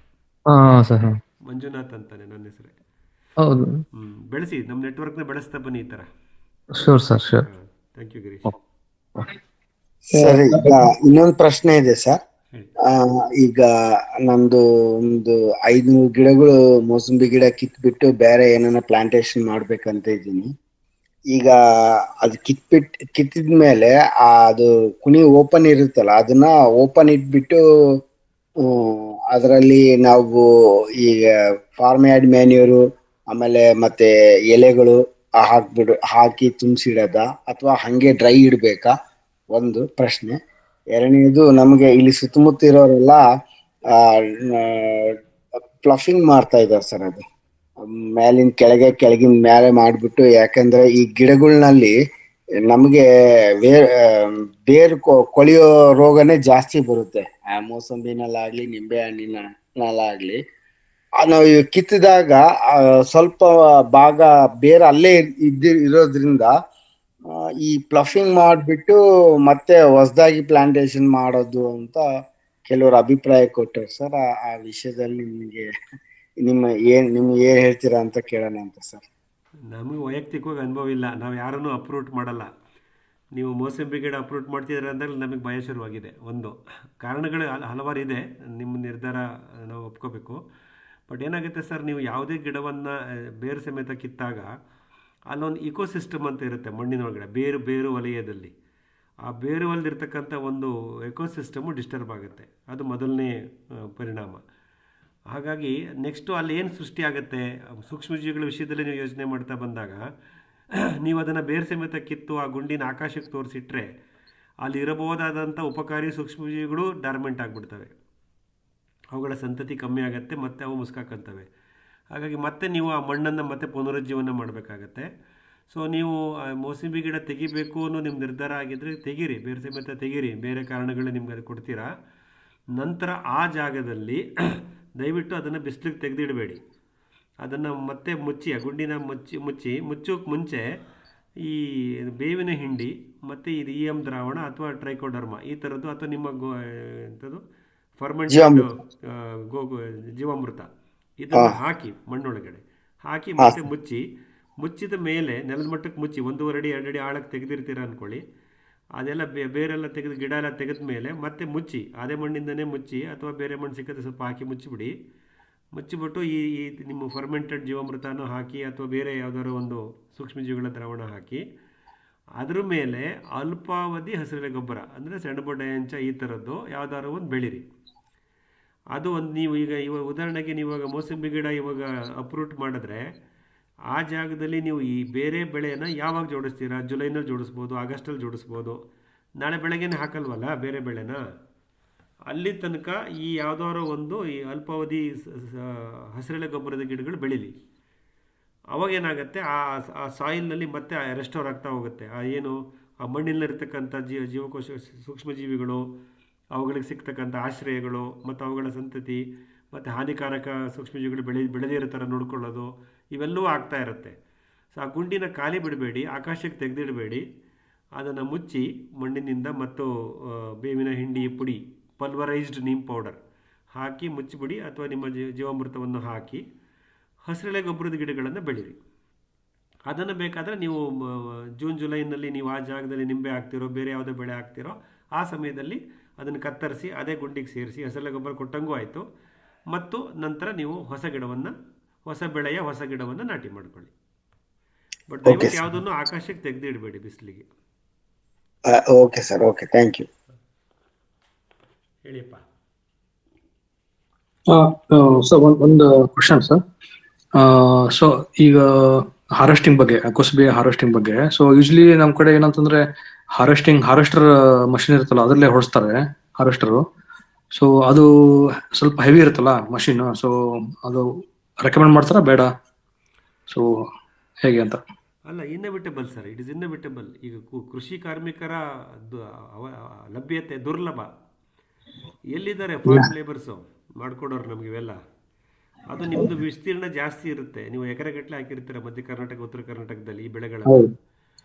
ಸರ್, ಮಂಜುನಾಥ್ ಅಂತಾನೆ ನನ್ನ ಹೆಸರೇ. ಹೌದು. ಬೆಳೆಸಿ, ನಮ್ಮ ನೆಟ್ವರ್ಕ್ನ ಬೆಳೆಸ್ತಾ ಬನ್ನಿ ಈ ತರ. Sure sir, sure. Thank you Girish. Sir, ಈಗ ಇನ್ನೊಂದು ಪ್ರಶ್ನೆ ಇದೆ ಸರ್. ಈಗ ನಮ್ದು ಒಂದು 500 ಗಿಡಗಳು ಮೋಸಂಬಿ ಗಿಡ ಕಿತ್ಬಿಟ್ಟು ಬೇರೆ ಏನಾನ ಪ್ಲಾಂಟೇಶನ್ ಮಾಡ್ಬೇಕಂತ ಇದ್ದೀನಿ. ಈಗ ಅದು ಕಿತ್ತಿದ್ಮೇಲೆ ಅದು ಕುಣಿ ಓಪನ್ ಇರುತ್ತಲ್ಲ, ಅದನ್ನ ಓಪನ್ ಇಟ್ಬಿಟ್ಟು ಅದರಲ್ಲಿ ನಾವು ಈಗ ಫಾರ್ಮ್ ಯಾರ್ಡ್ ಮ್ಯಾನ್ಯೂರು ಆಮೇಲೆ ಮತ್ತೆ ಎಲೆಗಳು ಹಾಕಿ ತುಂಬಿಸಿಡೋದ ಅಥವಾ ಹಂಗೆ ಡ್ರೈ ಇಡ್ಬೇಕಾ? ಒಂದು ಪ್ರಶ್ನೆ. ಎರಡನೇದು, ನಮ್ಗೆ ಇಲ್ಲಿ ಸುತ್ತಮುತ್ತ ಇರೋರೆಲ್ಲ ಪ್ಲಫಿಂಗ್ ಮಾಡ್ತಾ ಇದ್ದಾರೆ ಸರ್. ಅದು ಮೇಲಿನ ಕೆಳಗಿನ ಮೇಲೆ ಮಾಡ್ಬಿಟ್ಟು, ಯಾಕಂದ್ರೆ ಈ ಗಿಡಗಳನಲ್ಲಿ ನಮ್ಗೆ ಬೇರು ಕೊಳೆಯೋ ರೋಗನೇ ಜಾಸ್ತಿ ಬರುತ್ತೆ. ಮೋಸಂಬಿನಲ್ಲಾಗ್ಲಿ ನಿಂಬೆ ಹಣ್ಣಿನಲ್ಲಾಗ್ಲಿ ನಾವು ಕಿತ್ತಿದಾಗ ಸ್ವಲ್ಪ ಭಾಗ ಬೇರೆ ಅಲ್ಲೇ ಇರೋದ್ರಿಂದ ಈ ಪ್ಲಫಿಂಗ್ ಮಾಡಿಬಿಟ್ಟು ಮತ್ತೆ ಹೊಸದಾಗಿ ಪ್ಲಾಂಟೇಶನ್ ಮಾಡೋದು ಅಂತ ಕೆಲವರು ಅಭಿಪ್ರಾಯ ಕೊಟ್ಟರು ಸರ್. ಆ ವಿಷಯದಲ್ಲಿ ನಿಮ್ಗೆ ಏನ್ ಹೇಳ್ತೀರಾ ಅಂತ ಕೇಳೋಣ ಅಂತ ಸರ್. ನಮಗೆ ವೈಯಕ್ತಿಕವಾಗಿ ಅನುಭವ ಇಲ್ಲ, ನಾವು ಯಾರನ್ನೂ ಅಪ್ರೂಟ್ ಮಾಡಲ್ಲ. ನೀವು ಮೋಸಂಬಿ ಗಿಡ ಅಪ್ರೂಟ್ ಮಾಡ್ತಿದ್ದೀರ ಅಂದಾಗ ನಮಗೆ ಭಯ ಶುರುವಾಗಿದೆ. ಒಂದು ಕಾರಣಗಳು ಹಲವಾರು ಇದೆ, ನಿಮ್ಮ ನಿರ್ಧಾರ ನಾವು ಒಪ್ಕೋಬೇಕು. ಬಟ್ ಏನಾಗುತ್ತೆ ಸರ್, ನೀವು ಯಾವುದೇ ಗಿಡವನ್ನು ಬೇರು ಸಮೇತ ಕಿತ್ತಾಗ ಅಲ್ಲೊಂದು ಇಕೋಸಿಸ್ಟಮ್ ಅಂತ ಇರುತ್ತೆ ಮಣ್ಣಿನೊಳಗಡೆ, ಬೇರು ವಲಯದಲ್ಲಿ. ಆ ಬೇರು ವಲಯದಿರ್ತಕ್ಕಂಥ ಒಂದು ಎಕೋಸಿಸ್ಟಮು ಡಿಸ್ಟರ್ಬ್ ಆಗುತ್ತೆ, ಅದು ಮೊದಲನೇ ಪರಿಣಾಮ. ಹಾಗಾಗಿ ನೆಕ್ಸ್ಟು ಅಲ್ಲಿ ಏನು ಸೃಷ್ಟಿ ಆಗುತ್ತೆ, ಸೂಕ್ಷ್ಮಜೀವಿಗಳ ವಿಷಯದಲ್ಲಿ ನೀವು ಯೋಚನೆ ಮಾಡ್ತಾ ಬಂದಾಗ ನೀವು ಅದನ್ನು ಬೇರು ಸಮೇತ ಕಿತ್ತು ಆ ಗುಂಡಿನ ಆಕಾಶಕ್ಕೆ ತೋರಿಸಿಟ್ರೆ ಅಲ್ಲಿ ಇರಬಹುದಾದಂಥ ಉಪಕಾರಿ ಸೂಕ್ಷ್ಮಜೀವಿಗಳು ಡಾರ್ಮೆಂಟ್ ಆಗಿಬಿಡ್ತವೆ, ಅವುಗಳ ಸಂತತಿ ಕಮ್ಮಿ ಆಗುತ್ತೆ, ಮತ್ತೆ ಅವು ಮುಸ್ಕಾಕಂತವೆ. ಹಾಗಾಗಿ ಮತ್ತೆ ನೀವು ಆ ಮಣ್ಣನ್ನು ಮತ್ತೆ ಪುನರುಜ್ಜೀವನ ಮಾಡಬೇಕಾಗತ್ತೆ. ಸೊ ನೀವು ಮೋಸಂಬಿ ಗಿಡ ತೆಗಿಬೇಕು ಅನ್ನೋ ನಿಮ್ಮ ನಿರ್ಧಾರ ಆಗಿದ್ದರೆ ತೆಗೀರಿ, ಬೇರೆ ಸಮೇತ ತೆಗೀರಿ, ಬೇರೆ ಕಾರಣಗಳು ನಿಮ್ಗೆ ಅದು ಕೊಡ್ತೀರಾ. ನಂತರ ಆ ಜಾಗದಲ್ಲಿ ದಯವಿಟ್ಟು ಅದನ್ನು ಬಿಸಿಲಿಗೆ ತೆಗೆದಿಡಬೇಡಿ. ಅದನ್ನು ಮತ್ತೆ ಮುಚ್ಚಿ, ಆ ಗುಂಡಿನ ಮುಚ್ಚೋಕ್ಕೆ ಮುಂಚೆ ಈ ಬೇವಿನ ಹಿಂಡಿ ಮತ್ತು ಇದು EM ದ್ರಾವಣ ಅಥವಾ ಟ್ರೈಕೋಡರ್ಮಾ ಈ ಥರದ್ದು, ಅಥವಾ ನಿಮ್ಮ ಎಂಥದ್ದು ಫರ್ಮೆಂಟೆಡ್ ಜೀವಾಮೃತ ಇದನ್ನು ಹಾಕಿ ಮಣ್ಣೊಳಗಡೆ ಹಾಕಿ ಮತ್ತೆ ಮುಚ್ಚಿದ ಮೇಲೆ ನೆಲದ ಮಟ್ಟಕ್ಕೆ ಮುಚ್ಚಿ 1.5 ಅಡಿ 2 ಅಡಿ ಆಳಕ್ಕೆ ತೆಗೆದಿರ್ತೀರ ಅಂದ್ಕೊಳ್ಳಿ. ಅದೆಲ್ಲ ಬೇರೆಲ್ಲ ತೆಗೆದು ಗಿಡ ಎಲ್ಲ ತೆಗೆದ ಮೇಲೆ ಮತ್ತೆ ಮುಚ್ಚಿ, ಅದೇ ಮಣ್ಣಿಂದನೇ ಮುಚ್ಚಿ, ಅಥವಾ ಬೇರೆ ಮಣ್ಣು ಸಿಕ್ಕತ್ತೆ ಸ್ವಲ್ಪ ಹಾಕಿ ಮುಚ್ಚಿಬಿಟ್ಟು ಈ ನಿಮ್ಮ ಫರ್ಮೆಂಟೆಡ್ ಜೀವಾಮೃತನೂ ಹಾಕಿ, ಅಥವಾ ಬೇರೆ ಯಾವುದಾದ್ರು ಒಂದು ಸೂಕ್ಷ್ಮಜೀವಿಗಳ ದ್ರಾವಣ ಹಾಕಿ, ಅದ್ರ ಮೇಲೆ ಅಲ್ಪಾವಧಿ ಹಸಿರೆಲೆ ಗೊಬ್ಬರ ಅಂದರೆ ಸೆಣಬು ಡಯಂಚ ಈ ಥರದ್ದು ಯಾವುದಾದ್ರು ಒಂದು ಬೆಳೀರಿ. ಅದು ಒಂದು ನೀವು ಇವಾಗ ಉದಾಹರಣೆಗೆ ನೀವಾಗ ಮೋಸಂಬಿ ಗಿಡ ಇವಾಗ ಅಪ್ರೂಟ್ ಮಾಡಿದ್ರೆ ಆ ಜಾಗದಲ್ಲಿ ನೀವು ಈ ಬೇರೆ ಬೆಳೆಯನ್ನು ಯಾವಾಗ ಜೋಡಿಸ್ತೀರಾ? ಜುಲೈನಲ್ಲಿ ಜೋಡಿಸ್ಬೋದು, ಆಗಸ್ಟಲ್ಲಿ ಜೋಡಿಸ್ಬೋದು. ನಾಳೆ ಬೆಳಗ್ಗೆನೇ ಹಾಕಲ್ವಲ್ಲ ಬೇರೆ ಬೆಳೆನ. ಅಲ್ಲಿ ತನಕ ಈ ಯಾವುದಾದ್ರು ಒಂದು ಈ ಅಲ್ಪಾವಧಿ ಹಸಿರೆಲೆ ಗೊಬ್ಬರದ ಗಿಡಗಳು ಬೆಳೀಲಿ. ಅವಾಗೇನಾಗುತ್ತೆ, ಆ ಸಾಯಿಲ್ನಲ್ಲಿ ಮತ್ತೆ ರೆಸ್ಟೋರ್ ಆಗ್ತಾ ಹೋಗುತ್ತೆ. ಆ ಮಣ್ಣಿನಲ್ಲಿರ್ತಕ್ಕಂಥ ಜೀವಕೋಶ ಸೂಕ್ಷ್ಮಜೀವಿಗಳು, ಅವುಗಳಿಗೆ ಸಿಗ್ತಕ್ಕಂಥ ಆಶ್ರಯಗಳು ಮತ್ತು ಅವುಗಳ ಸಂತತಿ ಮತ್ತು ಹಾನಿಕಾರಕ ಸೂಕ್ಷ್ಮಜೀವಿಗಳು ಬೆಳೆದಿರೋ ಥರ ನೋಡ್ಕೊಳ್ಳೋದು ಇವೆಲ್ಲವೂ ಆಗ್ತಾ ಇರುತ್ತೆ. ಸೊ ಆ ಗುಂಡಿನ ಖಾಲಿ ಬಿಡಬೇಡಿ, ಆಕಾಶಕ್ಕೆ ತೆಗೆದಿಡಬೇಡಿ, ಅದನ್ನು ಮುಚ್ಚಿ ಮಣ್ಣಿನಿಂದ ಮತ್ತು ಬೇವಿನ ಹಿಂಡಿ ಪುಡಿ, ಪಲ್ವರೈಸ್ಡ್ ನೀಮ್ ಪೌಡರ್ ಹಾಕಿ ಮುಚ್ಚಿಬಿಡಿ, ಅಥವಾ ನಿಮ್ಮ ಜೀವಾಮೃತವನ್ನು ಹಾಕಿ ಹಸಿರೆಲೆ ಗೊಬ್ಬರದ ಗಿಡಗಳನ್ನು ಬೆಳೀರಿ. ಅದನ್ನು ಬೇಕಾದರೆ ನೀವು ಜೂನ್ ಜುಲೈನಲ್ಲಿ ನೀವು ಆ ಜಾಗದಲ್ಲಿ ನಿಂಬೆ ಹಾಕ್ತಿರೋ, ಬೇರೆ ಯಾವುದೇ ಬೆಳೆ ಹಾಕ್ತಿರೋ ಆ ಸಮಯದಲ್ಲಿ ಅದನ್ನು ಕತ್ತರಿಸಿ ಅದೇ ಗುಂಡಿಗೆ ಸೇರಿಸಿ ಹಸಿರೆಲೆ ಗೊಬ್ಬರ ಕೊಟ್ಟಂಗೂ ಆಯಿತು. ಮತ್ತು ನಂತರ ನೀವು ಹೊಸ ಬೆಳೆಯ ಹೊಸ ಗಿಡವನ್ನು ನಾಟಿ ಮಾಡ್ಕೊಳ್ಳಿ. ಬಟ್ ದಯವಿಟ್ಟು ಯಾವುದನ್ನು ಆಕಾಶಕ್ಕೆ ತೆಗೆದಿಡಬೇಡಿ ಬಿಸಿಲಿಗೆ. Okay sir, okay, thank you. ಹೇಳಿಯಪ್ಪ. ಸೊ ಒಂದು ಕ್ವಶನ್ ಸರ್. ಸೊ ಈಗ ಹಾರ್ವೆಸ್ಟಿಂಗ್ ಬಗ್ಗೆ, ಕುಸುಬೆ ಹಾರ್ವೆಸ್ಟಿಂಗ್ ಬಗ್ಗೆ, ಸೊ ಯೂಶಲಿ ನಮ್ಮ ಕಡೆ ಏನಂತಂದ್ರೆ ಹಾರ್ವೆಸ್ಟರ್ ಮಷಿನ್ ಇರುತ್ತಲ್ಲ ಅದರಲ್ಲೇ ಹೊಡಿಸ್ತಾರೆ ಹಾರ್ವೆಸ್ಟರು. ಸೊ ಅದು ಸ್ವಲ್ಪ ಹೆವಿ ಇರುತ್ತಲ್ಲ ಮಷಿನ್, ಸೊ ಅದು ರೆಕಮೆಂಡ್ ಮಾಡ್ತಾರಾ ಬೇಡ? ಸೊ ಹೇಗೆ ಅಂತ? ಅಲ್ಲ, ಇನ್ನೋವೇಟಬಲ್ ಸರ್, ಇಟ್ ಇಸ್ ಇನ್ನೋವೇಟಬಲ್. ಈಗ ಕೃಷಿ ಕಾರ್ಮಿಕರ ಲಭ್ಯತೆ ದುರ್ಲಭ. ಎಲ್ಲಿದ್ದಾರೆ ಫಾರ್ಮ್ ಲೇಬರ್ಸು ಮಾಡ್ಕೊಡೋರು ನಮ್ಗೆ ಇವೆಲ್ಲ? ಅದು ನಿಮ್ಮದು ವಿಸ್ತೀರ್ಣ ಜಾಸ್ತಿ ಇರುತ್ತೆ, ನೀವು ಎಕರೆಗಟ್ಟಲೆ ಹಾಕಿರ್ತೀರ ಮಧ್ಯ ಕರ್ನಾಟಕ ಉತ್ತರ ಕರ್ನಾಟಕದಲ್ಲಿ ಈ ಬೆಳೆಗಳನ್ನು.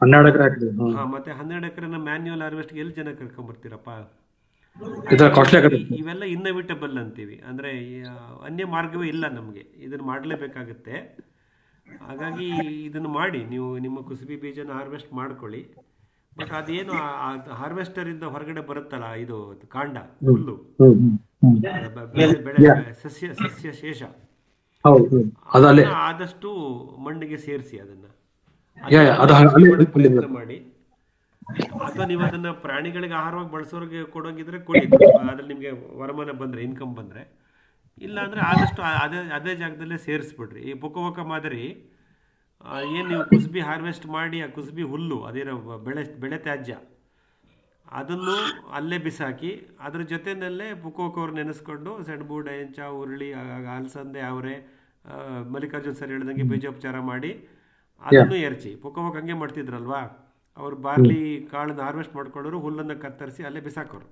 12 ಎಕರೆ ಹಾಕಿದ್ವಿ. ಮತ್ತೆ 12 ಎಕರೆನ ಮ್ಯಾನ್ಯುವಲ್ ಹಾರ್ವೆಸ್ಟ್ ಎಲ್ಲಿ ಜನ ಕರ್ಕೊಂಡ್ಬರ್ತೀರಪ್ಪ? ಇವೆಲ್ಲ ಇನ್ನೋವೇಟಬಲ್ ಅಂತೀವಿ, ಅಂದರೆ ಅನ್ಯ ಮಾರ್ಗವೇ ಇಲ್ಲ ನಮಗೆ, ಇದನ್ನು ಮಾಡಲೇಬೇಕಾಗುತ್ತೆ. ಹಾಗಾಗಿ ಇದನ್ನು ಮಾಡಿ, ನೀವು ನಿಮ್ಮ ಕುಸುಬಿ ಬೀಜನ ಹಾರ್ವೆಸ್ಟ್ ಮಾಡ್ಕೊಳ್ಳಿ. ಬಟ್ ಅದೇನು ಹಾರ್ವೆಸ್ಟರಿಂದ ಹೊರಗಡೆ ಬರುತ್ತಲ್ಲ, ಇದು ಕಾಂಡ, ಹುಲ್ಲು, ಬೆಳೆ ಸಸ್ಯ ಶೇಷ, ಆದಷ್ಟು ಮಣ್ಣಿಗೆ ಸೇರಿಸಿ ಅದನ್ನ ಪ್ರಯತ್ನ ಮಾಡಿ. ಅಥವಾ ನೀವು ಅದನ್ನ ಪ್ರಾಣಿಗಳಿಗೆ ಆಹಾರವಾಗಿ ಬಳಸೋರಿಗೆ ಕೊಡೋಂಗಿದ್ರೆ ಕೊಡಿ, ಅದ್ರಲ್ಲಿ ನಿಮಗೆ ವರಮಾನ ಬಂದ್ರೆ, ಇನ್ಕಮ್ ಬಂದ್ರೆ. ಇಲ್ಲ ಅಂದ್ರೆ ಆದಷ್ಟು ಅದೇ ಜಾಗದಲ್ಲೇ ಸೇರಿಸ್ಬಿಡ್ರಿ. ಈ ಬೊಕ್ಕ ಮಾದರಿ ಏನು ನೀವು ಕುಸುಬಿ ಹಾರ್ವೆಸ್ಟ್ ಮಾಡಿ ಆ ಕುಸುಬಿ ಹುಲ್ಲು, ಅದೇನೋ ಬೆಳೆ ತ್ಯಾಜ್ಯ, ಅದನ್ನು ಅಲ್ಲೇ ಬಿಸಾಕಿ ಅದ್ರ ಜೊತೆಯಲ್ಲೇ ಬುಕ್ಕೋಕವ್ರು ನೆನೆಸ್ಕೊಂಡು ಸೆಣಬು, ಡಯಂಚ, ಉರುಳಿ, ಅಲಸಂದೆ, ಅವರೆ, ಮಲ್ಲಿಕಾರ್ಜುನ್ ಸರ್ ಹೇಳ್ದಂಗೆ ಬೀಜೋಪಚಾರ ಮಾಡಿ ಅದನ್ನು ಎರಚಿ. ಬುಕ್ಕೋಕ್ ಹಂಗೆ ಮಾಡ್ತಿದ್ರಲ್ವಾ, ಅವ್ರು ಬಾರ್ಲಿ ಕಾಳನ್ನ ಹಾರ್ವೆಸ್ಟ್ ಮಾಡ್ಕೊಂಡವರು ಹುಲ್ಲನ್ನು ಕತ್ತರಿಸಿ ಅಲ್ಲೇ ಬಿಸಾಕೋರು.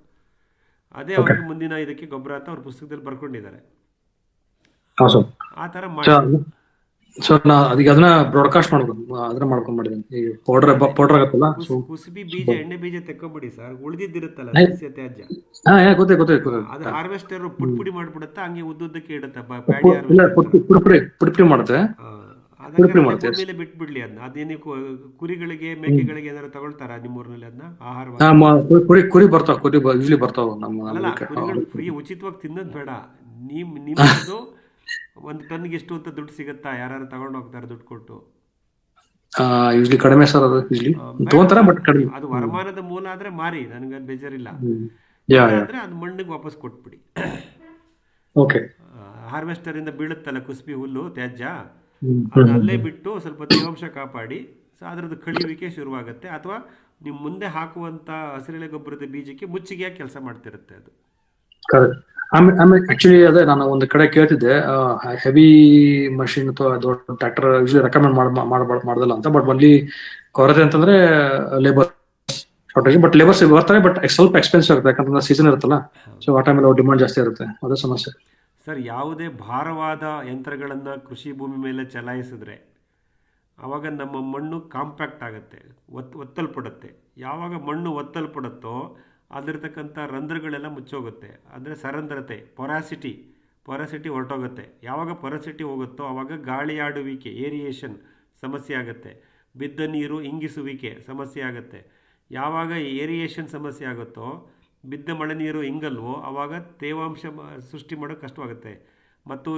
ಅದೇ ಅವ್ರಿಗೆ ಮುಂದಿನ ಇದಕ್ಕೆ ಗೊಬ್ಬರ ಅಂತ ಅವ್ರ ಪುಸ್ತಕದಲ್ಲಿ ಬರ್ಕೊಂಡಿದ್ದಾರೆ. ಆ ಥರ ಮಾಡಿ. ಸೊ ನಾ ಅದಕ್ಕೆ ಅದನ್ನ ಬ್ರಾಡ್ಕಾಸ್ಟ್ ಮಾಡ್ಬೇಕು, ಅದನ್ನ ಮಾಡ್ಕೊಂಡ್ ಮಾಡಿದ್ದೀನಿ. ಈ ಪೌಡರ್ ಆಗತ್ತಲ್ಲ. ಸೊ ಕುಸುಬಿ ಬೀಜ, ಎಣ್ಣೆ ಬೀಜ ತೆಕ್ಕೊಂಬಿಡಿ ಸರ್. ಉಳಿದಿದ್ದಿರುತ್ತಲ್ಲ ಸಸ್ಯ ತ್ಯಾಜ್ಯ, ಗೊತ್ತಾಯ್ತು. ಅದು ಹಾರ್ವೆಸ್ಟರ್ ಪುಡಿ ಮಾಡ್ಬಿಡುತ್ತಾ, ಹಂಗೆ ಉದ್ದುದ್ದಕ್ಕೆ ಇಡುತ್ತೆ ಇಲ್ಲ, ಪ್ಯಾಡಿ ಹಾರ್ವೆಸ್ಟರ್. ಪುಡಿ ಮಾಡುತ್ತೆ. ಮೇಲೆ ಬಿಟ್ಬಿಡ್ಲಿ ಅದನ್ನ. ಅದೇನು ಕುರಿಗಳಿಗೆ ಮೇಕೆಗಳಿಗೆ ಏನಾದ್ರು ತಗೊಳ್ತಾರ ನಿಮ್ಮೂರಿನಲ್ಲಿ ಅದನ್ನ ಆಹಾರ? ಕುರಿ ಬರ್ತಾವ, ಯೂಸ್ಲಿ ಬರ್ತಾವ ನಮ್ಮ. ಅಲ್ಲ, ಕುರಿಗಳು ಫ್ರೀ ಉಚಿತವಾಗಿ ತಿನ್ನೋದು ಬೇಡ. ನಿಮ್ಮದು ಒಂದು ಟನ್ಗೆ ಎಷ್ಟು ಅಂತ ದುಡ್ಡು ಸಿಗತ್ತಾ? ಯಾರು ತಗೊಂಡು ಹೋಗ್ತಾರೆ ದುಡ್ಡು ಕೊಟ್ಟು? ಯೂಸ್ಲಿ ಕಡಿಮೆ ಸರ್, ಅದು ಯೂಸ್ಲಿ ತಗೊಂತಾರ, ಬಟ್ ಕಡಿಮೆ. ಅದು ವರಮಾನದ ಮೂಲ ಆದ್ರೆ ಮಾರಿ, ನನಗೆ ಅದು ಬೇಜಾರಿಲ್ಲ. ಆದ್ರೆ ಅದು ಮಣ್ಣಿಗೆ ವಾಪಸ್ ಕೊಟ್ಬಿಡಿ. ಓಕೆ. ಹಾರ್ವೆಸ್ಟರ್ ಇಂದ ಬೀಳುತ್ತಲ್ಲ ಕುಸ್ಬಿ ಹುಲ್ಲು ತ್ಯಾಜ್ಯ, ಅಲ್ಲೇ ಬಿಟ್ಟು ಸ್ವಲ್ಪ ತೇವಾಂಶ ಕಾಪಾಡಿ. ಸೊ ಅದರದ್ದು ಕಳಿಯುವಿಕೆ ಶುರುವಾಗುತ್ತೆ. ಅಥವಾ ನೀವು ಮುಂದೆ ಹಾಕುವಂತ ಹಸಿರೆಲೆ ಗೊಬ್ಬರದ ಬೀಜಕ್ಕೆ ಮುಚ್ಚಿಗೆಯಾಗಿ ಕೆಲಸ ಮಾಡ್ತಿರುತ್ತೆ ಅದು. ಕರೆಕ್ಟ್. ಆಮೇಲೆ ಆಕ್ಚುಲಿ ಅದೇ ನಾನು ಒಂದು ಕಡೆ ಕೇಳ್ತಿದ್ದೆ, ಹೆವಿ ಮಷಿನ್ ಅಥವಾ ದೊಡ್ಡ ಟ್ರ್ಯಾಕ್ಟರ್ ಯೂಶಲಿ ರೆಕಮೆಂಡ್ ಮಾಡೋದಲ್ಲ ಅಂತ. ಬಟ್ ಅಲ್ಲಿ ಕೊರತೆ ಅಂತಂದ್ರೆ ಲೇಬರ್ ಶಾರ್ಟೇಜ್. ಬಟ್ ಲೇಬರ್ಸ್ ಬರ್ತಾರೆ, ಬಟ್ ಸ್ವಲ್ಪ ಎಕ್ಸ್ಪೆನ್ಸಿವ್ ಆಗುತ್ತೆ, ಯಾಕಂತಂದ್ರೆ ಸೀಸನ್ ಇರುತ್ತಲ್ಲ. ಸೊ ಆ ಟೈಮಲ್ಲಿ ಡಿಮಾಂಡ್ ಜಾಸ್ತಿ ಇರುತ್ತೆ, ಅದೇ ಸಮಸ್ಯೆ. ಸರ್, ಯಾವುದೇ ಭಾರವಾದ ಯಂತ್ರಗಳನ್ನು ಕೃಷಿ ಭೂಮಿ ಮೇಲೆ ಚಲಾಯಿಸಿದ್ರೆ ಆವಾಗ ನಮ್ಮ ಮಣ್ಣು ಕಾಂಪ್ಯಾಕ್ಟ್ ಆಗುತ್ತೆ, ಒತ್ತಲ್ಪಡುತ್ತೆ. ಯಾವಾಗ ಮಣ್ಣು ಒತ್ತಲ್ಪಡುತ್ತೋ ಅಲ್ಲಿರ್ತಕ್ಕಂಥ ರಂಧ್ರಗಳೆಲ್ಲ ಮುಚ್ಚೋಗುತ್ತೆ. ಅಂದರೆ ಸರಂಧ್ರತೆ, ಪೊರಾಸಿಟಿ ಹೊರಟೋಗುತ್ತೆ. ಯಾವಾಗ ಪೊರಾಸಿಟಿ ಹೋಗುತ್ತೋ ಆವಾಗ ಗಾಳಿಯಾಡುವಿಕೆ, ಏರಿಯೇಷನ್ ಸಮಸ್ಯೆ ಆಗುತ್ತೆ. ಬಿದ್ದ ನೀರು ಇಂಗಿಸುವಿಕೆ ಸಮಸ್ಯೆ ಆಗುತ್ತೆ. ಯಾವಾಗ ಏರಿಯೇಷನ್ ಸಮಸ್ಯೆ ಆಗುತ್ತೋ, ಬಿದ್ದ ಮಳೆ ನೀರು ಇಂಗಲ್ವೋ, ಆವಾಗ ತೇವಾಂಶ ಸೃಷ್ಟಿ ಮಾಡೋಕ್ಕೆ ಕಷ್ಟವಾಗುತ್ತೆ. ಮತ್ತು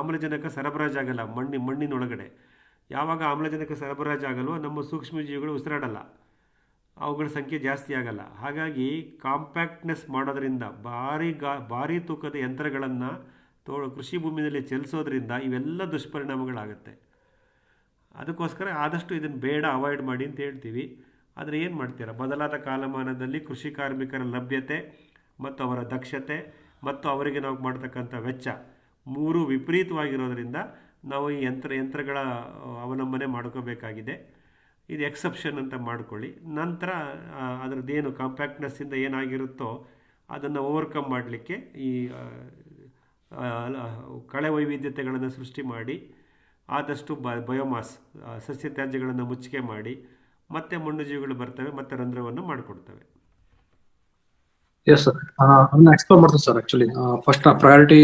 ಆಮ್ಲಜನಕ ಸರಬರಾಜಾಗಲ್ಲ ಮಣ್ಣಿನೊಳಗಡೆ. ಯಾವಾಗ ಆಮ್ಲಜನಕ ಸರಬರಾಜಾಗಲ್ವೋ ನಮ್ಮ ಸೂಕ್ಷ್ಮಜೀವಿಗಳು ಉಸಿರಾಡಲ್ಲ, ಅವುಗಳ ಸಂಖ್ಯೆ ಜಾಸ್ತಿ ಆಗಲ್ಲ. ಹಾಗಾಗಿ ಕಾಂಪ್ಯಾಕ್ಟ್ನೆಸ್ ಮಾಡೋದ್ರಿಂದ, ಭಾರಿ ತೂಕದ ಯಂತ್ರಗಳನ್ನು ಕೃಷಿ ಭೂಮಿಯಲ್ಲಿ ಚಲಿಸೋದ್ರಿಂದ ಇವೆಲ್ಲ ದುಷ್ಪರಿಣಾಮಗಳಾಗುತ್ತೆ. ಅದಕ್ಕೋಸ್ಕರ ಆದಷ್ಟು ಇದನ್ನು ಬೇಡ, ಅವಾಯ್ಡ್ ಮಾಡಿ ಅಂತ ಹೇಳ್ತೀವಿ. ಆದರೆ ಏನು ಮಾಡ್ತೀರಾ, ಬದಲಾದ ಕಾಲಮಾನದಲ್ಲಿ ಕೃಷಿ ಕಾರ್ಮಿಕರ ಲಭ್ಯತೆ ಮತ್ತು ಅವರ ದಕ್ಷತೆ ಮತ್ತು ಅವರಿಗೆ ನಾವು ಮಾಡ್ತಕ್ಕಂಥ ವೆಚ್ಚ ಮೂರು ವಿಪರೀತವಾಗಿರೋದ್ರಿಂದ ನಾವು ಈ ಯಂತ್ರಗಳ ಅವಲಂಬನೆ ಮಾಡ್ಕೋಬೇಕಾಗಿದೆ. ಇದು ಎಕ್ಸೆಪ್ಷನ್ ಅಂತ ಮಾಡ್ಕೊಳ್ಳಿ. ನಂತರ ಅದರದ್ದೇನು ಕಾಂಪ್ಯಾಕ್ಟ್ನೆಸ್ಸಿಂದ ಏನಾಗಿರುತ್ತೋ ಅದನ್ನು ಓವರ್ಕಮ್ ಮಾಡಲಿಕ್ಕೆ ಈ ಕಳೆ ವೈವಿಧ್ಯತೆಗಳನ್ನು ಸೃಷ್ಟಿ ಮಾಡಿ, ಆದಷ್ಟು ಬಯೋಮಾಸ್ ಸಸ್ಯ ತ್ಯಾಜ್ಯಗಳನ್ನು ಮುಚ್ಚಿಕೆ ಮಾಡಿ, ಮತ್ತೆ ಮಣ್ಣು ಜೀವಿಗಳು ಬರ್ತವೆ, ಮತ್ತೆ ರಂಧ್ರವನ್ನು ಮಾಡಿಕೊಡ್ತವೆ. ಎಸ್ ಸರ್, ಅದನ್ನ ಎಕ್ಸ್ಪ್ಲೋರ್ ಮಾಡ್ತೀನಿ ಸರ್. ಆಕ್ಚುಲಿ ಫಸ್ಟ್ ನಾ ಪ್ರಯಾರಿಟಿ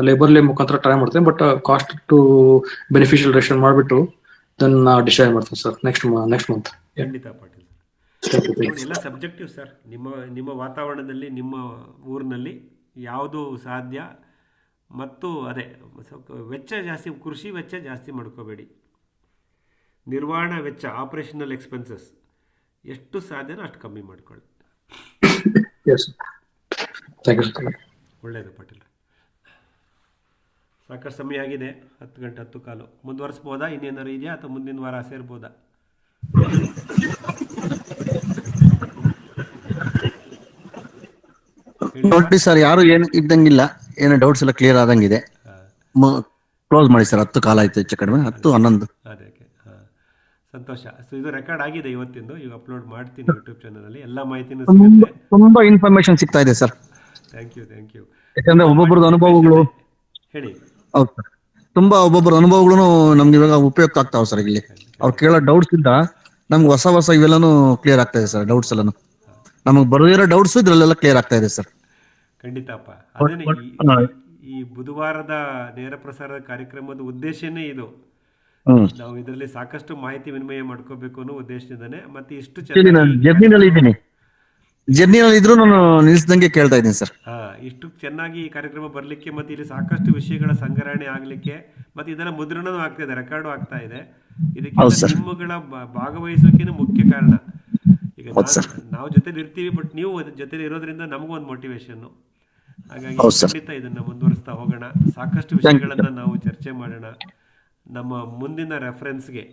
ಲೇಬರ್ಲಿ ಮುಖಾಂತರ ಟ್ರೈ ಮಾಡ್ತೀನಿ, but cost to beneficial ration ಮಾಡಿಬಿಟ್ಟು ದೆನ್ ಡಿಸೈಡ್ ಮಾಡ್ತೀನಿ ಸರ್ ನೆಕ್ಸ್ಟ್ ಮಂತ್. ಖಂಡಿತ ಪಾಟೀಲ್ ಸರ್, ಎಲ್ಲ ಸಬ್ಜೆಕ್ಟಿವ್ ಸರ್. ನಿಮ್ಮ ವಾತಾವರಣದಲ್ಲಿ, ನಿಮ್ಮ ಊರಿನಲ್ಲಿ ಯಾವುದು ಸಾಧ್ಯ, ಮತ್ತು ಅದೇ ವೆಚ್ಚ ಜಾಸ್ತಿ, ಕೃಷಿ ವೆಚ್ಚ ಜಾಸ್ತಿ ಮಾಡ್ಕೋಬೇಡಿ. ನಿರ್ವಹಣಾ ವೆಚ್ಚ, ಆಪರೇಷನಲ್ ಎಕ್ಸ್ಪೆನ್ಸಸ್ ಎಷ್ಟು ಸಾಧ್ಯನೋ ಅಷ್ಟು ಕಮ್ಮಿ ಮಾಡ್ಕೊಳ್ಳಿ. ಒಳ್ಳೆಯದು ಪಾಟೀಲ್. ಸಾಕಷ್ಟು ಸಮಯ ಆಗಿದೆ, 10 ಗಂಟೆ 10 ಕಾಲು. ಮುಂದುವರಿಸ್ಬೋದಾ? ಇನ್ನೇನಾದ್ರು ಇದೆಯಾ ಅಥವಾ ಮುಂದಿನ ವಾರ ಸೇರ್ಬೋದಾ? ನೋಡಿ ಸರ್, ಯಾರು ಏನು ಇದ್ದಂಗಿಲ್ಲ, ಏನೋ ಡೌಟ್ಸ್ ಎಲ್ಲ ಕ್ಲಿಯರ್ ಆದಂಗಿದೆ. ಕ್ಲೋಸ್ ಮಾಡಿ ಸರ್, 10 ಕಾಲ ಆಯ್ತು, ಹೆಚ್ಚು ಕಡಿಮೆ 10-11. ಅದಕ್ಕೆ ಸಂತೋಷ. ಸೊ ಇದು ರೆಕಾರ್ಡ್ ಆಗಿದೆ ಇವತ್ತಿಂದು, ಈಗ ಅಪ್ಲೋಡ್ ಮಾಡ್ತೀನಿ ಯೂಟ್ಯೂಬ್ ಚಾನಲಲ್ಲಿ. ಎಲ್ಲ ಮಾಹಿತಿನೂ ಸಿಗುತ್ತೆ, ತುಂಬಾ ಇನ್ಫಾರ್ಮೇಶನ್ ಸಿಗ್ತಾ ಇದೆ ಸರ್. Thank you. ಯಾಕಂದ್ರೆ ಒಬ್ಬೊಬ್ಬರದ ಅನುಭವಗಳು, ಹೇಳಿ. ಹೌದು ಸರ್, ತುಂಬಾ ಒಬ್ಬೊಬ್ಬರ ಅನುಭವಗಳು ನಮ್ಗೆ ಇವಾಗ ಉಪಯುಕ್ತ ಆಗ್ತಾವ ಸರ್. ಇಲ್ಲಿ ಅವ್ರು ಕೇಳೋ ಡೌಟ್ಸ್ ಇಂದ ನಮ್ಗೆ ಹೊಸ ಇವೆಲ್ಲಾನು ಕ್ಲಿಯರ್ ಆಗ್ತಾ ಇದೆ ಸರ್. ಡೌಟ್ಸ್ ಎಲ್ಲಾನು ನಮಗ್ ಬರೋದಿರೋ ಡೌಟ್ಸ್ ಇದ್ರಲ್ಲೆಲ್ಲ ಕ್ಲಿಯರ್ ಆಗ್ತಾ ಇದೆ ಸರ್. ಖಂಡಿತಪ್ಪ. ಅದೇನೆ ಈ ಬುಧವಾರದ ನೇರ ಪ್ರಸಾರದ ಕಾರ್ಯಕ್ರಮದ ಉದ್ದೇಶನೇ ಇದು. ನಾವು ಇದರಲ್ಲಿ ಸಾಕಷ್ಟು ಮಾಹಿತಿ ವಿನಿಮಯ ಮಾಡ್ಕೋಬೇಕು ಅನ್ನೋ ಉದ್ದೇಶದಿಂದಾನೆ. ಮತ್ತೆ ಇಷ್ಟು ಜರ್ನಿನಲ್ಲಿ ಇದ್ರು ನಾನು ನಿಲ್ಸ್ದಂಗೆ ಕೇಳ್ತಾ ಇದ್ದೀನಿ ಸರ್. ಇಷ್ಟು ಚೆನ್ನಾಗಿ ಈ ಕಾರ್ಯಕ್ರಮ ಬರ್ಲಿಕ್ಕೆ, ಮತ್ತೆ ಇಲ್ಲಿ ಸಾಕಷ್ಟು ವಿಷಯಗಳ ಸಂಗ್ರಹಣೆ ಆಗ್ಲಿಕ್ಕೆ, ಮತ್ತೆ ಇದೆಲ್ಲ ಮುದ್ರಣನೂ ಆಗ್ತಾ ಇದೆ, ರೆಕಾರ್ಡು ಆಗ್ತಾ ಇದೆ. ಇದಕ್ಕೆ ನಿಮ್ಮಗಳ ಭಾಗವಹಿಸೋಕೆ ಮುಖ್ಯ ಕಾರಣ. ಈಗ ನಾವು ಜೊತೆಲಿ ಇರ್ತೀವಿ, ಬಟ್ ನೀವು ಜೊತೆಲಿ ಇರೋದ್ರಿಂದ ನಮಗೂ ಒಂದು ಮೋಟಿವೇಶನ್. ಹಾಗಾಗಿ ಖಂಡಿತ ಇದನ್ನ ಮುಂದುವರಿಸ್ತಾ ಹೋಗೋಣ. ಸಾಕಷ್ಟು ವಿಷಯಗಳನ್ನ ನಾವು ಚರ್ಚೆ ಮಾಡೋಣ. ನಮ್ಮ ಮುಂದಿನ ರೆಫರೆನ್ಸ್ಗೆ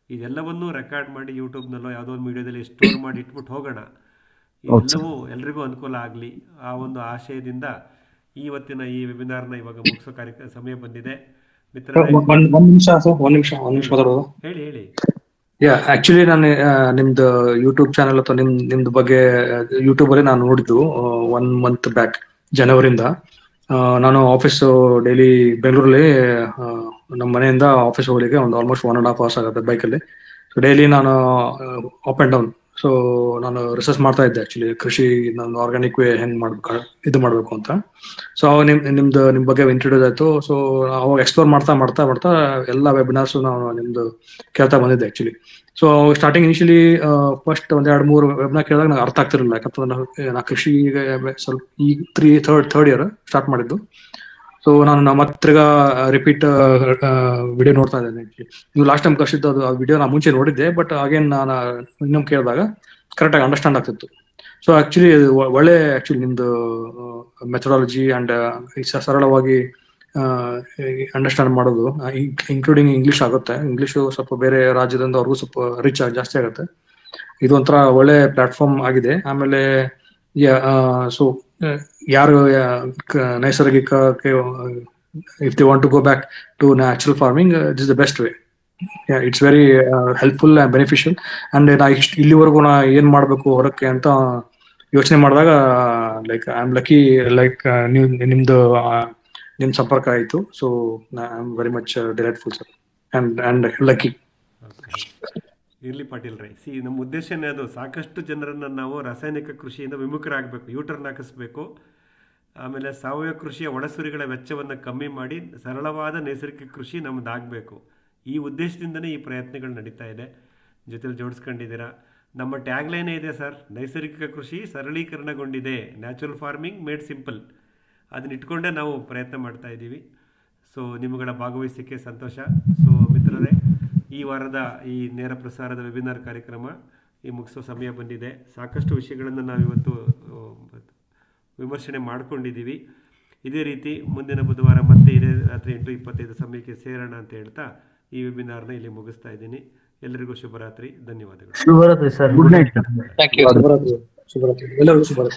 ಇದೆಲ್ಲವನ್ನೂ ರೆಕಾರ್ಡ್ ಮಾಡಿ ಯೂಟ್ಯೂಬ್ನಲ್ಲೋ ಯಾವುದೋ ಒಂದು ಮೀಡಿಯಾದಲ್ಲಿ ಸ್ಟೋರ್ ಮಾಡಿ ಇಟ್ಬಿಟ್ಟು ಹೋಗೋಣ. ಇದೆಲ್ಲವೂ ಎಲ್ರಿಗೂ ಅನುಕೂಲ ಆಗಲಿ. ಆ ಒಂದು ಆಶಯದಿಂದ ಇವತ್ತಿನ ಈ ವೆಬಿನಾರ್ನ ಇವಾಗ ಮುಗಿಸೋ ಸಮಯ ಬಂದಿದೆ. ಒಂದ್ ನಿಮಿಷ ಹೇಳಿ. ಆಕ್ಚುಲಿ ನಾನು ನಿಮ್ದು ಯೂಟ್ಯೂಬ್ ಚಾನಲ್ ಅಥವಾ ನಿಮ್ದು ಬಗ್ಗೆ ಯೂಟ್ಯೂಬ್ ಅಲ್ಲಿ ನಾನು ನೋಡಿದ್ದು 1 ಮಂತ್ ಬ್ಯಾಕ್, ಜನವರಿಂದ. ನಾನು ಆಫೀಸ್ ಡೈಲಿ ಬೆಂಗಳೂರಲ್ಲಿ ನಮ್ಮ ಮನೆಯಿಂದ ಆಫೀಸ್ ಹೋಗ್ಲಿಕ್ಕೆ ಒಂದು ಆಲ್ಮೋಸ್ಟ್ 1.5 hours ಆಗುತ್ತೆ ಬೈಕಲ್ಲಿ. ಸೊ ಡೈಲಿ ನಾನು ಅಪ್ ಅಂಡ್ ಡೌನ್. ಸೊ ನಾನು ರಿಸರ್ಚ್ ಮಾಡ್ತಾ ಇದ್ದೆ ಆಕ್ಚುಲಿ ಕೃಷಿ ನಾನು ಆರ್ಗ್ಯಾನಿಕ್ ವೇ ಹೆಂಗ್ ಮಾಡಬೇಕು ಅಂತ. ಸೊ ಅವಾಗ ನಿಮ್ ಬಗ್ಗೆ ಇಂಟ್ರೊಡ್ಯೂಸ್ ಆಯ್ತು. ಸೊ ಅವಾಗ ಎಕ್ಸ್ಪ್ಲೋರ್ ಮಾಡ್ತಾ ಎಲ್ಲ ವೆಬಿನಾರ್ಸ್ ನಾವು ನಿಮ್ದು ಕೇಳ್ತಾ ಬಂದಿದ್ದೆ actually. So starting initially first 1-2-3 webinar ಕೇಳಿದಾಗ ನಂಗೆ ಅರ್ಥ ಆಗ್ತಿರಲಿಲ್ಲ, ಯಾಕಂತಂದ್ರೆ ನಾ ಕೃಷಿಗೆ ಸ್ವಲ್ಪ ಈಗ ಥರ್ಡ್ ಇಯರ್ ಸ್ಟಾರ್ಟ್ ಮಾಡಿದ್ದು. ಸೊ ನಾನು ಮತ್ತೆ ರಿಪೀಟ್ ವಿಡಿಯೋ ನೋಡ್ತಾ ಇದ್ದೇನೆ. ನೀವು ಲಾಸ್ಟ್ ಟೈಮ್ ಕಳಿಸಿದ್ದು ಅದು ವಿಡಿಯೋ ನಾನು ಮುಂಚೆ ನೋಡಿದ್ದೆ, ಬಟ್ ಅಗೇನ್ ನಾನು ಇನ್ನೊಮ್ಮೆ ಕೇಳಿದಾಗ ಕರೆಕ್ಟಾಗಿ ಅಂಡರ್ಸ್ಟ್ಯಾಂಡ್ ಆಗ್ತಿತ್ತು. ಸೊ ಆಕ್ಚುಲಿ ಒಳ್ಳೆ ಆಕ್ಚುಲಿ ನಿಮ್ದು ಮೆಥಡಾಲಜಿ ಅಂಡ್ ಸರಳವಾಗಿ ಅಂಡರ್ಸ್ಟ್ಯಾಂಡ್ ಮಾಡೋದು, ಇನ್ಕ್ಲೂಡಿಂಗ್ ಇಂಗ್ಲಿಷ್ ಆಗುತ್ತೆ. ಇಂಗ್ಲಿಷು ಸ್ವಲ್ಪ ಬೇರೆ ರಾಜ್ಯದಿಂದ ಅವ್ರಿಗೂ ಸ್ವಲ್ಪ ರಿಚ್ ಜಾಸ್ತಿ ಆಗುತ್ತೆ. ಇದು ಒಂಥರ ಒಳ್ಳೆ ಪ್ಲಾಟ್ಫಾರ್ಮ್ ಆಗಿದೆ. ಆಮೇಲೆ ಸೊ ಯಾರು ನೈಸರ್ಗಿಕ if they want to go back to natural farming, this the best way. It's very helpful and beneficial. And ನಾ ಇಲ್ಲಿವರೆಗೂ ನಾ ಏನ್ ಮಾಡ್ಬೇಕು ಹೊರಕ್ಕೆ ಅಂತ ಯೋಚನೆ ಮಾಡಿದಾಗ like I am lucky, like ನಿಮ್ ಸಂಪರ್ಕ ಆಯಿತು. So I am very much delightful sir and lucky. ಇರ್ಲಿ ಪಾಟೀಲ್ ರೈ, ನಮ್ಮ ಉದ್ದೇಶನೇ ಅದು. ಸಾಕಷ್ಟು ಜನರನ್ನು ನಾವು ರಾಸಾಯನಿಕ ಕೃಷಿಯಿಂದ ವಿಮುಖರಾಗಬೇಕು, ಯೂಟರ್ನ್ ಹಾಕಿಸ್ಬೇಕು. ಆಮೇಲೆ ಸಾವಯವ ಕೃಷಿಯ ಒಳಸುರಿಗಳ ವೆಚ್ಚವನ್ನು ಕಮ್ಮಿ ಮಾಡಿ ಸರಳವಾದ ನೈಸರ್ಗಿಕ ಕೃಷಿ ನಮ್ಮದಾಗಬೇಕು. ಈ ಉದ್ದೇಶದಿಂದನೇ ಈ ಪ್ರಯತ್ನಗಳು ನಡೀತಾ ಇದೆ. ಜೊತೆಲಿ ಜೋಡಿಸ್ಕೊಂಡಿದ್ದೀರಾ. ನಮ್ಮ ಟ್ಯಾಗ್ಲೈನೇ ಇದೆ ಸರ್, ನೈಸರ್ಗಿಕ ಕೃಷಿ ಸರಳೀಕರಣಗೊಂಡಿದೆ, ನ್ಯಾಚುರಲ್ ಫಾರ್ಮಿಂಗ್ ಮೇಡ್ ಸಿಂಪಲ್. ಅದನ್ನ ಇಟ್ಕೊಂಡೇ ನಾವು ಪ್ರಯತ್ನ ಮಾಡ್ತಾ ಇದ್ದೀವಿ. ಸೊ ನಿಮ್ಮಗಳ ಭಾಗವಹಿಸಲಿಕ್ಕೆ ಸಂತೋಷ. ಸೊ ಮಿತ್ರರೇ, ಈ ವಾರದ ಈ ನೇರ ಪ್ರಸಾರದ ವೆಬಿನಾರ್ ಕಾರ್ಯಕ್ರಮ ಈ ಮುಗಿಸೋ ಸಮಯ ಬಂದಿದೆ. ಸಾಕಷ್ಟು ವಿಷಯಗಳನ್ನು ನಾವಿವತ್ತು ವಿಮರ್ಶನೆ ಮಾಡ್ಕೊಂಡಿದ್ದೀವಿ. ಇದೇ ರೀತಿ ಮುಂದಿನ ಬುಧವಾರ ಮತ್ತೆ ಇದೇ ರಾತ್ರಿ 8:25 ಸಮಯಕ್ಕೆ ಸೇರೋಣ ಅಂತ ಹೇಳ್ತಾ ಈ ವೆಬಿನಾರ್ನ ಇಲ್ಲಿ ಮುಗಿಸ್ತಾ ಇದ್ದೀನಿ. ಎಲ್ಲರಿಗೂ ಶುಭರಾತ್ರಿ, ಧನ್ಯವಾದಗಳು. ಶುಭರಾತ್ರಿ sir. Good night sir. Thank you. ಶುಭರಾತ್ರಿ. ಎಲ್ಲರಿಗೂ ಶುಭರಾತ್ರಿ.